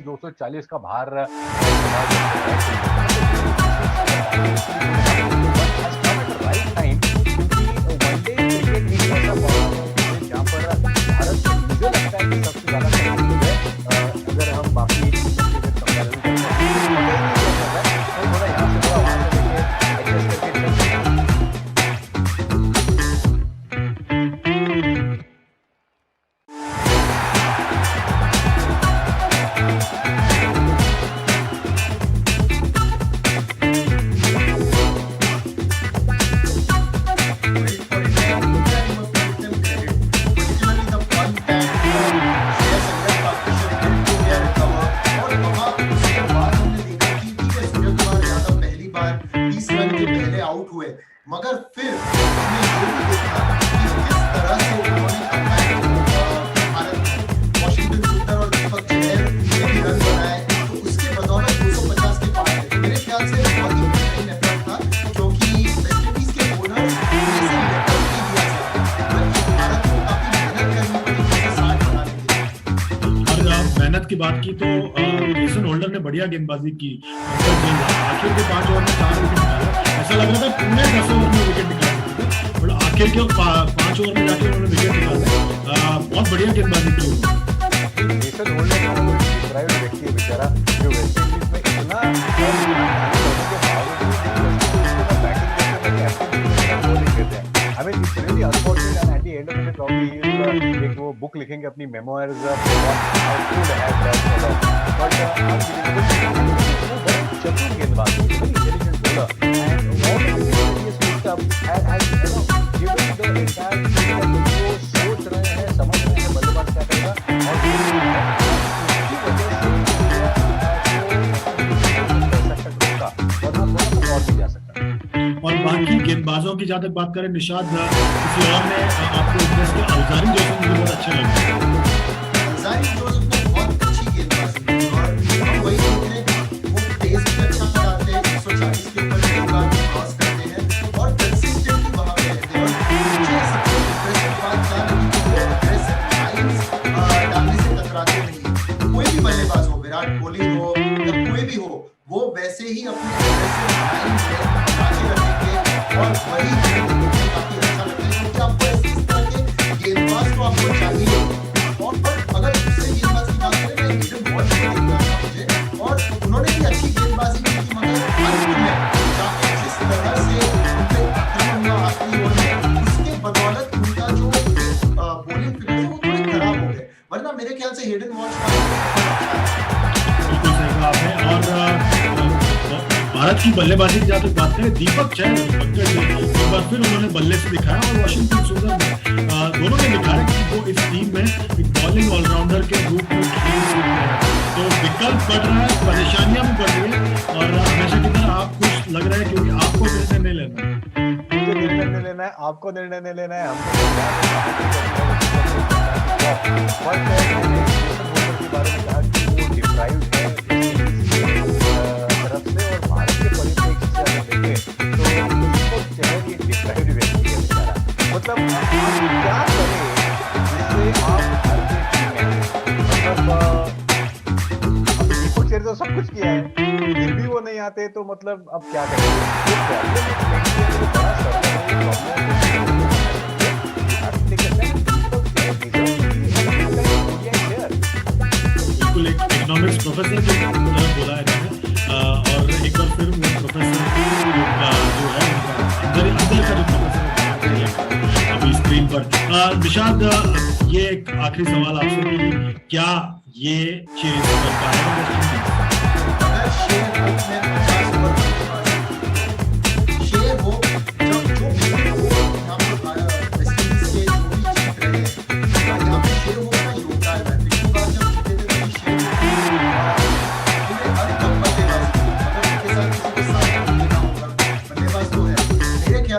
C: 240 का भार जहाँ पर भारत मुझे लगता है कि सबसे ज्यादा अगर हम बाकी कंपेरिजन करें थोड़ा यहाँ से थोड़ा वहाँ से लेके एडजस्ट करके
A: मगर फिर हमने ये भी देखा कि किस तरह से उन्होंने भारत में वॉशिंगटन सुंदर और दीपक चहर ने भी रन बनाए, तो उसके बदौलत 250 के पार थे। तो मेरे ख्याल से बहुत ही बेहतरीन एफर्ट था, क्योंकि वेस्ट इंडीज के बोलर्स ऐसे लेटर नहीं दिया जाता, बल्कि भारत को काफी मेहनत करनी पड़ी 60 बनाने के लिए।
B: और मेहनत की बात की तो जेसन होल्डर ने बढ़िया गेंदबाजी की, आखिर के 5 ओवर में 4 विकेट निकाले। ऐसा लग रहा था पूरे 10 ओवर में विकेट निकाल सकते थे, बट आखिर के 5 ओवर में जाके उन्होंने विकेट निकाले। बहुत बढ़िया गेंदबाजी की।
C: जेसन होल्डर का वो डिप्राइव्ड व्यक्ति है बेचारा, जो वेस्ट इंडीज में इतना I mean, it's really unfortunate, and at the end of the day, probably he'll एक वो book लिखेंगे अपनी memoirs what how could have done for that. But unbelievable, वो बहुत चतुर गेंदबाज है, very intelligent bowler, and all the wickets he has picked up has you know given the entire team that वो सोच रहे हैं, समझ रहे हैं बल्लेबाज क्या करेगा, और उसकी वजह से और भी जा सकता है।
B: और बाकी गेंदबाजों की जहाँ तक बात करें निशाद, किसी और ने आपको इंटरेस्ट किया? अल्जारी जोसेफ मुझे बहुत अच्छे लगे।
A: अल्जारी जोसेफ ने बहुत अच्छी गेंदबाजी की, और हम वही देख रहे हैं कि वो पेस भी अच्छा लगाते हैं, 140 के ऊपर कई बार क्रॉस करते हैं और कंसिस्टेंटली वहां पे रहते हैं। और मुझे सबसे इंटरेस्टिंग बात क्या लगी कि वो अग्रेसिव लाइंस डालने से कतराते नहीं। कोई भी बल्लेबाज हो, विराट कोहली हो या कोई भी हो, वो वैसे ही अपनी अग्रेसिव लाइन बना के रखेंगे, और वही मुझे काफी अच्छा लगता है, क्योंकि आपको इस तरह के गेंदबाज को आपको चाहिए। और अगर दूसरे गेंदबाज की बात करें, मैं हिडन वॉच को देखना था मुझे, और उन्होंने भी अच्छी गेंदबाजी की थी, मगर अंत में जाके जिस तरह से उनके आक्रमण में आखिरी ओवर में, उसके बदौलत उनका जो बॉलिंग फिगर है वो थोड़े खराब हो गए, वरना मेरे ख्याल से हिडन वॉच
B: बिल्कुल सही कहा आपने। और भारत की बल्लेबाजी की जहाँ तक बात करें, दीपक चहर एक बार फिर उन्होंने बल्ले से दिखाया, और वॉशिंगटन सुंदर दोनों ने दिखाया आपको इस टीम में एक बॉलिंग ऑलराउंडर के रूप में खेल सकते हैं। तो विकल्प बढ़ रहा है, परेशानियां भी बढ़ रही है और हमेशा की तरह आप खुश लग रहे हैं क्योंकि आपको निर्णय नहीं लेना है।
C: मुझे निर्णय नहीं लेना है, आपको निर्णय नहीं लेना है, हमको के बारे में कहा कि वो डिप्राइव्ड है तरफ से, और भारत के परिप्रेक्ष्य से अगर देखें तो उसको शहर एक डिप्राइव्ड व्यक्ति है बेचारा। मतलब आप क्या करें जिससे आप भारतीय टीम में, मतलब अभी दीपक चेहरे तो सब कुछ किया है, फिर भी वो नहीं आते, तो मतलब अब क्या करें? ये प्रॉब्लम है, बड़ा प्रॉब्लम
B: बिल्कुल एक इकोनॉमिक्स प्रोफेसर की तरह बोला है मैंने, और एक बार फिर वो प्रोफेसर जो है अंदर का जो प्रोफेसर है अभी स्क्रीन पर। निशाद, ये एक आखिरी सवाल आपसे कि क्या ये चेज कर पाएगा?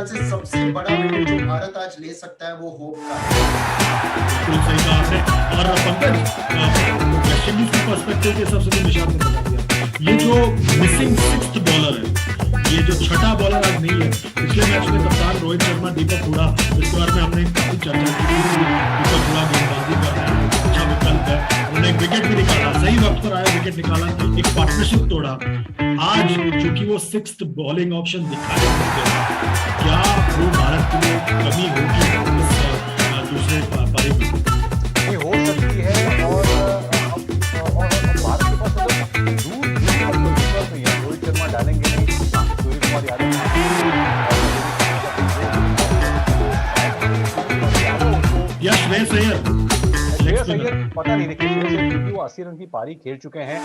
A: से सबसे बड़ा विकेट जो भारत आज ले सकता है वो होप का।
B: बिल्कुल सही कहा आपने। और पंकज, वेस्ट इंडीज के पर्सपेक्टिव के सबसे तो निशान ने बता दिया, ये जो मिसिंग सिक्स्थ बॉलर है, ये जो छठा बॉलर आज नहीं है, पिछले मैच में कप्तान रोहित शर्मा, दीपक हुडा, इसके बारे में हमने काफी चर्चा की थी। दीपक हुडा गेंदबाजी कर रहे हैं, अच्छा विकल्प है, उन्होंने एक विकेट भी निकाला, सही वक्त पर आया विकेट निकाला, एक पार्टनरशिप तोड़ा। आज चूंकि वो सिक्स्थ बॉलिंग ऑप्शन दिखाई नहीं दे रहा, क्या वो भारत के लिए कमी होगी इस दूसरे पारी में?
C: ये हो सकती है, और भारत के पास मतलब दूर तक कोई विकल्प नहीं है। रोहित शर्मा डालेंगे नहीं, सूर्य कुमार यादव
B: या श्रेयस अय्यर
C: पता नहीं, देखिए क्योंकि वो 80 रन की पारी खेल चुके हैं,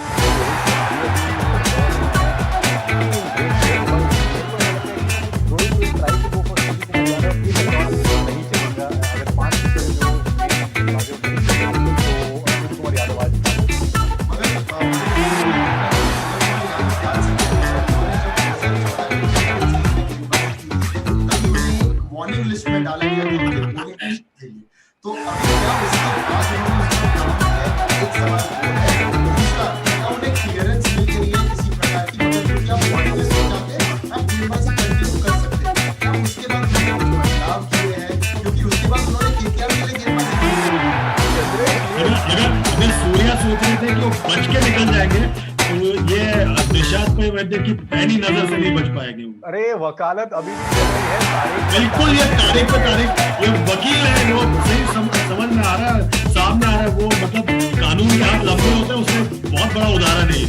A: वार्निंग लिस्ट में डाला गया तो उनके बॉलिंग के लिए। तो अभी क्या उसके बाद उन्होंने उसका काम किया है, एक सवाल वो है। दूसरा, क्या उन्हें क्लियरेंस मिल गई है किसी प्रकार की, मतलब क्या वार्निंग लिस्ट में जाके आप गेंदबाजी कंटिन्यू कर सकते हैं? क्या उसके बाद उन्होंने कुछ बदलाव किए हैं? क्योंकि उसके बाद उन्होंने केकेआर के लिए गेंदबाजी
B: अगर सूर्या सोच रहे थे कि वो बच के निकल जाएंगे, तो ये निशाद पे वैद्य की पैनी नजर से नहीं बच पाएंगे।
C: अरे वकालत अभी भी चल रही है,
B: बिल्कुल ये तारीख पे तारीख, ये वकील है, वो सही समझ में आ रहा है, सामने आ रहा है, वो मतलब कानून के हाथ लंबे होते हैं, उससे बहुत बड़ा उदाहरण है ये।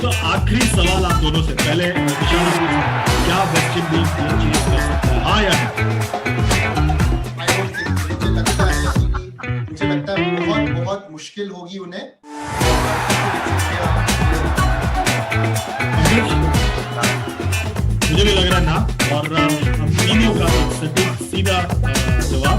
B: तो आखिरी सवाल आप दोनों से, पहले निशान, क्या वेस्ट इंडीज ये चीज कर सकता है, हाँ या
A: मुझे लगता है बहुत मुश्किल होगी उन्हें।
B: मुझे भी लग रहा है ना, और हम तीनों का सटीक सीधा जवाब,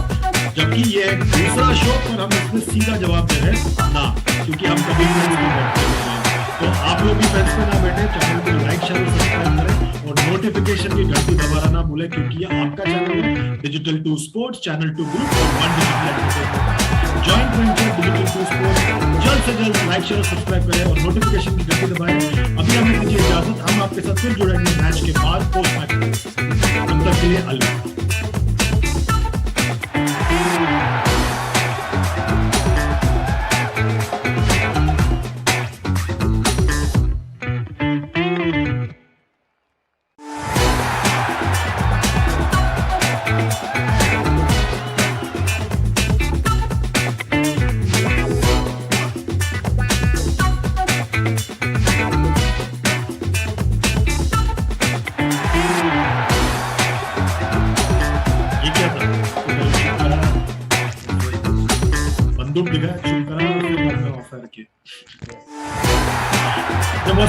B: जबकि ये दूसरा शो पर हम इसमें सीधा जवाब दे रहे हैं ना, क्योंकि हम कभी फ्रेंड्स पे बैठते हैं। तो आप लोग भी फ्रेंड्स पे ना बैठे, चैनल को लाइक शेयर और सब्सक्राइब करें, और नोटिफिकेशन की घंटी दबाना ना भूलें, क्योंकि ये आपका चैनल है, digital two sports, channel two group और one digital entertainment, joint venture digital two sports. जल्द से जल्द लाइक शेयर सब्सक्राइब करें और नोटिफिकेशन की घंटी दबाएं। अभी हमें दीजिए इजाजत, हम आपके साथ फिर जुड़ेंगे मैच के बाद, पोस्ट मैच। तब तक के लिए अलविदा।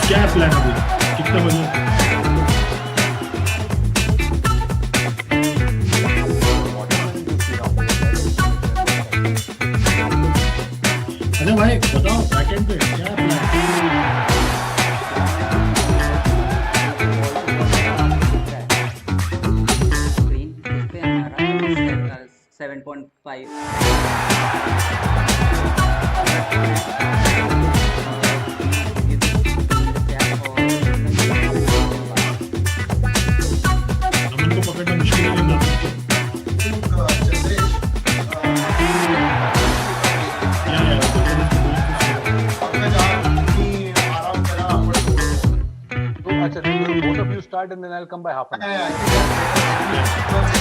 B: क्या है प्लान अभी, कितने बजे? बैकएंड पे क्या प्लान?
D: स्क्रीन इस पे हमारा 7.5
B: नमन को पकड़ना मुश्किल है ना?
A: Chandresh,
B: Yeah,
A: पंकज आपने आराम करा अपन को।
C: So, अच्छा, then both of you start and then I'll come by half an hour.
A: I think that's better.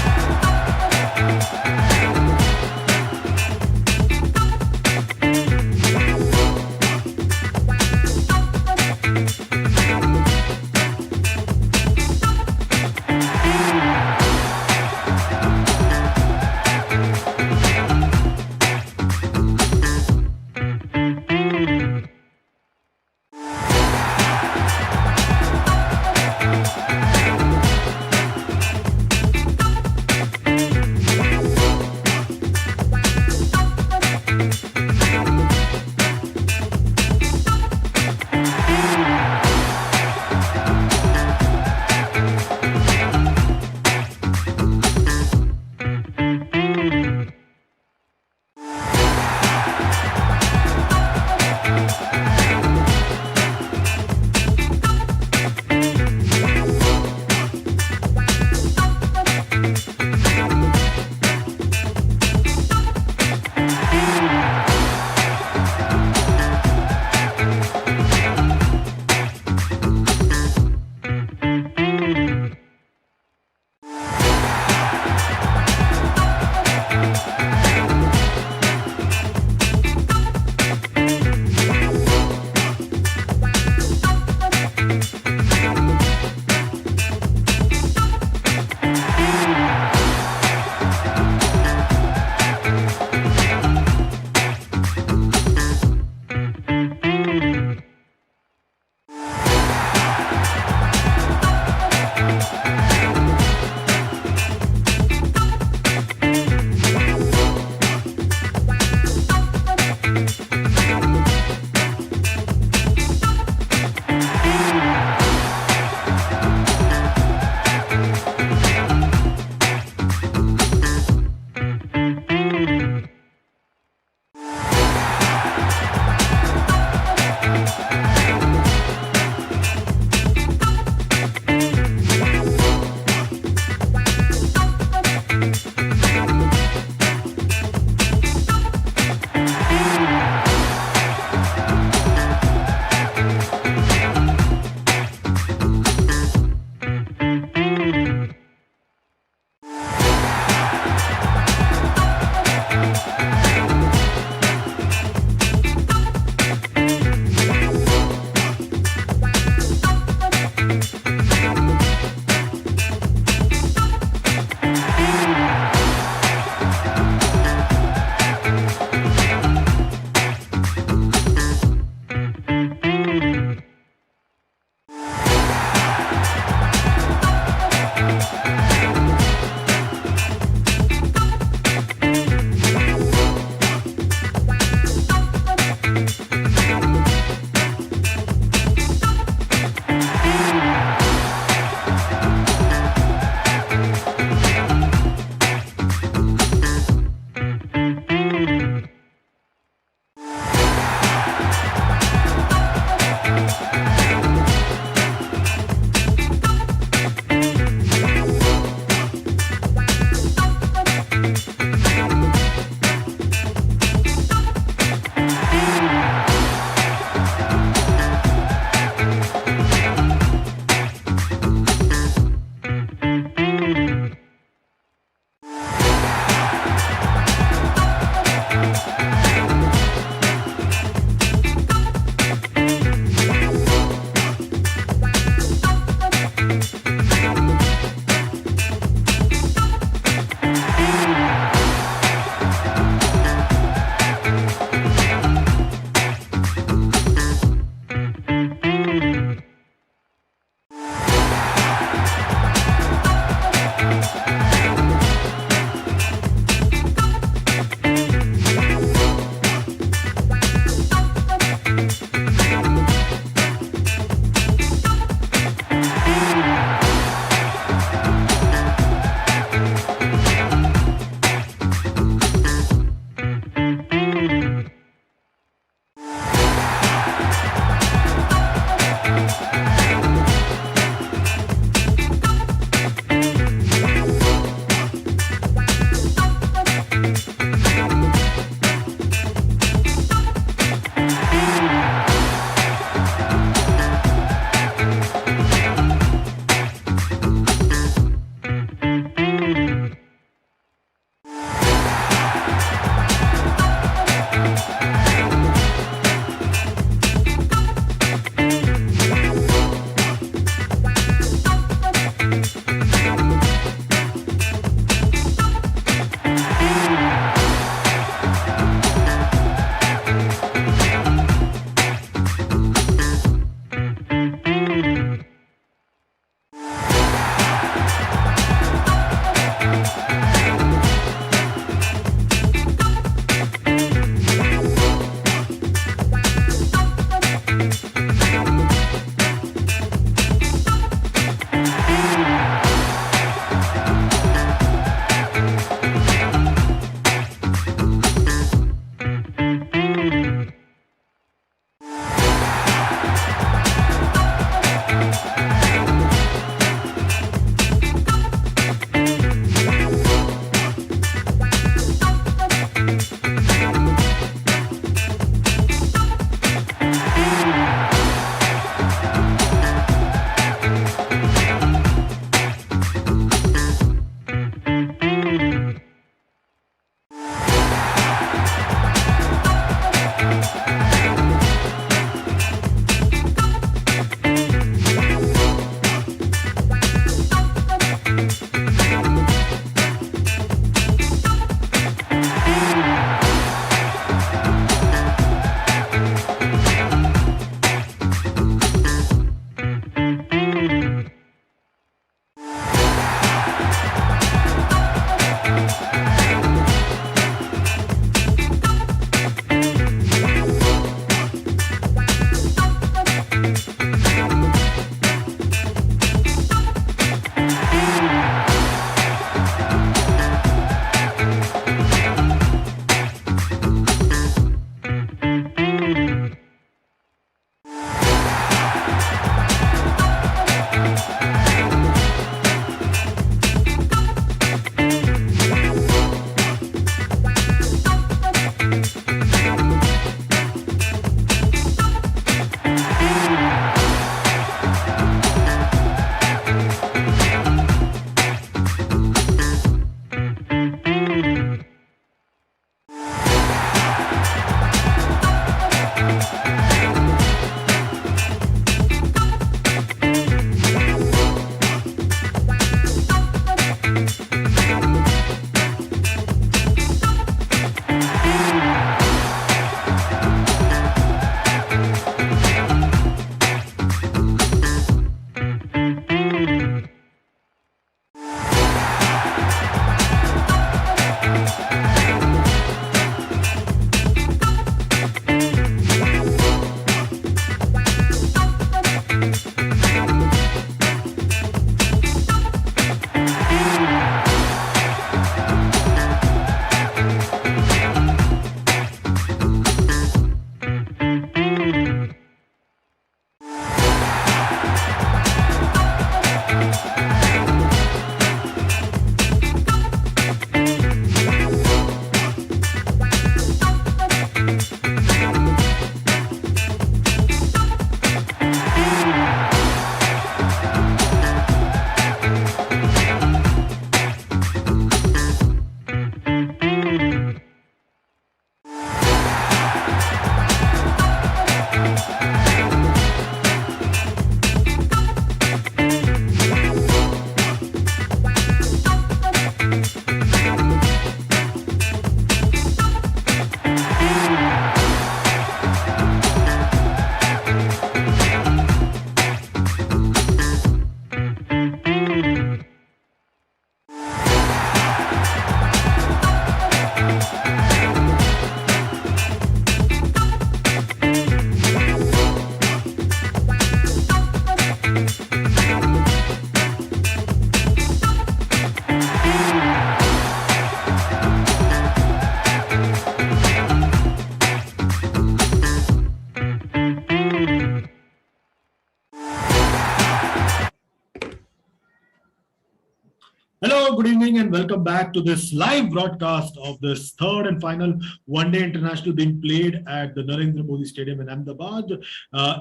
B: Hello, good evening, and welcome back to this live broadcast of this third and final one-day international being played at the Narendra Modi Stadium in Ahmedabad.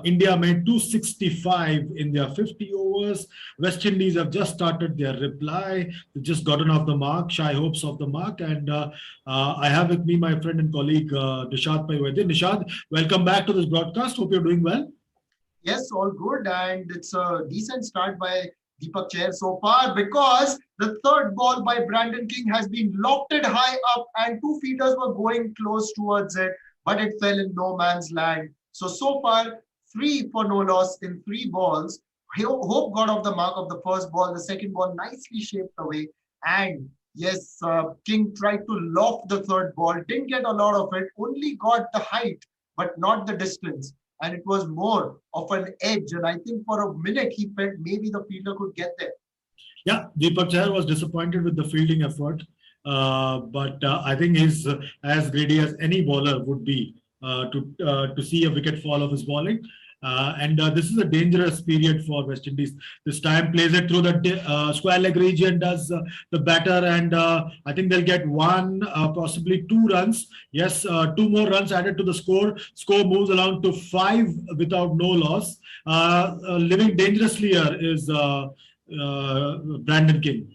B: India made 265 in their 50 overs. West Indies have just started their reply. They've just gotten off the mark, shy hopes of the mark. And I have with me my friend and colleague Nishad Paiwaidyal. Nishad, welcome back to this broadcast. Hope you're doing well.
A: Yes, all good. And it's a decent start by Deepak Chair so far, because the third ball by Brandon King has been lofted high up and two feeders were going close towards it, but it fell in no man's land. So far, 3 for no loss in 3 balls. Hope got off the mark of the first ball. The second ball nicely shaped away. And yes, King tried to loft the third ball. Didn't get a lot of it. Only got the height, but not the distance. And it was more of an edge. And I think for a minute, he felt maybe the fielder could get there.
B: Yeah, Deepak Chahar was disappointed with the fielding effort. But I think he's as greedy as any bowler would be to see a wicket fall of his bowling. This is a dangerous period for West Indies. This time plays it through the square leg region, does the batter, and I think they'll get 1, possibly 2 runs. Yes, 2 more runs added to the score. Score moves along to 5 without no loss. Living dangerously here is Brandon King.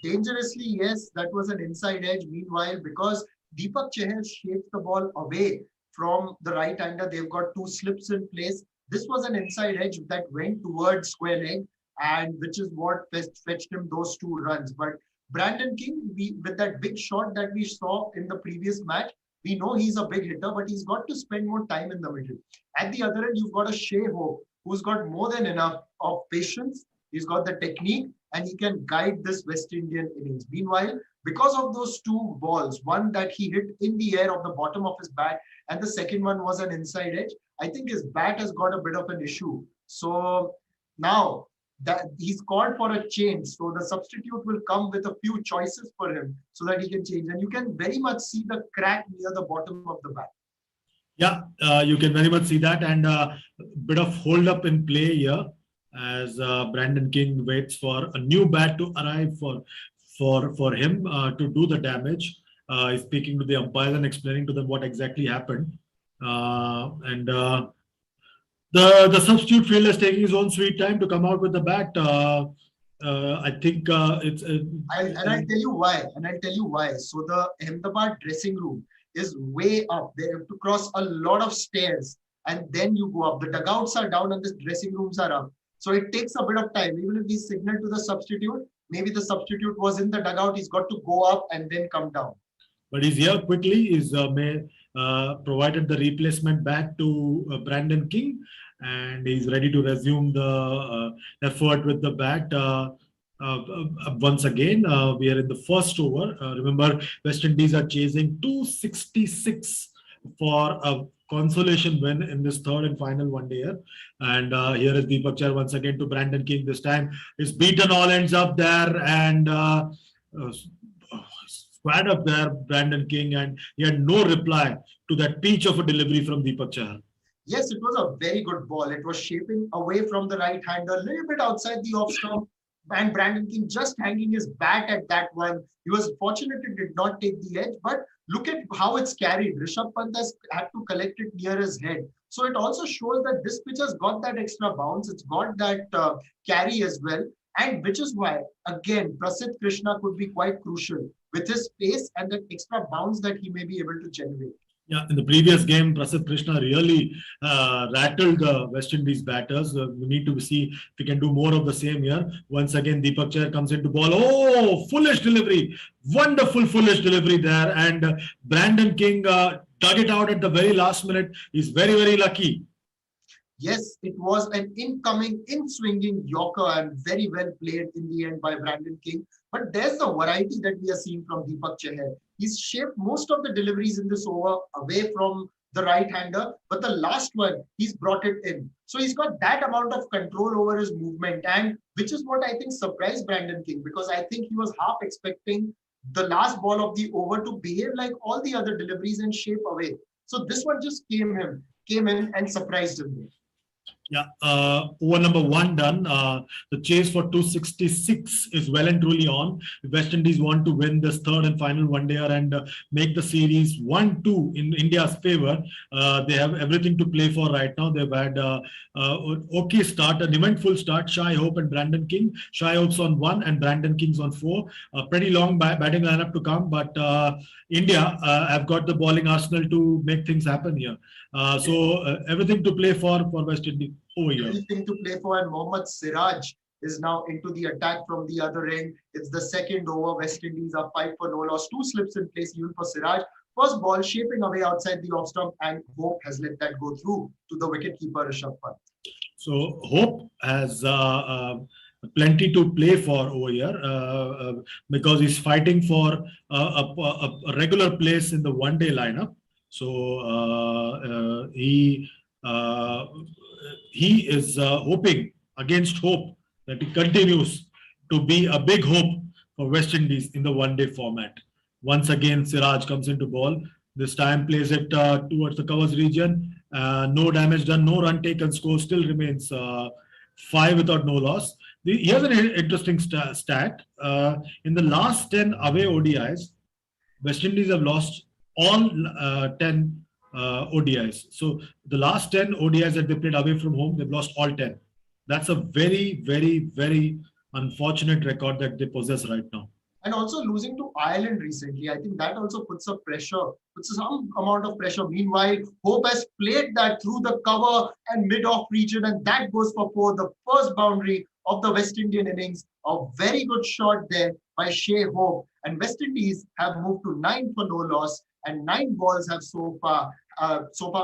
A: Dangerously, yes, that was an inside edge. Meanwhile, because Deepak Chahar shaped the ball away from the right-hander, they've got 2 slips in place. This was an inside edge that went towards square leg, and which is what fetched him those 2 runs. But Brandon King, with that big shot that we saw in the previous match, we know he's a big hitter, but he's got to spend more time in the middle. At the other end, you've got a Shai Hope, who's got more than enough of patience. He's got the technique, and he can guide this West Indian innings. Meanwhile, because of those 2 balls, one that he hit in the air of the bottom of his bat, and the second one was an inside edge, I think his bat has got a bit of an issue. So now that he's called for a change, so the substitute will come with a few choices for him so that he can change. And you can very much see the crack near the bottom of the bat.
B: Yeah, you can very much see that, and a bit of hold up in play here as Brandon King waits for a new bat to arrive for him to do the damage. He's speaking to the umpires and explaining to them what exactly happened. The substitute fielder is taking his own sweet time to come out with the bat. I think it's.
A: I'll tell you why. So the Ahmedabad dressing room is way up. They have to cross a lot of stairs, and then you go up. The dugouts are down, and the dressing rooms are up. So it takes a bit of time. Even if we signal to the substitute, maybe the substitute was in the dugout, he's got to go up and then come down.
B: But he's here quickly. He's provided the replacement bat to Brandon King, and he's ready to resume the effort with the bat. Once again, we are in the first over. Remember, West Indies are chasing 266 for a consolation win in this third and final one-dayer. And here is Deepak Chahar once again to Brandon King. This time is beaten all ends up there and squared up there, Brandon King, and he had no reply to that peach of a delivery from Deepak Chahar.
A: Yes, it was a very good ball. It was shaping away from the right-hander, a little bit outside the off stump, and Brandon King just hanging his bat at that one. He was fortunate it did not take the edge, but look at how it's carried. Rishabh Pant has had to collect it near his head. So it also shows that this pitch has got that extra bounce. It's got that carry as well. And which is why, again, Prasidh Krishna could be quite crucial with his pace and that extra bounce that he may be able to generate.
B: Yeah, in the previous game, Prasidh Krishna really rattled the West Indies batters. We need to see if we can do more of the same here. Once again, Deepak Chahar comes into ball. Oh, foolish delivery. Wonderful foolish delivery there. And Brandon King dug it out at the very last minute. He's very, very lucky.
A: Yes, it was an incoming, in-swinging Yorker and very well played in the end by Brandon King. But there's the variety that we are seeing from Deepak Chahar. He's shaped most of the deliveries in this over away from the right-hander, but the last one, he's brought it in. So he's got that amount of control over his movement, and which is what I think surprised Brandon King, because I think he was half expecting the last ball of the over to behave like all the other deliveries and shape away. So this one just came in and surprised him.
B: Yeah, over number 1 done. The chase for 266 is well and truly on. The West Indies want to win this third and final one-dayer and make the series 1-2 in India's favor. They have everything to play for right now. They've had okay start, an eventful start. Shai Hope and Brandon King. Shai Hope's on 1 and Brandon King's on 4. A pretty long batting lineup to come, but India have got the bowling arsenal to make things happen here. So everything to play for West Indies. Oh, yeah.
A: Everything to play for, and Mohammad Siraj is now into the attack from the other end. It's the second over. West Indies are 5 for no loss. 2 slips in place even for Siraj. First ball shaping away outside the off stump, and Hope has let that go through to the wicketkeeper Rishabh Pant.
B: So Hope has plenty to play for over here because he's fighting for a regular place in the one-day lineup. So he is hoping against hope that he continues to be a big hope for West Indies in the one-day format. Once again, Siraj comes into ball. This time plays it towards the covers region. No damage done, no run taken. Score still remains 5 without no loss. Here's an interesting stat. In the last 10 away ODIs, West Indies have lost all 10 ODIs. So the last 10 ODIs that they played away from home, they've lost all 10. That's a very, very, very unfortunate record that they possess right now.
A: And also losing to Ireland recently, I think that also puts some amount of pressure. Meanwhile, Hope has played that through the cover and mid-off region, and that goes for 4, the first boundary of the West Indian innings. A very good shot there by Shai Hope. And West Indies have moved to 9 for no loss, and 9 balls have so far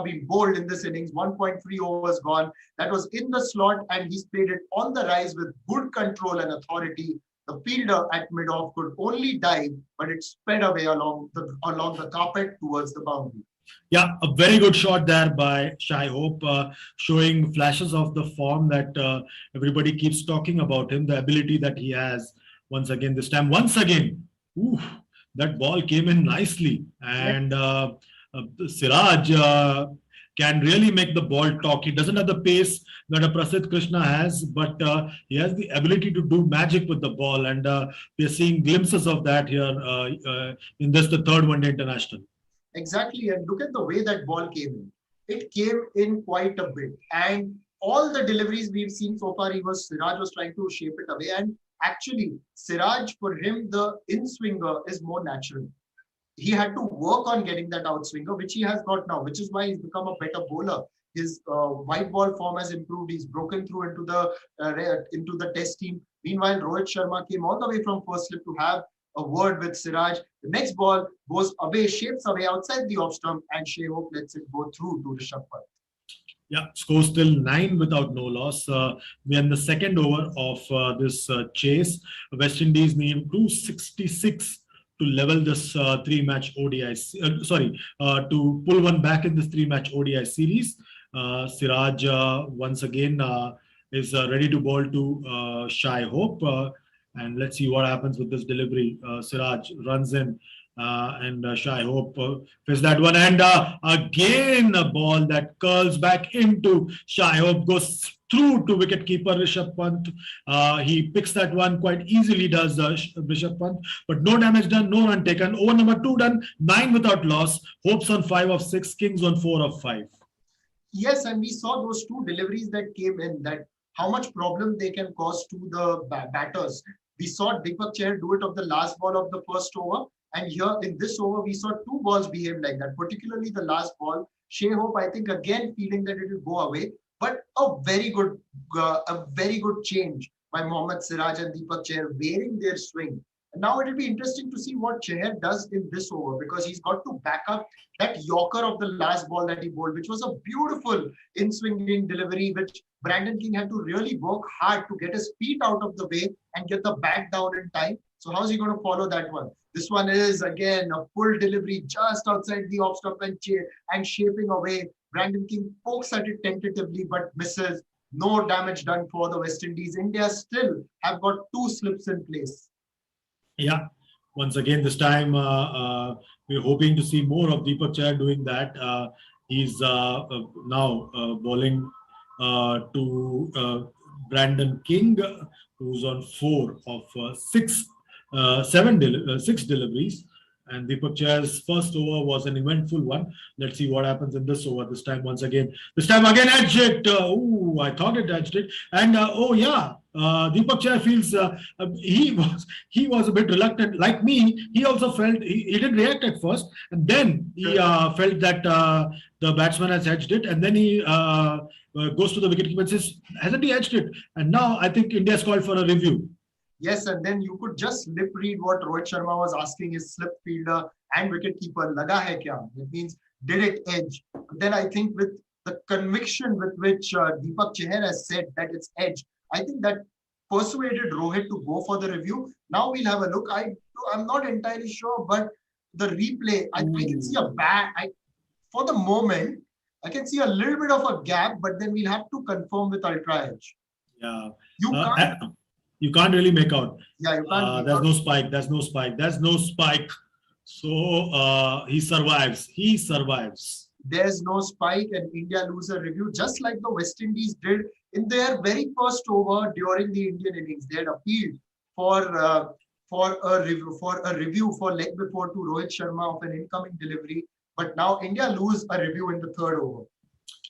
A: been bowled in this innings. 1.3 overs gone. That was in the slot, and he's played it on the rise with good control and authority. The fielder at mid-off could only dive, but it sped away along the carpet towards the boundary.
B: Yeah, a very good shot there by Shai Hope, showing flashes of the form that everybody keeps talking about him, the ability that he has. Once again, that ball came in nicely, and Siraj can really make the ball talk. He doesn't have the pace that a Prasidh Krishna has, but he has the ability to do magic with the ball, and we are seeing glimpses of that here in this, the third one-day international.
A: Exactly, and look at the way that ball came in. It came in quite a bit, and all the deliveries we've seen so far, Siraj was trying to shape it away, and actually, Siraj, for him, the in-swinger is more natural. He had to work on getting that outswinger, which he has got now, which is why he's become a better bowler. His white ball form has improved. He's broken through into the test team. Meanwhile, Rohit Sharma came all the way from first slip to have a word with Siraj. The next ball goes away, shapes away outside the off stump, and Shai Hope lets it go through to Rishabh Pant.
B: Yeah, score still 9 without no loss. We're in the second over of this chase. West Indies need 266 to level this 3-match ODI. To pull one back in this 3-match ODI series. Siraj once again is ready to bowl to Shai Hope. And let's see what happens with this delivery. Siraj runs in. And Shai Hope faced that one, and again a ball that curls back into Shai Hope, goes through to wicketkeeper Rishabh Pant. He picks that one quite easily, does Rishabh Pant, but no damage done, no run taken. Over number 2 done, 9 without loss. Hopes on 5 of 6, Kings on 4 of 5.
A: Yes, and we saw those 2 deliveries that came in, that how much problem they can cause to the batters. We saw Deepak Chahar do it of the last ball of the first over. And here in this over, we saw 2 balls behave like that, particularly the last ball. Shai Hope, I think, again feeling that it will go away, but a very good change by Mohammad Siraj and Deepak Chahar wearing their swing. And now it will be interesting to see what Chahar does in this over, because he's got to back up that Yorker of the last ball that he bowled, which was a beautiful in-swinging delivery, which Brandon King had to really work hard to get his feet out of the way and get the bat down in time. So how's he going to follow that one? This one is, again, a full delivery just outside the off stump and shaping away. Brandon King pokes at it tentatively but misses. No damage done for the West Indies. India still have got 2 slips in place.
B: Yeah, once again, this time we're hoping to see more of Deepak Chahar doing that. He's now bowling to Brandon King, who's on 4 of 6 deliveries, and Deepak Chahar's first over was an eventful one. Let's see what happens in this over. This time again edged it. I thought it edged it, and Deepak Chahar feels he was a bit reluctant, like me. He also felt he didn't react at first, and then he felt that the batsman has edged it, and then he goes to the wicketkeeper and says, hasn't he edged it? And now I think India's called for a review.
A: Yes, and then you could just lip read what Rohit Sharma was asking his slip fielder and wicketkeeper, laga hai kya? That means, did it edge? Then I think with the conviction with which Deepak Chahar has said that it's edge, I think that persuaded Rohit to go for the review. Now we'll have a look. I'm not entirely sure, but the replay, I can see a bad, for the moment, I can see a little bit of a gap, but then we'll have to confirm with Ultra Edge.
B: Yeah.
A: You can't.
B: You can't really make out.
A: Yeah, you can't.
B: There's no spike. There's no spike. There's no spike. So he survives. He survives.
A: There's no spike, and India lose a review, just like the West Indies did in their very first over during the Indian innings. They had appealed for a review for leg before to Rohit Sharma of an incoming delivery, but now India lose a review in the third over.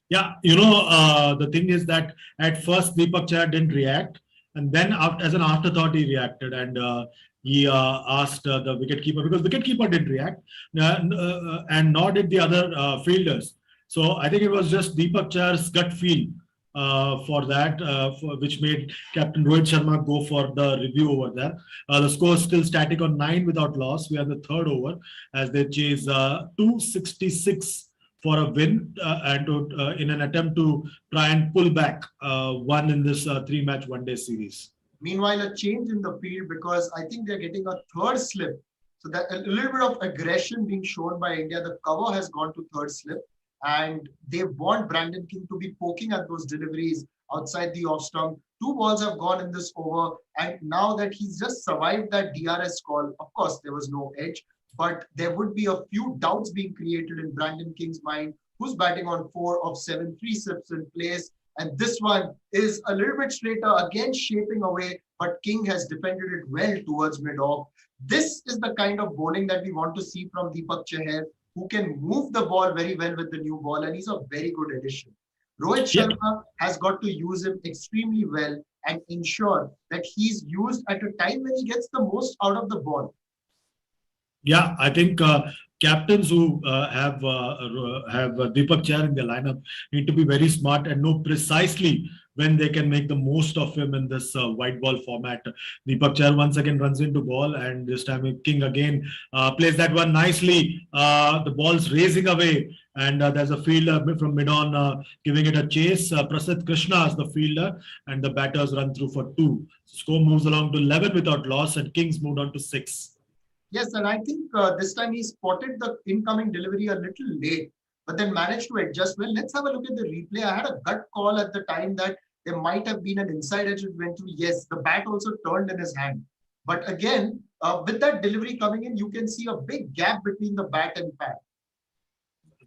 B: Yeah, the thing is that at first Deepak Chahar didn't react, and then as an afterthought he reacted, and he asked the wicketkeeper, because wicketkeeper didn't react, and nor did the other fielders. So I think it was just Deepak Chahar's gut feel for that, which made Captain Rohit Sharma go for the review over there. The score is still static on 9 without loss. We are the third over as they chase 266 for a win and in an attempt to try and pull back one in this 3-match one-day series.
A: Meanwhile, a change in the field, because I think they're getting a third slip. So that a little bit of aggression being shown by India. The cover has gone to third slip, and they want Brandon King to be poking at those deliveries outside the off stump. 2 balls have gone in this over, and now that he's just survived that DRS call, of course, there was no edge, but there would be a few doubts being created in Brandon King's mind, who's batting on 4 of 7, 3 slips in place. And this one is a little bit straighter, again shaping away, but King has defended it well towards mid-off. This is the kind of bowling that we want to see from Deepak Chahar, who can move the ball very well with the new ball, and he's a very good addition. Rohit Sharma has got to use him extremely well and ensure that he's used at a time when he gets the most out of the ball.
B: Yeah, I think captains who have Deepak Chahar in their lineup need to be very smart and know precisely when they can make the most of him in this white ball format. Deepak Chahar once again runs into ball, and this time King again plays that one nicely. The ball's racing away, and there's a fielder from mid-on giving it a chase. Prasidh Krishna is the fielder, and the batters run through for 2. Score moves along to 11 without loss, and Kings moved on to 6.
A: Yes, and I think this time he spotted the incoming delivery a little late, but then managed to adjust well. Let's have a look at the replay. I had a gut call at the time that there might have been an inside edge that went through. Yes, the bat also turned in his hand. But again, with that delivery coming in, you can see a big gap between the bat and pad.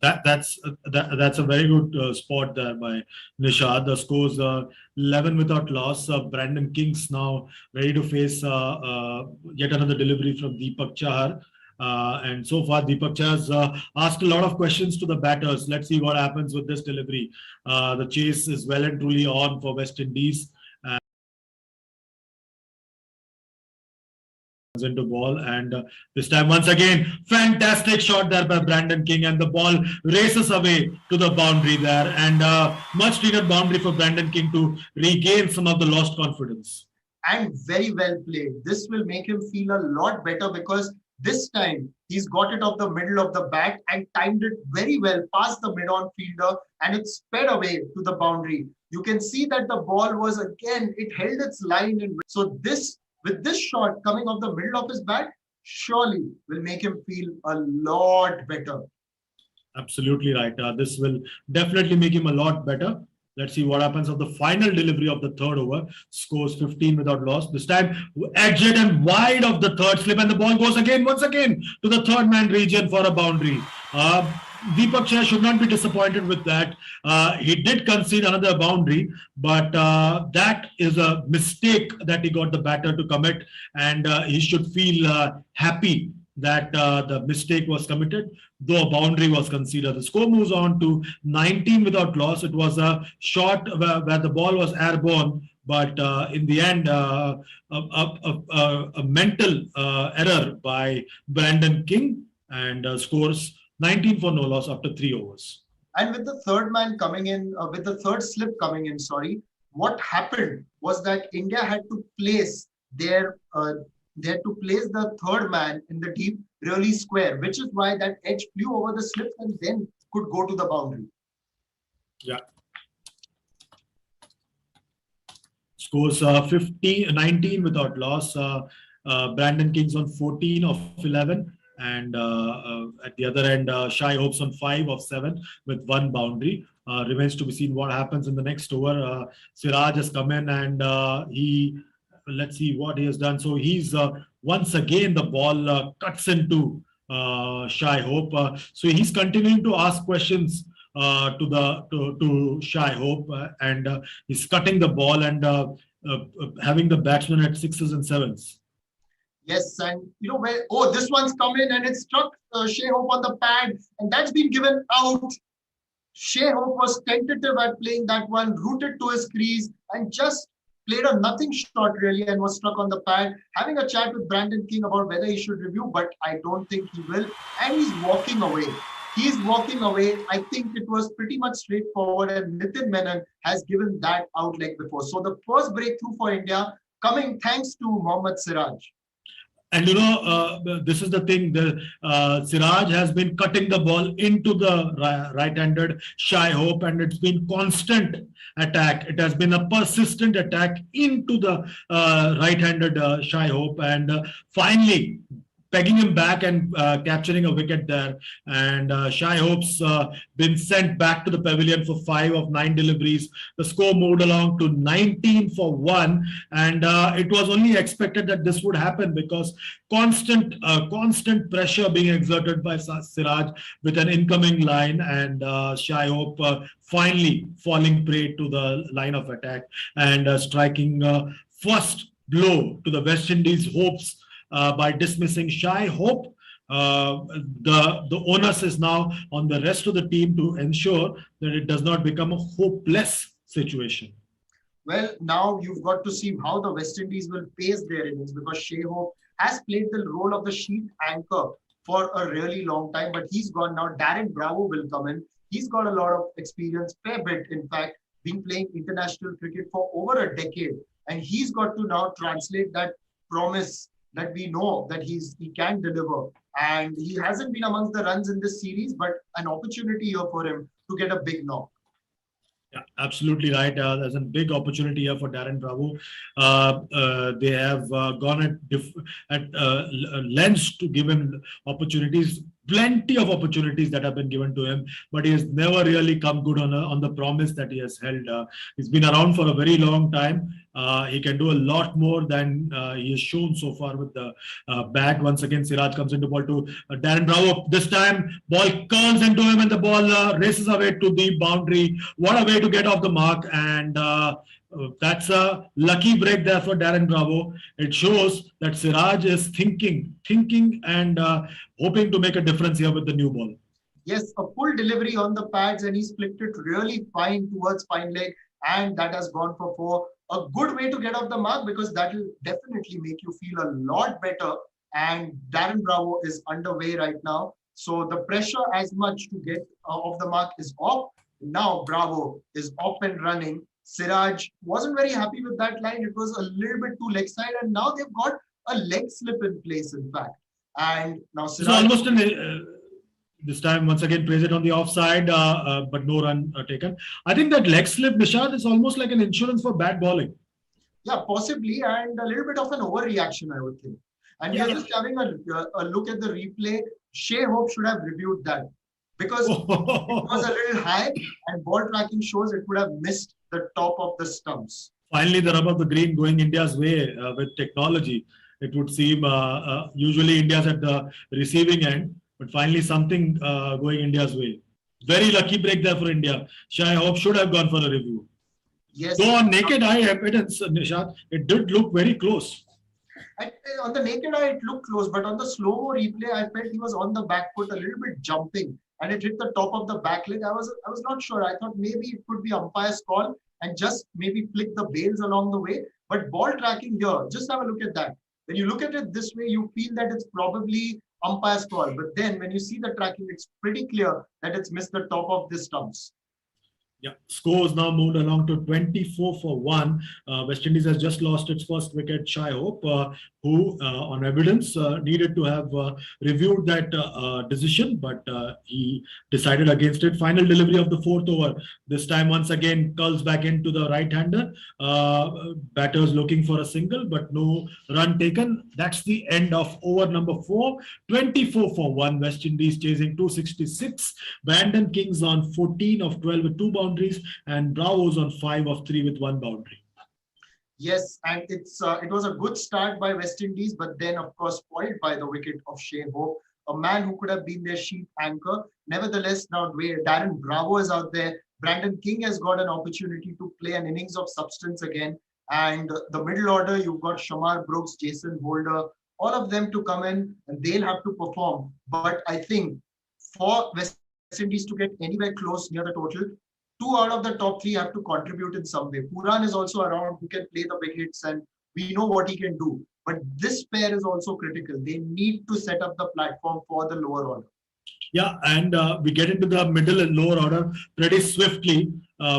B: That's a very good spot there by Nishad. The score's 11 without loss. Brandon King's now ready to face yet another delivery from Deepak Chahar. And so far, Deepak Chahar's asked a lot of questions to the batters. Let's see what happens with this delivery. The chase is well and truly on for West Indies. Into ball, and this time once again fantastic shot there by Brandon King, and the ball races away to the boundary there, and much needed boundary for Brandon King to regain some of the lost confidence.
A: And very well played. This will make him feel a lot better, because this time he's got it off the middle of the bat and timed it very well past the mid-on fielder, and it sped away to the boundary. You can see that the ball was, again, it held its line, and so with this shot coming off the middle of his bat, surely will make him feel a lot better.
B: Absolutely right. This will definitely make him a lot better. Let's see what happens of the final delivery of the third over. Scores 15 without loss. This time, edge it and wide of the third slip, and the ball goes once again to the third man region for a boundary. Deepak Chahar should not be disappointed with that. He did concede another boundary, but that is a mistake that he got the batter to commit, and he should feel happy that the mistake was committed, though a boundary was conceded. The score moves on to 19 without loss. It was a shot where the ball was airborne, but in the end, a mental error by Brandon King, and scores 19 for no loss after 3 overs.
A: And with the third man coming in, with the third slip coming in, sorry, what happened was that India had to place they had to place the third man in the deep really square, which is why that edge flew over the slip and then could go to the boundary.
B: Yeah. Scores 19 without loss. Brandon King's on 14 of 11. And at the other end, Shai Hope's on 5 of 7 with 1 boundary. Remains to be seen what happens in the next over. Siraj has come in and let's see what he has done. So he's once again the ball cuts into Shai Hope. So he's continuing to ask questions to Shai Hope, and he's cutting the ball and having the batsman at 6s and 7s.
A: Yes, and you know where? Oh, this one's come in and it struck Shai Hope on the pad, and that's been given out. Shai Hope was tentative at playing that one, rooted to his crease, and just played a nothing shot really, and was struck on the pad. Having a chat with Brandon King about whether he should review, but I don't think he will. And he's walking away. He's walking away. I think it was pretty much straightforward, and Nitin Menon has given that out like before. So the first breakthrough for India coming thanks to Mohammad Siraj.
B: And you know, this is the thing, Siraj has been cutting the ball into the right-handed Shai Hope, and it's been constant attack. It has been a persistent attack into the right-handed Shai Hope, and finally pegging him back and capturing a wicket there. And Shai Hope's been sent back to the pavilion for 5 of 9 deliveries. The score moved along to 19 for 1. And it was only expected that this would happen because constant pressure being exerted by Siraj with an incoming line, and Shai Hope finally falling prey to the line of attack and striking first blow to the West Indies' hopes by dismissing Shai Hope. The onus is now on the rest of the team to ensure that it does not become a hopeless situation.
A: Well, now you've got to see how the West Indies will pace their innings, because Shai Hope has played the role of the sheet anchor for a really long time, but he's gone now. Darren Bravo will come in. He's got a lot of experience, fair bit, in fact, been playing international cricket for over a decade. And he's got to now translate that promise that we know that he can deliver. And he hasn't been amongst the runs in this series, but an opportunity here for him to get a big knock.
B: Yeah, absolutely right. There's a big opportunity here for Darren Bravo. They have gone at lengths to give him opportunities, plenty of opportunities that have been given to him, but he has never really come good on the promise that he has held. He's been around for a very long time. He can do a lot more than he has shown so far with the bat. Once again, Siraj comes into ball to Darren Bravo. This time, ball curls into him and the ball races away to the boundary. What a way to get off the mark. And that's a lucky break there for Darren Bravo. It shows that Siraj is thinking and hoping to make a difference here with the new ball.
A: Yes, a full delivery on the pads, and he's flicked it really fine towards fine leg, and that has gone for 4. A good way to get off the mark, because that will definitely make you feel a lot better. And Darren Bravo is underway right now. So the pressure as much to get off the mark is off. Now Bravo is off and running. Siraj wasn't very happy with that line. It was a little bit too leg side, and now they've got a leg slip in place, in fact. And now Siraj...
B: So almost this time, once again, plays it on the offside, but no run taken. I think that leg slip, Nishad, is almost like an insurance for bad bowling.
A: Yeah, possibly, and a little bit of an overreaction, I would think. And you're just having a look at the replay. Shai Hope should have reviewed that, because it was a little high, and ball tracking shows it would have missed the top of the stumps.
B: Finally, the rub of the green going India's way with technology. It would seem usually India's at the receiving end, but finally something going India's way. Very lucky break there for India. Shai Hope should have gone for a review.
A: Yes.
B: Though on naked eye evidence, Nishad, it did look very close.
A: On the naked eye, it looked close, but on the slow-mo replay, I felt he was on the back foot, a little bit jumping, and it hit the top of the back leg. I was not sure. I thought maybe it could be umpire's call and just maybe flick the bails along the way. But ball tracking here, just have a look at that. When you look at it this way, you feel that it's probably umpire's call. But then when you see the tracking, it's pretty clear that it's missed the top of the stumps.
B: Yeah, scores now moved along to 24 for 1. West Indies has just lost its first wicket, Shai Hope, who on evidence needed to have reviewed that decision, but he decided against it. Final delivery of the fourth over. This time, once again, curls back into the right-hander. Batters looking for a single, but no run taken. That's the end of over number 4. 24 for 1. West Indies chasing 266. Brandon King's on 14 of 12 with 2 boundaries, and Bravo's on 5 of 3 with 1 boundary.
A: Yes, and it was a good start by West Indies, but then, of course, spoiled by the wicket of Shai Hope, a man who could have been their sheet anchor. Nevertheless, now Darren Bravo is out there. Brandon King has got an opportunity to play an innings of substance again. And the middle order, you've got Shamar Brooks, Jason Holder, all of them to come in, and they'll have to perform. But I think for West Indies to get anywhere close near the total, 2 out of the top 3 have to contribute in some way. Puran is also around, who can play the big hits, and we know what he can do. But this pair is also critical. They need to set up the platform for the lower order.
B: Yeah, and we get into the middle and lower order pretty swiftly,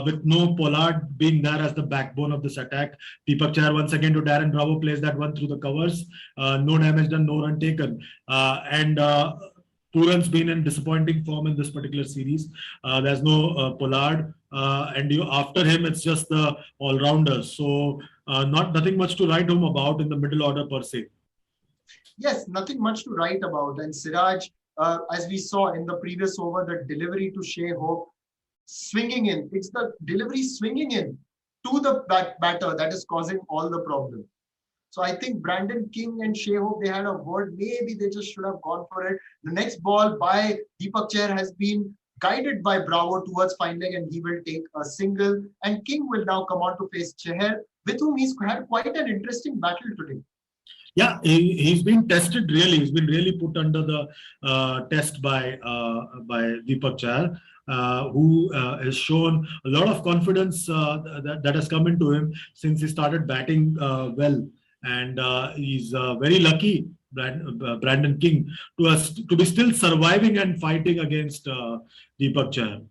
B: with no Pollard being there as the backbone of this attack. Deepak Chahar once again to Darren Bravo, plays that one through the covers. No damage done, no run taken. Puran's been in disappointing form in this particular series. There's no Pollard, and after him, it's just the all-rounders. So nothing much to write home about in the middle order per se.
A: Yes, nothing much to write about. And Siraj, as we saw in the previous over, the delivery to Shai Hope, swinging in. It's the delivery swinging in to the batter that is causing all the problem. So I think Brandon King and Shai Hope, they had a word. Maybe they just should have gone for it. The next ball by Deepak Chahar has been guided by Bravo towards fine leg, and he will take a single. And King will now come on to face Chahar, with whom he's had quite an interesting battle today.
B: Yeah, he's been tested really. He's been really put under the test by Deepak Chahar, who has shown a lot of confidence that has come into him since he started batting well. And he's very lucky, Brandon King, to be still surviving and fighting against Deepak Chahar.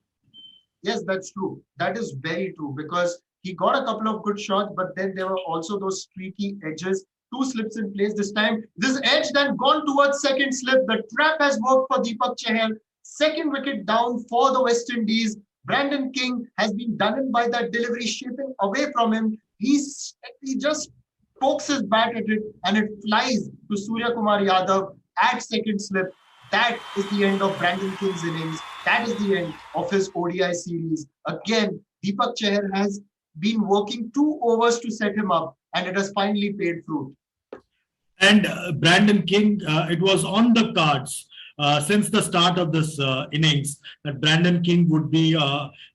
A: Yes, that's true. That is very true, because he got a couple of good shots, but then there were also those streaky edges. 2 slips in place this time. This edge then gone towards second slip. The trap has worked for Deepak Chahar. Second wicket down for the West Indies. Brandon King has been done in by that delivery, shaping away from him. He just pokes his bat at it, and it flies to Surya Kumar Yadav at second slip. That is the end of Brandon King's innings. That is the end of his ODI series. Again, Deepak Chahar has been working 2 overs to set him up, and it has finally paid fruit.
B: And Brandon King, it was on the cards since the start of this innings that Brandon King would be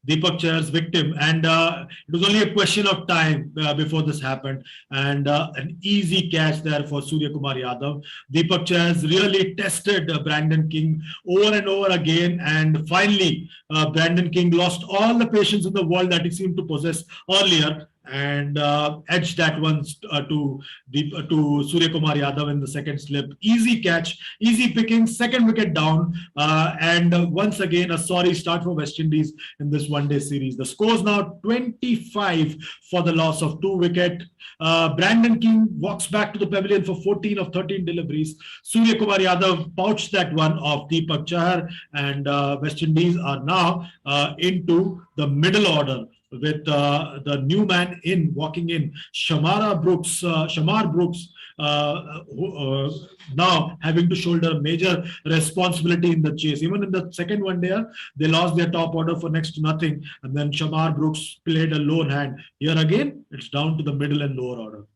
B: Deepak Chahar's victim, and it was only a question of time before this happened, and an easy catch there for Surya Kumar Yadav. Deepak Chahar has really tested Brandon King over and over again, and finally Brandon King lost all the patience in the world that he seemed to possess earlier, and edged that one to Surya Kumar Yadav in the second slip. Easy catch, easy picking, second wicket down, and once again a sorry start for West Indies in this one-day series. The score's now 25 for the loss of 2 wickets. Brandon King walks back to the pavilion for 14 of 13 deliveries. Surya Kumar Yadav pouched that one of Deepak Chahar, and West Indies are now into the middle order, with the new man walking in, Shamar Brooks, now having to shoulder a major responsibility in the chase. Even in the second one day, they lost their top order for next to nothing, and then Shamar Brooks played a lone hand. Here again, it's down to the middle and lower order.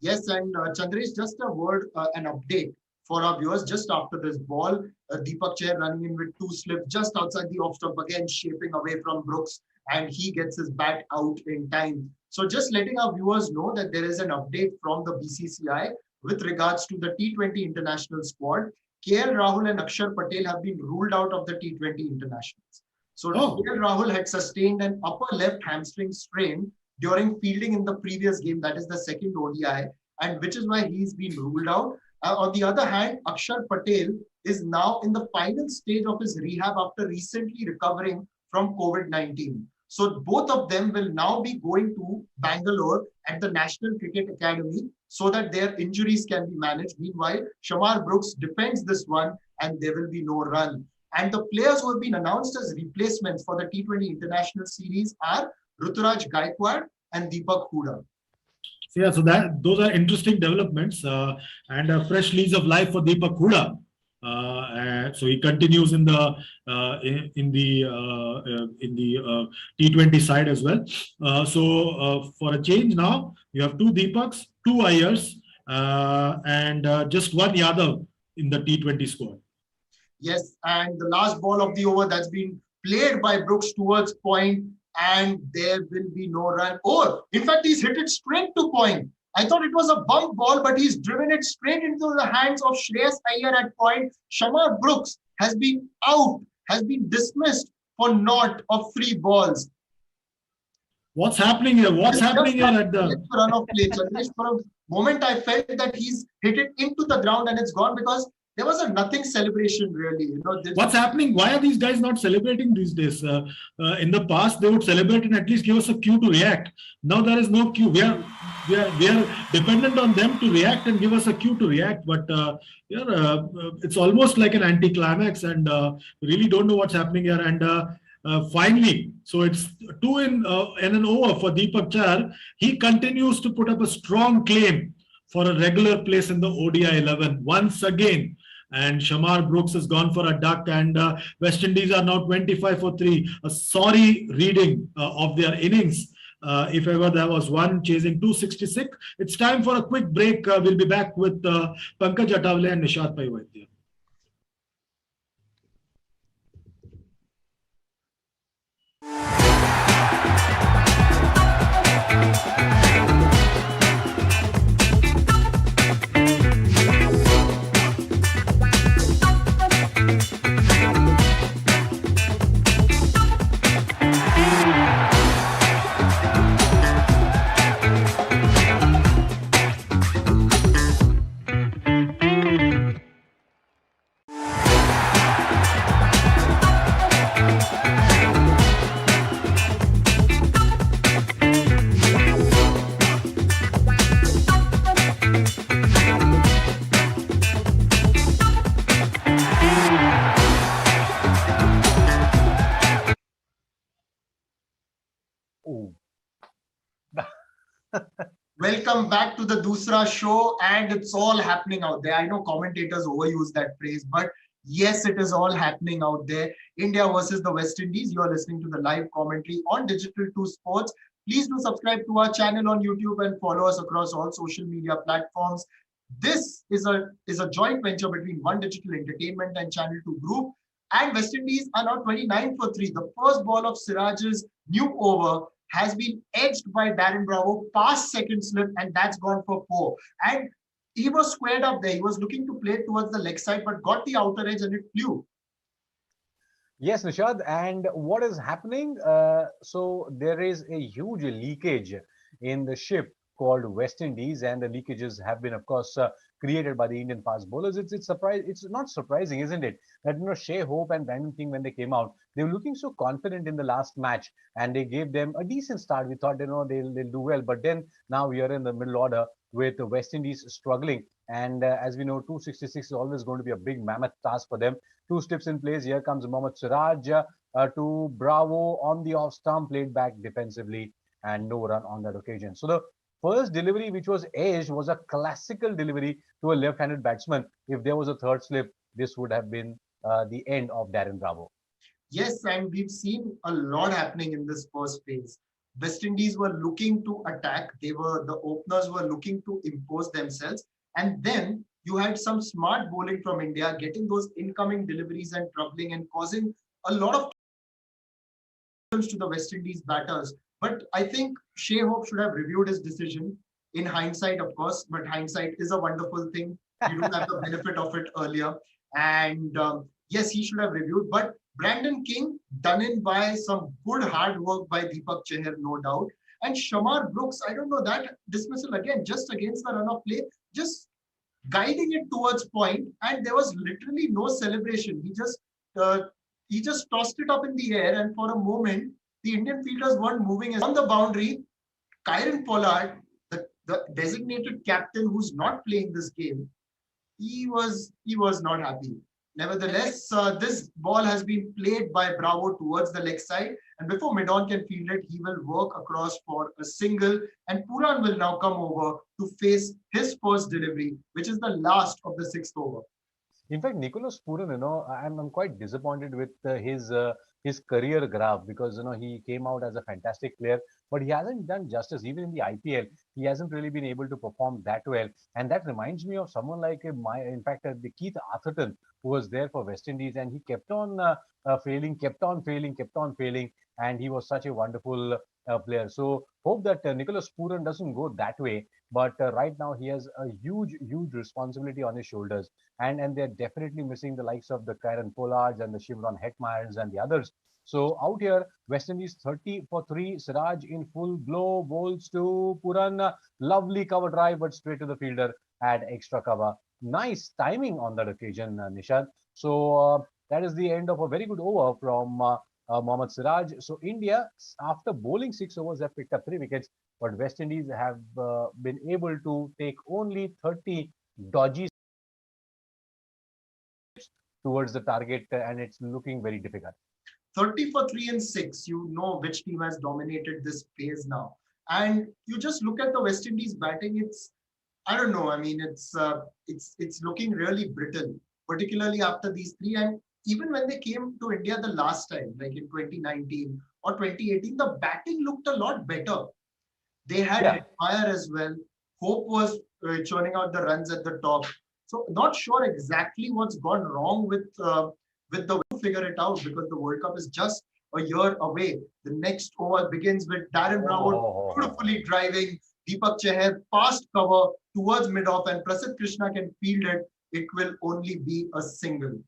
A: Yes, and Chandresh, just a word, an update for our viewers. Just after this ball, Deepak Chahar running in with 2 slips just outside the off stump, again shaping away from Brooks, and he gets his bat out in time. So just letting our viewers know that there is an update from the BCCI with regards to the T20 international squad. KL Rahul and Akshar Patel have been ruled out of the T20 internationals. So KL Rahul had sustained an upper left hamstring strain during fielding in the previous game, that is the second ODI, and which is why he's been ruled out. On the other hand, Akshar Patel is now in the final stage of his rehab after recently recovering from COVID-19. So both of them will now be going to Bangalore at the National Cricket Academy so that their injuries can be managed. Meanwhile, Shamar Brooks defends this one and there will be no run. And the players who have been announced as replacements for the T20 International Series are Ruturaj Gaikwad and Deepak Hooda.
B: Yeah, so those are interesting developments and a fresh lease of life for Deepak Hooda. So he continues in the T20 side as well. So for a change now, you have two Deepaks, two Iyers, and just one Yadav in the T20 squad.
A: Yes, and the last ball of the over that's been played by Brooks towards point, and there will be no run. Or, in fact, he's hit it straight to point. I thought it was a bump ball, but he's driven it straight into the hands of Shreyas Iyer at point. Shamar Brooks has been out, has been dismissed for naught of 3 balls.
B: What's happening here? What's happening here at the
A: run of play? Chandresh, for a moment, I felt that he's hit it into the ground and it's gone because there was a nothing celebration really.
B: What's happening? Why are these guys not celebrating these days? In the past, they would celebrate and at least give us a cue to react. Now there is no cue. We are dependent on them to react and give us a cue to react. But it's almost like an anticlimax, and we really don't know what's happening here. And finally, so it's 2 in an over for Deepak Chahar. He continues to put up a strong claim for a regular place in the ODI 11 once again. And Shamar Brooks has gone for a duck, and West Indies are now 25 for 3. A sorry reading of their innings. If ever there was one, chasing 266. It's time for a quick break. We'll be back with Pankaj Atavale and Nishad Paivaidya.
A: Welcome back to the Dusra show, and it's all happening out there. I know commentators overuse that phrase, but yes, it is all happening out there. India versus the West Indies. You are listening to the live commentary on Digital 2 Sports. Please do subscribe to our channel on YouTube and follow us across all social media platforms. This is a joint venture between One Digital Entertainment and Channel 2 Group. And West Indies are now 29 for 3. The first ball of Siraj's new over has been edged by Darren Bravo past second slip, and that's gone for 4. And he was squared up there. He was looking to play towards the leg side, but got the outer edge and it flew.
C: Yes, Nishad. And what is happening? So there is a huge leakage in the ship called West Indies, and the leakages have been, of course, created by the Indian fast bowlers. It's not surprising, isn't it, that Shea Hope and Brandon King, when they came out, they were looking so confident in the last match, and they gave them a decent start. We thought they'll do well, but then now we are in the middle order with the West Indies struggling, and as we know, 266 is always going to be a big mammoth task for them. 2 slips in place. Here comes Mohammad Siraj to Bravo on the off stump, played back defensively, and no run on that occasion. So the first delivery which was edged was a classical delivery to a left-handed batsman. If there was a third slip, this would have been the end of Darren Bravo.
A: Yes, and we've seen a lot happening in this first phase. West Indies were looking to attack. The openers were looking to impose themselves. And then you had some smart bowling from India, getting those incoming deliveries and troubling and causing a lot of problems to the West Indies batters. But I think Shea Hope should have reviewed his decision. In hindsight, of course, but hindsight is a wonderful thing. You don't have the benefit of it earlier. And yes, he should have reviewed. But Brandon King, done in by some good hard work by Deepak Chahar, no doubt. And Shamar Brooks, I don't know, that dismissal again, just against the run of play, just guiding it towards point, and there was literally no celebration. Uh, he just tossed it up in the air, and for a moment, the Indian fielders weren't moving on the boundary. Kieron Pollard, the designated captain who's not playing this game, he was not happy. Nevertheless, this ball has been played by Bravo towards the leg side, and before mid-on can field it, he will work across for a single, and Puran will now come over to face his first delivery, which is the last of the sixth over.
C: In fact, Nicholas Puran, I'm quite disappointed with his career graph because he came out as a fantastic player, but he hasn't done justice. Even in the IPL, he hasn't really been able to perform that well. And that reminds me of someone like the Keith Atherton, who was there for West Indies, and he kept on failing, kept on failing, kept on failing, and he was such a wonderful player. So hope that Nicholas Puran doesn't go that way. But right now, he has a huge responsibility on his shoulders, and they're definitely missing the likes of the Kieron Pollards and the Shimron Hetmeyers and the others. So out here, West Indies 30 for 3. Siraj in full blow, bowls to Puran. Lovely cover drive, but straight to the fielder at extra cover. Nice timing on that occasion, Nishad. So that is the end of a very good over from Mohammad Siraj. So India, after bowling 6 overs, have picked up 3 wickets, but West Indies have been able to take only 30 dodgy towards the target, and it's looking very difficult.
A: 30 for 3 and 6. You know which team has dominated this phase now. And you just look at the West Indies batting, I don't know. I mean, it's looking really brittle, particularly after these three. And even when they came to India the last time, like in 2019 or 2018, the batting looked a lot better. They had fire as well. Hope was churning out the runs at the top. So not sure exactly what's gone wrong with the figure it out, because the World Cup is just a year away. The next over begins with Darren Bravo beautifully driving Deepak Chahar past cover towards mid-off, and Prasidh Krishna can field it. It will only be a single.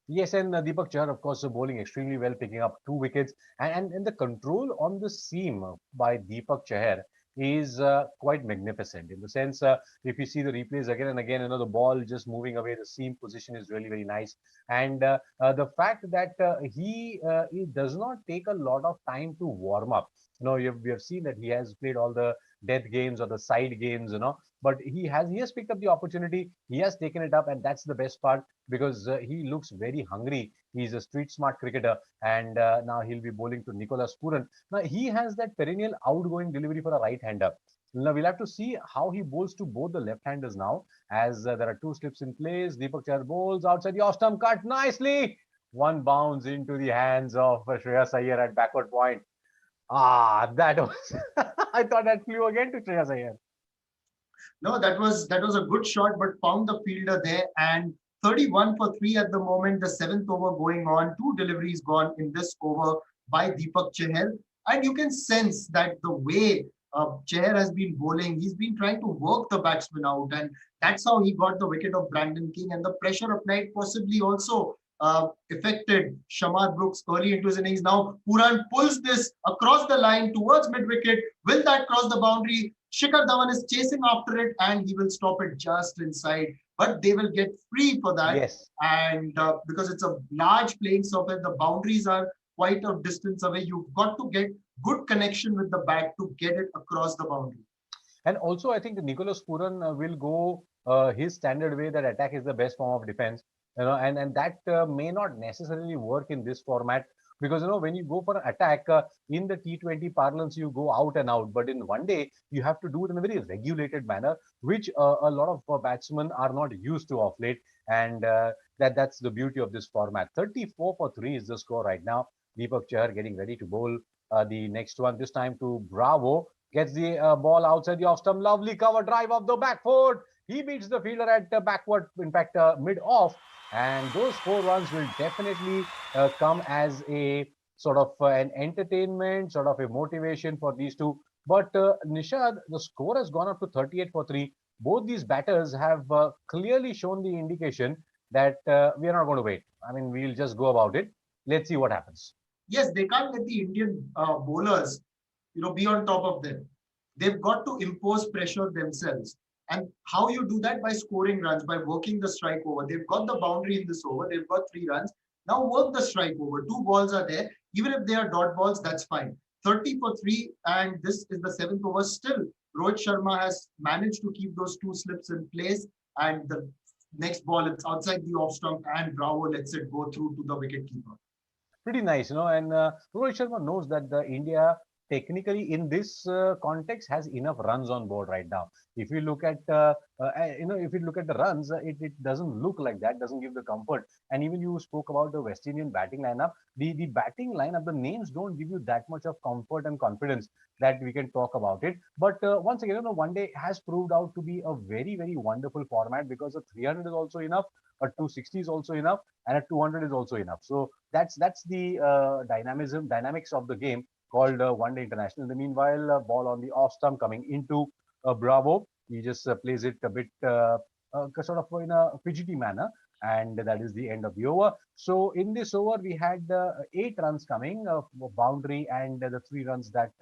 C: Yes, and Deepak Chahar, of course, bowling extremely well, picking up 2 wickets. And the control on the seam by Deepak Chahar is quite magnificent, in the sense, if you see the replays again and again, the ball just moving away, the seam position is really very nice. And the fact that he does not take a lot of time to warm up. We have seen that he has played all the death games or the side games, but he has picked up the opportunity. He has taken it up, and that's the best part, because he looks very hungry. He's a street smart cricketer, and now he'll be bowling to Nicholas Puran. Now he has that perennial outgoing delivery for a right-hander. Now we'll have to see how he bowls to both the left-handers now, as there are 2 slips in place. Deepak Chahar bowls outside the off-stump, cut nicely. One bounce into the hands of Shreyas Iyer at backward point. That was I thought that flew again to Shreyas Iyer.
A: No, that was a good shot, but found the fielder there. And 31 for 3 at the moment, the 7th over going on. 2 deliveries gone in this over by Deepak Chahar. And you can sense that the way Chahar has been bowling, he's been trying to work the batsman out. And that's how he got the wicket of Brandon King. And the pressure applied possibly also affected Shamar Brooks early into his innings. Now Puran pulls this across the line towards mid-wicket. Will that cross the boundary? Shikhar Dhawan is chasing after it, and he will stop it just inside. But they will get free for that.
C: Yes.
A: And because it's a large playing surface, the boundaries are quite a distance away. You've got to get good connection with the bat to get it across the boundary.
C: And also, I think Nicholas Puran will go his standard way, that attack is the best form of defense. And that may not necessarily work in this format, because when you go for an attack in the T20 parlance, you go out and out, but in one day you have to do it in a very regulated manner, which a lot of batsmen are not used to of late. And that's the beauty of this format. 34 for 3 is the score right now. Deepak Chahar getting ready to bowl the next one, this time to Bravo. Gets the ball outside the off stump. Lovely cover drive of the back foot. He beats the fielder at backward, in fact, mid-off. And those 4 runs will definitely come as a sort of an entertainment, sort of a motivation for these two. But Nishad, the score has gone up to 38 for 3. Both these batters have clearly shown the indication that we are not going to wait. I mean, we'll just go about it. Let's see what happens.
A: Yes, they can't let the Indian bowlers, be on top of them. They've got to impose pressure themselves. And how you do that? By scoring runs, by working the strike over. They've got the boundary in this over. They've got 3 runs. Now work the strike over. 2 balls are there. Even if they are dot balls, that's fine. 30 for 3, and this is the 7th over. Still, Rohit Sharma has managed to keep those 2 slips in place, and the next ball, it's outside the off stump, and Bravo lets it go through to the wicketkeeper.
C: Pretty nice, and Rohit Sharma knows that the India technically in this context has enough runs on board right now. If you look at if you look at the runs, it doesn't look like that, doesn't give the comfort. And even you spoke about the West Indian batting lineup. The batting lineup, the names don't give you that much of comfort and confidence that we can talk about it. But once again, one day has proved out to be a very, very wonderful format, because a 300 is also enough, a 260 is also enough, and a 200 is also enough. So that's the dynamics of the game called one day international. In the meanwhile, ball on the off stump coming into Bravo. He just plays it a bit sort of in a fidgety manner, and that is the end of the over. So in this over, we had 8 runs coming, boundary, and the 3 runs that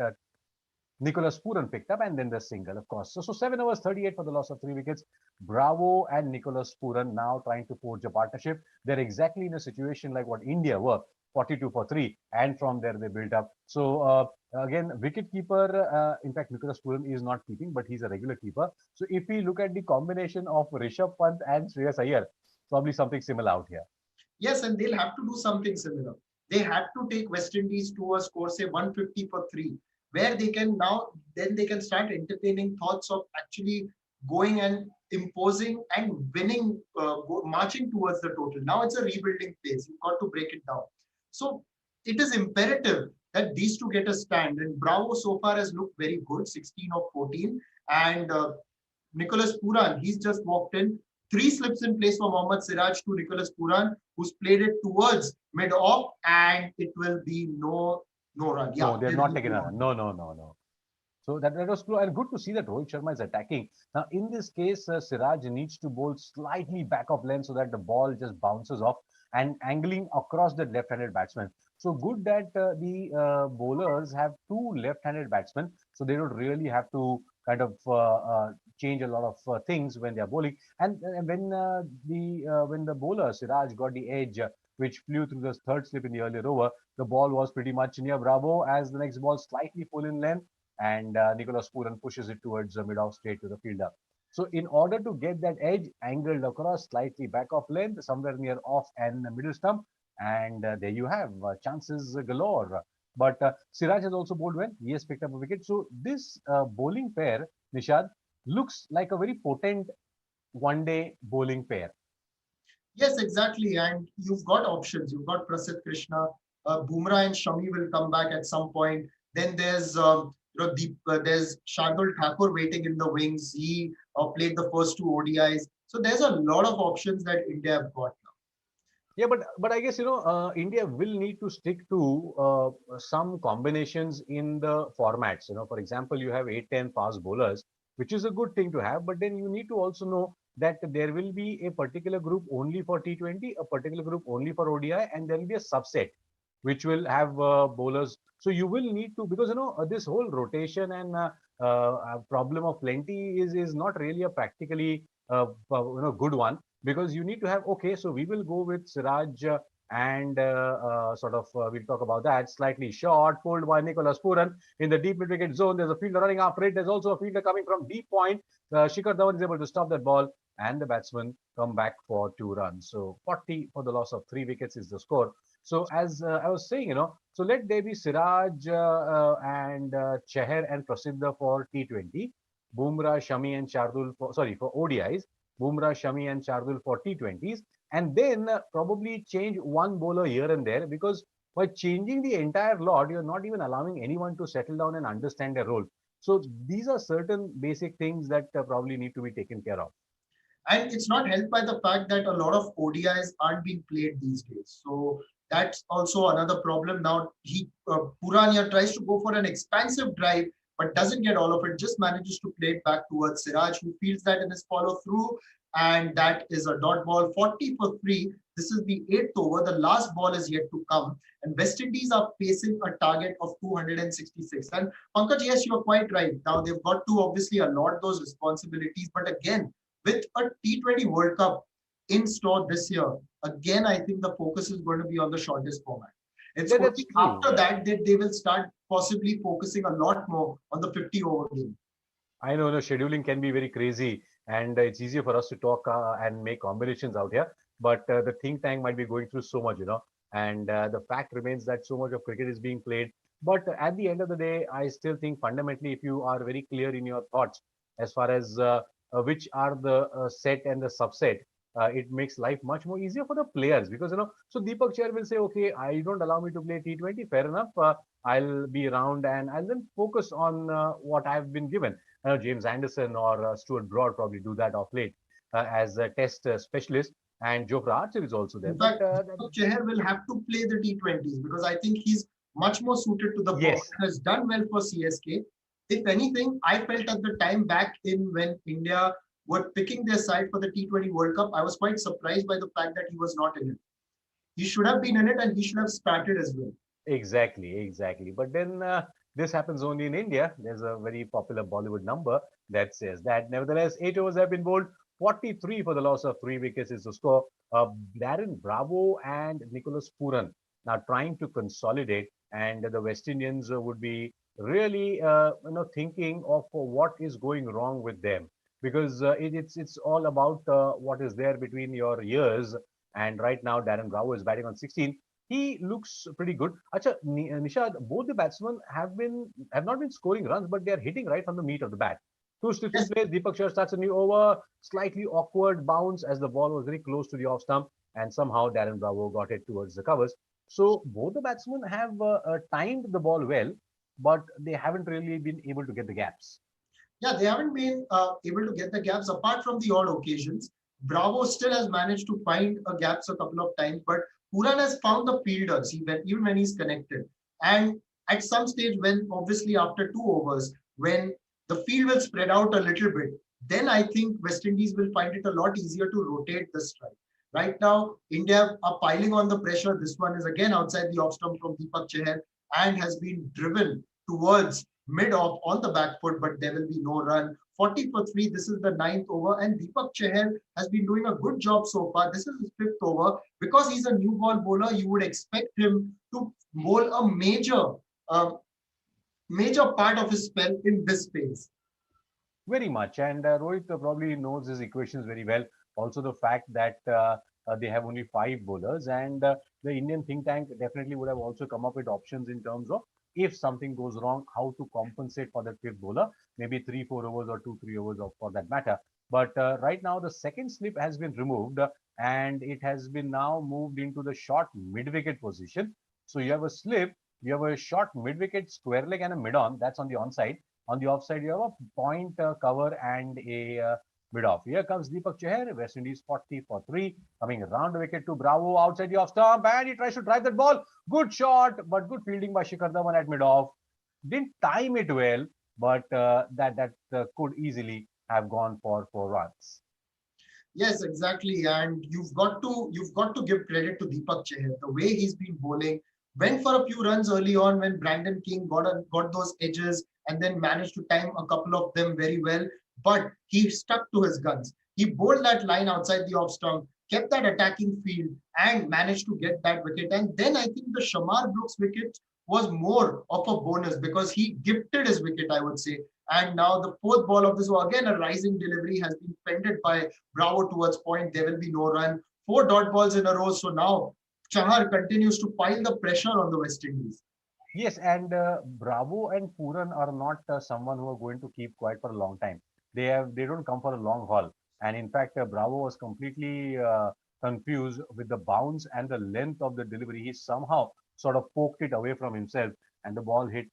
C: Nicholas Puran picked up, and then the single, of course. So 7 overs, 38 for the loss of 3 wickets. Bravo and Nicholas Puran now trying to forge a partnership. They're exactly in a situation like what India were, 42 for 3, and from there they built up. So again, wicketkeeper, in fact, Nicholas Puran is not keeping, but he's a regular keeper. So if we look at the combination of Rishabh Pant and Shreyas Iyer, probably something similar out here.
A: Yes, and they'll have to do something similar. They had to take West Indies to a score, say 150 for 3, where they can now, then they can start entertaining thoughts of actually going and imposing and winning, marching towards the total. Now it's a rebuilding phase. You've got to break it down. So it is imperative that these two get a stand. And Bravo so far has looked very good, 16 of 14. And Nicholas Puran, he's just walked in. 3 slips in place for Mohammad Siraj to Nicholas Puran, who's played it towards mid-off, and it will be no run.
C: Yeah, no, they're not taking a run. No. So that was cool, and good to see that Rohit Sharma is attacking. Now, in this case, Siraj needs to bowl slightly back of length so that the ball just bounces off and angling across the left-handed batsman. So good that the bowlers have 2 left-handed batsmen, so they don't really have to kind of change a lot of things when they are bowling. And when the bowler Siraj got the edge, which flew through the 3rd slip in the earlier over, the ball was pretty much near Bravo, as the next ball slightly full in length, and Nicholas Puran pushes it towards the mid-off straight to the fielder. So in order to get that edge, angled across, slightly back of length, somewhere near off and middle stump, and there you have chances galore. But Siraj has also bowled well. He has picked up a wicket. So this bowling pair, Nishad, looks like a very potent one-day bowling pair.
A: Yes, exactly. And you've got options. You've got Prasidh Krishna, Bumrah and Shami will come back at some point. Then there's there's Shardul Thakur waiting in the wings. He played the first 2 ODIs. So there's a lot of options that India have got now.
C: Yeah, but I guess India will need to stick to some combinations in the formats. For example, you have 8-10 fast bowlers, which is a good thing to have. But then you need to also know that there will be a particular group only for T20, a particular group only for ODI, and there will be a subset which will have bowlers. So you will need to, because this whole rotation and problem of plenty is not really a practically good one, because you need to have, okay, so we will go with Siraj and we'll talk about that. Slightly short, pulled by Nicholas Puran in the deep mid-wicket zone. There's a fielder running after it. There's also a fielder coming from deep point. Shikhar Dhawan is able to stop that ball, and the batsmen come back for 2 runs. So 40 for the loss of 3 wickets is the score. So as I was saying, so let there be Siraj and Chahar and Prasidha for T20, Bumrah, Shami and Shardul for ODIs, Bumrah, Shami and Shardul for T20s, and then probably change 1 bowler here and there, because by changing the entire lot, you're not even allowing anyone to settle down and understand their role. So these are certain basic things that probably need to be taken care of.
A: And it's not helped by the fact that a lot of ODIs aren't being played these days. So that's also another problem. Now, Puran tries to go for an expansive drive, but doesn't get all of it, just manages to play it back towards Siraj, who feels that in his follow through. and that is a dot ball, 40 for 3. This is the 8th over. The last ball is yet to come, and West Indies are facing a target of 266. And Pankaj, yes, you are quite right. Now they've got to obviously allot those responsibilities, but again, with a T20 World Cup in store this year, again, I think the focus is going to be on the shortest format. It's
C: Yeah,
A: only
C: that's true.
A: after that they will start possibly focusing a lot more on the 50 over game.
C: I know, no, scheduling can be very crazy, and it's easier for us to talk and make combinations out here. But the think tank might be going through so much, and the fact remains that so much of cricket is being played. But at the end of the day, I still think fundamentally, if you are very clear in your thoughts as far as which are the set and the subset, it makes life much more easier for the players because So Deepak Chair will say, okay, I don't allow me to play T20. Fair enough. I'll be around and I'll then focus on what I've been given. James Anderson or Stuart Broad probably do that off late as a test specialist, and Jofra Archer is also there.
A: In fact,
C: But
A: Chahar will have to play the T20s because I think he's much more suited to the ball.
C: yes,
A: Has done well for CSK. If anything, I felt at the time back in when India were picking their side for the T20 World Cup, I was quite surprised by the fact that he was not in it. He should have been in it and he should have started as well.
C: exactly. But then this happens only in India. There's a very popular Bollywood number that says that. Nevertheless, 8 overs have been bowled. 43 for the loss of 3 wickets is the score. Darren Bravo and Nicholas Puran now trying to consolidate, and the West Indians would be really, thinking of what is going wrong with them because it's all about what is there between your ears. And right now, Darren Bravo is batting on 16. He looks pretty good. Acha, Nishad, both the batsmen have not been scoring runs, but they are hitting right from the meat of the bat. Two slips in
A: Yes,
C: place. Deepak Shah starts a new over. Slightly awkward bounce as the ball was very close to the off stump, and somehow Darren Bravo got it towards the covers. So both the batsmen have timed the ball well, but they haven't really been able to get the gaps.
A: yeah, they haven't been able to get the gaps apart from the odd occasions. Bravo still has managed to find a gaps a couple of times, but Puran has found the fielders even when he's connected. And at some stage, when obviously after 2 overs, when the field will spread out a little bit, then I think West Indies will find it a lot easier to rotate the strike. Right now, India are piling on the pressure. This one is again outside the off stump from Deepak Chahar and has been driven towards mid-off on the back foot, but there will be no run. 40 for 3, this is the 9th over, and Deepak Chahar has been doing a good job so far. This is his 5th over. Because he's a new ball bowler, you would expect him to bowl a uh, major part of his spell in this phase.
C: Very much. And Rohit probably knows his equations very well. Also, the fact that they have only 5 bowlers, and the Indian think tank definitely would have also come up with options in terms of if something goes wrong, how to compensate for that fifth bowler, maybe 3-4 overs or 2-3 overs for that matter. But right now, the second slip has been removed and it has been now moved into the short mid wicket position. So you have a slip, you have a short mid wicket square leg and a mid on, that's on the onside. On the offside, you have a point cover and a mid off. Here comes Deepak Chahar, West Indies 40 for 3, coming around the wicket to Bravo outside the off stump, and he tries to drive that ball. Good shot, but good fielding by Shikhar Dhawan at mid off. Didn't time it well, but that could easily have gone for 4 runs.
A: Yes, exactly. And you've got to give credit to Deepak Chahar. The way he's been bowling, went for a few runs early on when Brandon King got those edges and then managed to time a couple of them very well. But he stuck to his guns. He bowled that line outside the off stump, kept that attacking field, and managed to get that wicket. And then I think the Shamar Brooks wicket was more of a bonus because he gifted his wicket, I would say. And now the fourth ball of this, again, a rising delivery has been fended by Bravo towards point. There will be no run. 4 dot balls in a row. So now Chahar continues to pile the pressure on the West Indies.
C: Yes, and Bravo and Puran are not someone who are going to keep quiet for a long time. They don't come for a long haul. And in fact, Bravo was completely confused with the bounce and the length of the delivery. He somehow sort of poked it away from himself, and the ball hit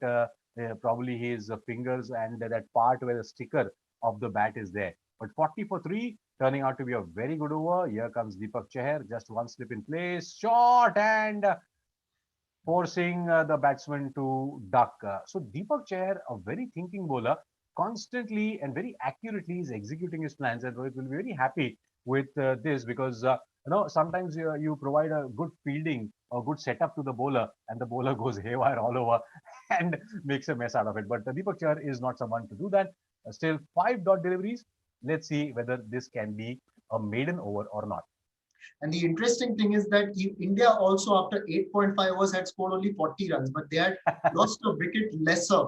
C: probably his fingers and that part where the sticker of the bat is there. But 40 for 3, turning out to be a very good over. Here comes Deepak Chahar, just one slip in place, short and forcing the batsman to duck. So Deepak Chahar, a very thinking bowler, constantly and very accurately is executing his plans, and Rohit will be very happy with this, because sometimes you provide a good fielding or good setup to the bowler, and the bowler goes haywire all over and makes a mess out of it. But Deepak Chahar is not someone to do that. Still 5 dot deliveries. Let's see whether this can be a maiden over or not.
A: And the interesting thing is that India also after 8.5 overs had scored only 40 runs, but they had lost a wicket lesser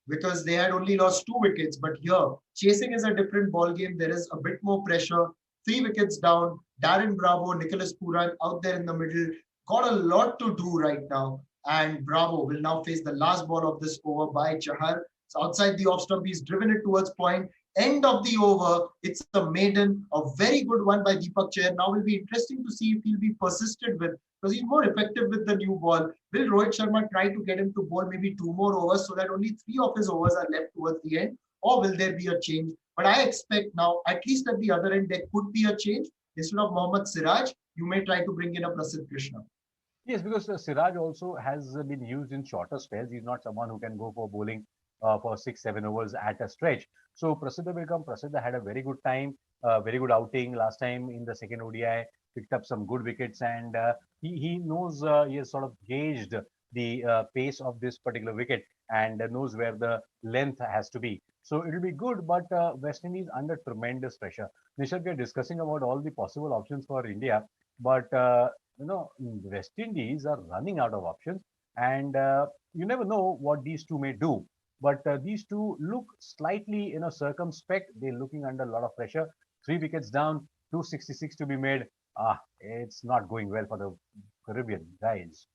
A: because they had only lost 2 wickets. But here, chasing is a different ball game. There is a bit more pressure. 3 wickets down. Darren Bravo, Nicholas Pooran out there in the middle. Got a lot to do right now. And Bravo will now face the last ball of this over by Chahar. So outside the off stump, he's driven it towards point. End of the over. It's a maiden, a very good one by Deepak Chahar. Now will be interesting to see if he'll be persisted with, because he's more effective with the new ball. Will Rohit Sharma try to get him to bowl maybe 2 more overs so that only 3 of his overs are left towards the end, or will there be a change? But I expect now, at least at the other end, there could be a change. Instead of Mohammad Siraj, you may try to bring in a Prasidh Krishna.
C: Yes, because Siraj also has been used in shorter spells. He's not someone who can go for bowling for 6, 7 overs at a stretch. So Prasiddha will come. Prasiddha had a very good time, very good outing last time in the second ODI, picked up some good wickets, and he knows, he has sort of gauged the pace of this particular wicket and knows where the length has to be. So it will be good, but West Indies under tremendous pressure. Nishat, we are discussing about all the possible options for India, but West Indies are running out of options, and you never know what these two may do. But these two look slightly, circumspect. They're looking under a lot of pressure. 3 wickets down, 266 to be made. It's not going well for the Caribbean guys.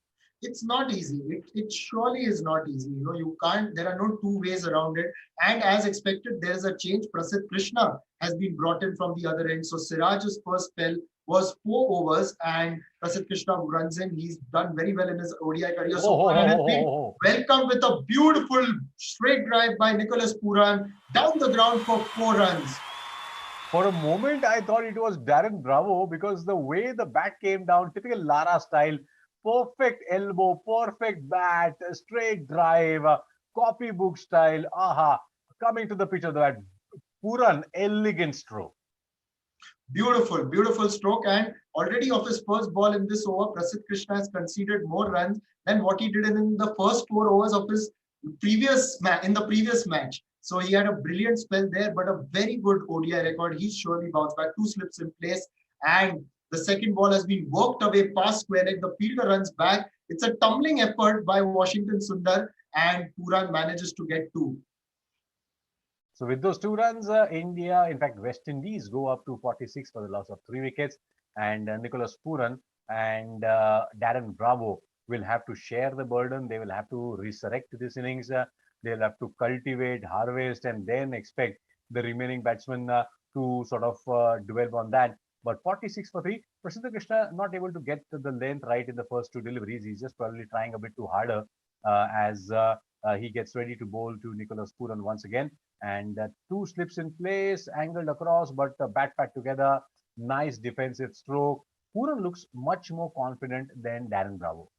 A: It's not easy. It surely is not easy. You can't, there are no two ways around it. And as expected, there's a change. Prasidh Krishna has been brought in from the other end. So Siraj's first spell was 4 overs and Prasidh Krishna runs in. He's done very well in his ODI career. So Pooran has been welcomed with a beautiful straight drive by Nicholas Pooran down the ground for 4 runs.
C: For a moment, I thought it was Darren Bravo because the way the bat came down, typical Lara style, perfect elbow, perfect bat, straight drive, copybook style. Coming to the pitch of the bat. Pooran, elegant stroke.
A: Beautiful, beautiful stroke. And already off his first ball in this over, Prasidh Krishna has conceded more runs than what he did in the first 4 overs of his previous match. So he had a brilliant spell there, but a very good ODI record. He's surely bounced back. 2 slips in place, and the second ball has been worked away past square leg. The fielder runs back. It's a tumbling effort by Washington Sundar, and Pooran manages to get 2.
C: So with those 2 runs, India, in fact, West Indies go up to 46 for the loss of 3 wickets. And Nicholas Pooran and Darren Bravo will have to share the burden. They will have to resurrect this innings. They'll have to cultivate, harvest, and then expect the remaining batsmen to sort of dwell on that. But 46 for 3, Prasidha Krishna not able to get the length right in the first 2 deliveries. He's just probably trying a bit too harder as he gets ready to bowl to Nicholas Pooran once again. And 2 slips in place, angled across, but bat pad together. Nice defensive stroke. Pooran looks much more confident than Darren Bravo.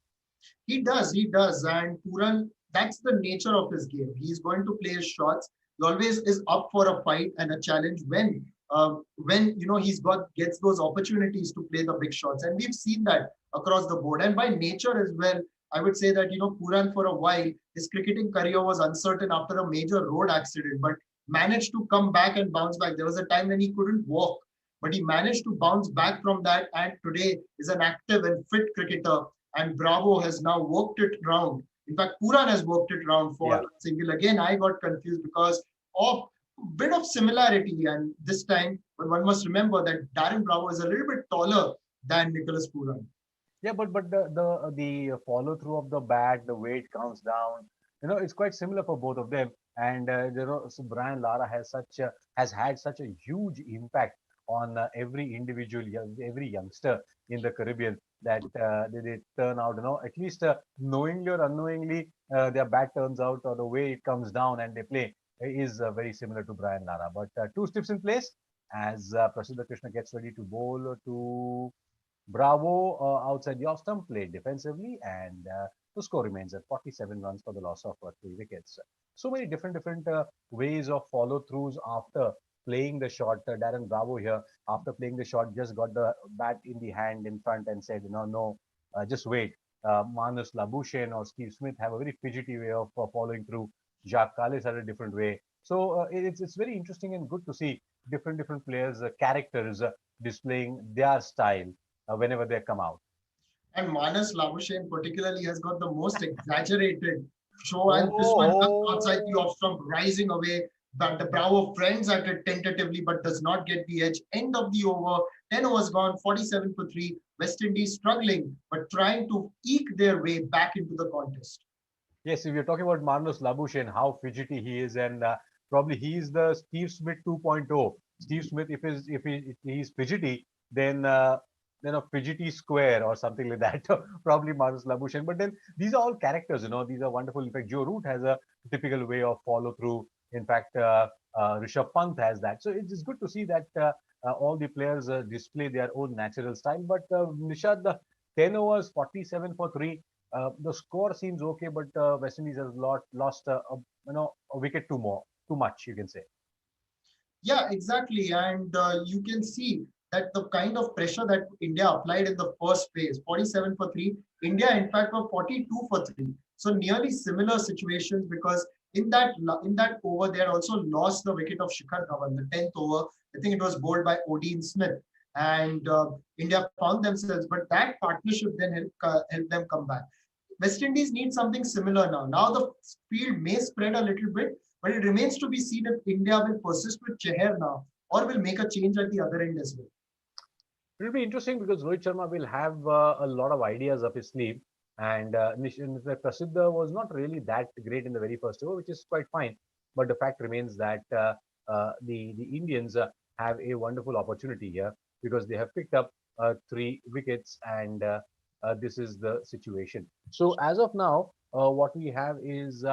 A: He does. And Pooran, that's the nature of his game. He's going to play his shots. He always is up for a fight and a challenge when gets those opportunities to play the big shots. And we've seen that across the board. And by nature as well, I would say that, Pooran for a while, his cricketing career was uncertain after a major road accident, but managed to come back and bounce back. There was a time when he couldn't walk, but he managed to bounce back from that. And today is an active and fit cricketer. And Bravo has now worked it round. In fact, Pooran has worked it round for single. Again, I got confused because of a bit of similarity and this time, but one must remember that Darren Bravo is a little bit taller than Nicholas Pooran.
C: Yeah, but the follow through of the bat, the way it comes down, it's quite similar for both of them. And so Brian Lara has had such a huge impact on every individual, every youngster in the Caribbean that they turn out, at least knowingly or unknowingly, their bat turns out or the way it comes down and they play is very similar to Brian Lara. But 2 steps in place as Prasidha Krishna gets ready to bowl to Bravo outside the off stump, played defensively, and the score remains at 47 runs for the loss of 3 wickets. So many different ways of follow throughs after playing the shot. Darren Bravo here, after playing the shot, just got the bat in the hand in front and said, no, just wait. Manus Labuschagne or Steve Smith have a very fidgety way of following through. Jacques Kallis had a different way. So it's very interesting and good to see different players, characters displaying their style whenever they come out.
A: And Manas Labuschagne particularly has got the most exaggerated show, and this one just outside the off stump, rising away. But the Bravo friends at it tentatively, but does not get the edge. End of the over, 10 overs gone, 47 for 3. West Indies struggling, but trying to eke their way back into the contest.
C: Yes, if you're talking about Manos Labuschagne, how fidgety he is, and probably he is the Steve Smith 2.0. Steve Smith, if he's fidgety, then a fidgety square or something like that. Probably Manos Labuschagne. But then these are all characters, these are wonderful. In fact, Joe Root has a typical way of follow through. In fact, Rishabh Pant has that. So it's good to see that all the players display their own natural style. But Nishad, the 10 overs, 47 for 3. The score seems okay, but West Indies has lost a wicket too much, you can say.
A: Yeah, exactly. And you can see that the kind of pressure that India applied in the first phase, 47 for 3, India in fact were 42 for 3. So nearly similar situations, because in that over, they had also lost the wicket of Shikhar Dhawan, the 10th over. I think it was bowled by Odean Smith. And India found themselves, but that partnership then helped them come back. West Indies need something similar now. Now the field may spread a little bit, but it remains to be seen if India will persist with Chahar now or will make a change at the other end as well.
C: It will be interesting because Rohit Sharma will have a lot of ideas up his sleeve. And Prasiddha was not really that great in the very first over, which is quite fine. But the fact remains that the Indians have a wonderful opportunity here because they have picked up 3 wickets, and this is the situation. So as of now, what we have is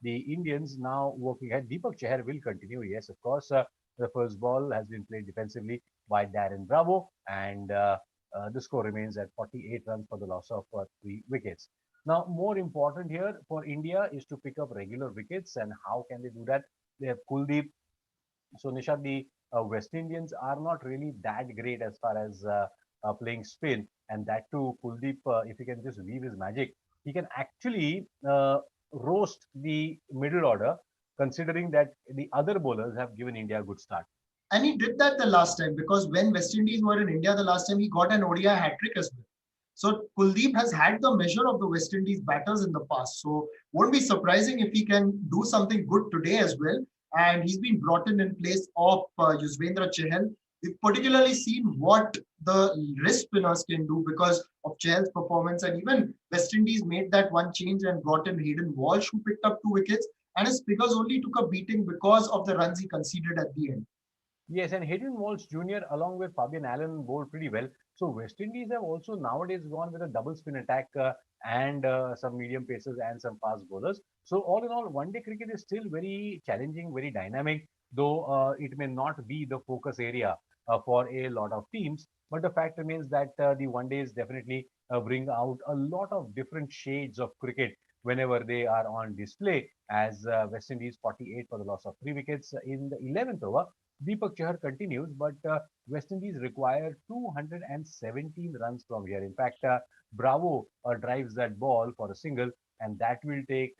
C: the Indians now working at Deepak Chahar will continue. Yes, of course, the first ball has been played defensively by Darren Bravo, and the score remains at 48 runs for the loss of 3 wickets. Now, more important here for India is to pick up regular wickets, and how can they do that? They have Kuldeep. So, Nishad, the West Indians are not really that great as far as playing spin, and that too, Kuldeep, if he can just weave his magic, he can actually roast the middle order, considering that the other bowlers have given India a good start.
A: And he did that the last time, because when West Indies were in India the last time, he got an ODI hat-trick as well. So Kuldeep has had the measure of the West Indies batters in the past. So won't be surprising if he can do something good today as well. And he's been brought in place of Yuzvendra Chahal. We've particularly seen what the wrist spinners can do because of Chahal's performance. And even West Indies made that one change and brought in Hayden Walsh, who picked up 2 wickets. And his figures only took a beating because of the runs he conceded at the end.
C: Yes, and Hayden Walsh Jr. along with Fabian Allen bowled pretty well. So West Indies have also nowadays gone with a double spin attack and some medium pacers and some fast bowlers. So all in all, one-day cricket is still very challenging, very dynamic, though it may not be the focus area for a lot of teams. But the fact remains that the one-days definitely bring out a lot of different shades of cricket whenever they are on display, as West Indies 48 for the loss of 3 wickets in the 11th over. Deepak Chahar continues, but West Indies require 217 runs from here. In fact, Bravo drives that ball for a single, and that will take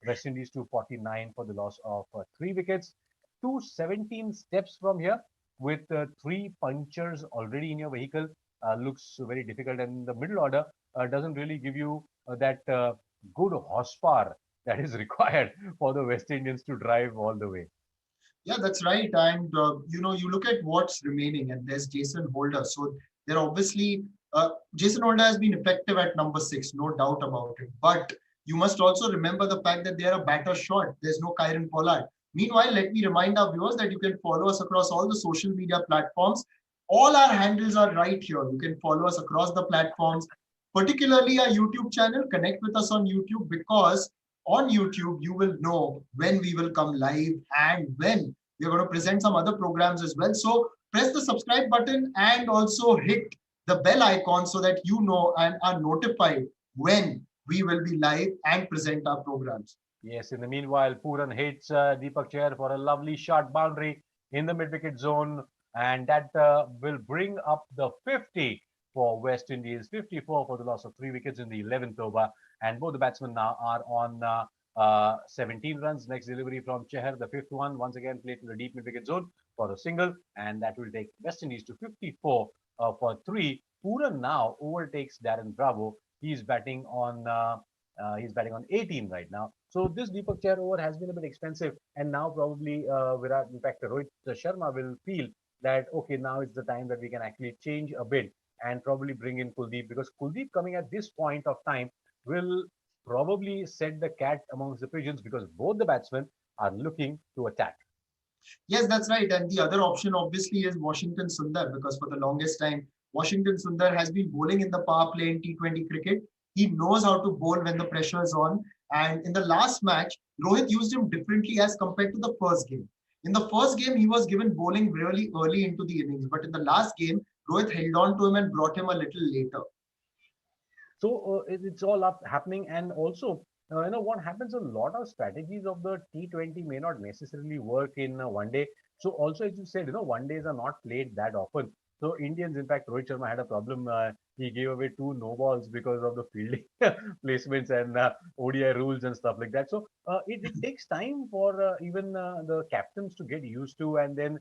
C: West Indies to 49 for the loss of 3 wickets. 217 steps from here with 3 punchers already in your vehicle looks very difficult, and the middle order doesn't really give you that good horsepower that is required for the West Indians to drive all the way.
A: Yeah, that's right. And, you look at what's remaining, and there's Jason Holder. So they're obviously, Jason Holder has been effective at number 6, no doubt about it. But you must also remember the fact that they're a batter short. There's no Kieron Pollard. Meanwhile, let me remind our viewers that you can follow us across all the social media platforms. All our handles are right here. You can follow us across the platforms, particularly our YouTube channel. Connect with us on YouTube, because on YouTube, you will know when we will come live and when we're going to present some other programs as well. So press the subscribe button and also hit the bell icon so that you know and are notified when we will be live and present our programs.
C: Yes, in the meanwhile, Pooran hits Deepak Chahar for a lovely short boundary. in the mid-wicket zone, and that will bring up the 50 for West Indies, 54 for the loss of 3 wickets in the 11th over. And both the batsmen now are on 17 runs. Next delivery from Chahar, the fifth one, once again played to the deep mid-wicket zone for a single, and that will take West Indies to 54 for 3. Pooran now overtakes Darren Bravo. He's batting on 18 right now. So this Deepak Chahar over has been a bit expensive, and now probably Virat, in fact, Rohit Sharma will feel that okay, now it's the time that we can actually change a bit and probably bring in Kuldeep, because Kuldeep coming at this point of time will probably set the cat amongst the pigeons, because both the batsmen are looking to attack.
A: Yes, that's right. And the other option obviously is Washington Sundar, because for the longest time, Washington Sundar has been bowling in the power play in T20 cricket. He knows how to bowl when the pressure is on. And in the last match, Rohit used him differently as compared to the first game. In the first game, he was given bowling really early into the innings. But in the last game, Rohit held on to him and brought him a little later.
C: So it's all up happening, and also what happens, a lot of strategies of the T20 may not necessarily work in one day. So also, as you said, one days are not played that often. So Indians, in fact, Rohit Sharma had a problem. He gave away 2 no balls because of the fielding placements and ODI rules and stuff like that. So it takes time for even the captains to get used to, and then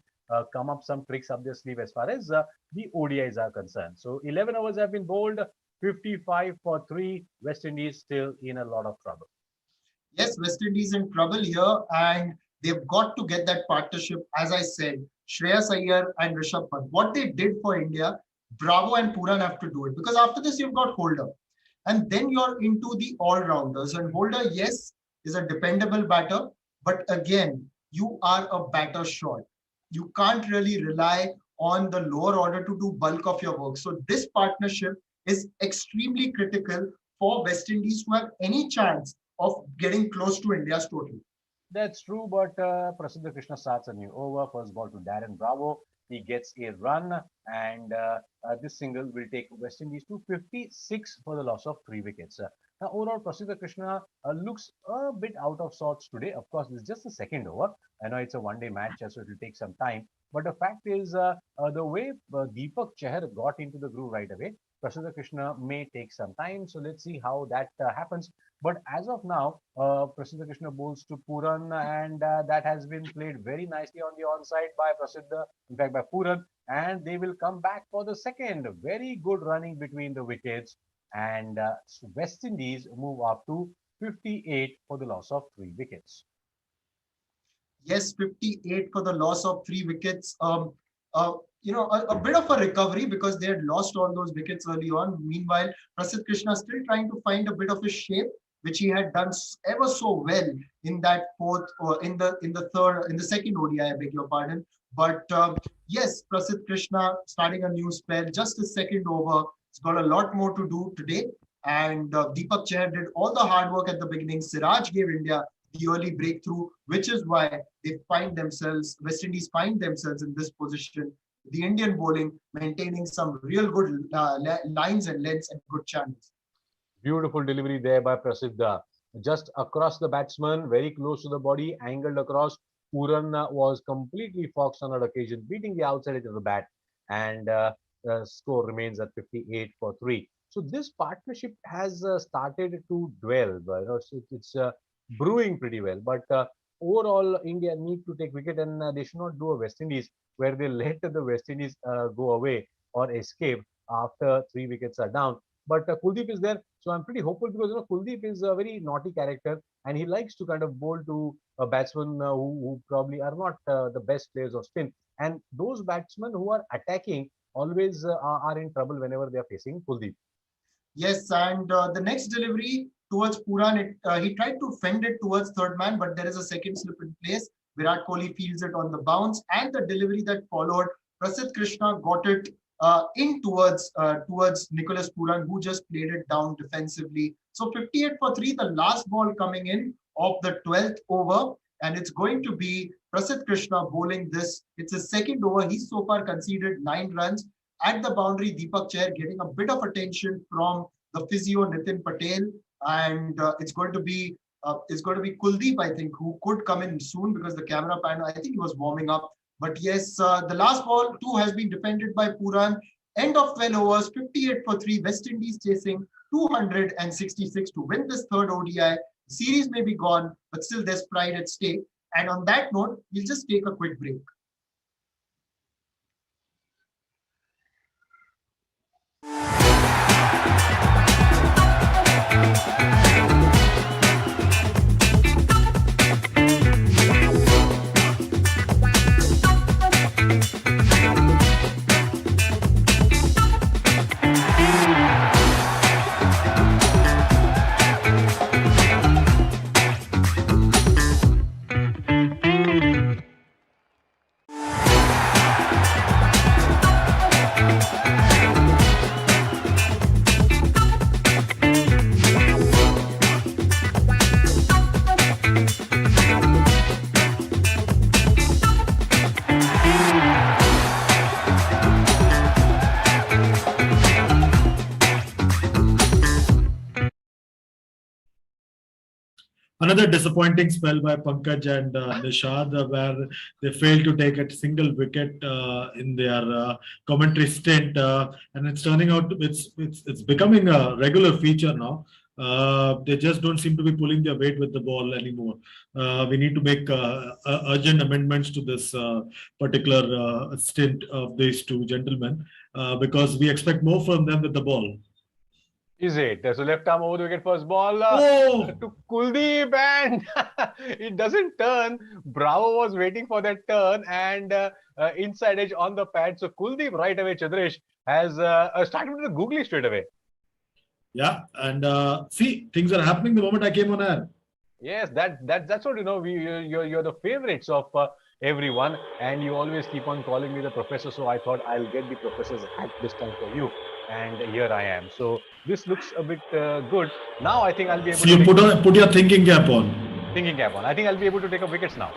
C: come up some tricks up their sleeve as far as the ODIs are concerned. So 11 overs have been bowled. 55 for 3. West Indies still in a lot of trouble.
A: Yes, West Indies in trouble here, and they've got to get that partnership. As I said, Shreyas Iyer and Rishabh Pant. What they did for India, Bravo and Pooran have to do it, because after this you've got Holder, and then you're into the all-rounders. And Holder, yes, is a dependable batter, but again, you are a batter short. You can't really rely on the lower order to do bulk of your work. So this partnership is extremely critical for West Indies to have any chance of getting close to India's total.
C: That's true, but Prasiddha Krishna starts a new over. First ball to Darren Bravo. He gets a run, and this single will take West Indies to 56 for the loss of 3 wickets. Now, overall, Prasiddha Krishna looks a bit out of sorts today. Of course, this is just the second over. I know it's a one-day match, so it will take some time. But the fact is, the way Deepak Chahar got into the groove right away, Prasiddha Krishna may take some time. So let's see how that happens. But as of now, Prasiddha Krishna bowls to Pooran, and that has been played very nicely on the onside by Prasiddha, in fact by Pooran, and they will come back for the second. Very good running between the wickets, and West Indies move up to 58 for the loss of 3 wickets.
A: Yes, 58 for the loss of 3 wickets. A bit of a recovery, because they had lost all those wickets early on. Meanwhile, Prasidh Krishna still trying to find a bit of his shape, which he had done ever so well in that fourth, or in the second ODI, I beg your pardon. But yes, Prasidh Krishna starting a new spell, just a second over. He's got a lot more to do today. And Deepak Chahar did all the hard work at the beginning. Siraj gave India the early breakthrough, which is why West Indies find themselves in this position. The Indian bowling maintaining some real good lines and lengths and good channels.
C: Beautiful delivery there by Prasiddha. Just across the batsman, very close to the body, angled across. Pooran was completely foxed on that occasion, beating the outside edge of the bat, and the score remains at 58 for 3. So this partnership has started to dwell. It's brewing pretty well, but overall, India need to take wicket, and they should not do a West Indies where they let the West Indies go away or escape after 3 wickets are down. But Kuldeep is there, so I'm pretty hopeful, because Kuldeep is a very naughty character, and he likes to kind of bowl to batsmen who probably are not the best players of spin. And those batsmen who are attacking always are in trouble whenever they are facing Kuldeep.
A: Yes, and the next delivery towards Pooran, he tried to fend it towards third man, but there is a second slip in place. Virat Kohli feels it on the bounce, and the delivery that followed, Prasidh Krishna got it in towards Nicholas Pooran, who just played it down defensively. So 58 for 3, the last ball coming in of the 12th over, and it's going to be Prasidh Krishna bowling this. It's his second over. He's so far conceded 9 runs. At the boundary, Deepak Chahar getting a bit of attention from the physio Nitin Patel, and it's going to be Kuldeep, I think, who could come in soon, because the camera panel, I think he was warming up. But yes, the last ball too has been defended by Puran. End of 12 overs, 58 for 3. West Indies chasing 266 to win this third ODI. The series may be gone, but still there's pride at stake. And on that note, we'll just take a quick break.
B: Another disappointing spell by Pankaj and Nishad, where they failed to take a single wicket in their commentary stint, and it's turning out it's becoming a regular feature now. They just don't seem to be pulling their weight with the ball anymore. We need to make urgent amendments to this particular stint of these two gentlemen because we expect more from them with the ball.
C: Is it? So left arm over the wicket, first ball to Kuldeep, and it doesn't turn. Bravo was waiting for that turn, and inside edge on the pad. So Kuldeep right away, Chandresh, has started with the googly straight away.
B: Yeah, and see, things are happening the moment I came on air.
C: Yes, that's what you're the favorites of everyone, and you always keep on calling me the professor. So I thought I'll get the professor's hat this time for you, and here I am. So this looks a bit good. Now I think I'll be able.
B: So you put your thinking cap on.
C: Thinking cap on. I think I'll be able to take up wickets now.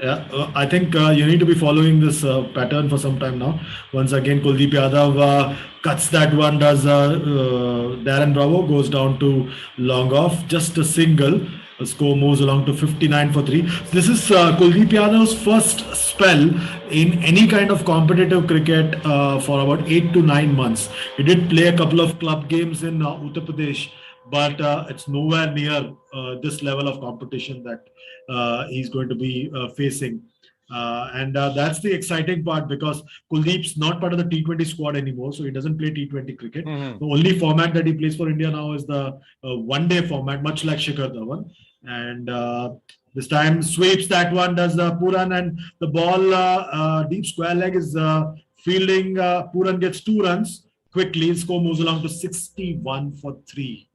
B: Yeah, I think you need to be following this pattern for some time now. Once again, Kuldeep Yadav cuts that one, does Darren Bravo, goes down to long off, just a single. The score moves along to 59 for 3. This is Kuldeep Yadav's first spell in any kind of competitive cricket for about 8 to 9 months. He did play a couple of club games in Uttar Pradesh, but it's nowhere near this level of competition that he's going to be facing. And that's the exciting part because Kuldeep's not part of the T20 squad anymore, so he doesn't play T20 cricket. The only format that he plays for India now is the one-day format, much like Shikhar Dhawan. And this time sweeps that one, does Puran, and the ball deep square leg is fielding. Puran gets 2 runs quickly. Score moves along to 61 for 3.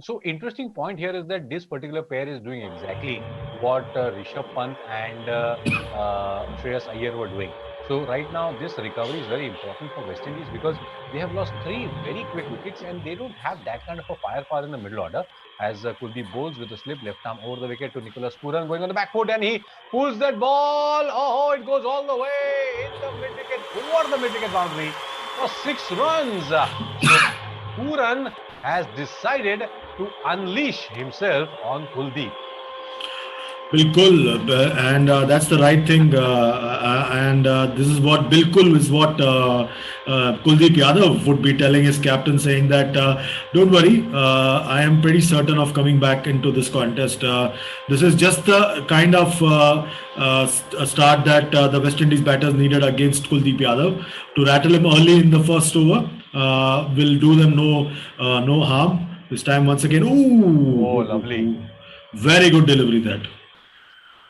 C: So interesting point here is that this particular pair is doing exactly what Rishabh Pant and Shreyas Iyer were doing. So right now this recovery is very important for West Indies because they have lost 3 very quick wickets and they don't have that kind of a firepower in the middle order. As Kuldeep bowls with a slip left arm over the wicket to Nicholas Puran, going on the back foot, and he pulls that ball. Oh, it goes all the way in the mid wicket, over the mid wicket boundary for 6 runs. So Puran has decided to unleash himself on Kuldeep.
B: Bilkul, and that's the right thing. And this is what Bilkul is what Kuldeep Yadav would be telling his captain, saying that don't worry, I am pretty certain of coming back into this contest. This is just the kind of start that the West Indies batters needed against Kuldeep Yadav. To rattle him early in the first over will do them no harm. This time once again,
C: oh, lovely.
B: Very good delivery that.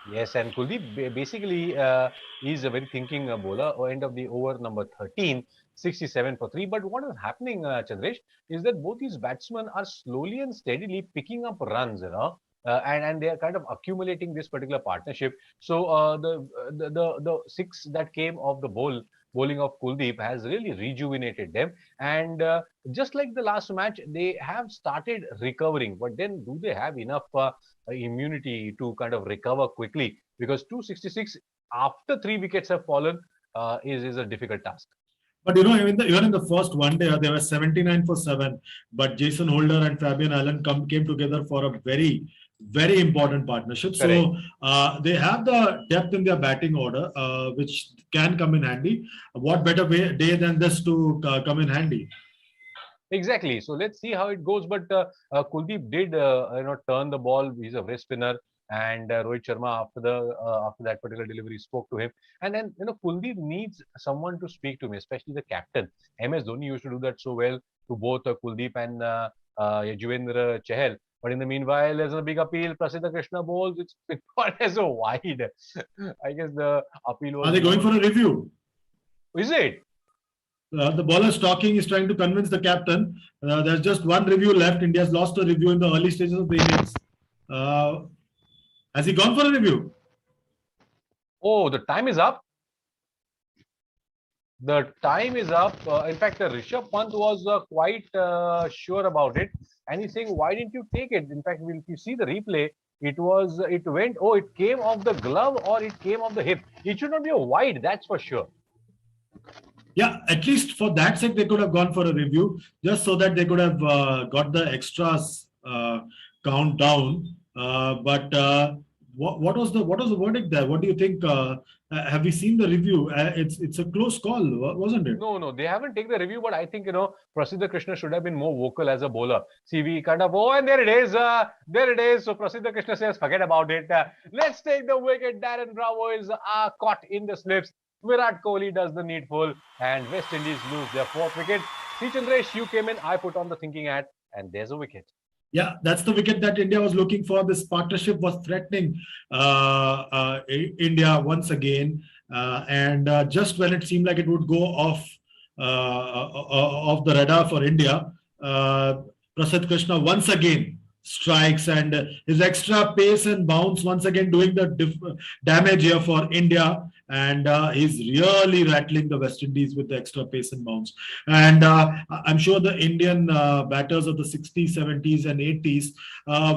C: Yes, and Kuldeep basically is a very thinking bowler. End of the over number 13, 67 for 3. But what is happening, Chandresh, is that both these batsmen are slowly and steadily picking up runs, and they are kind of accumulating this particular partnership. So the 6 that came off the bowling of Kuldeep has really rejuvenated them. And just like the last match, they have started recovering. But then do they have enough immunity to kind of recover quickly? Because 266 after 3 wickets have fallen is a difficult task.
B: But even in the first one day, they were 79 for 7. But Jason Holder and Fabian Allen came together for a very very important partnership.
C: Correct.
B: So they have the depth in their batting order, which can come in handy. What better day than this to come in handy?
C: Exactly. So let's see how it goes. But Kuldeep did, turn the ball. He's a wrist spinner, and Rohit Sharma after that particular delivery spoke to him. And then Kuldeep needs someone to speak to him, especially the captain. MS Dhoni used to do that so well to both Kuldeep and Yuzvendra Chahal. But in the meanwhile, there's a big appeal. Prasiddha Krishna bowls. It's gone as a wide. I guess the appeal was.
B: Are they going for a review?
C: Is it?
B: The bowler talking is trying to convince the captain. There's just one review left. India's lost a review in the early stages of the innings. Has he gone for a review?
C: Oh, the time is up. The time is up. In fact, Rishabh Pant was quite sure about it, and he's saying, "Why didn't you take it?" In fact, if you see the replay, it came off the glove or it came off the hip. It should not be a wide, that's for sure.
B: Yeah, at least for that sake, they could have gone for a review, just so that they could have got the extras count down. What was the verdict there? What do you think? Have we seen the review? It's a close call, wasn't it?
C: No, they haven't taken the review, but I think Prasiddha Krishna should have been more vocal as a bowler. See, we kind of and there it is, So Prasiddha Krishna says, forget about it. Let's take the wicket. Darren Bravo is caught in the slips. Virat Kohli does the needful, and West Indies lose their 4th wicket. C. Chandresh, you came in, I put on the thinking hat, and there's a wicket.
B: Yeah, that's the wicket that India was looking for. This partnership was threatening India once again, and just when it seemed like it would go off the radar for India, Prasidh Krishna once again strikes, and his extra pace and bounce once again doing the damage here for India, and he's really rattling the West Indies with the extra pace and bounce. And I'm sure the Indian batters of the 60s, 70s and 80s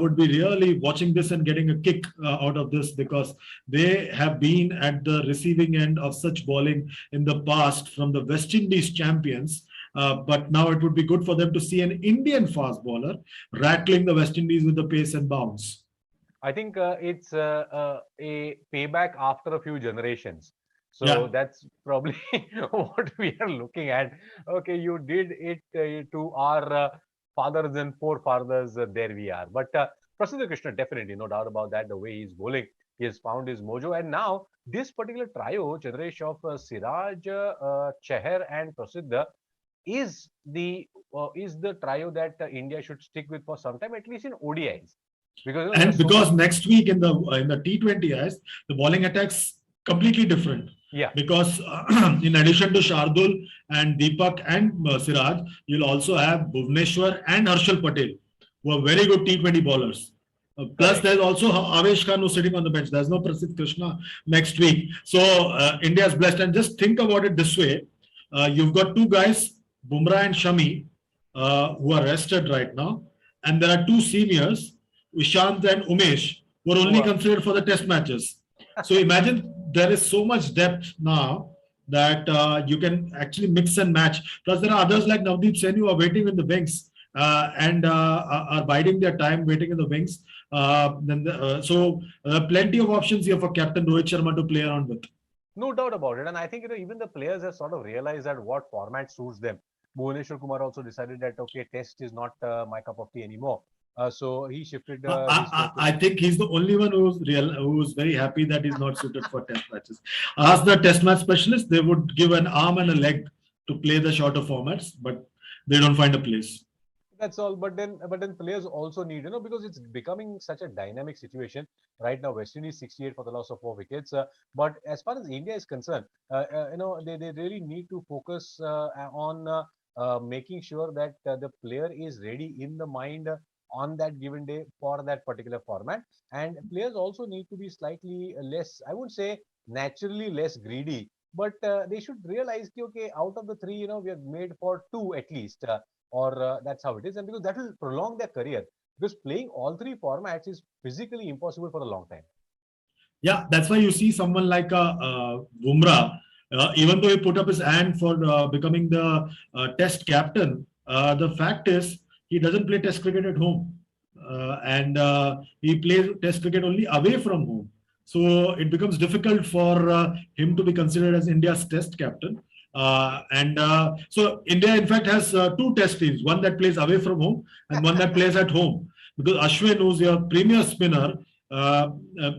B: would be really watching this and getting a kick out of this, because they have been at the receiving end of such bowling in the past from the West Indies champions. But now it would be good for them to see an Indian fast bowler rattling the West Indies with the pace and bounce.
C: I think it's a payback after a few generations. So that's probably what we are looking at. Okay, you did it to our fathers and forefathers. There we are. But Prasiddha Krishna, definitely, no doubt about that. The way he's bowling, he has found his mojo. And now this particular trio, Chandresh of Siraj, Chahar and Prasiddha, is the trio that India should stick with for some time, at least in ODIs.
B: Because next week in the T20Is, the bowling attack's completely different.
C: Yeah.
B: Because in addition to Shardul and Deepak and Siraj, you'll also have Bhuvneshwar and Harshal Patel, who are very good T20 bowlers. Plus, there's also Avesh Khan who's sitting on the bench. There's no Prasidh Krishna next week. So India's blessed. And just think about it this way. You've got two guys, Bumrah and Shami, who are rested right now. And there are two seniors, Ishant and Umesh, who are only considered for the test matches. So imagine there is so much depth now that you can actually mix and match. Plus, there are others like Navdeep Sen who are waiting in the wings and are biding their time waiting in the wings. So plenty of options here for Captain Rohit Sharma to play around with.
C: No doubt about it. And I think even the players have sort of realized that what format suits them. Bhuvaneshwar Kumar also decided that, okay, test is not my cup of tea anymore. So he shifted.
B: I think he's the only one who's very happy that he's not suited for test matches. Ask the test match specialist, they would give an arm and a leg to play the shorter formats, but they don't find a place.
C: That's all. But then players also need, because it's becoming such a dynamic situation right now. West Indies 68 for the loss of 4 wickets. But as far as India is concerned, they really need to focus on making sure that the player is ready in the mind on that given day for that particular format. And players also need to be slightly less, I would say naturally less greedy, but they should realize, okay, out of the 3, we have made for 2 at least, or that's how it is. And because that will prolong their career, because playing all 3 formats is physically impossible for a long time.
B: Yeah, that's why you see someone like Bumrah, even though he put up his hand for becoming the test captain, the fact is, he doesn't play test cricket at home. and he plays Test cricket only away from home. So it becomes difficult for him to be considered as India's Test captain. So India, in fact, has two Test teams: one that plays away from home and one that plays at home. Because Ashwin, who's your premier spinner,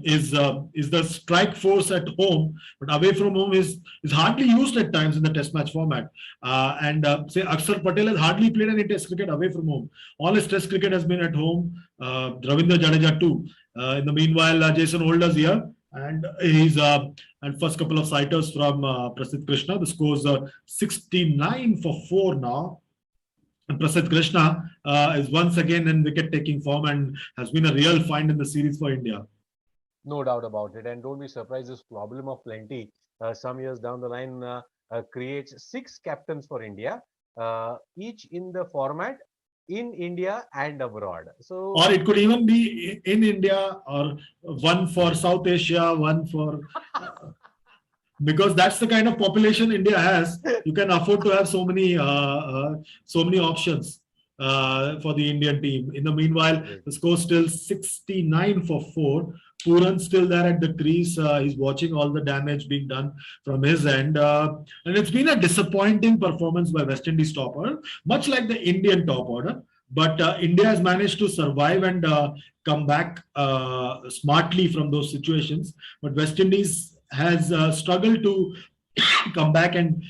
B: is the strike force at home, but away from home is hardly used at times in the Test match format. Say Akshar Patel has hardly played any Test cricket away from home. All his Test cricket has been at home. Ravindra Jadeja too. In the meanwhile, Jason Holder's here, and he's and first couple of sighters from Prasidh Krishna. The score's 69 for 4 now. And Prasidh Krishna is once again in wicket-taking form and has been a real find in the series for India.
C: No doubt about it. And don't be surprised, this problem of plenty some years down the line creates 6 captains for India, each in the format in India and abroad. So,
B: or it could even be in India, or one for South Asia, one for because that's the kind of population India has. You can afford to have so many options for the Indian team. In the meanwhile, the score still 69 for 4. Puran still there at the crease. He's watching all the damage being done from his end. And it's been a disappointing performance by West Indies top order, much like the Indian top order. But India has managed to survive and come back smartly from those situations. But West Indies has struggled to come back and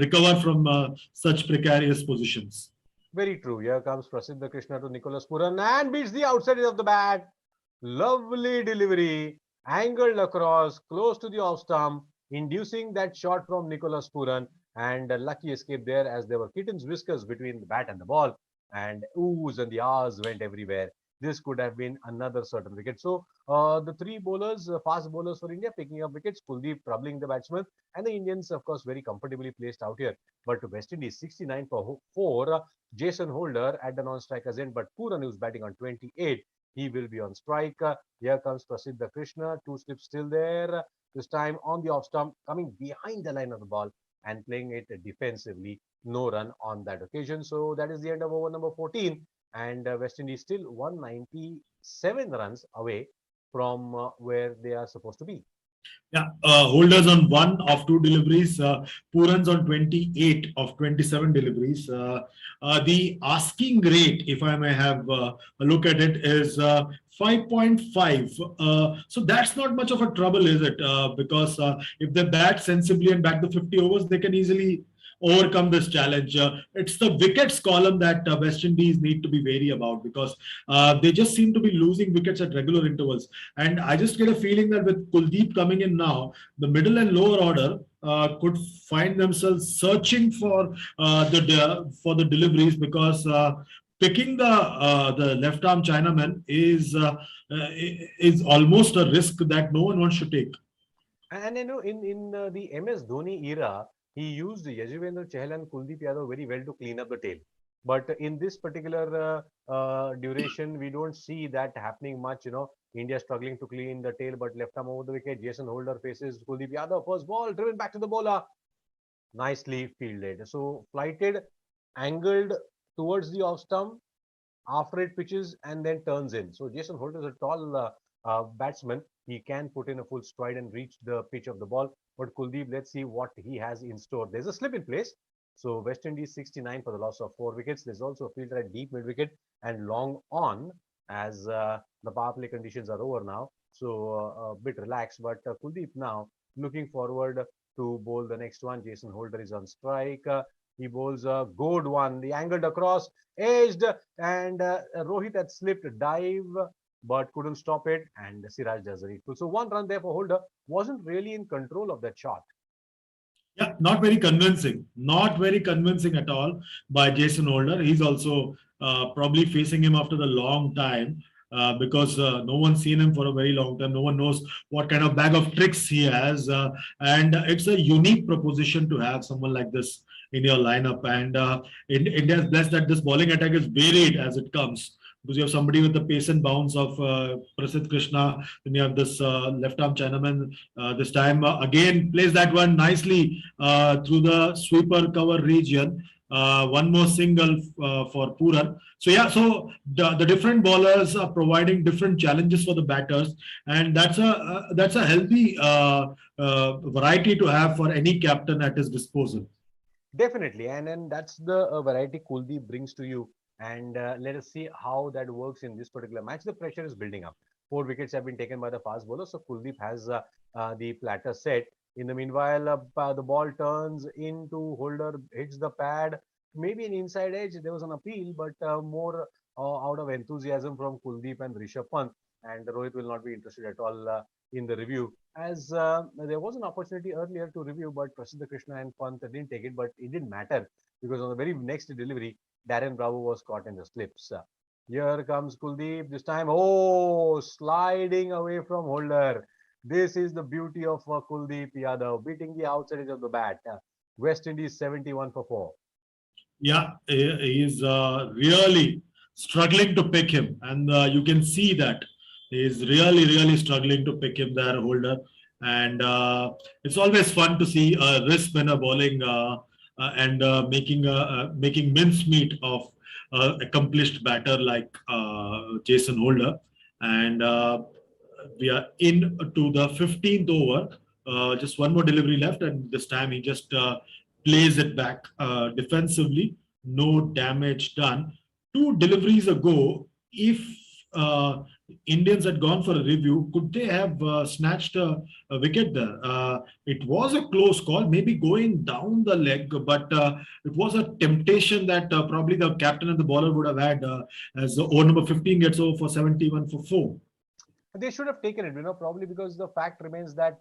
B: recover from such precarious positions.
C: Very true. Here comes Prasidh Krishna to Nicholas Puran and beats the outside of the bat. Lovely delivery, angled across, close to the off stump, inducing that shot from Nicholas Puran, and a lucky escape there as there were kitten's whiskers between the bat and the ball, and oohs and the ahs went everywhere. This could have been another certain wicket. So the 3 bowlers, fast bowlers for India, picking up wickets, Kuldeep troubling the batsman, and the Indians, of course, very comfortably placed out here. But West Indies 69 for 4, Jason Holder at the non-striker's end, but Puran, who's batting on 28, he will be on strike. Here comes Prasidh Krishna, 2 slips still there. This time on the off stump, coming behind the line of the ball and playing it defensively. No run on that occasion. So that is the end of over number 14. And West Indies still 197 runs away from where they are supposed to be.
B: Yeah, Holders on 1 of 2 deliveries, Puran's on 28 of 27 deliveries. The asking rate, if I may have a look at it, is 5.5. So that's not much of a trouble, is it? Because if they bat sensibly and back the 50 overs, they can easily overcome this challenge. It's the wickets column that West Indies need to be wary about, because they just seem to be losing wickets at regular intervals. And I just get a feeling that with Kuldeep coming in now, the middle and lower order could find themselves searching for the deliveries, because picking the left arm Chinaman is almost a risk that no one wants to take.
C: And you know, in the MS Dhoni era, he used Yajuvendra Chahal and Kuldeep Yadav very well to clean up the tail. But in this particular duration, we don't see that happening much. You know, India struggling to clean the tail, but left arm over the wicket. Jason Holder faces Kuldeep Yadav. First ball driven back to the bowler. Nicely fielded. So flighted, angled towards the off stump. After it pitches and then turns in. So Jason Holder is a tall batsman. He can put in a full stride and reach the pitch of the ball. But Kuldeep, let's see what he has in store. There's a slip in place. So West Indies 69 for the loss of 4 wickets. There's also a fielder at deep mid wicket and long on, as the power play conditions are over now. So a bit relaxed. But Kuldeep now looking forward to bowl the next one. Jason Holder is on strike. He bowls a good one. The angled across, edged, and Rohit had slipped dive, but couldn't stop it, and Siraj does the needful. So 1 run there for Holder. Wasn't really in control of that shot.
B: Yeah, not very convincing. Not very convincing at all by Jason Holder. He's also probably facing him after the long time, because no one's seen him for a very long time. No one knows what kind of bag of tricks he has. And it's a unique proposition to have someone like this in your lineup. And India is blessed that this bowling attack is varied as it comes, because you have somebody with the pace and bounce of Prasidh Krishna. Then you have this left arm Chinaman. This time again plays that one nicely through the sweeper cover region. one more single for Puran. So yeah, so the different bowlers are providing different challenges for the batters, and that's a healthy variety to have for any captain at his disposal.
C: Definitely, and that's the variety Kuldeep brings to you. And let us see how that works in this particular match. The pressure is building up. 4 wickets have been taken by the fast bowler, so Kuldeep has the platter set. In the meanwhile, the ball turns into Holder, hits the pad, maybe an inside edge. There was an appeal, but more out of enthusiasm from Kuldeep and Rishabh Pant. And Rohit will not be interested at all in the review, as there was an opportunity earlier to review, but Prasiddha Krishna and Pant didn't take it, but it didn't matter because on the very next delivery, Darren Bravo was caught in the slips. Here comes Kuldeep, this time, oh, sliding away from Holder. This is the beauty of Kuldeep Yadav, beating the outside edge of the bat. West Indies 71 for 4.
B: Yeah, he is really struggling to pick him, and you can see that he is really struggling to pick him there, Holder. And it's always fun to see a wrist spinner bowling and making mincemeat of accomplished batter like Jason Holder. And we are in to the 15th over. Just one more delivery left, and this time he just plays it back defensively. No damage done. 2 deliveries ago, if Indians had gone for a review, could they have snatched a wicket there? It was a close call, maybe going down the leg, but it was a temptation that probably the captain and the bowler would have had as the over number 15 gets over for 71 for 4.
C: They should have taken it, probably because the fact remains that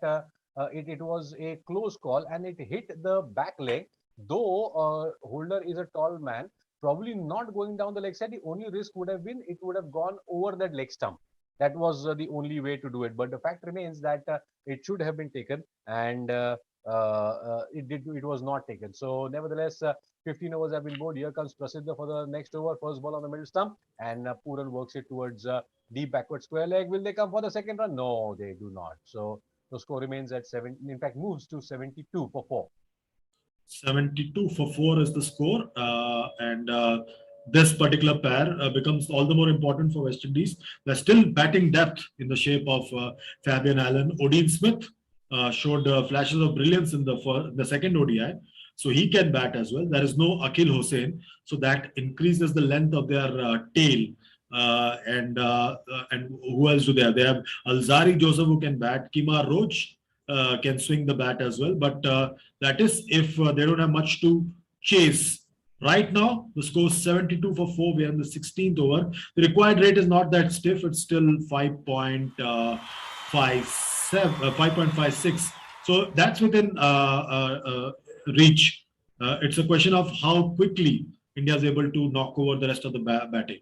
C: it was a close call and it hit the back leg. Though Holder is a tall man, probably not going down the leg side. The only risk would have been it would have gone over that leg stump. That was the only way to do it. But the fact remains that it should have been taken, and it was not taken. So nevertheless, 15 overs have been bowled. Here comes Prasiddha for the next over. First ball on the middle stump, and Puran works it towards deep backward square leg. Will they come for the second run? No, they do not. So the score remains at 7. In fact, moves to 72 for 4.
B: 72 for 4 is the score, and this particular pair becomes all the more important for West Indies. They're still batting depth in the shape of Fabian Allen. Odean Smith showed flashes of brilliance in the second ODI, so he can bat as well. There is no Akhil Hossain, so that increases the length of their tail. And who else do they have? They have Alzari Joseph who can bat. Kemar Roach can swing the bat as well, but that is if they don't have much to chase. Right now, the score is 72 for 4. We are in the 16th over. The required rate is not that stiff. It's still 5.56. So that's within reach. It's a question of how quickly India is able to knock over the rest of the batting.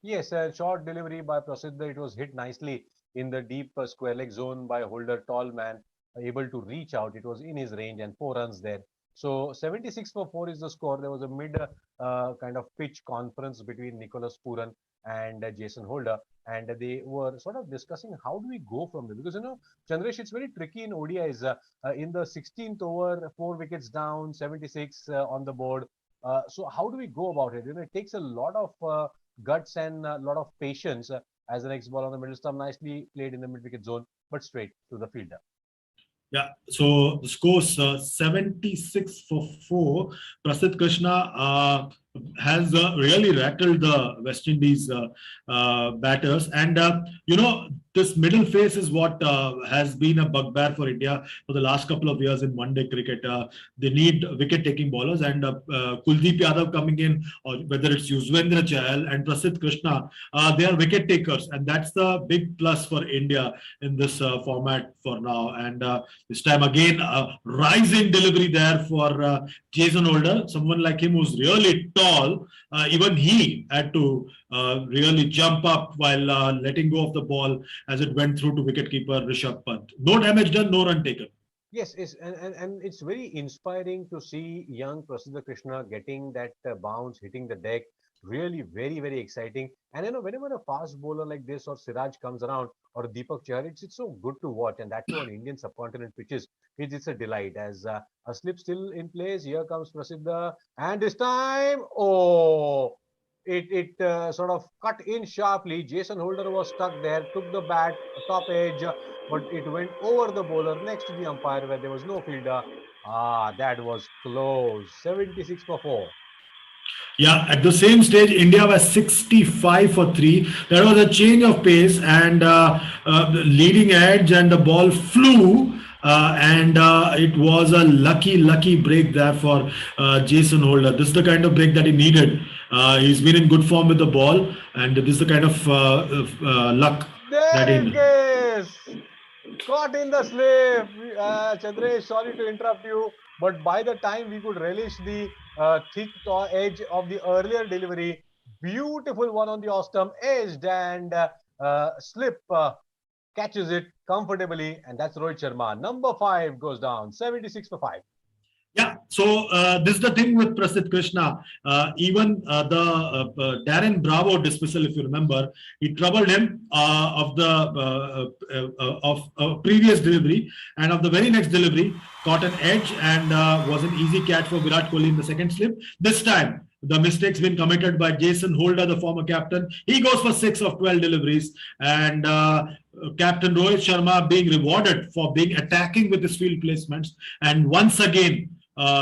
C: Yes, a short delivery by Prasiddha. It was hit nicely in the deep square leg zone by Holder, tall man, able to reach out. It was in his range and 4 runs there. So 76 for 4 is the score. There was a mid kind of pitch conference between Nicholas Puran and Jason Holder, and they were sort of discussing how do we go from there, because Chandresh, it's very tricky in ODIs. In the 16th over, 4 wickets down, 76 on the board. So how do we go about it? It takes a lot of guts and a lot of patience. As the next ball on the middle stump, nicely played in the mid-wicket zone, but straight to the fielder.
B: Yeah, so the score's 76 for 4. Prasidh Krishna has really rattled the West Indies batters, and this middle face is what has been a bugbear for India for the last couple of years in one-day cricket. They need wicket-taking bowlers, and Kuldeep Yadav coming in, or whether it's Yuzvendra Chahal and Prasidh Krishna, they are wicket takers, and that's the big plus for India in this format for now. And this time again, rising delivery there for Jason Holder, someone like him who's really tall. Even he had to really jump up while letting go of the ball as it went through to wicketkeeper Rishabh Pant. No damage done, no run taken.
C: Yes, and it's very inspiring to see young Prasiddha Krishna getting that bounce, hitting the deck, really very, very exciting. And whenever a fast bowler like this or Siraj comes around or Deepak Chahar, it's so good to watch. And that too on Indian subcontinent pitches. It's a delight. As a slip still in place, here comes Prasiddha. And this time, oh, it sort of cut in sharply. Jason Holder was stuck there, took the bat, top edge, but it went over the bowler next to the umpire where there was no fielder. Ah, that was close. 76 for 4.
B: Yeah, at the same stage, India was 65 for 3. There was a change of pace and the leading edge, and the ball flew. And it was a lucky break there for Jason Holder. This is the kind of break that he needed. He's been in good form with the ball, and this is the kind of luck that he
C: There it
B: needed.
C: is. Caught in the slip. Chandresh, sorry to interrupt you, but by the time we could relish the thick edge of the earlier delivery, beautiful one on the off stump, edged and slip catches it comfortably, and that's Rohit Sharma. Number 5 goes down, 76 for 5.
B: Yeah, so this is the thing with Prasidh Krishna. Even the Darren Bravo dismissal, if you remember, he troubled him of previous delivery, and of the very next delivery, caught an edge and was an easy catch for Virat Kohli in the second slip. This time, the mistake's been committed by Jason Holder, the former captain. He goes for 6 of 12 deliveries, and Captain Rohit Sharma being rewarded for being attacking with his field placements, and once again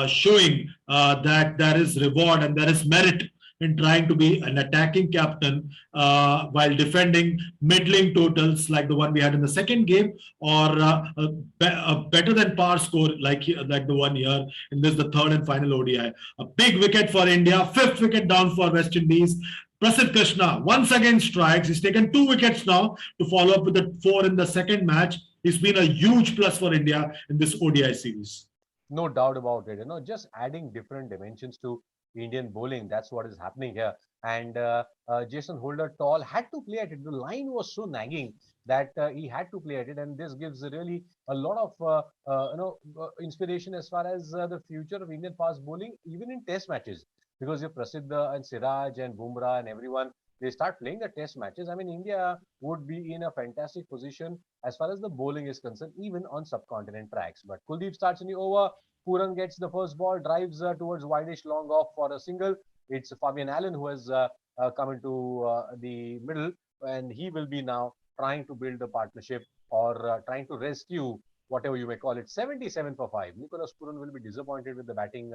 B: showing that there is reward and there is merit in trying to be an attacking captain while defending middling totals like the one we had in the second game, or a better than par score like the one here in this, the third and final ODI. A big wicket for India, 5th wicket down for West Indies. Prasidh Krishna once again strikes. He's taken 2 wickets now to follow up with the 4 in the second match. It's been a huge plus for India in this ODI series.
C: No doubt about it. Just adding different dimensions to Indian bowling. That's what is happening here. And Jason Holder tall had to play at it. The line was so nagging that he had to play at it, and this gives really a lot of inspiration as far as the future of Indian fast bowling, even in Test matches. Because if Prasidha and Siraj and Bumrah and everyone, they start playing the Test matches, I mean, India would be in a fantastic position as far as the bowling is concerned, even on subcontinent tracks. But Kuldeep starts in the over. Pooran gets the first ball, drives towards wideish long off for a single. It's Fabian Allen who has come into the middle, and he will be now trying to build a partnership or trying to rescue whatever you may call it. 77 for 5. Nicholas Pooran will be disappointed with the batting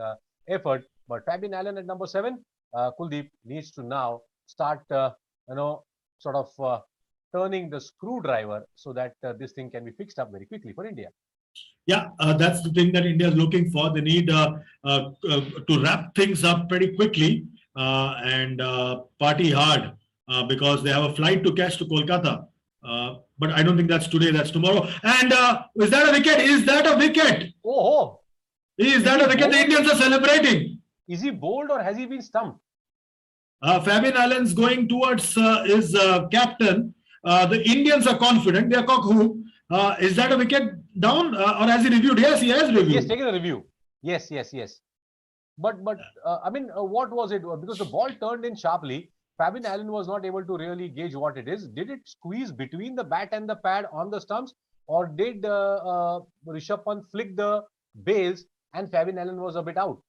C: effort, but Fabian Allen at number 7, Kuldeep needs to now start, sort of turning the screwdriver so that this thing can be fixed up very quickly for India.
B: Yeah, that's the thing that India is looking for. They need to wrap things up pretty quickly and party hard because they have a flight to catch to Kolkata. But I don't think that's today, that's tomorrow. And is that a wicket? Is that a wicket?
C: Oh,
B: is that a wicket? The Indians are celebrating.
C: Is he bowled or has he been stumped?
B: Fabian Allen's going towards his captain. The Indians are confident. They are cock-hoop. Is that a wicket down or has he reviewed? Yes, he has reviewed.
C: He has taken a review. Yes. But I mean, what was it? Because the ball turned in sharply. Fabian Allen was not able to really gauge what it is. Did it squeeze between the bat and the pad on the stumps, or did Rishabh Pant flick the bails and Fabian Allen was a bit out?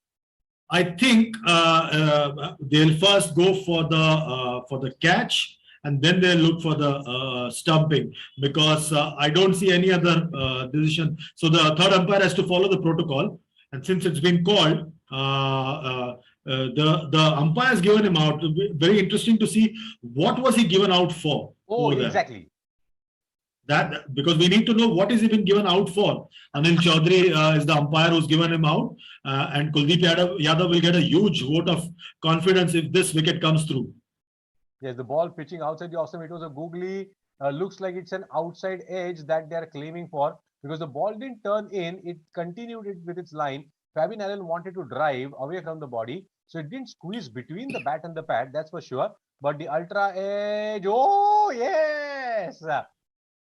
B: I think they'll first go for the catch, and then they'll look for the stumping, because I don't see any other decision. So the third umpire has to follow the protocol, and since it's been called, the umpire has given him out. Very interesting to see what was he given out for.
C: Oh, exactly.
B: That, because we need to know what is he been given out for. Anil Chaudhary is the umpire who's given him out, and Kuldeep Yadav will get a huge vote of confidence if this wicket comes through.
C: Yes, the ball pitching outside the off stump. It was a googly. Looks like it's an outside edge that they are claiming for, because the ball didn't turn in. It continued it with its line. Fabian Allen wanted to drive away from the body, so it didn't squeeze between the bat and the pad. That's for sure. But the ultra edge. Oh yes.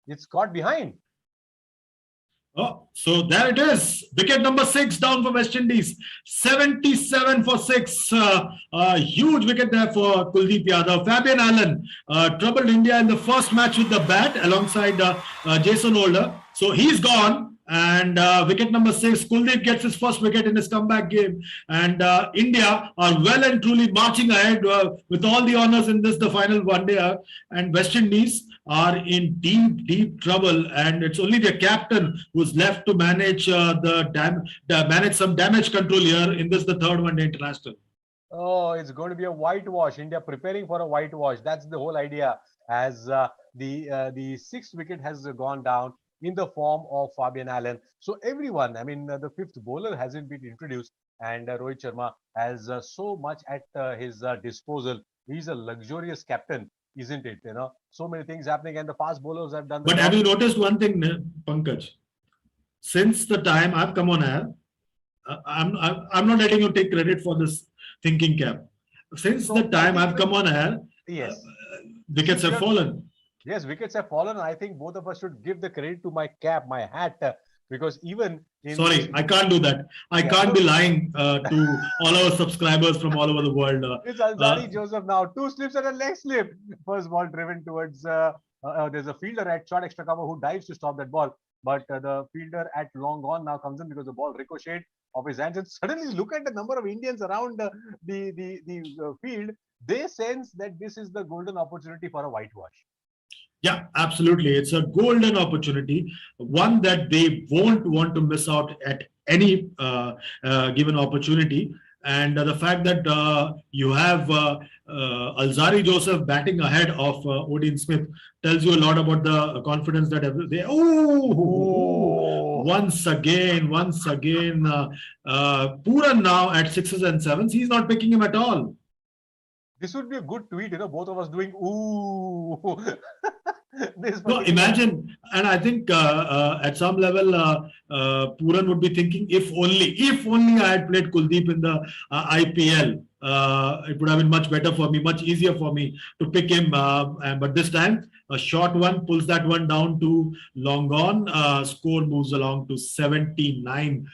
C: It's caught behind.
B: Oh, so there it is. Wicket number 6 down for West Indies. 77 for 6. A huge wicket there for Kuldeep Yadav. Fabian Allen troubled India in the first match with the bat alongside Jason Holder. So he's gone. And wicket number 6, Kuldeep gets his first wicket in his comeback game. And India are well and truly marching ahead with all the honours in this, the final one day. And West Indies are in deep, deep trouble. And it's only their captain who's left to manage manage some damage control here in this, the third one day international.
C: Oh, it's going to be a whitewash. India preparing for a whitewash. That's the whole idea. As the sixth wicket has gone down in the form of Fabian Allen. So everyone, I mean, the fifth bowler hasn't been introduced, and Rohit Sharma has so much at his disposal. He's a luxurious captain, isn't it? You know, so many things happening, and the fast bowlers have done.
B: But have you noticed one thing, Pankaj? Since the time I've come on air, I'm not letting you take credit for this thinking cap. Since the time I've come on air,
C: yes,
B: wickets have fallen.
C: Yes, wickets have fallen. I think both of us should give the credit to my cap, my hat, because even in
B: sorry, I can't do that. I can't be lying to all our subscribers from all over the world.
C: It's Alzari Joseph now. 2 slips and a leg slip. First ball driven towards. There's a fielder at short extra cover who dives to stop that ball, but the fielder at long on now comes in because the ball ricocheted off his hands. And suddenly, look at the number of Indians around the field. They sense that this is the golden opportunity for a whitewash.
B: Yeah, absolutely. It's a golden opportunity, one that they won't want to miss out at any given opportunity. And the fact that you have Alzari Joseph batting ahead of Odin Smith tells you a lot about the confidence that they. Once again, Pooran now at 6s and 7s. He's not picking him at all.
C: This would be a good tweet, you know, both of us doing ooh.
B: No, imagine, and I think at some level, Pooran would be thinking, if only I had played Kuldeep in the IPL, it would have been much better for me, much easier for me to pick him. But this time, a short one pulls that one down to long on. Score moves along to 79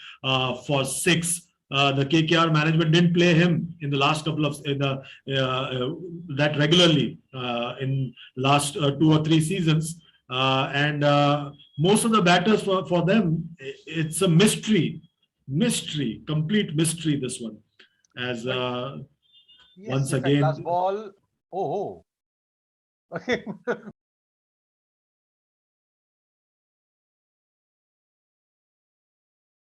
B: for 6. The KKR management didn't play him in the last couple of that regularly in last 2 or 3 seasons, and most of the batters for them, it's a mystery, complete mystery. This one, as
C: yes,
B: once again,
C: last ball. Okay.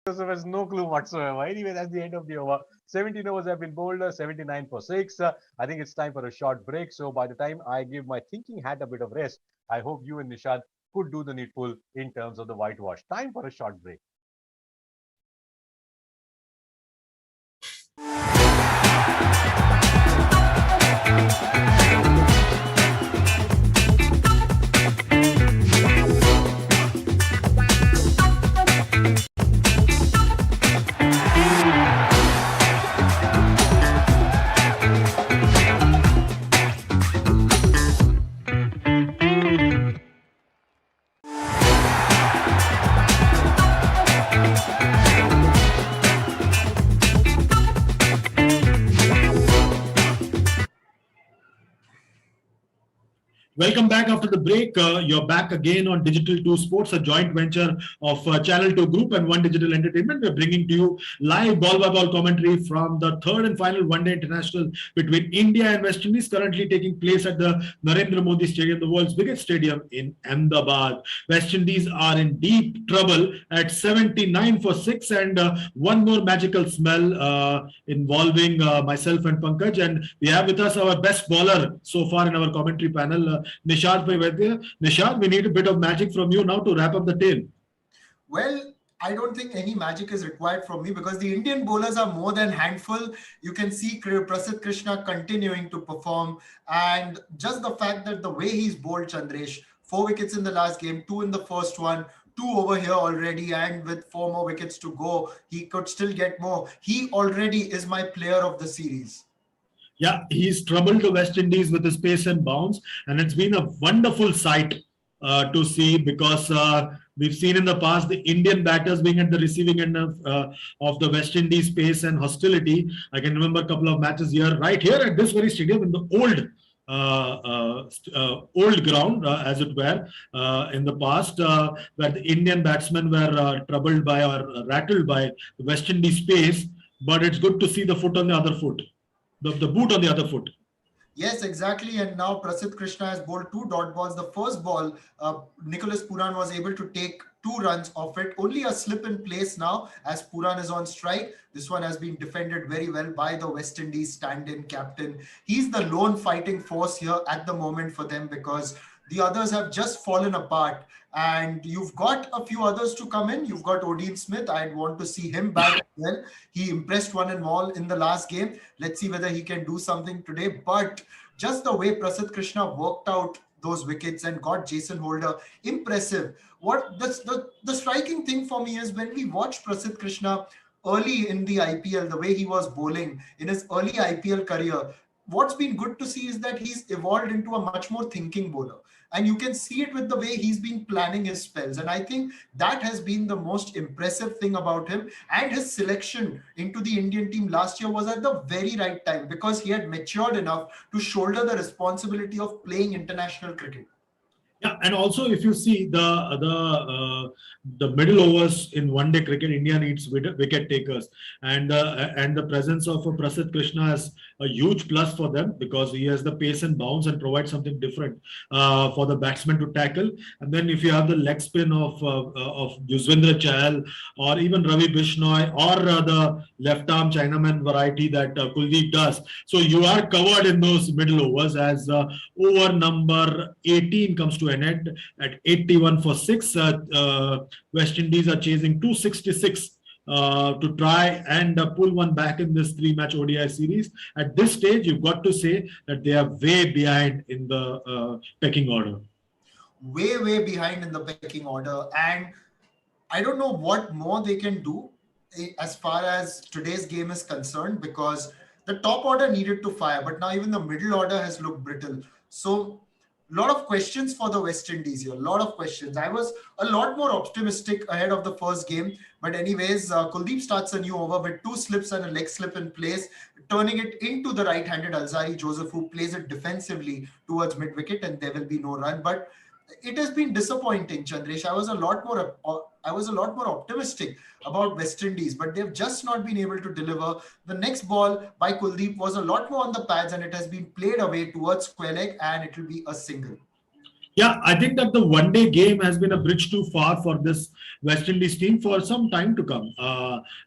C: Joseph has no clue whatsoever. Anyway, that's the end of the over. 17 overs have been bowled, 79 for 6. I think it's time for a short break. So by the time I give my thinking hat a bit of rest, I hope you and Nishad could do the needful in terms of the whitewash. Time for a short break.
B: Welcome back after the break. You're back again on Digital 2 Sports, a joint venture of Channel 2 Group and One Digital Entertainment. We're bringing to you live ball-by-ball commentary from the third and final one-day international between India and West Indies, currently taking place at the Narendra Modi Stadium, the world's biggest stadium in Ahmedabad. West Indies are in deep trouble at 79 for 6, and one more magical smell involving myself and Pankaj. And we have with us our best bowler so far in our commentary panel, Nishad Vaidya. Nishad, we need a bit of magic from you now to wrap up the tale.
A: Well, I don't think any magic is required from me because the Indian bowlers are more than handful. You can see Prasidh Krishna continuing to perform, and just the fact that the way he's bowled, Chandresh, 4 wickets in the last game, 2 in the first one, 2 over here already, and with 4 more wickets to go, he could still get more. He already is my player of the series.
B: Yeah, he's troubled the West Indies with his pace and bounce, and it's been a wonderful sight to see, because We've seen in the past the Indian batters being at the receiving end of the West Indies pace and hostility. I can remember a couple of matches here, right here at this very stadium in the old ground, as it were, in the past, where the Indian batsmen were troubled by or rattled by the West Indies pace. But it's good to see the foot on the other foot, the boot on the other foot.
A: Yes, exactly. And now Prasidh Krishna has bowled 2 dot balls. The first ball, Nicholas Pooran was able to take 2 runs off it. Only a slip in place now as Pooran is on strike. This one has been defended very well by the West Indies stand-in captain. He's the lone fighting force here at the moment for them because the others have just fallen apart. And you've got a few others to come in. You've got Odean Smith. I'd want to see him back as well. He impressed one and all in the last game. Let's see whether he can do something today. But just the way Prasidh Krishna worked out those wickets and got Jason Holder, impressive. What the striking thing for me is when we watch Prasidh Krishna early in the IPL, the way he was bowling in his early IPL career, what's been good to see is that he's evolved into a much more thinking bowler. And you can see it with the way he's been planning his spells. And I think that has been the most impressive thing about him. And his selection into the Indian team last year was at the very right time because he had matured enough to shoulder the responsibility of playing international cricket.
B: Yeah, and also if you see the middle overs in one-day cricket, India needs wicket takers, and the presence of Prasidh Krishna is a huge plus for them because he has the pace and bounce and provides something different for the batsman to tackle. And then if you have the leg spin of Yuzvendra Chahal or even Ravi Bishnoi or the left-arm Chinaman variety that Kuldeep does, so you are covered in those middle overs as over number 18 comes to an end at 81 for 6. West Indies are chasing 266 to try and pull one back in this 3-match ODI series. At this stage, you've got to say that they are way behind in the pecking order.
A: Way behind in the pecking order. And I don't know what more they can do as far as today's game is concerned because the top order needed to fire, but now even the middle order has looked brittle. So a lot of questions for the West Indies here. A lot of questions. I was a lot more optimistic ahead of the first game. But anyways, Kuldeep starts a new over with 2 slips and a leg slip in place, turning it into the right-handed Alzari Joseph, who plays it defensively towards mid-wicket, and there will be no run. But it has been disappointing, Chandresh. I was a lot more optimistic about West Indies, but they've just not been able to deliver. The next ball by Kuldeep was a lot more on the pads, and it has been played away towards square leg, and it will be a single.
B: Yeah, I think that the one-day game has been a bridge too far for this West Indies team for some time to come.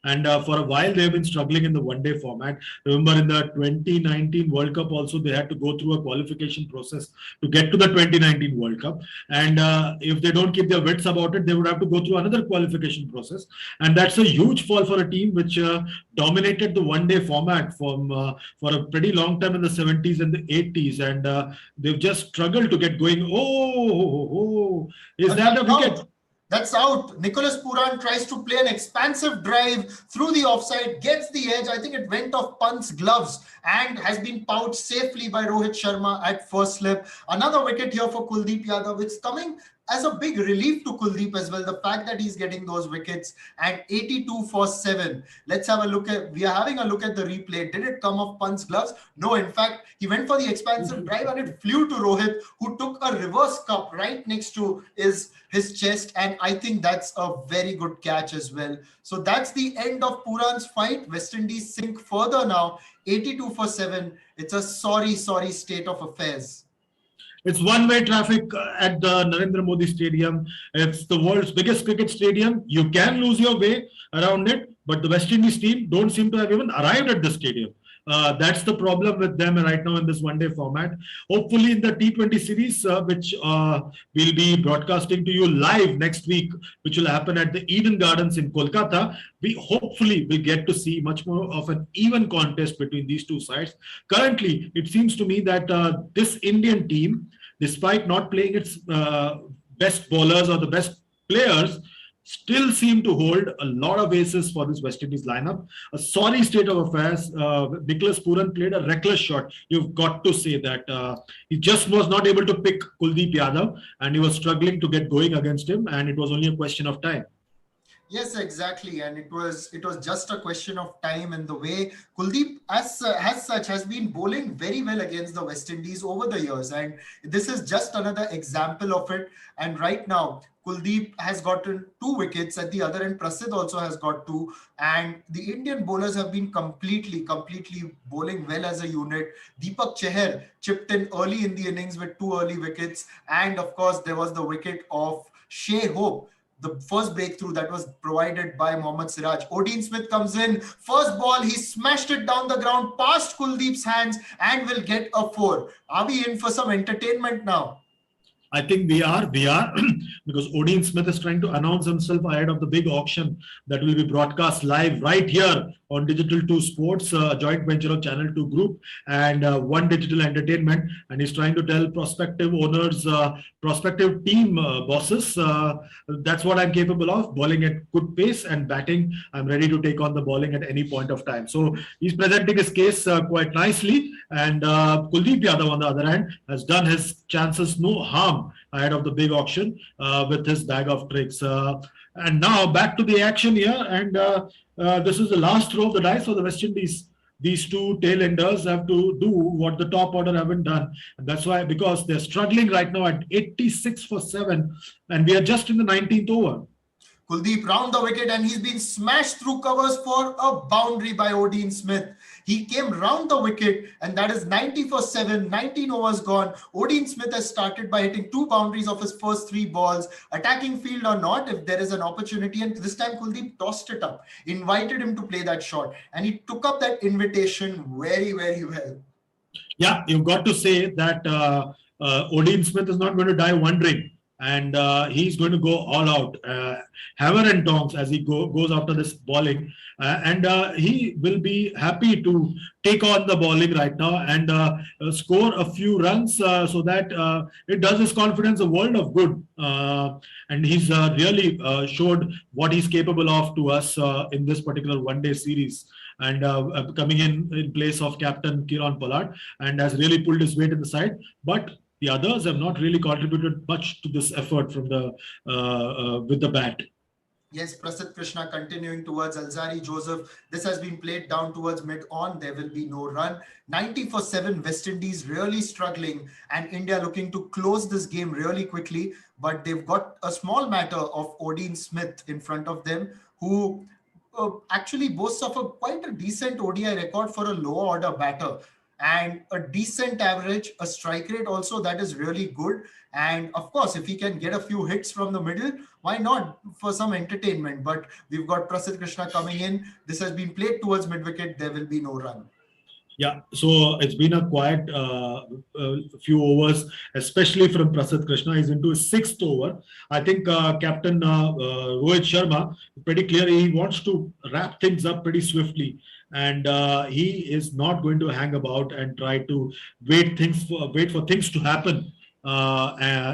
B: And for a while, they've been struggling in the one-day format. Remember, in the 2019 World Cup also, they had to go through a qualification process to get to the 2019 World Cup. And if they don't keep their wits about it, they would have to go through another qualification process. And that's a huge fall for a team which dominated the one-day format for a pretty long time in the 70s and the 80s. And they've just struggled to get going. Is that a wicket?
A: That's out. Nicholas Pooran tries to play an expansive drive through the offside, gets the edge. I think it went off Pant's gloves and has been pouched safely by Rohit Sharma at first slip. Another wicket here for Kuldeep Yadav. It's coming as a big relief to Kuldeep as well, the fact that he's getting those wickets at 82 for 7. Let's have a look at, we are having a look at the replay. Did it come off Pant's gloves? No, in fact, he went for the expansive drive and it flew to Rohit, who took a reverse cup right next to his chest. And I think that's a very good catch as well. So that's the end of Pooran's fight. West Indies sink further now, 82 for 7. It's a sorry state of affairs.
B: It's one-way traffic at the Narendra Modi Stadium. It's the world's biggest cricket stadium. You can lose your way around it, but the West Indies team don't seem to have even arrived at the stadium. That's the problem with them right now in this one-day format. Hopefully in the T20 series, which we'll be broadcasting to you live next week, which will happen at the Eden Gardens in Kolkata, we hopefully will get to see much more of an even contest between these two sides. Currently, it seems to me that this Indian team, despite not playing its best bowlers or the best players, still seem to hold a lot of aces for this West Indies lineup. A sorry state of affairs. Nicholas Puran played a reckless shot. You've got to say that he just was not able to pick Kuldeep Yadav, and he was struggling to get going against him, and it was only a question of time.
A: Yes, exactly, and it was just a question of time. And the way Kuldeep, as such, has been bowling very well against the West Indies over the years, and this is just another example of it. And right now, Kuldeep has gotten 2 wickets. At the other end, Prasidh also has got 2, and the Indian bowlers have been completely bowling well as a unit. Deepak Chahar chipped in early in the innings with 2 early wickets, and of course, there was the wicket of Shea Hope, the first breakthrough that was provided by Mohammad Siraj. Odin Smith comes in, first ball, he smashed it down the ground past Kuldeep's hands and will get a 4. Are we in for some entertainment now?
B: I think we are because Odin Smith is trying to announce himself ahead of the big auction that will be broadcast live right here on Digital 2 Sports, joint venture of Channel 2 Group and One Digital Entertainment. And he's trying to tell prospective owners, prospective team bosses, that's what I'm capable of, bowling at good pace and batting. I'm ready to take on the bowling at any point of time. So he's presenting his case quite nicely. And Kuldeep Yadav, on the other hand, has done his chances no harm ahead of the big auction with his bag of tricks. And now back to the action here. And this is the last throw of the dice for the West Indies. These 2 tail-enders have to do what the top order haven't done. And that's why, because they're struggling right now at 86 for 7. And we are just in the 19th over.
A: Kuldeep round the wicket, and he's been smashed through covers for a boundary by Odin Smith. He came round the wicket, and that is 90 for 7, 19 overs gone. Odin Smith has started by hitting 2 boundaries of his first 3 balls, attacking field or not if there is an opportunity. And this time Kuldeep tossed it up, invited him to play that shot, and he took up that invitation very, very well.
B: Yeah, you've got to say that Odin Smith is not going to die wondering. And he's going to go all out, hammer and tongs as he goes after this bowling. And he will be happy to take on the bowling right now and score a few runs so that it does his confidence a world of good. And he's really showed what he's capable of to us in this particular one-day series. And coming in place of Captain Kieron Pollard, and has really pulled his weight in the side. But the others have not really contributed much to this effort from the with the bat.
A: Yes, Prasidh Krishna continuing towards Alzari Joseph. This has been played down towards mid-on. There will be no run. 90 for 7, West Indies really struggling, and India looking to close this game really quickly. But they've got a small matter of Odin Smith in front of them, who actually boasts of quite a decent ODI record for a lower order batter. And a decent average, a strike rate also that is really good. And of course, if he can get a few hits from the middle, why not for some entertainment? But we've got Prasidh Krishna coming in. This has been played towards mid-wicket. There will be no run.
B: Yeah, so it's been a quiet few overs, especially from Prasidh Krishna. He's into his 6th over. I think Captain Rohit Sharma, pretty clear, he wants to wrap things up pretty swiftly. And he is not going to hang about and try to wait for things to happen.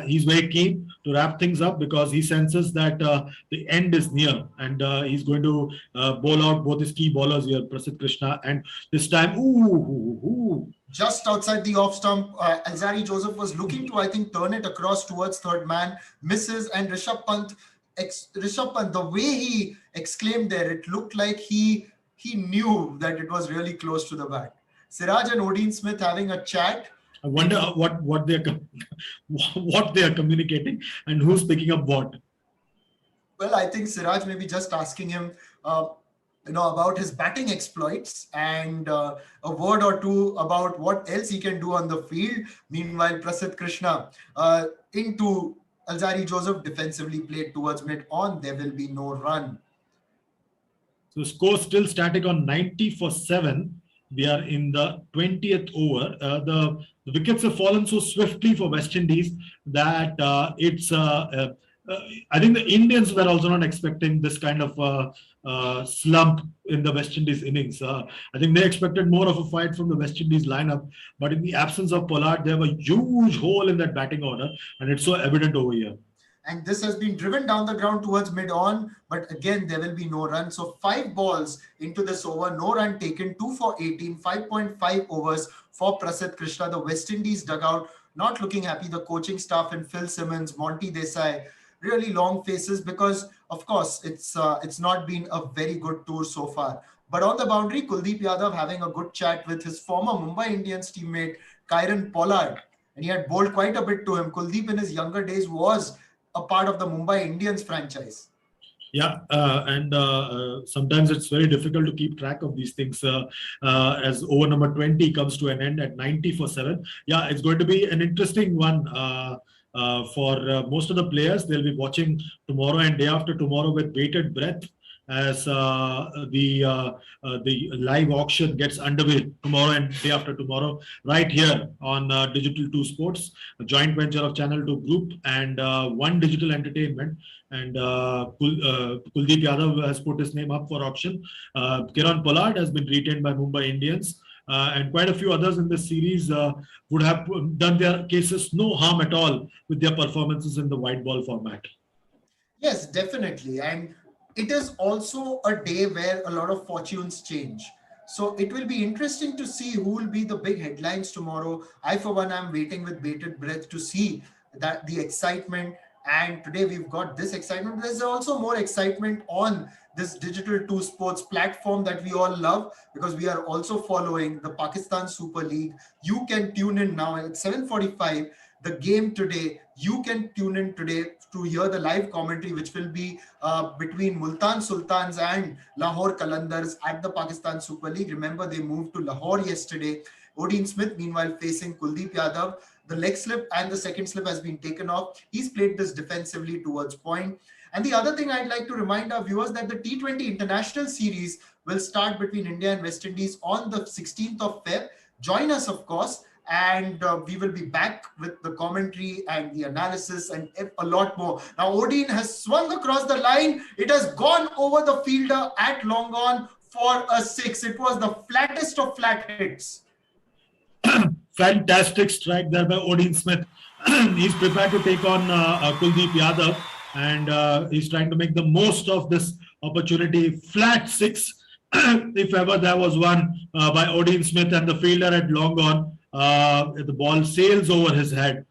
B: He's very keen to wrap things up because he senses that the end is near, and he's going to bowl out both his key bowlers here, Prasidh Krishna, and this time,
A: just outside the off stump, Alzari Joseph was looking to, I think, turn it across towards third man, misses, and Rishabh Pant, the way he exclaimed there, it looked like he knew that it was really close to the bat. Siraj and Odin Smith having a chat.
B: I wonder what they are communicating and who's picking up what.
A: Well, I think Siraj may be just asking him, about his batting exploits and a word or two about what else he can do on the field. Meanwhile, Prasidh Krishna into Alzari Joseph, defensively played towards mid-on. There will be no run.
B: So score still static on 90 for 7. We are in the 20th over. The wickets have fallen so swiftly for West Indies that I think the Indians were also not expecting this kind of slump in the West Indies innings. I think they expected more of a fight from the West Indies lineup. But in the absence of Pollard, they have a huge hole in that batting order, and it's so evident over here.
A: and this has been driven down the ground towards mid-on, but again, there will be no run. So 5 balls into this over, no run taken, 2 for 18, 5.5 overs for Prasidh Krishna. The West Indies dugout not looking happy. The coaching staff and Phil Simmons, Monty Desai, really long faces because, of course, it's not been a very good tour so far. But on the boundary, Kuldeep Yadav having a good chat with his former Mumbai Indians teammate, Kieron Pollard, and he had bowled quite a bit to him. Kuldeep in his younger days was a part of the Mumbai Indians franchise.
B: Yeah, and sometimes it's very difficult to keep track of these things as over number 20 comes to an end at 90 for 7. Yeah, it's going to be an interesting one for most of the players. They'll be watching tomorrow and day after tomorrow with bated breath as the live auction gets underway tomorrow and day after tomorrow right here on Digital 2 Sports, a joint venture of Channel 2 Group and One Digital Entertainment. And Kuldeep Yadav has put his name up for auction. Kieron Pollard has been retained by Mumbai Indians. And quite a few others in this series would have done their cases no harm at all with their performances in the white ball format.
A: Yes, definitely. And it is also a day where a lot of fortunes change. So it will be interesting to see who will be the big headlines tomorrow. I, for one, am waiting with bated breath to see that the excitement. And today we've got this excitement. There's also more excitement on this Digital 2 Sports platform that we all love because we are also following the Pakistan Super League. You can tune in now at 7:45. The game today, you can tune in today to hear the live commentary, which will be between Multan Sultans and Lahore Qalandars at the Pakistan Super League. Remember, they moved to Lahore yesterday. Odin Smith, meanwhile, facing Kuldeep Yadav. The leg slip and the second slip has been taken off. He's played this defensively towards point. And the other thing I'd like to remind our viewers that the T20 International Series will start between India and West Indies on the 16th of Feb. Join us, of course. And we will be back with the commentary and the analysis and a lot more. Now, Odin has swung across the line. It has gone over the fielder at long on for a 6. It was the flattest of flat hits.
B: Fantastic strike there by Odin Smith. He's prepared to take on Kuldeep Yadav and he's trying to make the most of this opportunity. Flat 6, if ever there was one by Odin Smith, and the fielder had long gone. The ball sails over his head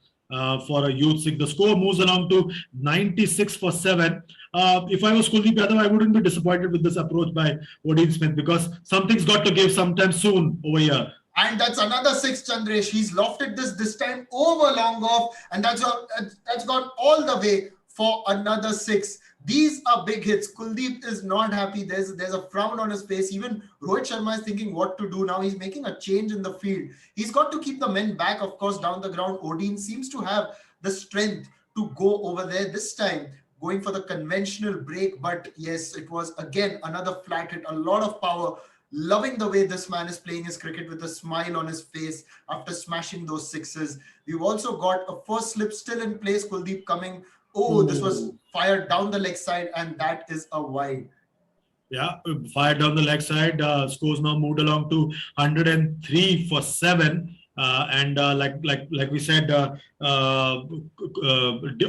B: for a huge 6. The score moves along to 96 for 7. If I was Kuldeep Yadav, I wouldn't be disappointed with this approach by Odin Smith because something's got to give sometime soon over here.
A: And that's another 6, Chandresh. He's lofted this time over long off, and that's gone all the way for another 6. These are big hits. Kuldeep is not happy. There's a frown on his face. Even Rohit Sharma is thinking what to do now. He's making a change in the field. He's got to keep the men back, of course, down the ground. Odin seems to have the strength to go over there this time, going for the conventional break. But yes, it was again another flat hit, a lot of power. Loving the way this man is playing his cricket with a smile on his face after smashing those 6s. We've also got a first slip still in place. Kuldeep coming. Oh, this was fired down the leg side, and that is a wide.
B: Yeah, fired down the leg side. Scores now moved along to 103 for 7. Like we said,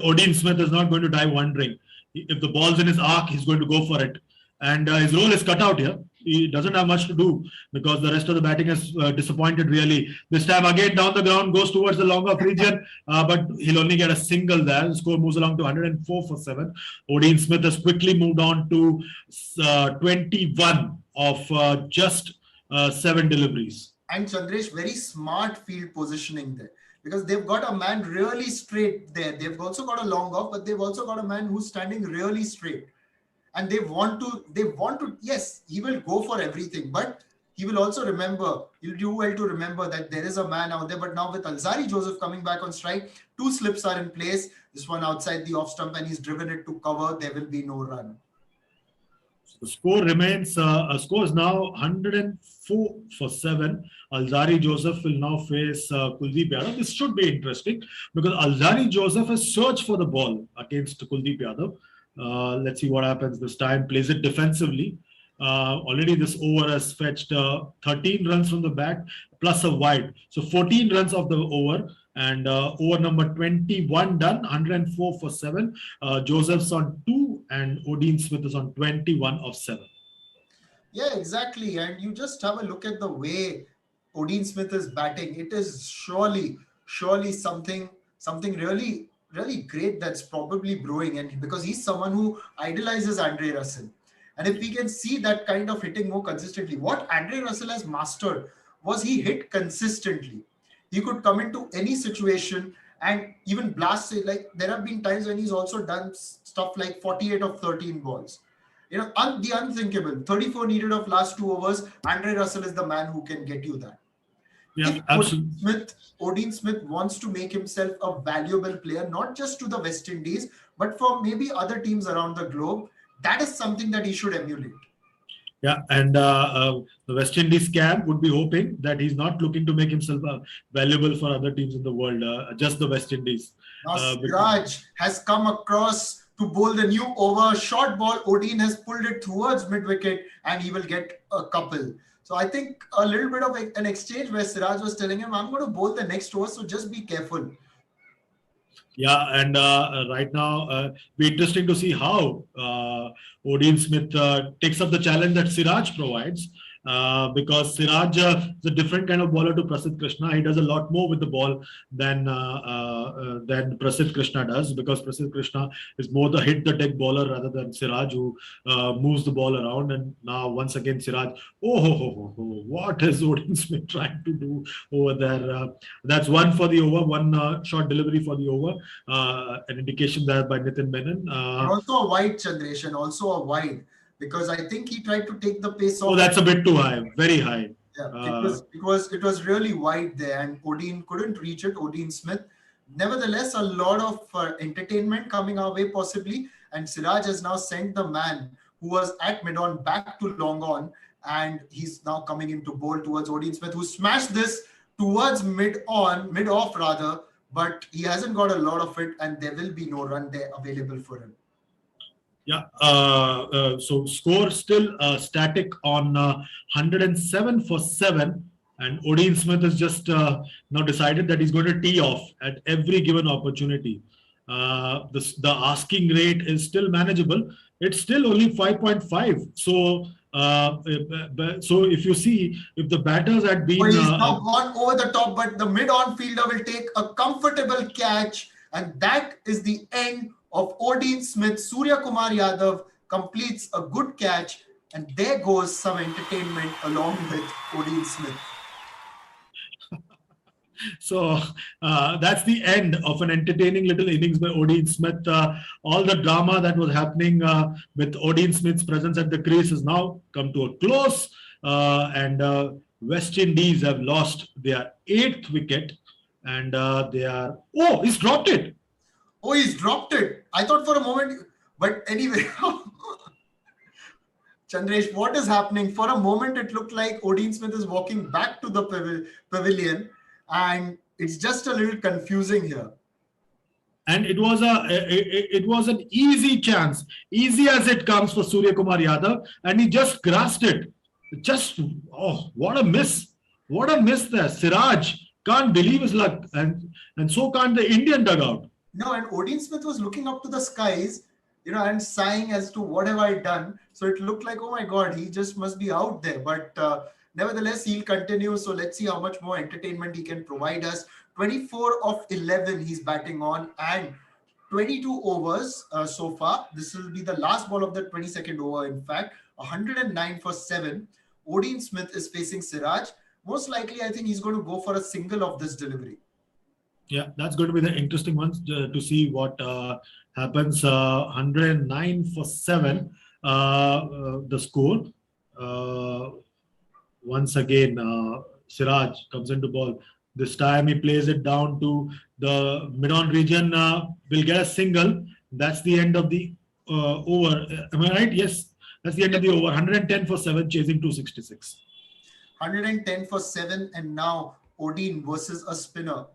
B: Odin Smith is not going to die wondering. If the ball's in his arc, he's going to go for it. And his role is cut out here. He doesn't have much to do because the rest of the batting is disappointed really. This time again down the ground, goes towards the long off region, but he'll only get a single there. The score moves along to 104 for 7. Odin Smith has quickly moved on to 21 of just 7 deliveries.
A: And Chandresh, very smart field positioning there because they've got a man really straight there. They've also got a long off, but they've also got a man who's standing really straight. And they want to, yes, he will go for everything, but he will also remember, he'll do well to remember that there is a man out there. But now with Alzari Joseph coming back on strike, 2 slips are in place. This one outside the off stump, and he's driven it to cover. There will be no run.
B: So the score remains, score is now 104 for 7. Alzari Joseph will now face Kuldeep Yadav. This should be interesting because Alzari Joseph has searched for the ball against Kuldeep Yadav. Let's see what happens this time. Plays it defensively. Already this over has fetched 13 runs from the bat plus a wide. So 14 runs of the over. And over number 21 done, 104 for 7. Joseph's on 2 and Odin Smith is on 21 of 7.
A: Yeah, exactly. And you just have a look at the way Odin Smith is batting. It is surely something really great that's probably brewing. And because he's someone who idolizes Andre Russell. And if we can see that kind of hitting more consistently, what Andre Russell has mastered was he hit consistently. He could come into any situation and even blast it. Like there have been times when he's also done stuff like 48 of 13 balls. The unthinkable. 34 needed of last 2 overs. Andre Russell is the man who can get you that.
B: Yeah,
A: If
B: absolutely.
A: Odin Smith wants to make himself a valuable player, not just to the West Indies, but for maybe other teams around the globe, that is something that he should emulate.
B: Yeah, and the West Indies camp would be hoping that he's not looking to make himself valuable for other teams in the world, just the West Indies.
A: Now, Siraj has come across to bowl the new over. Short ball, Odin has pulled it towards mid-wicket and he will get a couple. So I think a little bit of an exchange where Siraj was telling him, I'm going to bowl the next over, so just be careful.
B: Yeah, and right now, be interesting to see how Odin Smith takes up the challenge that Siraj provides. Because Siraj is a different kind of bowler to Prasidh Krishna. He does a lot more with the ball than Prasidh Krishna does, because Prasidh Krishna is more the hit the deck bowler rather than Siraj, who moves the ball around. And now once again Siraj, what is Odin Smith trying to do over there? That's one for the over, one short delivery for the over. An indication there by Nitin Menon.
A: Also a wide, Chandresh, and also a wide. Because I think he tried to take the pace off.
B: Oh, that's a bit too high, very high.
A: Yeah, it was really wide there, and Odin couldn't reach it. Odin Smith. Nevertheless, a lot of entertainment coming our way possibly, and Siraj has now sent the man who was at mid-on back to long on, and he's now coming into bowl towards Odin Smith, who smashed this towards mid-off rather, but he hasn't got a lot of it, and there will be no run there available for him.
B: Yeah, so score still static on 107 for 7, and Odin Smith has just now decided that he's going to tee off at every given opportunity. The asking rate is still manageable. It's still only 5.5. So if you see, if the batters had been...
A: he's now gone over the top, but the mid-on fielder will take a comfortable catch, and that is the end of Odin Smith. Surya Kumar Yadav completes a good catch, and there goes some entertainment along with Odin Smith.
B: So that's the end of an entertaining little innings by Odin Smith. All the drama that was happening with Odin Smith's presence at the crease has now come to a close, and West Indies have lost their 8th wicket, and they are... Oh, he's dropped it.
A: Oh, he's dropped it. I thought for a moment, but anyway. Chandresh, what is happening? For a moment, it looked like Odin Smith is walking back to the pavilion, and it's just a little confusing here.
B: And it was an easy chance, easy as it comes for Surya Kumar Yadav, and he just grasped it. What a miss! What a miss there. Siraj can't believe his luck, and so can't the Indian dugout.
A: No, and Odin Smith was looking up to the skies, and sighing as to what have I done. So it looked like, oh my God, he just must be out there. But nevertheless, he'll continue. So let's see how much more entertainment he can provide us. 24 of 11 he's batting on, and 22 overs so far. This will be the last ball of the 22nd over. In fact, 109 for 7. Odin Smith is facing Siraj. Most likely, I think he's going to go for a single of this delivery.
B: Yeah, that's going to be the interesting ones to see what happens. 109 for 7, the score. Once again, Siraj comes into ball. This time he plays it down to the mid-on region. Will get a single. That's the end of the over. Am I right? Yes, that's the end of the over. 110 for 7, chasing 266.
A: 110 for 7, and now Odin versus a spinner.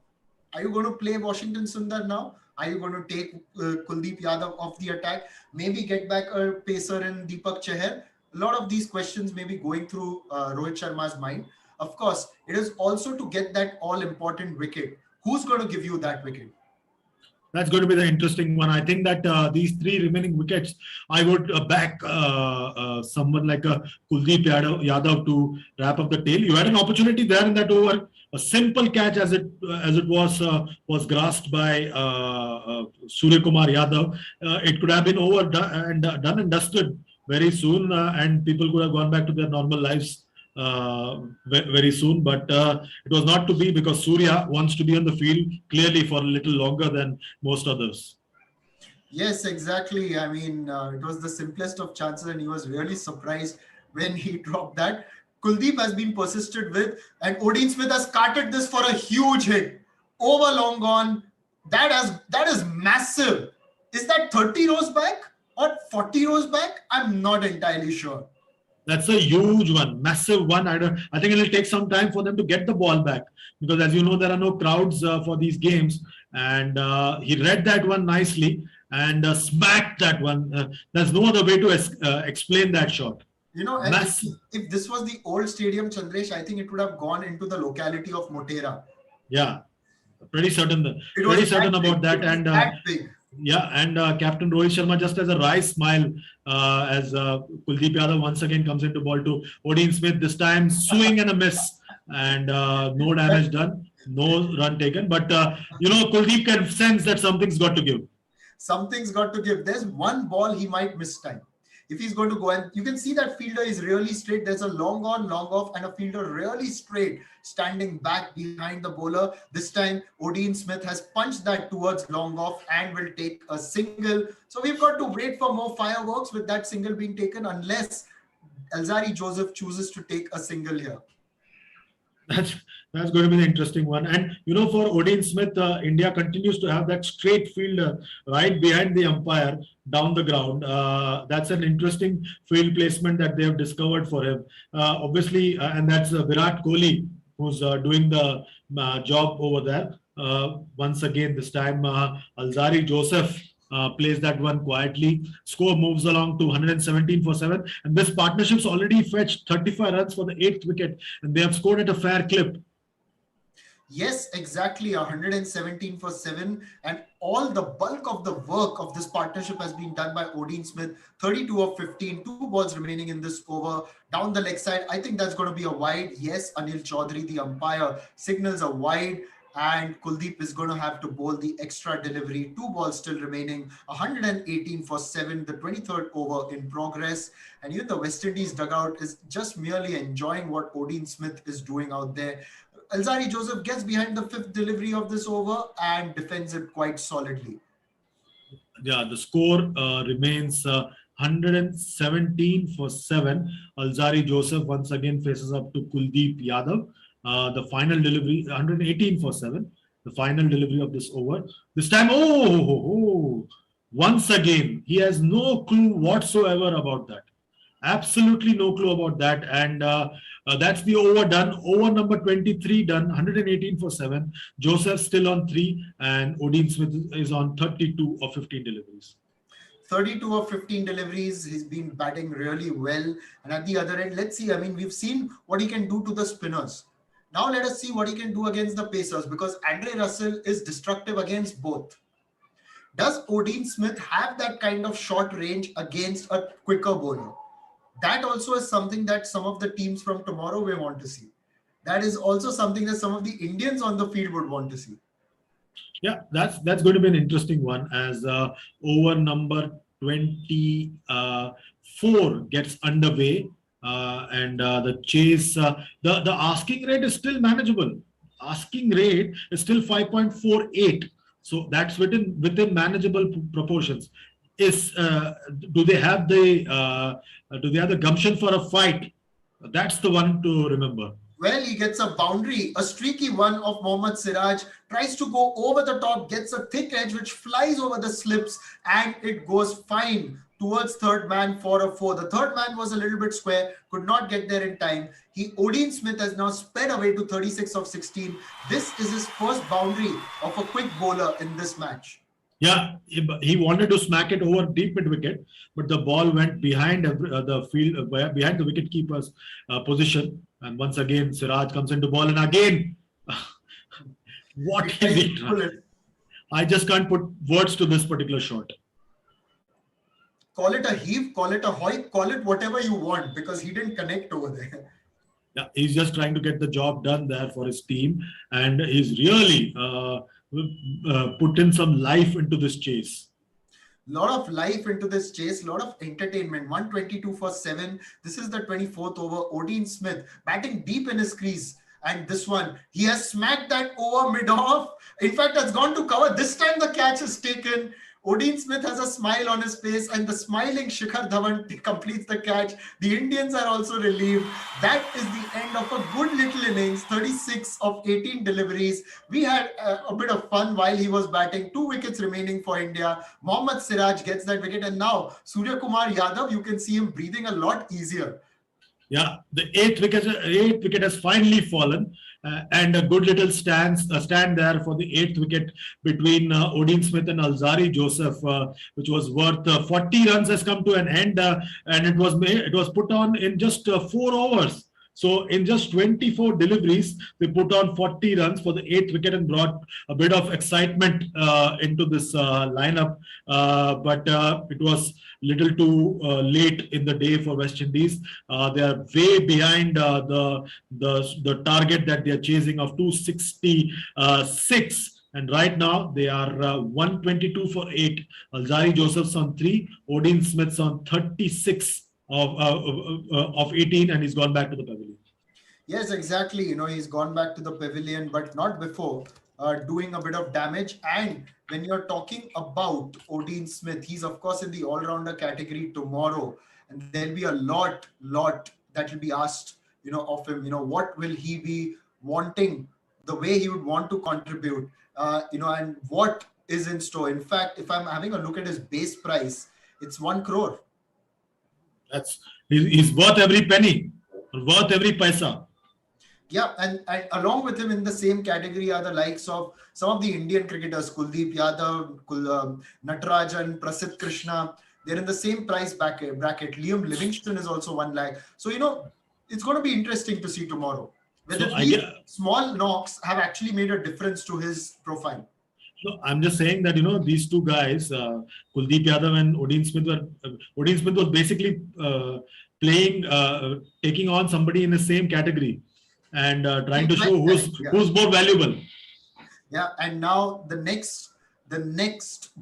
A: Are you going to play Washington Sundar now? Are you going to take Kuldeep Yadav off the attack? Maybe get back a pacer in Deepak Chahar? A lot of these questions may be going through Rohit Sharma's mind. Of course, it is also to get that all-important wicket. Who's going to give you that wicket?
B: That's going to be the interesting one. I think that these three remaining wickets, I would back someone like Kuldeep Yadav to wrap up the tail. You had an opportunity there in that over. A simple catch as it was grasped by Surya Kumar Yadav. It could have been over done and dusted very soon, and people could have gone back to their normal lives very soon, but it was not to be, because Surya wants to be on the field clearly for a little longer than most others.
A: Yes, exactly. I mean, it was the simplest of chances, and he was really surprised when he dropped that. Kuldeep has been persisted with, and Odin Smith has carted this for a huge hit. Over long gone. That is massive. Is that 30 rows back or 40 rows back? I'm not entirely sure.
B: That's a huge one, massive one. I think it'll take some time for them to get the ball back, because as you know, there are no crowds for these games. And he read that one nicely and smacked that one. There's no other way to explain that shot.
A: You know, if this was the old stadium, Chandresh, I think it would have gone into the locality of Motera.
B: Yeah, pretty certain. Pretty certain about that. And
A: that big.
B: yeah, and Captain Rohit Sharma just has a wry smile as Kuldeep Yadav once again comes into ball to Odin Smith. This time swing and a miss, and no damage done, no run taken. But you know, Kuldeep can sense that something's got to give.
A: Something's got to give. There's one ball he might miss time. If he's going to go, and you can see that fielder is really straight. There's a long on, long off, and a fielder really straight, standing back behind the bowler. This time, Odin Smith has punched that towards long off and will take a single. So we've got to wait for more fireworks with that single being taken, unless Alzarri Joseph chooses to take a single here.
B: That's going to be an interesting one. And you know, for Odin Smith, India continues to have that straight fielder right behind the umpire down the ground. That's an interesting field placement that they have discovered for him. Obviously, and that's Virat Kohli who's doing the job over there. Once again, this time Alzarri Joseph plays that one quietly. Score moves along to 117 for 7. And this partnership's already fetched 35 runs for the 8th wicket. And they have scored at a fair clip.
A: Yes, exactly. 117 for 7. And all the bulk of the work of this partnership has been done by Odin Smith. 32 of 15, 2 balls remaining in this over. Down the leg side, I think that's going to be a wide. Yes, Anil Chaudhary, the umpire, signals a wide. And Kuldeep is going to have to bowl the extra delivery. 2 balls still remaining. 118 for 7. The 23rd over in progress. And even the West Indies dugout is just merely enjoying what Odin Smith is doing out there. Alzarri Joseph gets behind the 5th delivery of this over and defends it quite solidly.
B: Yeah, the score remains 117 for 7. Alzarri Joseph once again faces up to Kuldeep Yadav. The final delivery, 118 for 7. The final delivery of this over. This time, once again, he has no clue whatsoever about that. Absolutely no clue about that. And that's the over done. Over number 23 done, 118 for 7. Joseph still on 3, and Odin Smith is on 32 of 15 deliveries.
A: 32 of 15 deliveries. He's been batting really well. And at the other end, let's see. I mean, we've seen what he can do to the spinners. Now let us see what he can do against the pacers, because Andre Russell is destructive against both. Does Odin Smith have that kind of short range against a quicker bowler? That also is something that some of the teams from tomorrow may want to see. That is also something that some of the Indians on the field would want to see.
B: Yeah, that's going to be an interesting one, as over number 24 gets underway. And the chase, the asking rate is still manageable. Asking rate is still 5.48, so that's within manageable proportions. Do they have the gumption for a fight? That's the one to remember.
A: Well, he gets a boundary, a streaky one of Mohammad Siraj, tries to go over the top, gets a thick edge which flies over the slips, and it goes fine towards third man for a 4. The third man was a little bit square, could not get there in time. Odin Smith has now sped away to 36 of 16. This is his first boundary of a quick bowler in this match.
B: Yeah, he wanted to smack it over deep mid wicket, but the ball went behind the field, behind the wicket keeper's position. And once again, Siraj comes into ball, and again, What
A: He
B: is
A: tried to
B: it?
A: pull it.
B: I just can't put words to this particular shot.
A: Call it a heave, call it a hoik, call it whatever you want, because he didn't connect over there.
B: Yeah, he's just trying to get the job done there for his team, and he's really put in some life into this chase.
A: Lot of life into this chase, lot of entertainment. 122 for 7. This is the 24th over. Odin Smith batting deep in his crease. And this one, he has smacked that over mid-off. In fact, has gone to cover. This time the catch is taken. Odin Smith has a smile on his face, and the smiling Shikhar Dhawan completes the catch. The Indians are also relieved. That is the end of a good little innings. 36 of 18 deliveries. We had a bit of fun while he was batting. 2 wickets remaining for India. Mohammad Siraj gets that wicket, and now Surya Kumar Yadav, you can see him breathing a lot easier.
B: Yeah, the eighth wicket has finally fallen, and a good little stand there for the 8th wicket between Odin Smith and Alzari Joseph, which was worth 40 runs, has come to an end, and it was put on in just 4 overs. So in just 24 deliveries, they put on 40 runs for the 8th wicket and brought a bit of excitement into this lineup. But it was little too late in the day for West Indies. They are way behind the target that they are chasing of 266. And right now they are 122 for 8. Alzari Joseph's on 3. Odin Smith's on 36 of 18, and he's gone back to the pavilion.
A: Yes, exactly. He's gone back to the pavilion, but not before doing a bit of damage. And when you're talking about Odin Smith, he's of course in the all-rounder category tomorrow, and there'll be a lot that will be asked, of him. What will he be wanting, the way he would want to contribute, and what is in store. In fact, if I'm having a look at his base price, it's 1 crore.
B: He's worth every penny, worth every paisa.
A: Yeah, and along with him in the same category are the likes of some of the Indian cricketers, Kuldeep Yadav, Natarajan, Prasidh Krishna. They're in the same price bracket. Liam Livingston is also 1 lakh. So, it's going to be interesting to see tomorrow whether these small knocks have actually made a difference to his profile.
B: So I'm just saying that, these two guys, Kuldeep Yadav and Odin Smith was basically playing, taking on somebody in the same category and trying to show who's more valuable.
A: Yeah, and now the next first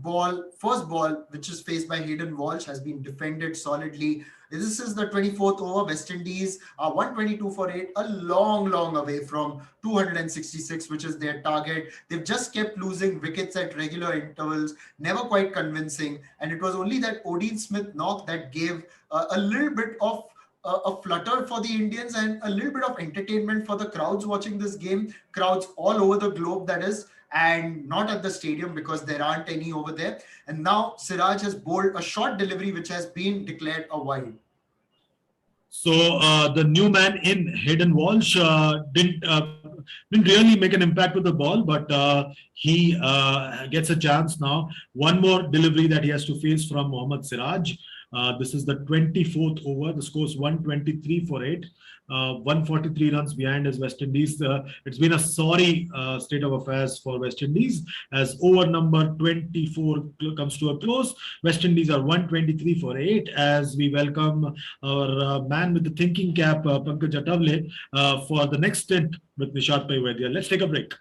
A: ball, which is faced by Hayden Walsh, has been defended solidly. This is the 24th over. West Indies are 122 for 8, a long away from 266, which is their target. They've just kept losing wickets at regular intervals, never quite convincing. And it was only that Odin Smith knock that gave a little bit of a flutter for the Indians and a little bit of entertainment for the crowds watching this game. Crowds all over the globe, that is, and not at the stadium because there aren't any over there. And now Siraj has bowled a short delivery which has been declared a wide.
B: So the new man in, Hayden Walsh, didn't really make an impact with the ball, but he gets a chance now. 1 more delivery that he has to face from Mohammad Siraj. This is the 24th over. The score is 123 for 8. 143 runs behind as West Indies. It's been a sorry state of affairs for West Indies as over number 24 comes to a close. West Indies are 123 for 8 as we welcome our man with the thinking cap, Pankaj Atavale, for the next stint with Nishad Paivadia. Let's take a break.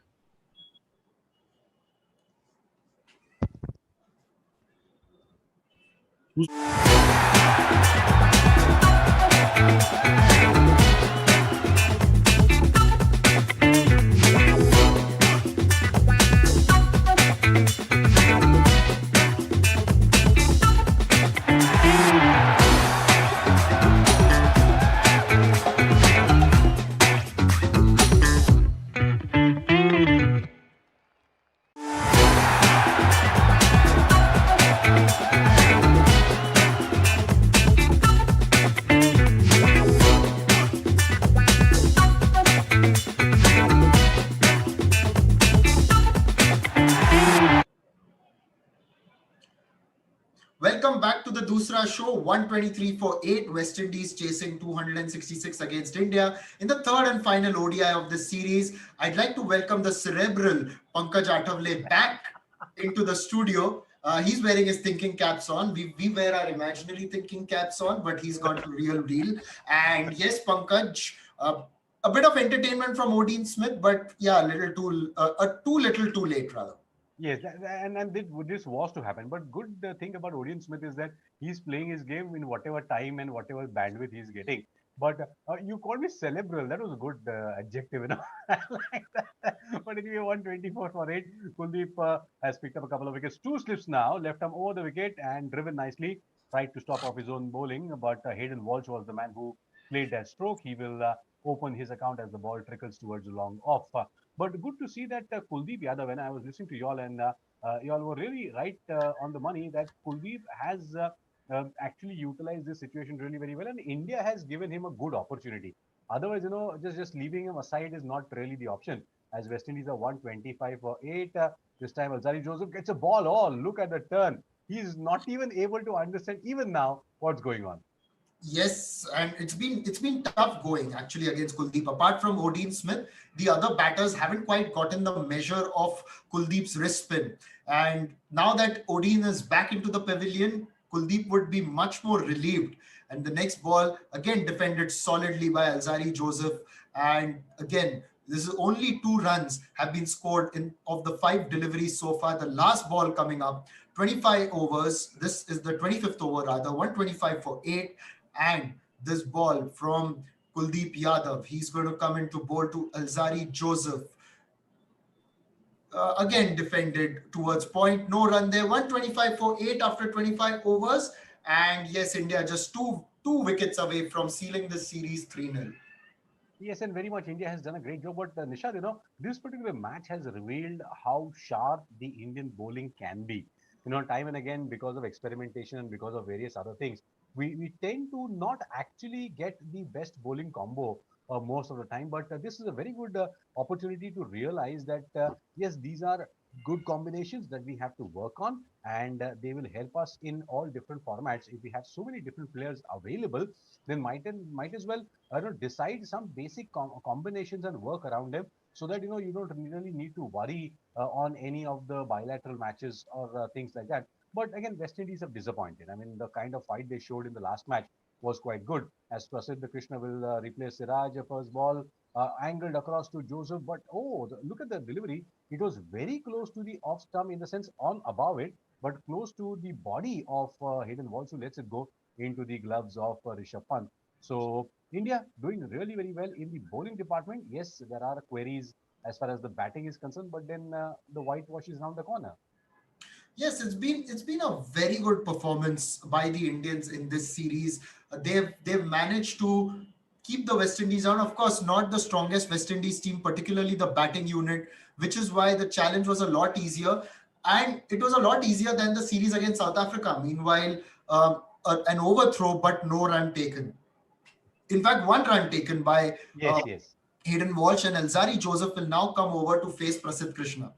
A: the Dusra show, 123 for 8. West Indies chasing 266 against India. In the third and final ODI of this series, I'd like to welcome the cerebral Pankaj Athavale back into the studio. He's wearing his thinking caps on. We wear our imaginary thinking caps on, but he's got the real deal. And yes, Pankaj, a bit of entertainment from Odin Smith, but yeah, too little too late rather.
C: Yes, this was to happen. But good thing about Orion Smith is that he's playing his game in whatever time and whatever bandwidth he's getting. But you called me cerebral. That was a good adjective, you know. I like that. But anyway, 124 for 8. Kuldeep has picked up a couple of wickets. Two slips now. Left arm over the wicket and driven nicely. Tried to stop off his own bowling. But Hayden Walsh was the man who played that stroke. He will open his account as the ball trickles towards the long off. But good to see that Kuldeep Yadav, when I was listening to y'all, and y'all were really right on the money that Kuldeep has actually utilized this situation really very well, and India has given him a good opportunity. Otherwise, you know, just leaving him aside is not really the option. As West Indies are 125 for 8. This time, Alzari Joseph gets a ball. Oh, look at the turn. He's not even able to understand even now what's going on.
A: Yes, and it's been tough going actually against Kuldeep. Apart from Odin Smith, the other batters haven't quite gotten the measure of Kuldeep's wrist spin. And now that Odin is back into the pavilion, Kuldeep would be much more relieved. And the next ball again defended solidly by Alzari Joseph. And again, this is only 2 runs have been scored in of the 5 deliveries so far. The last ball coming up, 25 overs. This is the 25th over rather, 125 for 8. And this ball from Kuldeep Yadav, he's going to come into bowl to Alzari Joseph. Again defended towards point, no run there, 125 for 8 after 25 overs. And yes, India just two wickets away from sealing the series 3-0.
C: Yes, and very much India has done a great job. But Nishad, you know, this particular match has revealed how sharp the Indian bowling can be. You know, time and again, because of experimentation and because of various other things, we tend to not actually get the best bowling combo most of the time. But this is a very good opportunity to realize that, yes, these are good combinations that we have to work on, and they will help us in all different formats. If we have so many different players available, then might as well decide some basic combinations and work around them, so that you know you don't really need to worry on any of the bilateral matches or things like that. But again, West Indies have disappointed. I mean, the kind of fight they showed in the last match was quite good. As Prasidh Krishna will replace Siraj, first ball angled across to Joseph, but oh, look at the delivery. It was very close to the off stump, in the sense on above it, but close to the body of Hayden Walsh, who lets it go into the gloves of Rishabh Pant. So India doing really very well in the bowling department. Yes, there are queries as far as the batting is concerned, but then the whitewash is around the corner.
A: Yes, it's been a very good performance by the Indians in this series. They've managed to keep the West Indies on. Of course, not the strongest West Indies team, particularly the batting unit, which is why the challenge was a lot easier. And it was a lot easier than the series against South Africa. Meanwhile, an overthrow, but no run taken. In fact, 1 run taken by
C: Yes, yes.
A: Hayden Walsh, and Alzari Joseph will now come over to face Prasidh Krishna.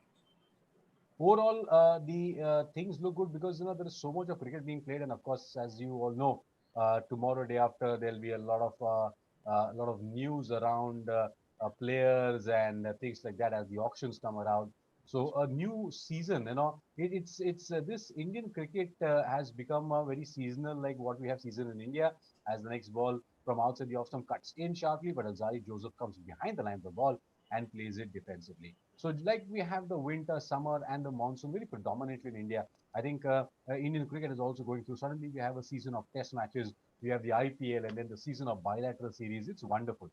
C: Overall, the things look good because you know there is so much of cricket being played, and of course, as you all know, tomorrow, day after, there'll be a lot of news around players and things like that as the auctions come around. So a new season, you know, it's this Indian cricket has become very seasonal, like what we have season in India. As the next ball from outside the off stump cuts in sharply, but Azari Joseph comes behind the line of the ball and plays it defensively. So like we have the winter, summer, and the monsoon very predominantly in India. I think Indian cricket is also going through. Suddenly we have a season of test matches. We have the IPL and then the season of bilateral series. It's wonderful.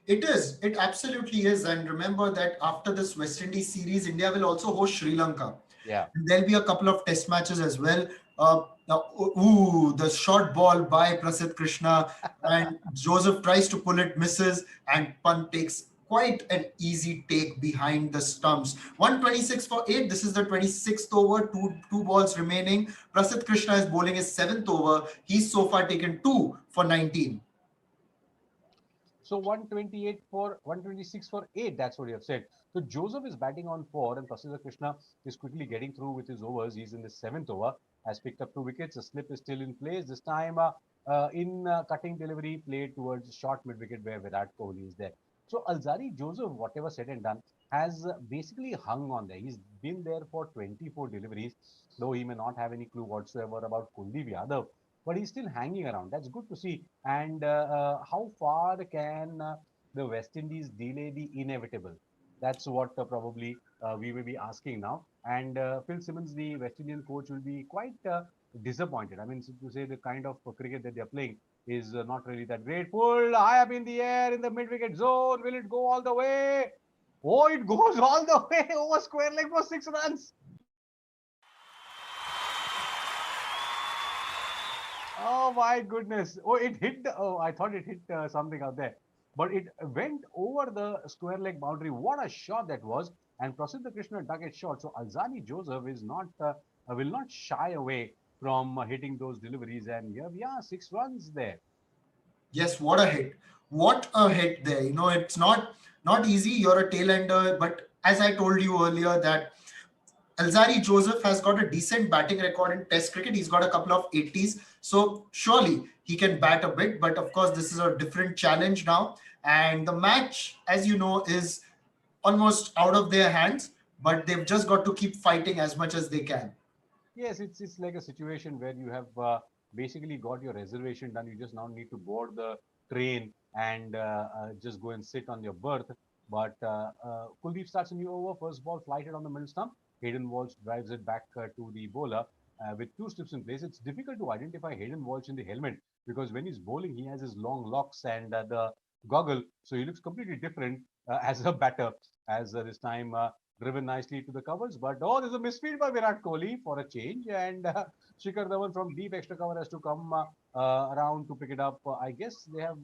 A: It is. It absolutely is. And remember that after this West Indies series, India will also host Sri Lanka.
C: Yeah.
A: There'll be a couple of test matches as well. The short ball by Prasidh Krishna, and Joseph tries to pull it, misses, and Pant takes quite an easy take behind the stumps. 126 for 8. This is the 26th over. Two balls remaining. Prasidh Krishna is bowling his 7th over. He's so far taken 2 for 19.
C: So 128 for 126 for 8. That's what you have said. So Joseph is batting on 4, and Prasidha Krishna is quickly getting through with his overs. He's in the 7th over. has picked up 2 wickets. The slip is still in place. This time in cutting delivery played towards short mid-wicket where Virat Kohli is there. So Alzari Joseph, whatever said and done, has basically hung on there. He's been there for 24 deliveries, though he may not have any clue whatsoever about Kuldeep Yadav, but he's still hanging around. That's good to see. And how far can the West Indies delay the inevitable? That's what probably we will be asking now. And Phil Simmons, the West Indian coach, will be quite disappointed. I mean, to say the kind of cricket that they're playing is not really that great. Pulled high up in the air in the mid-wicket zone. Will it go all the way? Oh, it goes all the way over square leg for 6 runs. Oh my goodness. Oh, it hit. Oh, I thought it hit something out there. But it went over the square leg boundary. What a shot that was. And Prasidha Krishna dug it short. So Alzani Joseph is not will not shy away from hitting those deliveries. And here we are, 6 runs there.
A: Yes, what a hit. What a hit there. You know, it's not easy. You're a tail ender, but as I told you earlier that Alzari Joseph has got a decent batting record in Test cricket. He's got a couple of 80s. So surely he can bat a bit. But of course, this is a different challenge now. And the match, as you know, is almost out of their hands. But they've just got to keep fighting as much as they can.
C: Yes, it's like a situation where you have basically got your reservation done. You just now need to board the train and just go and sit on your berth. But Kuldeep starts a new over. First ball flighted on the middle stump. Hayden Walsh drives it back to the bowler with 2 steps in place. It's difficult to identify Hayden Walsh in the helmet because when he's bowling, he has his long locks and the goggle. So he looks completely different as a batter, as this time driven nicely to the covers. But oh, there's a misfield by Virat Kohli for a change. And Shikhar Dhawan from deep extra cover has to come around to pick it up. I guess they have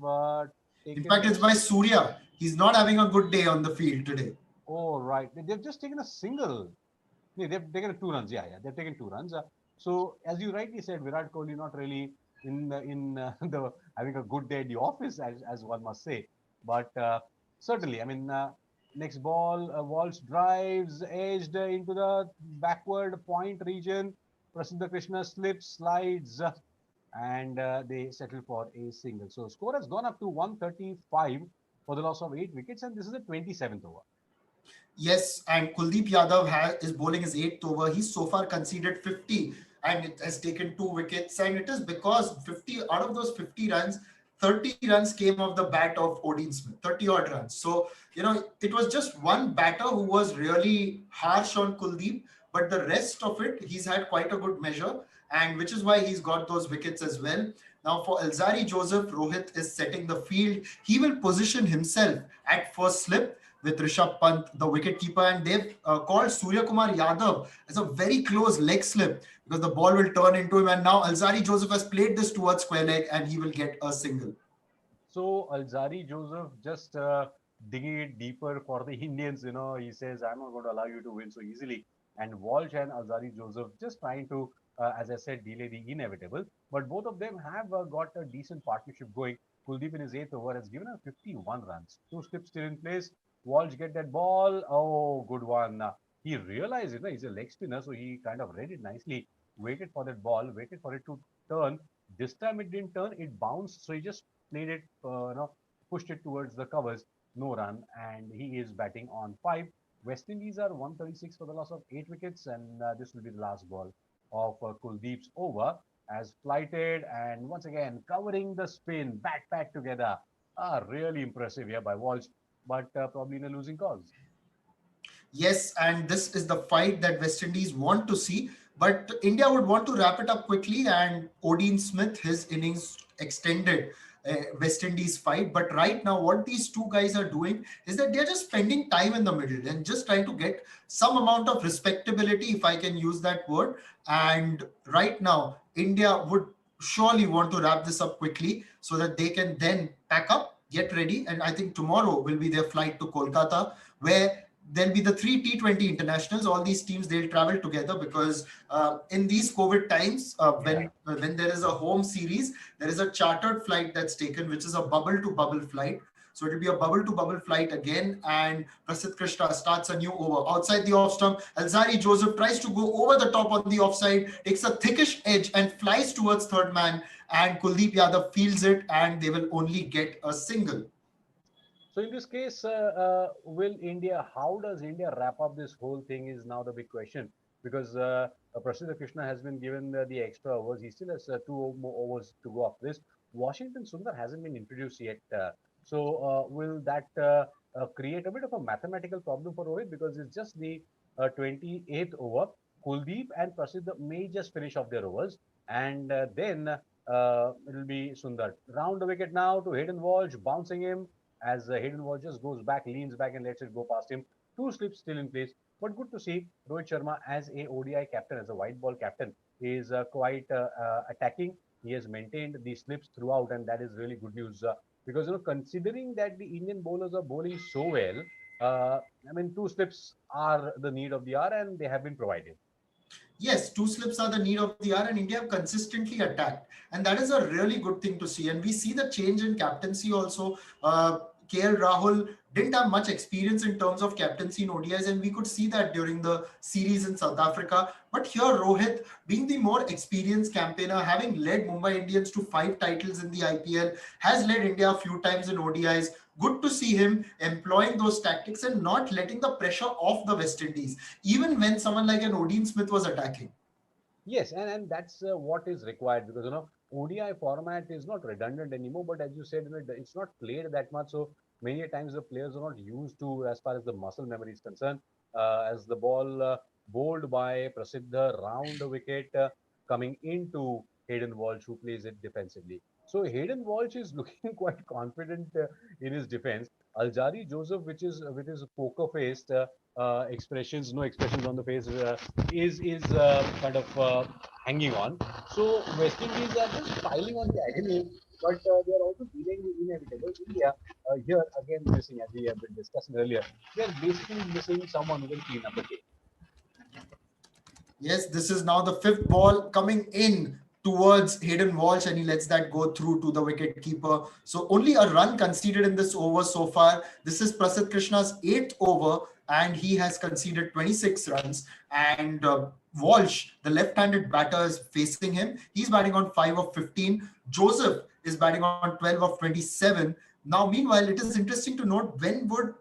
C: taken.
A: In fact, it's by Surya. He's not having a good day on the field today.
C: Oh, right. They've just taken a single. They've taken 2 runs. Yeah, they've taken 2 runs. So, as you rightly said, Virat Kohli not really in the having a good day at the office, as one must say. But certainly, I mean, next ball, Walsh drives, edged into the backward point region. Prasidha Krishna slips, slides, and they settle for a single. So, score has gone up to 135 for the loss of 8 wickets, and this is the 27th over.
A: Yes, and Kuldeep Yadav is bowling his 8th over. He's so far conceded 50 and it has taken 2 wickets. And it is because 50 out of those 50 runs, 30 runs came off the bat of Odin Smith, 30 odd runs. So, you know, it was just one batter who was really harsh on Kuldeep, but the rest of it, he's had quite a good measure, and which is why he's got those wickets as well. Now for Alzari Joseph, Rohit is setting the field. He will position himself at first slip with Rishabh Pant, the wicketkeeper, and they've called Surya Kumar Yadav as a very close leg slip because the ball will turn into him. And now Alzari Joseph has played this towards square leg and he will get a single.
C: So Alzari Joseph just digging it deeper for the Indians. You know, he says, "I'm not going to allow you to win so easily." And Walsh and Alzari Joseph just trying to, as I said, delay the inevitable. But both of them have got a decent partnership going. Kuldeep in his 8th over has given us 51 runs. 2 slips still in place. Walsh get that ball. Oh, good one. He realized, you know, he's a leg spinner, so he kind of read it nicely. Waited for that ball, waited for it to turn. This time it didn't turn, it bounced, so he just played it, pushed it towards the covers. No run, and he is batting on 5. West Indies are 136 for the loss of 8 wickets, and this will be the last ball of Kuldeep's over as flighted, and once again covering the spin, back together. Really impressive here by Walsh, but probably in a losing cause.
A: Yes, and this is the fight that West Indies want to see, but India would want to wrap it up quickly, and Odin Smith, his innings extended West Indies fight. But right now, what these two guys are doing is that they're just spending time in the middle and just trying to get some amount of respectability, if I can use that word. And right now, India would surely want to wrap this up quickly so that they can then pack up, get ready. And I think tomorrow will be their flight to Kolkata, where there'll be the 3 T20 internationals. All these teams, they'll travel together because in these COVID times, when there is a home series, there is a chartered flight that's taken, which is a bubble to bubble flight. So it will be a bubble to bubble flight again, and Prasidh Krishna starts a new over. Outside the off stump, Alzari Joseph tries to go over the top on the offside, takes a thickish edge and flies towards third man, and Kuldeep Yadav fields it, and they will only get a single.
C: So in this case, how does India wrap up this whole thing is now the big question, because Prasidha Krishna has been given the extra overs. He still has two more overs to go after this. Washington Sundar hasn't been introduced yet. Will that create a bit of a mathematical problem for Rohit, because it's just the 28th over. Kuldeep and Prasidha may just finish off their overs, and then it'll be Sundar. Round the wicket now to Hayden Walsh, bouncing him as Hayden Walsh just goes back, leans back, and lets it go past him. Two slips still in place, but good to see Rohit Sharma as a ODI captain, as a white ball captain, is quite attacking. He has maintained the slips throughout, and that is really good news. Because considering that the Indian bowlers are bowling so well, I mean, two slips are the need of the hour, and they have been provided.
A: Yes, two slips are the need of the hour, and India have consistently attacked, and that is a really good thing to see. And we see the change in captaincy also. KL Rahul didn't have much experience in terms of captaincy in ODIs, and we could see that during the series in South Africa. But here, Rohit, being the more experienced campaigner, having led Mumbai Indians to 5 titles in the IPL, has led India a few times in ODIs. Good to see him employing those tactics and not letting the pressure off the West Indies, even when someone like an Odin Smith was attacking.
C: Yes, and that's what is required, because ODI format is not redundant anymore. But as you said, it's not played that much, so many a times the players are not used to, as far as the muscle memory is concerned. As the ball bowled by Prasiddha round the wicket, coming into Hayden Walsh, who plays it defensively. So Hayden Walsh is looking quite confident in his defense. Aljari Joseph, which is with his poker faced expressions, no expressions on the face, is kind of hanging on. So West Indies are just piling on the agony, but they are also dealing with inevitable. India here again missing, as we have been discussing earlier. They are basically missing someone who will clean up the game.
A: Yes, this is now the 5th ball coming in towards Hayden Walsh, and he lets that go through to the wicket keeper. So only a run conceded in this over so far. This is Prasidh Krishna's 8th over, and he has conceded 26 runs. And Walsh, the left-handed batter, is facing him. He's batting on 5 of 15. Joseph is batting on 12 of 27. Now, meanwhile, it is interesting to note, when would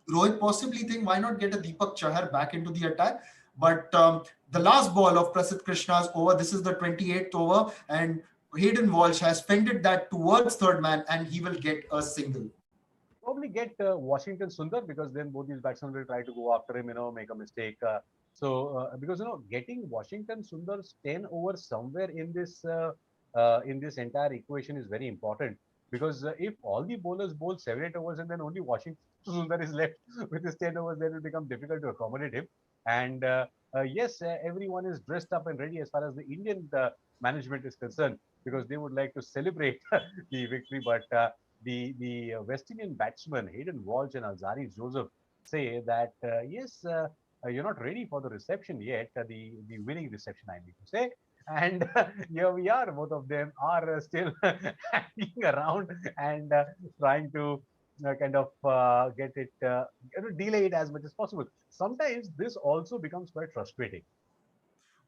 A: Rohit possibly think, why not get a Deepak Chahar back into the attack? But the last ball of Prasidh Krishna's over, this is the 28th over, and Hayden Walsh has fended that towards third man, and he will get a single.
C: Probably get Washington Sundar, because then both these batsmen will try to go after him, make a mistake. Because getting Washington Sundar's 10 overs somewhere in this entire equation is very important. Because if all the bowlers bowl 7-8 overs and then only Washington Sundar is left with his 10 overs, then it will become difficult to accommodate him. And yes, everyone is dressed up and ready as far as the Indian management is concerned, because they would like to celebrate the victory. But the West Indian batsmen Hayden Walsh and Alzari Joseph say that yes, you're not ready for the reception yet, the winning reception, I mean to say. And here we are, both of them are still hanging around and trying to kind of get it, delay it as much as possible. Sometimes this also becomes quite frustrating.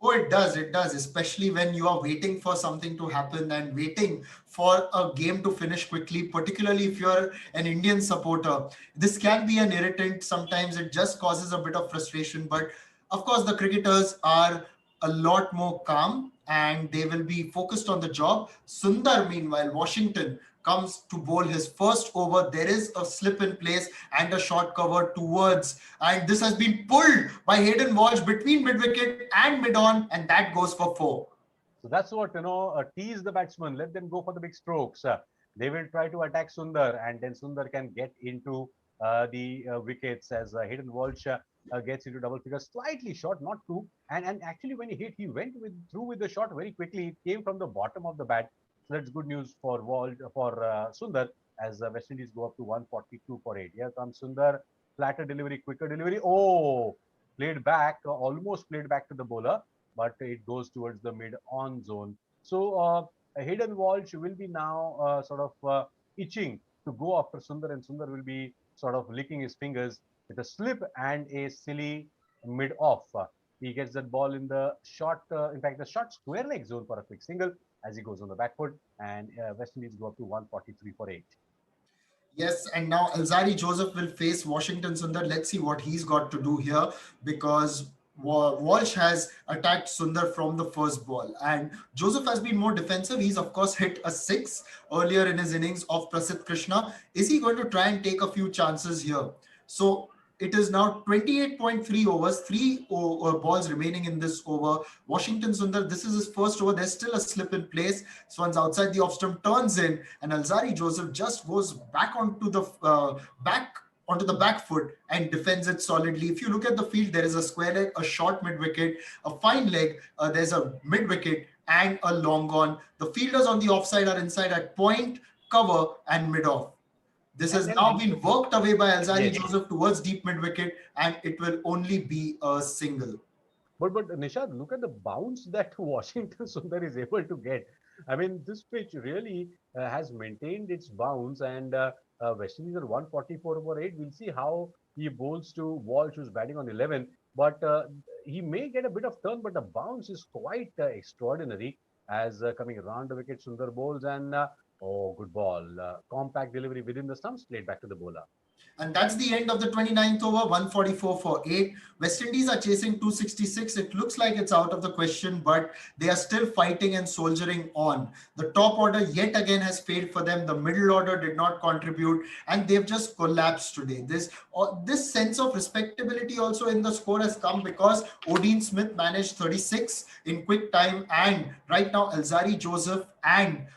A: Oh, it does. It does, especially when you are waiting for something to happen and waiting for a game to finish quickly, particularly if you're an Indian supporter. This can be an irritant. Sometimes it just causes a bit of frustration. But of course, the cricketers are a lot more calm and they will be focused on the job. Sundar, meanwhile, Washington comes to bowl his first over. There is a slip in place and a short cover towards, and this has been pulled by Hayden Walsh between mid-wicket and mid-on, and that goes for 4.
C: So that's what, tease the batsman, let them go for the big strokes. They will try to attack Sundar, and then Sundar can get into the wickets as Hayden Walsh gets into double figures, slightly short, not too. And actually, when he hit, he went through with the shot very quickly. It came from the bottom of the bat. So that's good news for Sundar, as West Indies go up to 142 for 8. Here comes Sundar, flatter delivery, quicker delivery. Oh, played back, almost played back to the bowler, but it goes towards the mid-on zone. So Hayden Walsh will be now sort of itching to go after Sundar, and Sundar will be sort of licking his fingers with a slip and a silly mid-off. He gets that ball in the short, in fact, the short square leg zone for a quick single as he goes on the back foot, and West Indies go up to 143 for 8.
A: Yes, and now Alzari Joseph will face Washington Sundar. Let's see what he's got to do here, because Walsh has attacked Sundar from the first ball, and Joseph has been more defensive. He's of course hit a six earlier in his innings of Prasidh Krishna. Is he going to try and take a few chances here? So it is now 28.3 overs, three balls remaining in this over. Washington Sundar, this is his first over. There's still a slip in place. Swans outside the off stump, turns in, and Alzari Joseph just goes back onto the back foot and defends it solidly. If you look at the field, there is a square leg, a short mid wicket, a fine leg. There's a mid wicket and a long on. The fielders on the offside are inside at point, cover, and mid off. This has now been worked away by Alzari Joseph towards deep mid wicket, and it will only be a single.
C: But Nishad, look at the bounce that Washington Sundar is able to get. I mean, this pitch really has maintained its bounce, and West Indies are 144 over 8. We'll see how he bowls to Walsh, who's batting on 11. But he may get a bit of turn, but the bounce is quite extraordinary as coming around the wicket. Sundar bowls, and oh, good ball. Compact delivery within the stumps, played back to the bowler.
A: And that's the end of the 29th over, 144 for 8. West Indies are chasing 266. It looks like it's out of the question, but they are still fighting and soldiering on. The top order yet again has failed for them. The middle order did not contribute, and they've just collapsed today. This sense of respectability also in the score has come because Odin Smith managed 36 in quick time, and right now Alzari Joseph and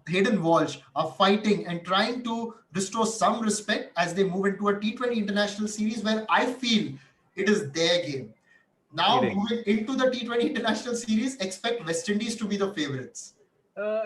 A: Hayden Walsh are fighting and trying to restore some respect as they move into a T20 international series where I feel it is their game. Now moving into the T20 international series, expect West Indies to be the favorites.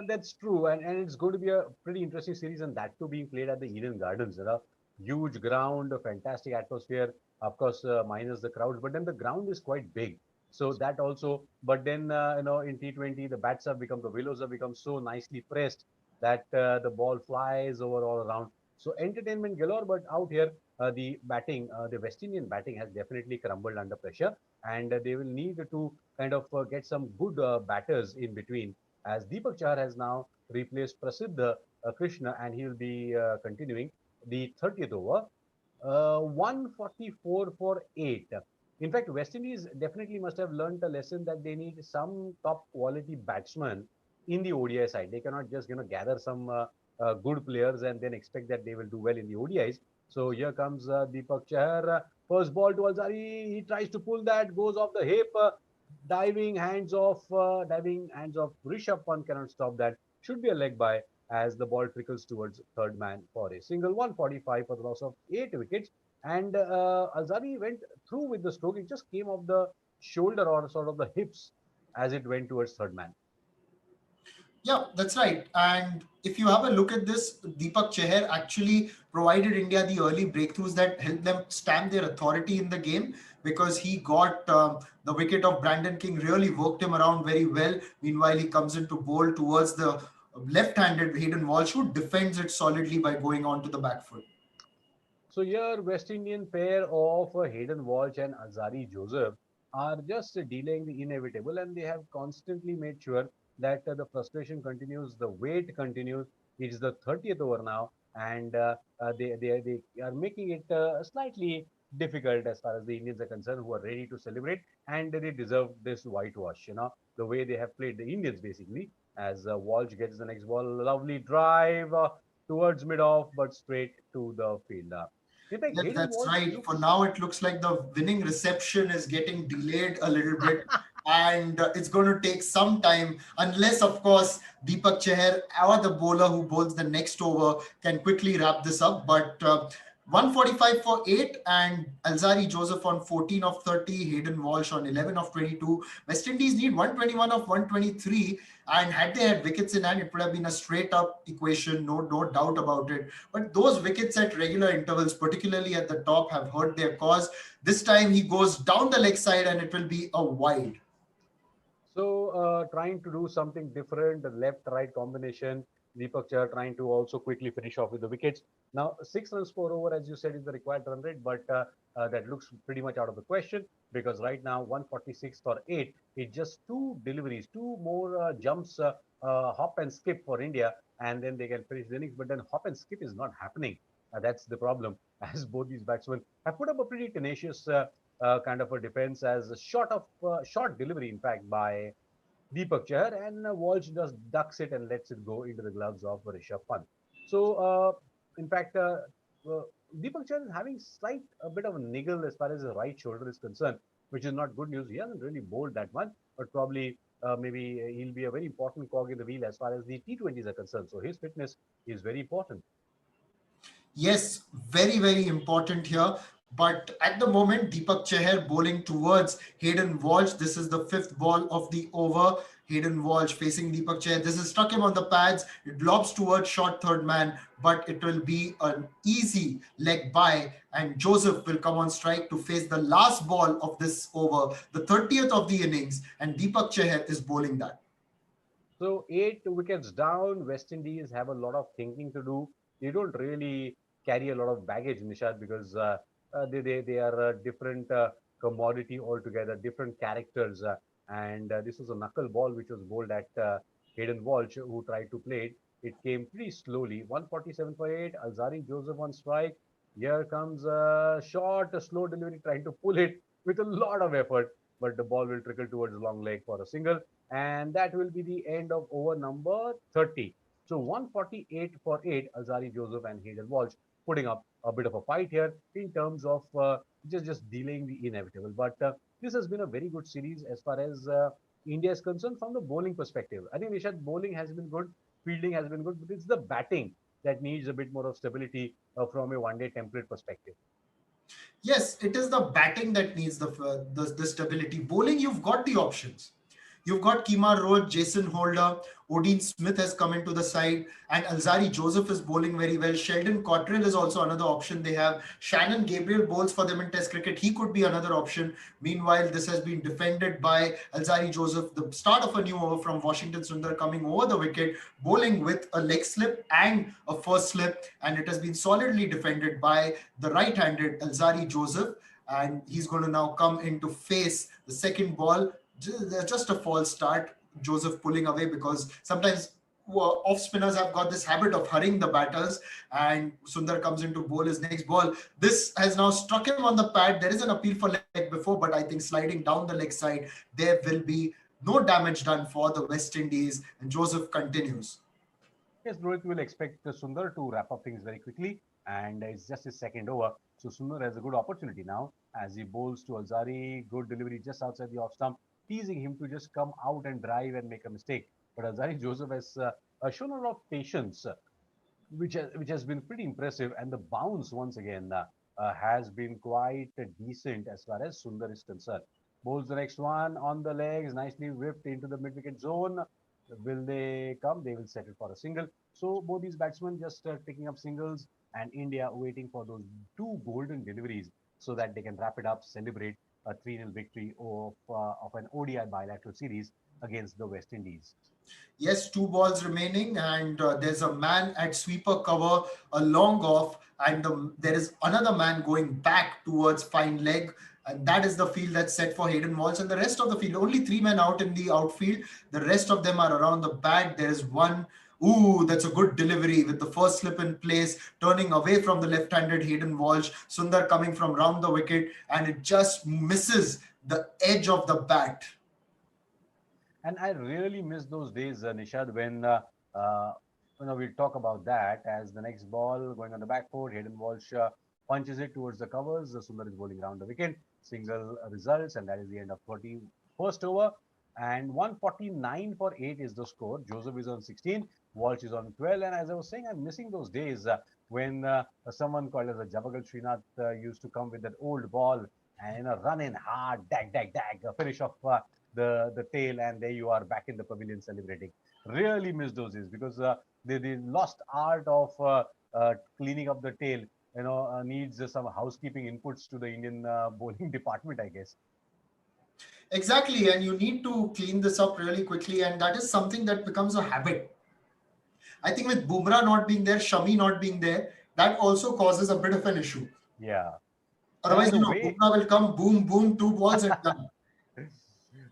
C: That's true, and it's going to be a pretty interesting series, and that too being played at the Eden Gardens. There are huge ground, a fantastic atmosphere, of course, minus the crowds, but then the ground is quite big. So that also, but then, in T20, the bats have become, the willows have become so nicely pressed that the ball flies over all around. So entertainment galore, but out here, the batting, the West Indian batting has definitely crumbled under pressure, and they will need to kind of get some good batters in between, as Deepak Chahar has now replaced Prasidh Krishna, and he will be continuing the 30th over, 144 for 8. In fact, West Indies definitely must have learned a lesson that they need some top quality batsmen in the ODI side. They cannot just gather some good players and then expect that they will do well in the ODIs. So here comes Deepak Chahar. First ball to Alzari. He tries to pull that, goes off the hip. Diving hands off Rishabh Pant cannot stop that. Should be a leg by as the ball trickles towards third man for a single. 145 for the loss of 8 wickets. And Alzari went through with the stroke. It just came off the shoulder or sort of the hips as it went towards third man.
A: Yeah, that's right. And if you have a look at this, Deepak Chahar actually provided India the early breakthroughs that helped them stamp their authority in the game, because he got the wicket of Brandon King, really worked him around very well. Meanwhile, he comes into bowl towards the left-handed Hayden Walsh, who defends it solidly by going on to the back foot.
C: So here, West Indian pair of Hayden Walsh and Alzari Joseph are just delaying the inevitable, and they have constantly made sure that the frustration continues, the wait continues. It is the 30th over now, and they are making it slightly difficult as far as the Indians are concerned, who are ready to celebrate, and they deserve this whitewash. The way they have played the Indians basically, as Walsh gets the next ball, lovely drive towards mid-off, but straight to the fielder.
A: Yeah, that's right. For now, it looks like the winning reception is getting delayed a little bit, and it's going to take some time, unless, of course, Deepak Chahar or the bowler who bowls the next over can quickly wrap this up. But 145 for 8, and Alzari Joseph on 14 of 30, Hayden Walsh on 11 of 22. West Indies need 121 of 123, and had they had wickets in hand, it would have been a straight up equation, no doubt about it. But those wickets at regular intervals, particularly at the top, have hurt their cause. This time he goes down the leg side, and it will be a wide.
C: So trying to do something different, the left-right combination, Deepak Chahar trying to also quickly finish off with the wickets. Now, 6 runs per over, as you said, is the required run rate, but that looks pretty much out of the question because right now 146 for 8 is just two deliveries, two more jumps, hop and skip for India, and then they can finish the innings. But then hop and skip is not happening. That's the problem, as both these batsmen have put up a pretty tenacious kind of a defense as a short delivery, in fact, by Deepak Chahar, and Walsh just ducks it and lets it go into the gloves of Rishabh Pant. So, in fact, uh, Deepak Chahar is having a bit of a niggle as far as his right shoulder is concerned, which is not good news. He hasn't really bowled that much, but probably maybe he'll be a very important cog in the wheel as far as the T20s are concerned. So his fitness is very important.
A: Yes, very, very important here. But at the moment, Deepak Chahar bowling towards Hayden Walsh. This is the fifth ball of the over. Hayden Walsh facing Deepak Chahar. This is struck him on the pads. It lobs towards short third man, but it will be an easy leg by. And Joseph will come on strike to face the last ball of this over, the 30th of the innings. And Deepak Chahar is bowling that.
C: So 8 wickets down. West Indies have a lot of thinking to do. They don't really carry a lot of baggage, Nishad, because they are a different commodity altogether, different characters. And this was a knuckle ball which was bowled at Hayden Walsh, who tried to play it. It came pretty slowly. 147 for 8. Alzari Joseph on strike. Here comes a short, a slow delivery, trying to pull it with a lot of effort, but the ball will trickle towards the long leg for a single, and that will be the end of over number 30. So 148 for 8, Alzari Joseph and Hayden Walsh putting up a bit of a fight here in terms of just delaying the inevitable. But this has been a very good series as far as India is concerned from the bowling perspective. I think Nishad, bowling has been good, fielding has been good, but it's the batting that needs a bit more of stability from a one-day template perspective.
A: Yes, it is the batting that needs the stability. Bowling, you've got the options. You've got Kemar Roach, Jason Holder, Odin Smith has come into the side, and Alzari Joseph is bowling very well. Sheldon Cottrell is also another option they have. Shannon Gabriel bowls for them in Test cricket. He could be another option. Meanwhile, this has been defended by Alzari Joseph. The start of a new over from Washington Sundar coming over the wicket, bowling with a leg slip and a first slip, and it has been solidly defended by the right-handed Alzari Joseph. And he's going to now come in to face the second ball. Just a false start. Joseph pulling away because sometimes off spinners have got this habit of hurrying the batters, and Sundar comes in to bowl his next ball. This has now struck him on the pad. There is an appeal for leg before, but I think sliding down the leg side, there will be no damage done for the West Indies, and Joseph continues.
C: Yes, Rohit will expect Sundar to wrap up things very quickly, and it's just his second over. So Sundar has a good opportunity now as he bowls to Alzari. Good delivery just outside the off stump, teasing him to just come out and drive and make a mistake. But Alzari Joseph has shown a lot of patience, which has been pretty impressive, and the bounce once again has been quite decent as far as Sundar is concerned. Bowls the next one on the legs, nicely whipped into the mid-wicket zone. Will they come? They will set it for a single. So both these batsmen just picking up singles, and India waiting for those two golden deliveries so that they can wrap it up, celebrate a 3-0 victory of an ODI bilateral series against the West Indies.
A: Yes, two balls remaining, and there's a man at sweeper cover, a long off, and there is another man going back towards fine leg. And that is the field that's set for Hayden Walsh. And the rest of the field, only three men out in the outfield. The rest of them are around the bat. There is one. Ooh, that's a good delivery with the first slip in place, turning away from the left-handed Hayden Walsh. Sundar coming from round the wicket, and it just misses the edge of the bat.
C: And I really miss those days, Nishad, when we'll talk about that as the next ball going on the back foot. Hayden Walsh punches it towards the covers. Sundar is bowling around the wicket. Single results, and that is the end of 31st over. And 149 for 8 is the score. Joseph is on 16, Walsh is on 12. And as I was saying, I'm missing those days when someone called as a Javagal Srinath used to come with that old ball and run in hard, dag, dag, dag, finish off the tail, and there you are back in the pavilion celebrating. Really miss those days because the lost art of cleaning up the tail needs some housekeeping inputs to the Indian bowling department, I guess.
A: Exactly, and you need to clean this up really quickly, and that is something that becomes a habit. I think with Bumrah not being there, Shami not being there, that also causes a bit of an issue.
C: Yeah.
A: Otherwise,
C: And the
A: you know,
C: way
A: Bumrah will come, boom, boom, 2 balls and done.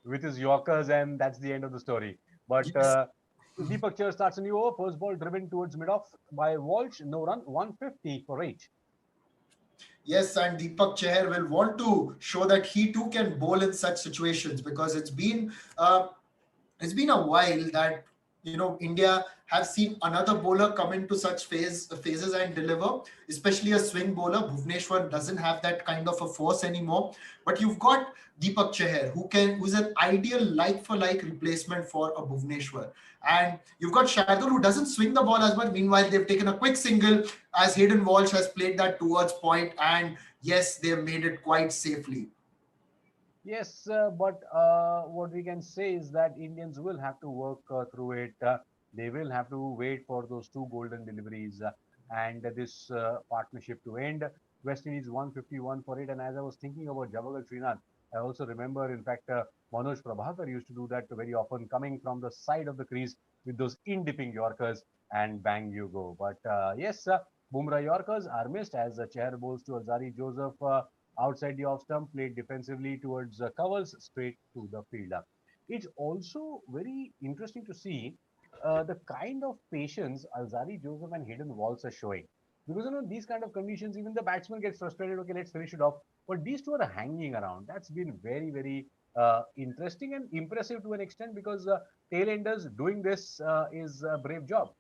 C: with his Yorkers, and that's the end of the story. But
A: Yes.
C: Deepak Chahar starts a new over. First ball driven towards mid-off by Walsh. No run, 150 for 8.
A: Yes, and Deepak Chahar will want to show that he too can bowl in such situations, because it's been a while that, you know, India have seen another bowler come into such phases and deliver, especially a swing bowler. Bhuvneshwar doesn't have that kind of a force anymore, but you've got Deepak Chahar who's an ideal like for like replacement for a Bhuvneshwar, and you've got Shardul who doesn't swing the ball as much. Meanwhile, they've taken a quick single as Hayden Walsh has played that towards point, and yes, they've made it quite safely.
C: Yes, but what we can say is that Indians will have to work through it. They will have to wait for those 2 golden deliveries and this partnership to end. West Indies 151 for it. And as I was thinking about Javagal Srinath, I also remember, in fact, Manoj Prabhakar used to do that very often, coming from the side of the crease with those in-dipping Yorkers, and bang you go. But yes, Bumrah Yorkers are missed as Chahar bowls to Azari Joseph. Outside the off stump, played defensively towards covers straight to the fielder. It's also very interesting to see the kind of patience Alzari Joseph and Hayden Walsh are showing. Because, you know, these kind of conditions, even the batsman gets frustrated, okay, let's finish it off. But these two are hanging around. That's been very, very interesting and impressive to an extent, because tailenders doing this is a brave job.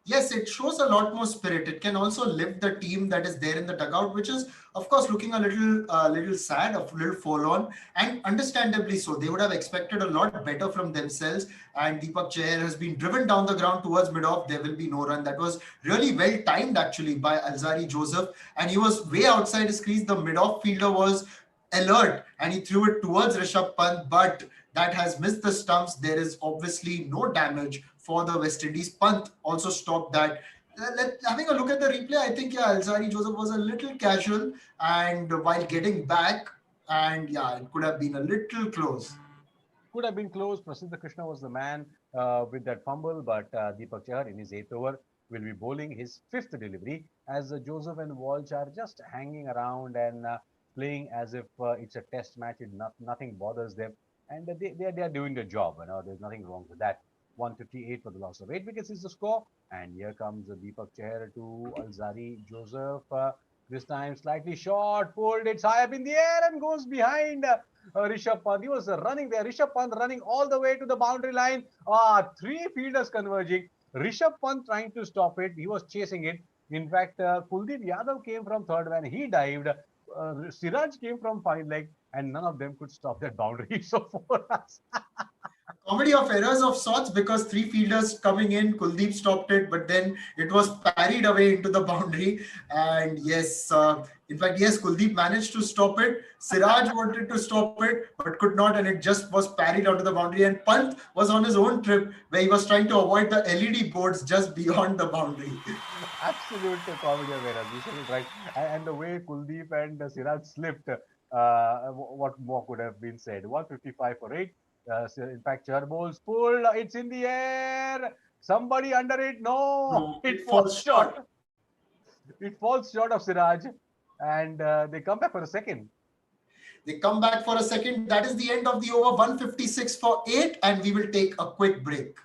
A: Yes, it shows a lot more spirit. It can also lift the team that is there in the dugout, which is, of course, looking a little sad, a little forlorn, and understandably so. They would have expected a lot better from themselves. And Deepak Chahar has been driven down the ground towards mid-off. There will be no run. That was really well timed, actually, by Alzari Joseph, and he was way outside his crease. The mid-off fielder was alert, and he threw it towards Rishabh Pant, but that has missed the stumps. There is obviously no damage for the West Indies. Pant also stopped that. Having a look at the replay, I think, yeah, Alzari Joseph was a little casual, and while getting back, and yeah, it could have been a little close.
C: Could have been close. Prasiddha Krishna was the man with that fumble, but Deepak Chahar in his 8th over will be bowling his 5th delivery, as Joseph and Walsh are just hanging around and playing as if it's a test match. Nothing bothers them, and they are doing their job. You know, there's nothing wrong with that. 158 for the loss of 8 wickets is the score, and here comes Deepak Chahar to Alzari Joseph. This time slightly short, pulled, it's high up in the air and goes behind Rishabh Pant. He was running there. Rishabh Pant running all the way to the boundary line. 3 fielders converging. Rishabh Pant trying to stop it. He was chasing it. In fact, Kuldeep Yadav came from third when he dived. Siraj came from fine leg, and none of them could stop that boundary. So for us,
A: Comedy of errors of sorts, because 3 fielders coming in, Kuldeep stopped it, but then it was parried away into the boundary. And yes, in fact, yes, Kuldeep managed to stop it. Siraj wanted to stop it, but could not, and it just was parried onto the boundary. And Pant was on his own trip, where he was trying to avoid the LED boards just beyond the boundary.
C: absolute comedy of errors. You said it right. And the way Kuldeep and Siraj slipped, what more could have been said? 155 for 8. In fact, Chahar bowls pulled. It's in the air. Somebody under it. No, it falls short. It falls short of Siraj, and they come back for a second.
A: They come back for a second. That is the end of the over. 156 for 8, and we will take a quick break.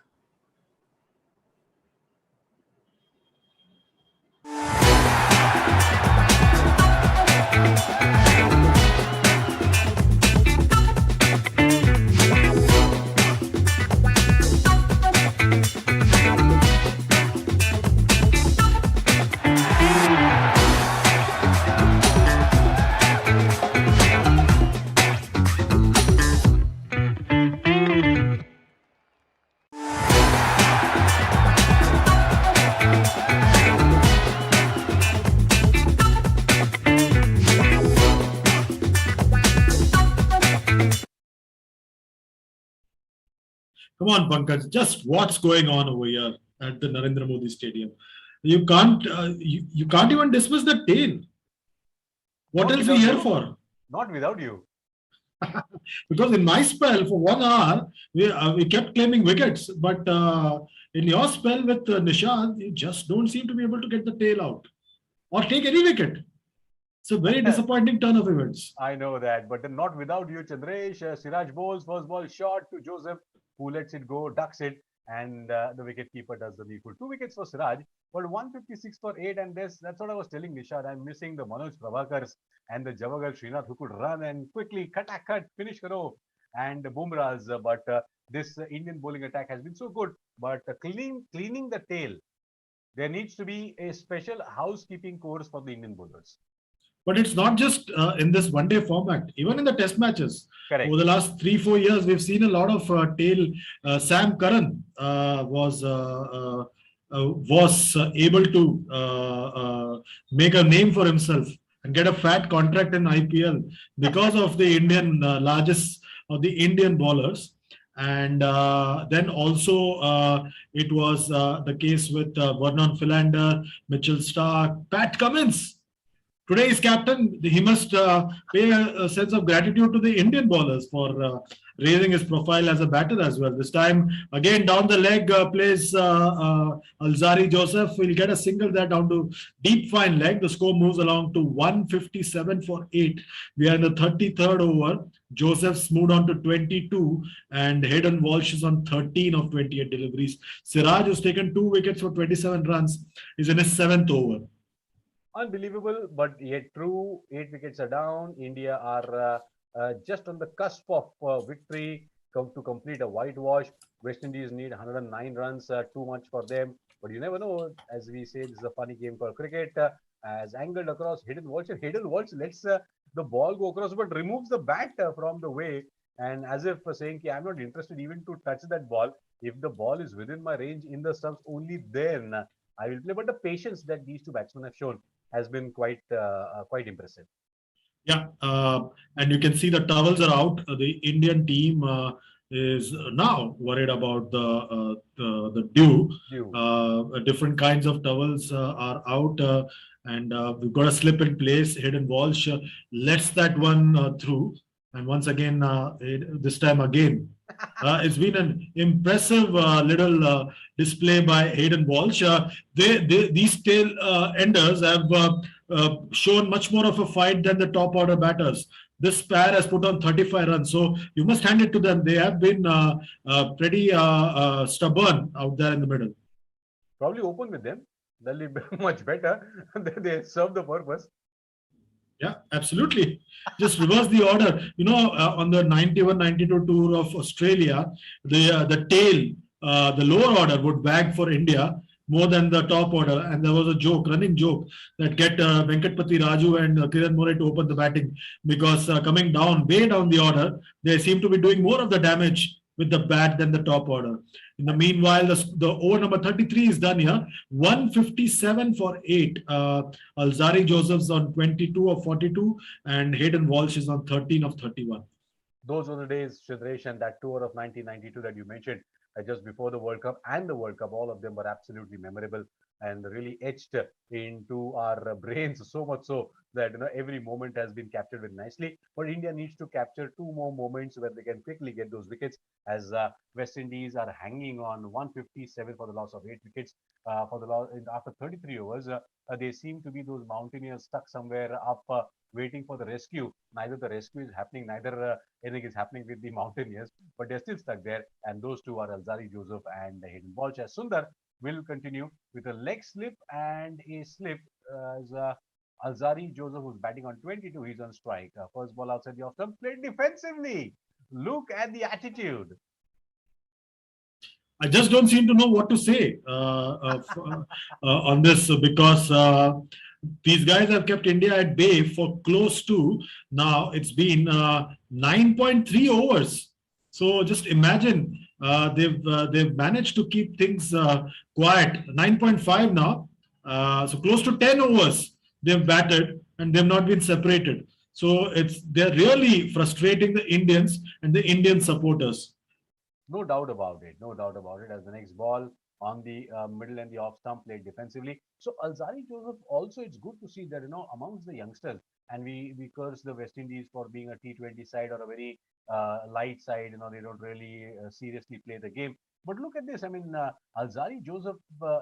B: Come on, Pankaj, just what's going on over here at the Narendra Modi Stadium? You can't even dismiss the tail. What else are we here for?
C: Not without you.
B: Because in my spell for 1 hour, we kept claiming wickets, but In your spell with Nishant, you just don't seem to be able to get the tail out or take any wicket. It's a very disappointing turn of events.
C: I know that, but not without you, Chandresh. Siraj bowls, first ball shot to Joseph, who lets it go, ducks it, and the wicketkeeper does the needful. 2 wickets for Siraj, but 156 for 8, and that's what I was telling Nishad. I'm missing the Manoj Prabhakars and the Javagal Srinath who could run and quickly cut, finish karo, and Bumrahs. But this Indian bowling attack has been so good, but cleaning the tail, there needs to be a special housekeeping course for the Indian bowlers.
B: But it's not just in this one-day format. Even in the Test matches,
C: Correct.
B: over the last 3-4 years, we've seen a lot of tail. Sam Curran was able to make a name for himself and get a fat contract in IPL because of the Indian largest of the Indian bowlers. And then also it was the case with Vernon Philander, Mitchell Stark, Pat Cummins. Today is captain. He must pay a sense of gratitude to the Indian bowlers for raising his profile as a batter as well. This time, again, down the leg plays Alzari Joseph. Will get a single there down to deep fine leg. The score moves along to 157 for 8. We are in the 33rd over. Joseph's moved on to 22 and Hayden Walsh is on 13 of 28 deliveries. Siraj, who's taken 2 wickets for 27 runs, is in his 7th over.
C: Unbelievable, but yet true. 8 wickets are down. India are just on the cusp of victory to complete a whitewash. West Indies need 109 runs, too much for them. But you never know. As we say, this is a funny game called cricket. As angled across, Hayden Walsh lets the ball go across, but removes the bat from the way. And as if saying, I'm not interested even to touch that ball. If the ball is within my range in the stumps, only then I will play. But the patience that these two batsmen have shown has been quite impressive.
B: Yeah, and you can see the towels are out. The Indian team is now worried about the dew. Different kinds of towels are out, and we've got a slip in place. Hayden Walsh lets that one through, and once again, this time again. It's been an impressive little display by Hayden Walsh. These tail enders have shown much more of a fight than the top order batters. This pair has put on 35 runs, so you must hand it to them. They have been pretty stubborn out there in the middle.
C: Probably open with them. They'll be much better. They serve the purpose.
B: Yeah, absolutely. Just reverse the order. You know, on the 91-92 tour of Australia, the tail, the lower order would bag for India more than the top order. And there was a running joke, that get Venkatpati Raju and Kiran More to open the batting, because coming down, way down the order, they seem to be doing more of the damage with the bat than the top order. In the meanwhile, the over number 33 is done here. 157 for 8. Alzari Joseph's on 22 of 42 and Hayden Walsh is on 13 of 31.
C: Those were the days, Chandresh, and that tour of 1992 that you mentioned just before the World Cup and the World Cup, all of them were absolutely memorable and really etched into our brains, so much so that every moment has been captured very nicely. But India needs to capture 2 more moments where they can quickly get those wickets, as West Indies are hanging on 157 for the loss of 8 wickets after 33 overs. They seem to be those mountaineers stuck somewhere up, waiting for the rescue. Neither the rescue is happening, neither anything is happening with the mountaineers, but they're still stuck there. And those two are Alzari Joseph and Hayden Walsh. As Sundar will continue with a leg slip and a slip as Alzari Joseph, who's batting on 22, he's on strike. First ball outside the off stump, played defensively. Look at the attitude.
B: I just don't seem to know what to say on this, because these guys have kept India at bay for close to, now it's been 9.3 overs. So just imagine, they've managed to keep things quiet. 9.5 now, so close to 10 overs they've batted and they've not been separated. So they're really frustrating the Indians and the Indian supporters.
C: No doubt about it. No doubt about it. As the next ball on the middle and the off stump played defensively. So Alzari Joseph also, it's good to see that amongst the youngsters, and we curse the West Indies for being a T20 side or a very light side. They don't really seriously play the game. But look at this. I mean, Alzari Joseph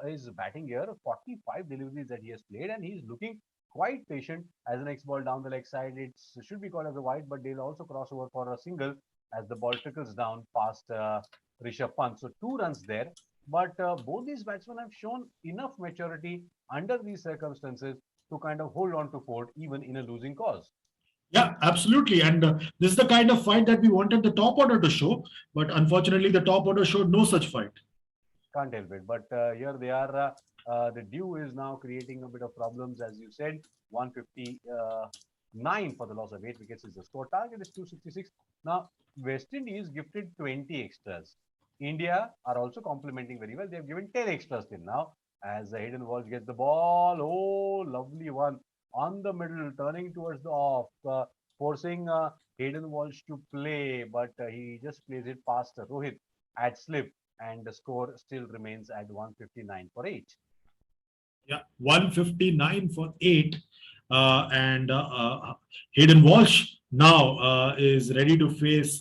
C: is batting here. 45 deliveries that he has played, and he's looking quite patient. As the next ball down the leg side, it should be called as a wide, but they'll also cross over for a single as the ball trickles down past Rishabh Pant. So 2 runs there. But both these batsmen have shown enough maturity under these circumstances to kind of hold on to fort even in a losing cause.
B: Yeah, absolutely. And this is the kind of fight that we wanted the top order to show. But unfortunately, the top order showed no such fight.
C: Can't help it. But here they are. The dew is now creating a bit of problems, as you said. 159 for the loss of 8 wickets is the score. Target is 266. Now, West Indies gifted 20 extras. India are also complimenting very well. They have given 10 extras till now. As Hayden Walsh gets the ball. Oh, lovely one on the middle, turning towards the off, forcing Hayden Walsh to play, but he just plays it past Rohit at slip, and the score still remains at 159 for 8.
B: Yeah, 159 for 8. And Hayden Walsh now is ready to face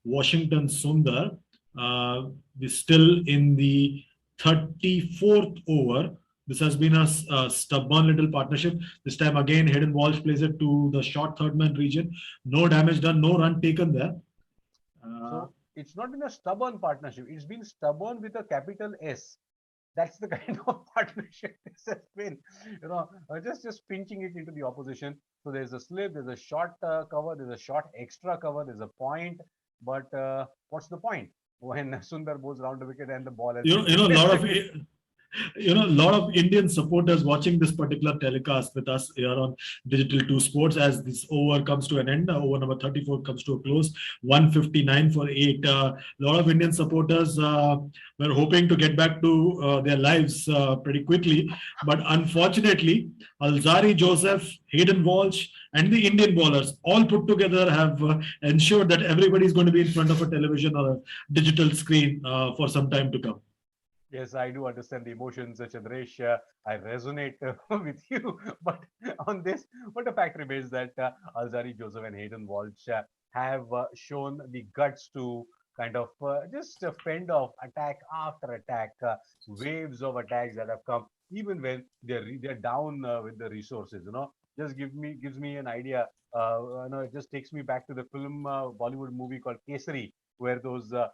B: Washington Sundar. We're still in the 34th over. This has been a stubborn little partnership. This time again, Hayden Walsh plays it to the short third man region. No damage done, no run taken there.
C: So it's not been a stubborn partnership. It's been stubborn with a capital S. That's the kind of partnership this has been. Just pinching it into the opposition. So there's a slip, there's a short cover, there's a short extra cover, there's a point. But what's the point when Sundar goes round the wicket and the ball has
B: a lot of Indian supporters watching this particular telecast with us here on Digital 2 Sports as this over comes to an end. Over number 34 comes to a close. 159 for 8. A lot of Indian supporters were hoping to get back to their lives pretty quickly. But unfortunately, Alzari Joseph, Hayden Walsh, and the Indian bowlers all put together have ensured that everybody is going to be in front of a television or a digital screen for some time to come.
C: Yes, I do understand the emotions, Chandresh. I resonate with you. But on this, but the fact remains that Alzari Joseph and Hayden Walsh have shown the guts to kind of just fend off attack after attack, waves of attacks that have come, even when they're down with the resources. Just gives me an idea. It just takes me back to the film Bollywood movie called Kesari, where those the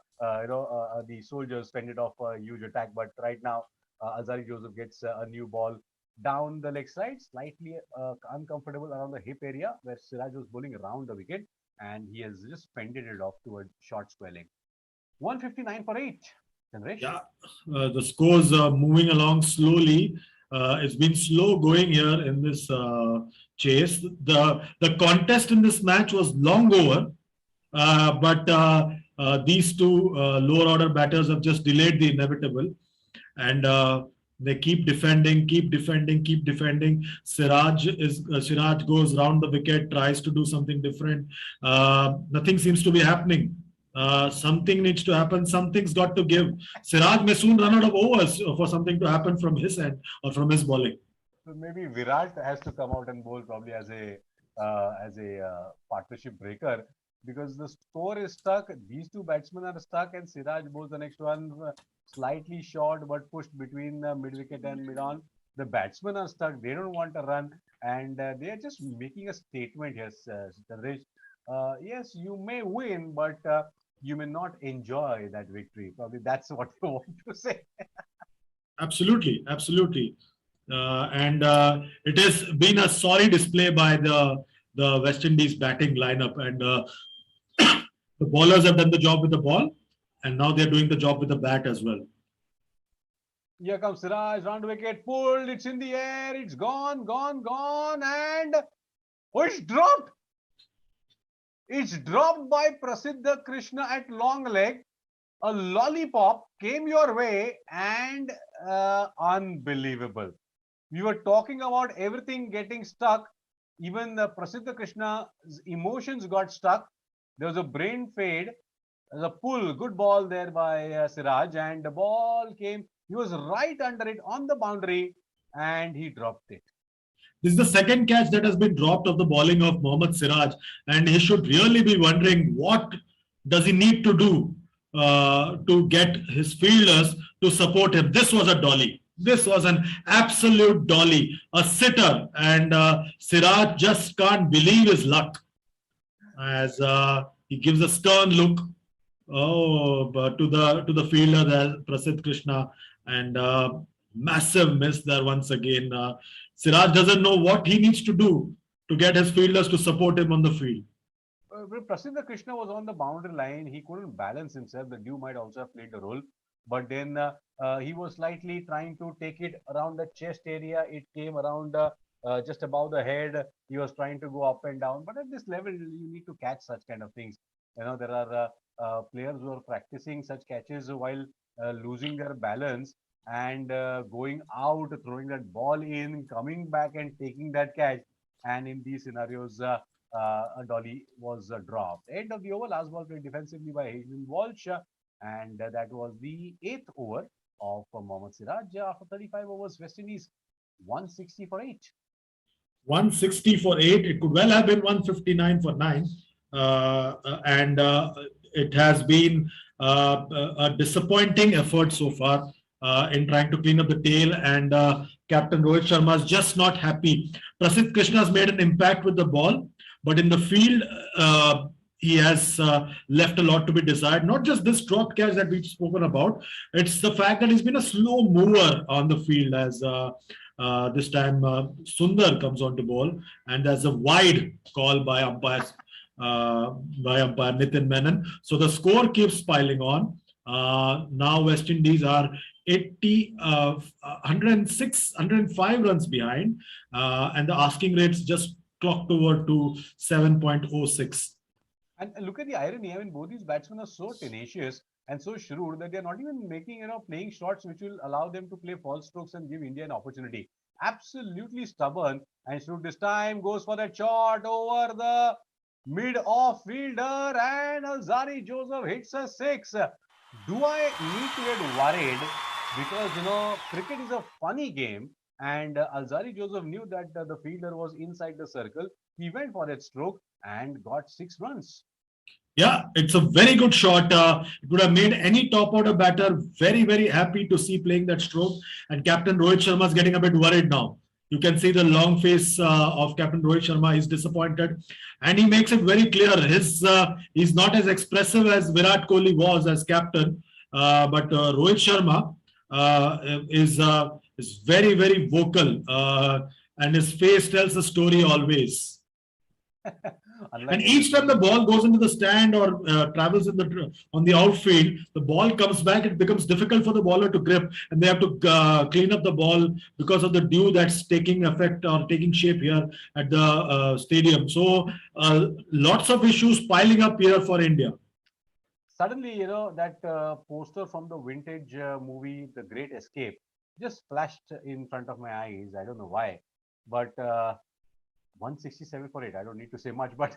C: soldiers fended off a huge attack. But right now, Alzari Joseph gets a new ball down the leg side, slightly uncomfortable around the hip area where Siraj was bowling around the wicket, and he has just fended it off towards short square leg. 159 for 8. Chandresh?
B: Yeah, the scores are moving along slowly. It's been slow going here in this chase. The contest in this match was long over, but these two lower order batters have just delayed the inevitable, and they keep defending. Siraj goes round the wicket, tries to do something different. Nothing seems to be happening. Something needs to happen. Something's got to give. Siraj may soon run out of overs for something to happen from his end or from his bowling.
C: So maybe Virat has to come out and bowl probably as a partnership breaker, because the score is stuck. These two batsmen are stuck, and Siraj bowls the next one slightly short but pushed between mid-wicket and mid-on. The batsmen are stuck. They don't want to run, and they are just making a statement here, Chandresh. Yes, you may win, but you may not enjoy that victory. Probably that's what you want to say.
B: Absolutely. And it has been a sorry display by the West Indies batting lineup, and the bowlers have done the job with the ball, and now they're doing the job with the bat as well.
C: Here comes Siraj, round wicket, pulled, it's in the air, it's gone, and it's dropped. It's dropped by Prasiddha Krishna at long leg. A lollipop came your way, and unbelievable. We were talking about everything getting stuck. Even the Prasiddha Krishna's emotions got stuck. There was a brain fade. There's a pull. Good ball there by Siraj, and the ball came. He was right under it on the boundary, and he dropped it.
B: This is the second catch that has been dropped of the bowling of Mohammad Siraj, and he should really be wondering what does he need to do to get his fielders to support him. This was a dolly. This was an absolute dolly, a sitter, and Siraj just can't believe his luck as he gives a stern look but to the fielder there, Prasidh Krishna, and massive miss there once again. Siraj doesn't know what he needs to do to get his fielders to support him on the field.
C: Prasidh Krishna was on the boundary line. He couldn't balance himself. The dew might also have played a role. But then he was slightly trying to take it around the chest area. It came around just above the head. He was trying to go up and down. But at this level, you need to catch such kind of things. You know, there are players who are practicing such catches while losing their balance and going out, throwing that ball in, coming back and taking that catch. And in these scenarios, a dolly was dropped. End of the over, last ball played defensively by Hayden Walsh. And that was the 8th over of Mohammad Siraj. After 35 overs, West Indies 160 for 8.
B: 160 for 8. It could well have been 159 for 9. And it has been a disappointing effort so far in trying to clean up the tail. And Captain Rohit Sharma is just not happy. Prasidh Krishna has made an impact with the ball, but in the field, he has left a lot to be desired. Not just this drop catch that we've spoken about. It's the fact that he's been a slow mover on the field as this time Sundar comes on to ball, and there's a wide call by umpire Nitin Menon. So the score keeps piling on. Now West Indies are 106, 105 runs behind, and the asking rates just clocked over to 7.06.
C: And look at the irony. I mean, both these batsmen are so tenacious and so shrewd that they're not even making, playing shots which will allow them to play false strokes and give India an opportunity. Absolutely stubborn. And Shrewd this time goes for that shot over the mid-off fielder, and Alzari Joseph hits a 6. Do I need to get worried? Because, cricket is a funny game, and Alzari Joseph knew that the fielder was inside the circle. He went for that stroke and got 6 runs.
B: Yeah, it's a very good shot. It would have made any top order batter very, very happy to see playing that stroke. And Captain Rohit Sharma is getting a bit worried now. You can see the long face of Captain Rohit Sharma. He's disappointed, and he makes it very clear. He's not as expressive as Virat Kohli was as captain, but Rohit Sharma is very, very vocal, and his face tells the story always. And each time the ball goes into the stand or travels on the outfield, the ball comes back. It becomes difficult for the bowler to grip, and they have to clean up the ball because of the dew that's taking effect or taking shape here at the stadium. So lots of issues piling up here for India.
C: Suddenly, that poster from the vintage movie, The Great Escape, just flashed in front of my eyes. I don't know why, but 167 for 8. I don't need to say much, but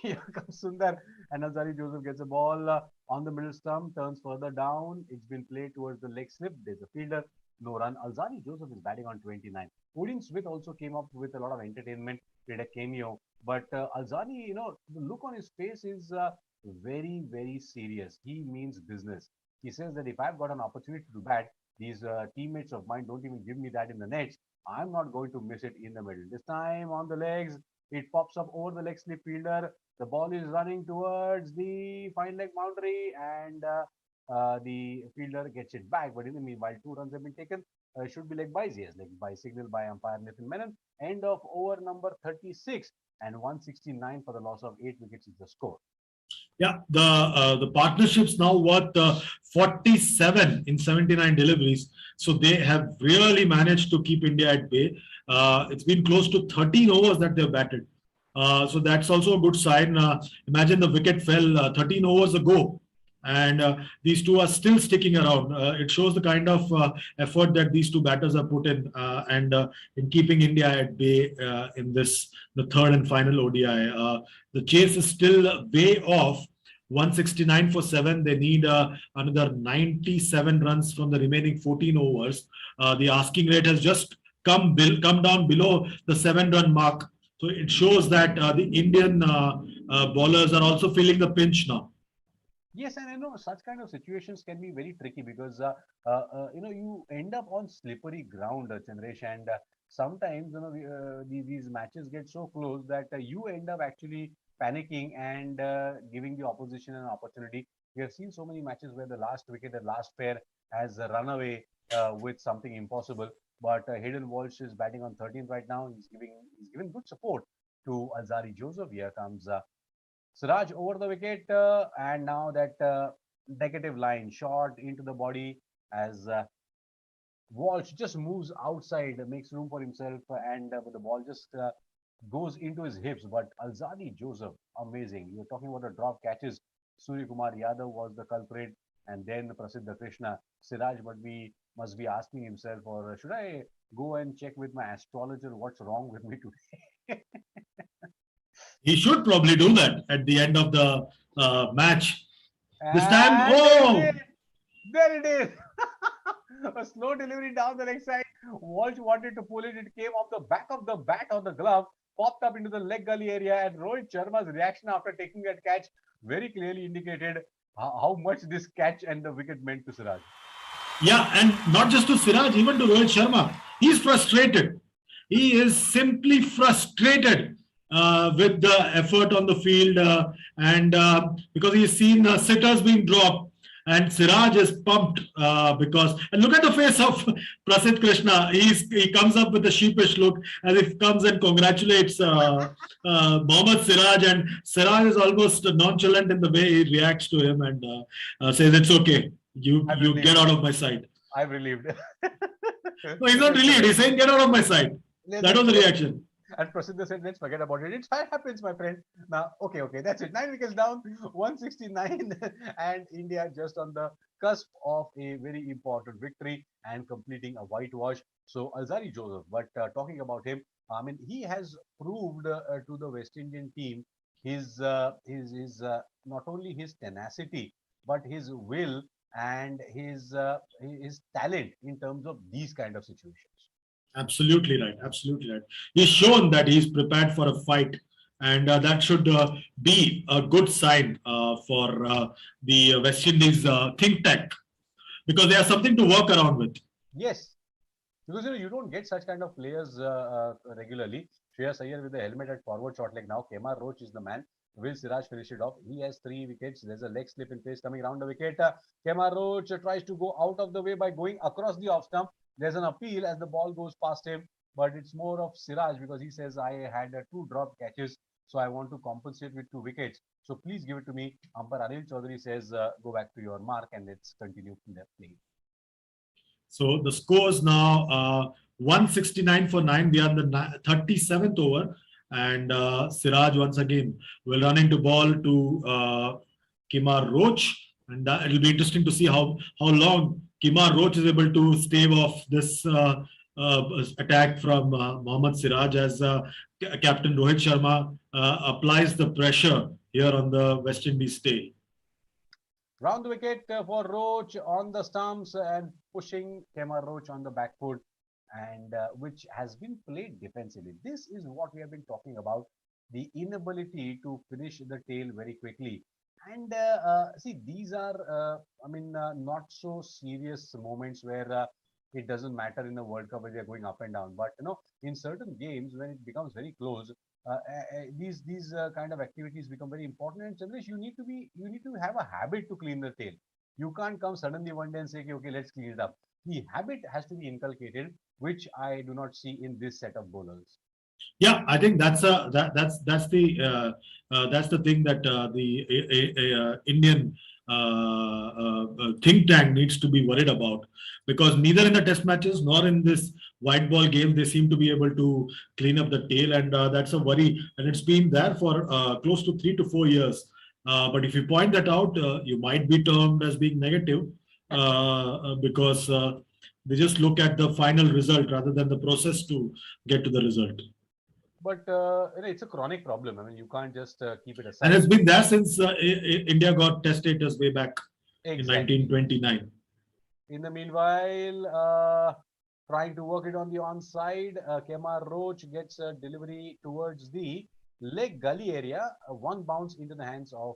C: here comes Sundar, and Alzari Joseph gets a ball on the middle stump, turns further down. It's been played towards the leg slip. There's a fielder, no run. Alzari Joseph is batting on 29. Odin Smith also came up with a lot of entertainment, did a cameo. But Alzari, the look on his face is very, very serious. He means business. He says that if I've got an opportunity to bat, these teammates of mine don't even give me that in the nets. I'm not going to miss it in the middle. This time on the legs, it pops up over the leg slip fielder. The ball is running towards the fine leg boundary, and the fielder gets it back. But in the meanwhile, 2 runs have been taken. Should be leg byes. Yes, leg by signal by umpire Nitin Menon. End of over number 36, and 169 for the loss of 8 wickets is the score.
B: Yeah, the partnership's now worth 47 in 79 deliveries. So they have really managed to keep India at bay. It's been close to 13 overs that they've batted. So that's also a good sign. Imagine the wicket fell 13 overs ago, and these two are still sticking around. It shows the kind of effort that these two batters have put in, and in keeping India at bay in the third and final ODI. The chase is still way off. 169 for 7. They need another 97 runs from the remaining 14 overs. The asking rate has just come down below the 7-run mark. So it shows that the Indian bowlers are also feeling the pinch now.
C: Yes, and such kind of situations can be very tricky because you end up on slippery ground, Chandresh, and sometimes these matches get so close that you end up actually panicking and giving the opposition an opportunity. We have seen so many matches where the last wicket, the last pair, has run away with something impossible. But Hayden Walsh is batting on 13th right now. He's giving good support to Alzari Joseph. Here comes Siraj over the wicket, and now that negative line shot into the body as Walsh just moves outside, makes room for himself, and the ball just goes into his hips. But Alzadi Joseph, amazing. You're talking about the drop catches. Surya Kumar Yadav was the culprit, and then Prasiddha Krishna. Siraj but be must be asking himself, or should I go and check with my astrologer what's wrong with me today?
B: He should probably do that at the end of the match. This time,
C: And
B: oh,
C: there it is. A slow delivery down the leg side. Walsh wanted to pull it. It came off the back of the bat or the glove, popped up into the leg gully area. And Rohit Sharma's reaction after taking that catch very clearly indicated how much this catch and the wicket meant to Siraj.
B: yeah, and not just to Siraj, even to Rohit Sharma. He's frustrated. He is simply frustrated with the effort on the field, and because he's seen sitters being dropped. And Siraj is pumped because, and look at the face of Prasidh Krishna. He comes up with a sheepish look as if comes and congratulates Mohammad Siraj, and Siraj is almost nonchalant in the way he reacts to him and says, "It's okay. You get out of my sight."
C: I'm relieved.
B: No, he's not relieved. He's saying, "Get out of my sight." That was the reaction.
C: And Prasiddha said, let's forget about it. It happens, my friend. Now, okay, that's it. 9 wickets down, 169, and India just on the cusp of a very important victory and completing a whitewash. So, Alzari Joseph, but talking about him, I mean, he has proved to the West Indian team his not only his tenacity, but his will and his talent in terms of these kind of situations.
B: Absolutely right. Absolutely right. He's shown that he's prepared for a fight, and that should be a good sign for the West Indies think tank, because they have something to work around with.
C: Yes, because you don't get such kind of players regularly. Shreyas Iyer with the helmet at forward short leg now. Kemar Roach is the man. Will Siraj finish it off? He has 3 wickets. There's a leg slip in place coming around the wicket. Kemar Roach tries to go out of the way by going across the off stump. There's an appeal as the ball goes past him, but it's more of Siraj because he says, I had 2 drop catches, so I want to compensate with 2 wickets. So please give it to me. Umpire Anil Chaudhary says, go back to your mark and let's continue playing.
B: So the scores now 169 for 9. We are in the 37th over, and Siraj once again will run into ball to Kemar Roach, and it'll be interesting to see how long Kemar Roach is able to stave off this attack from Mohammad Siraj as Captain Rohit Sharma applies the pressure here on the West Indies tail.
C: Round the wicket for Roach on the stumps and pushing Kemar Roach on the back foot, and which has been played defensively. This is what we have been talking about, the inability to finish the tail very quickly. And see, these are, not so serious moments where it doesn't matter in the World Cup where they're going up and down. But in certain games when it becomes very close, these kind of activities become very important. And Chandresh, you need to have a habit to clean the tail. You can't come suddenly one day and say, okay, let's clean it up. The habit has to be inculcated, which I do not see in this set of bowlers.
B: Yeah, I think that's the thing that the Indian think tank needs to be worried about, because neither in the test matches nor in this white ball game they seem to be able to clean up the tail, and that's a worry, and it's been there for close to 3 to 4 years. But if you point that out, you might be termed as being negative because they just look at the final result rather than the process to get to the result.
C: But it's a chronic problem. I mean, you can't just keep it aside.
B: And it's been there since India got test status way back
C: Exactly.
B: in 1929.
C: In the meanwhile, trying to work it on the onside, Kemar Roach gets a delivery towards the leg gully area. One bounce into the hands of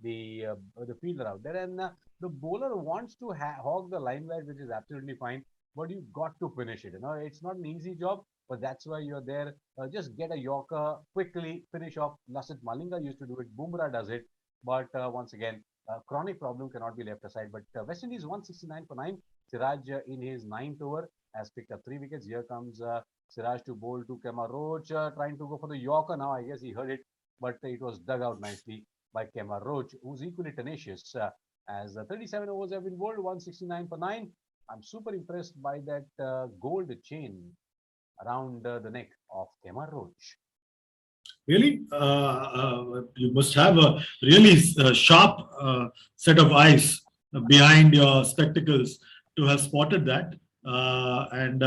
C: the fielder out there, and the bowler wants to hog the limelight, which is absolutely fine. But you got to finish it. It's not an easy job, but that's why you're there. Just get a Yorker quickly, finish off. Lassit Malinga used to do it. Bumrah does it, but once again, chronic problem cannot be left aside. But West Indies 169 for 9. Siraj in his ninth over has picked up 3 wickets. Here comes Siraj to bowl to Kemar Roach, trying to go for the Yorker now. I guess he heard it, but it was dug out nicely by Kemar Roach, who's equally tenacious. As 37 overs have been bowled, 169 for 9. I'm super impressed by that gold chain around the neck of Kemar Roach.
B: Really, you must have a really sharp set of eyes behind your spectacles to have spotted that, and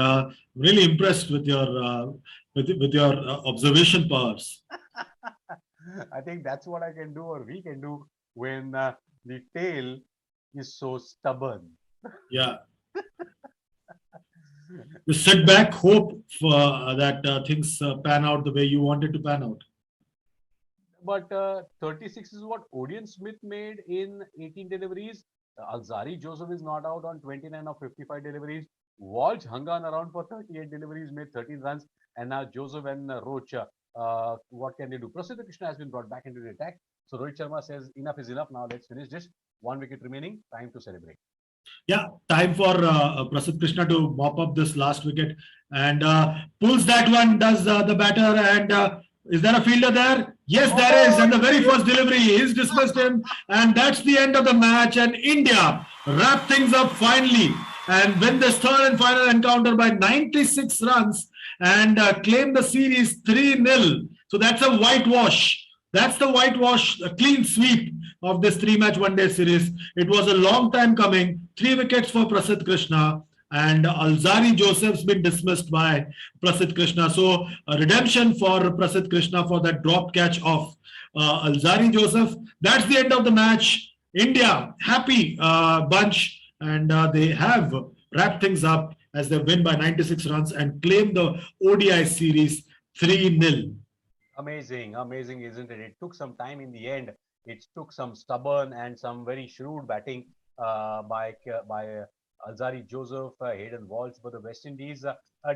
B: really impressed with your observation powers.
C: I think that's what I can do, or we can do, when the tail is so stubborn.
B: Yeah. You sit back, hope for, that things pan out the way you wanted to pan out.
C: But 36 is what Odion Smith made in 18 deliveries. Alzari Joseph is not out on 29 of 55 deliveries. Walsh hung on around for 38 deliveries, made 13 runs. And now Joseph and Roach, what can they do? Prasidh Krishna has been brought back into the attack. So Rohit Sharma says, enough is enough. Now let's finish this. 1 wicket remaining. Time to celebrate.
B: Yeah, time for Prasidh Krishna to mop up this last wicket and pulls that one, does the batter, and is there a fielder there? Yes, there is, and the very first delivery is dismissed him, and that's the end of the match, and India wrap things up finally and win this third and final encounter by 96 runs and claim the series 3-0. So that's a whitewash. That's the whitewash, a clean sweep of this 3-match one-day series. It was a long time coming. 3 wickets for Prasidh Krishna, and Alzari Joseph's been dismissed by Prasidh Krishna. So a redemption for Prasidh Krishna for that drop catch of Alzari Joseph. That's the end of the match. India, happy bunch, and they have wrapped things up as they win by 96 runs and claim the ODI series 3-0.
C: Amazing, amazing, isn't it? It took some time in the end. It took some stubborn and some very shrewd batting by Alzari Joseph, Hayden Walsh, but the West Indies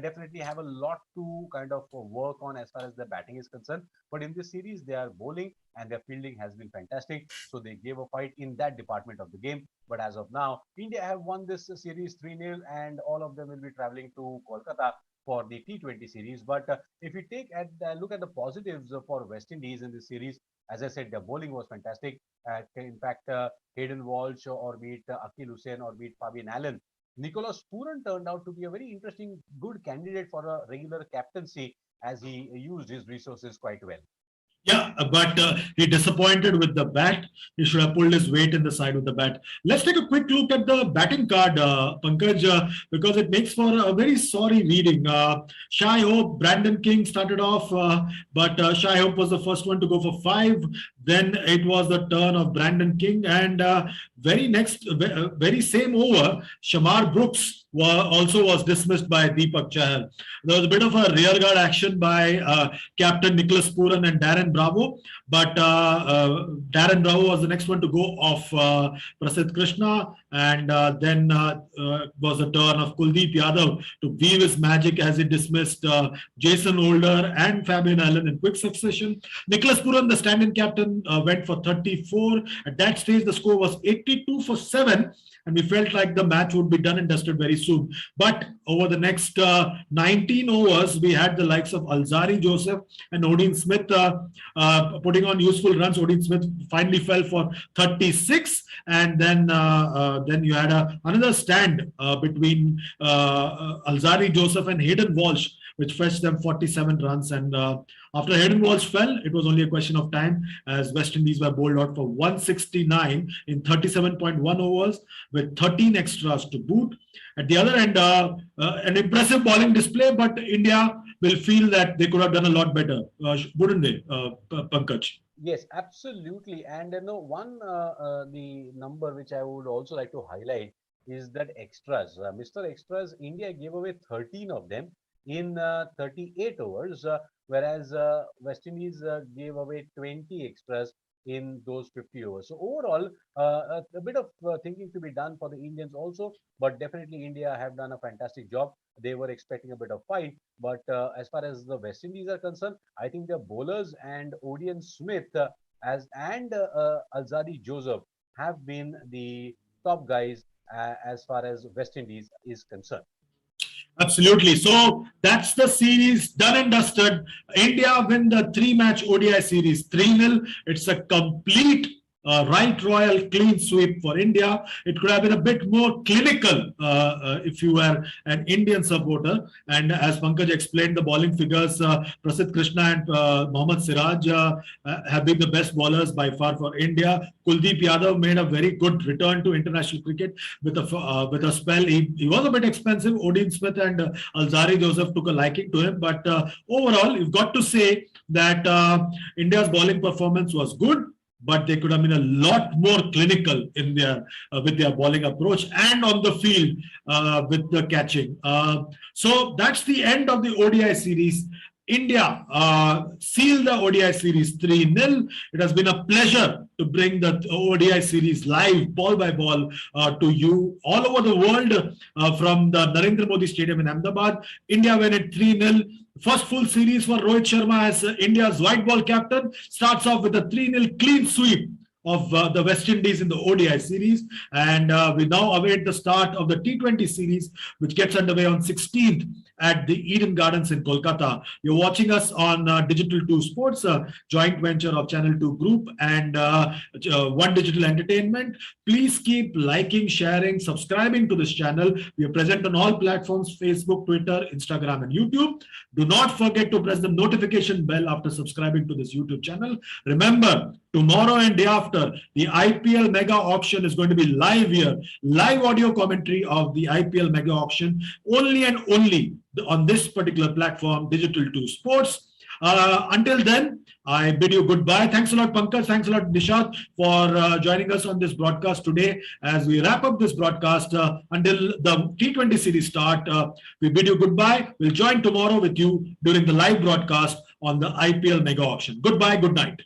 C: definitely have a lot to kind of work on as far as the batting is concerned. But in this series, they are bowling and their fielding has been fantastic. So they gave a fight in that department of the game. But as of now, India have won this series 3-0, and all of them will be traveling to Kolkata for the T20 series. But if you look at the positives for West Indies in this series, as I said, their bowling was fantastic. In fact, Hayden Walsh or be it Akil Hussain or be it Fabian Allen, Nicholas Pooran turned out to be a very interesting, good candidate for a regular captaincy, as he used his resources quite well.
B: Yeah, but he disappointed with the bat. He should have pulled his weight in the side with the bat. Let's take a quick look at the batting card, Pankaj, because it makes for a very sorry reading. Shai Hope, Brandon King started off, but Shai Hope was the first one to go for 5. Then it was the turn of Brandon King, and very same over, Shamar Brooks also was dismissed by Deepak Chahal. There was a bit of a rearguard action by Captain Nicholas Pooran and Darren Bravo, but Darren Bravo was the next one to go off Prasidh Krishna, and then was the turn of Kuldeep Yadav to weave his magic as he dismissed Jason Holder and Fabian Allen in quick succession. Nicholas Pooran, the stand-in captain, went for 34. At that stage, the score was 82 for 7. And we felt like the match would be done and dusted very soon. But over the next 19 overs, we had the likes of Alzari Joseph and Odion Smith putting on useful runs. Odion Smith finally fell for 36. And then you had another stand between Alzari Joseph and Hayden Walsh, which fetched them 47 runs. And after Hayden Walsh fell, it was only a question of time as West Indies were bowled out for 169 in 37.1 overs with 13 extras to boot. At the other end, an impressive bowling display, but India will feel that they could have done a lot better, wouldn't they, Pankaj?
C: Yes, absolutely. And the number which I would also like to highlight is that extras. Mr. Extras, India gave away 13 of them in 38 overs, whereas West Indies gave away 20 extras in those 50 overs. So overall, a bit of thinking to be done for the Indians also, but definitely India have done a fantastic job. They were expecting a bit of fight, but as far as the West Indies are concerned, I think their bowlers and Odion Smith and Alzadi Joseph have been the top guys as far as West Indies is concerned.
B: Absolutely. So that's the series done and dusted. India win the three-match ODI series 3-0. It's a complete right royal clean sweep for India. It could have been a bit more clinical if you were an Indian supporter. And as Pankaj explained, the bowling figures, Prasidh Krishna and Mohammad Siraj have been the best bowlers by far for India. Kuldeep Yadav made a very good return to international cricket with a spell. He was a bit expensive. Odion Smith and Alzari Joseph took a liking to him. But overall, you've got to say that India's bowling performance was good, but they could have been a lot more clinical in their with their bowling approach and on the field with the catching. So that's the end of the ODI series. India sealed the ODI series 3-0. It has been a pleasure to bring the ODI series live, ball by ball, to you all over the world from the Narendra Modi Stadium in Ahmedabad. India win it 3-0. First full series for Rohit Sharma as India's white ball captain. Starts off with a 3-0 clean sweep of the West Indies in the ODI series. And we now await the start of the T20 series, which gets underway on 16th at the Eden Gardens in Kolkata. You're watching us on Digital 2 Sports, a joint venture of Channel 2 Group and One Digital Entertainment. Please keep liking, sharing, subscribing to this channel. We are present on all platforms: Facebook, Twitter, Instagram, and YouTube. Do not forget to press the notification bell after subscribing to this YouTube channel. Remember, tomorrow and day after, the IPL mega auction is going to be live here. Live audio commentary of the IPL mega auction, only and only on this particular platform, Digital 2 Sports. Until then, I bid you goodbye. Thanks a lot, Pankaj. Thanks a lot, Nishad, for joining us on this broadcast today. As we wrap up this broadcast until the T20 series start, we bid you goodbye. We'll join tomorrow with you during the live broadcast on the IPL mega auction. Goodbye, good night.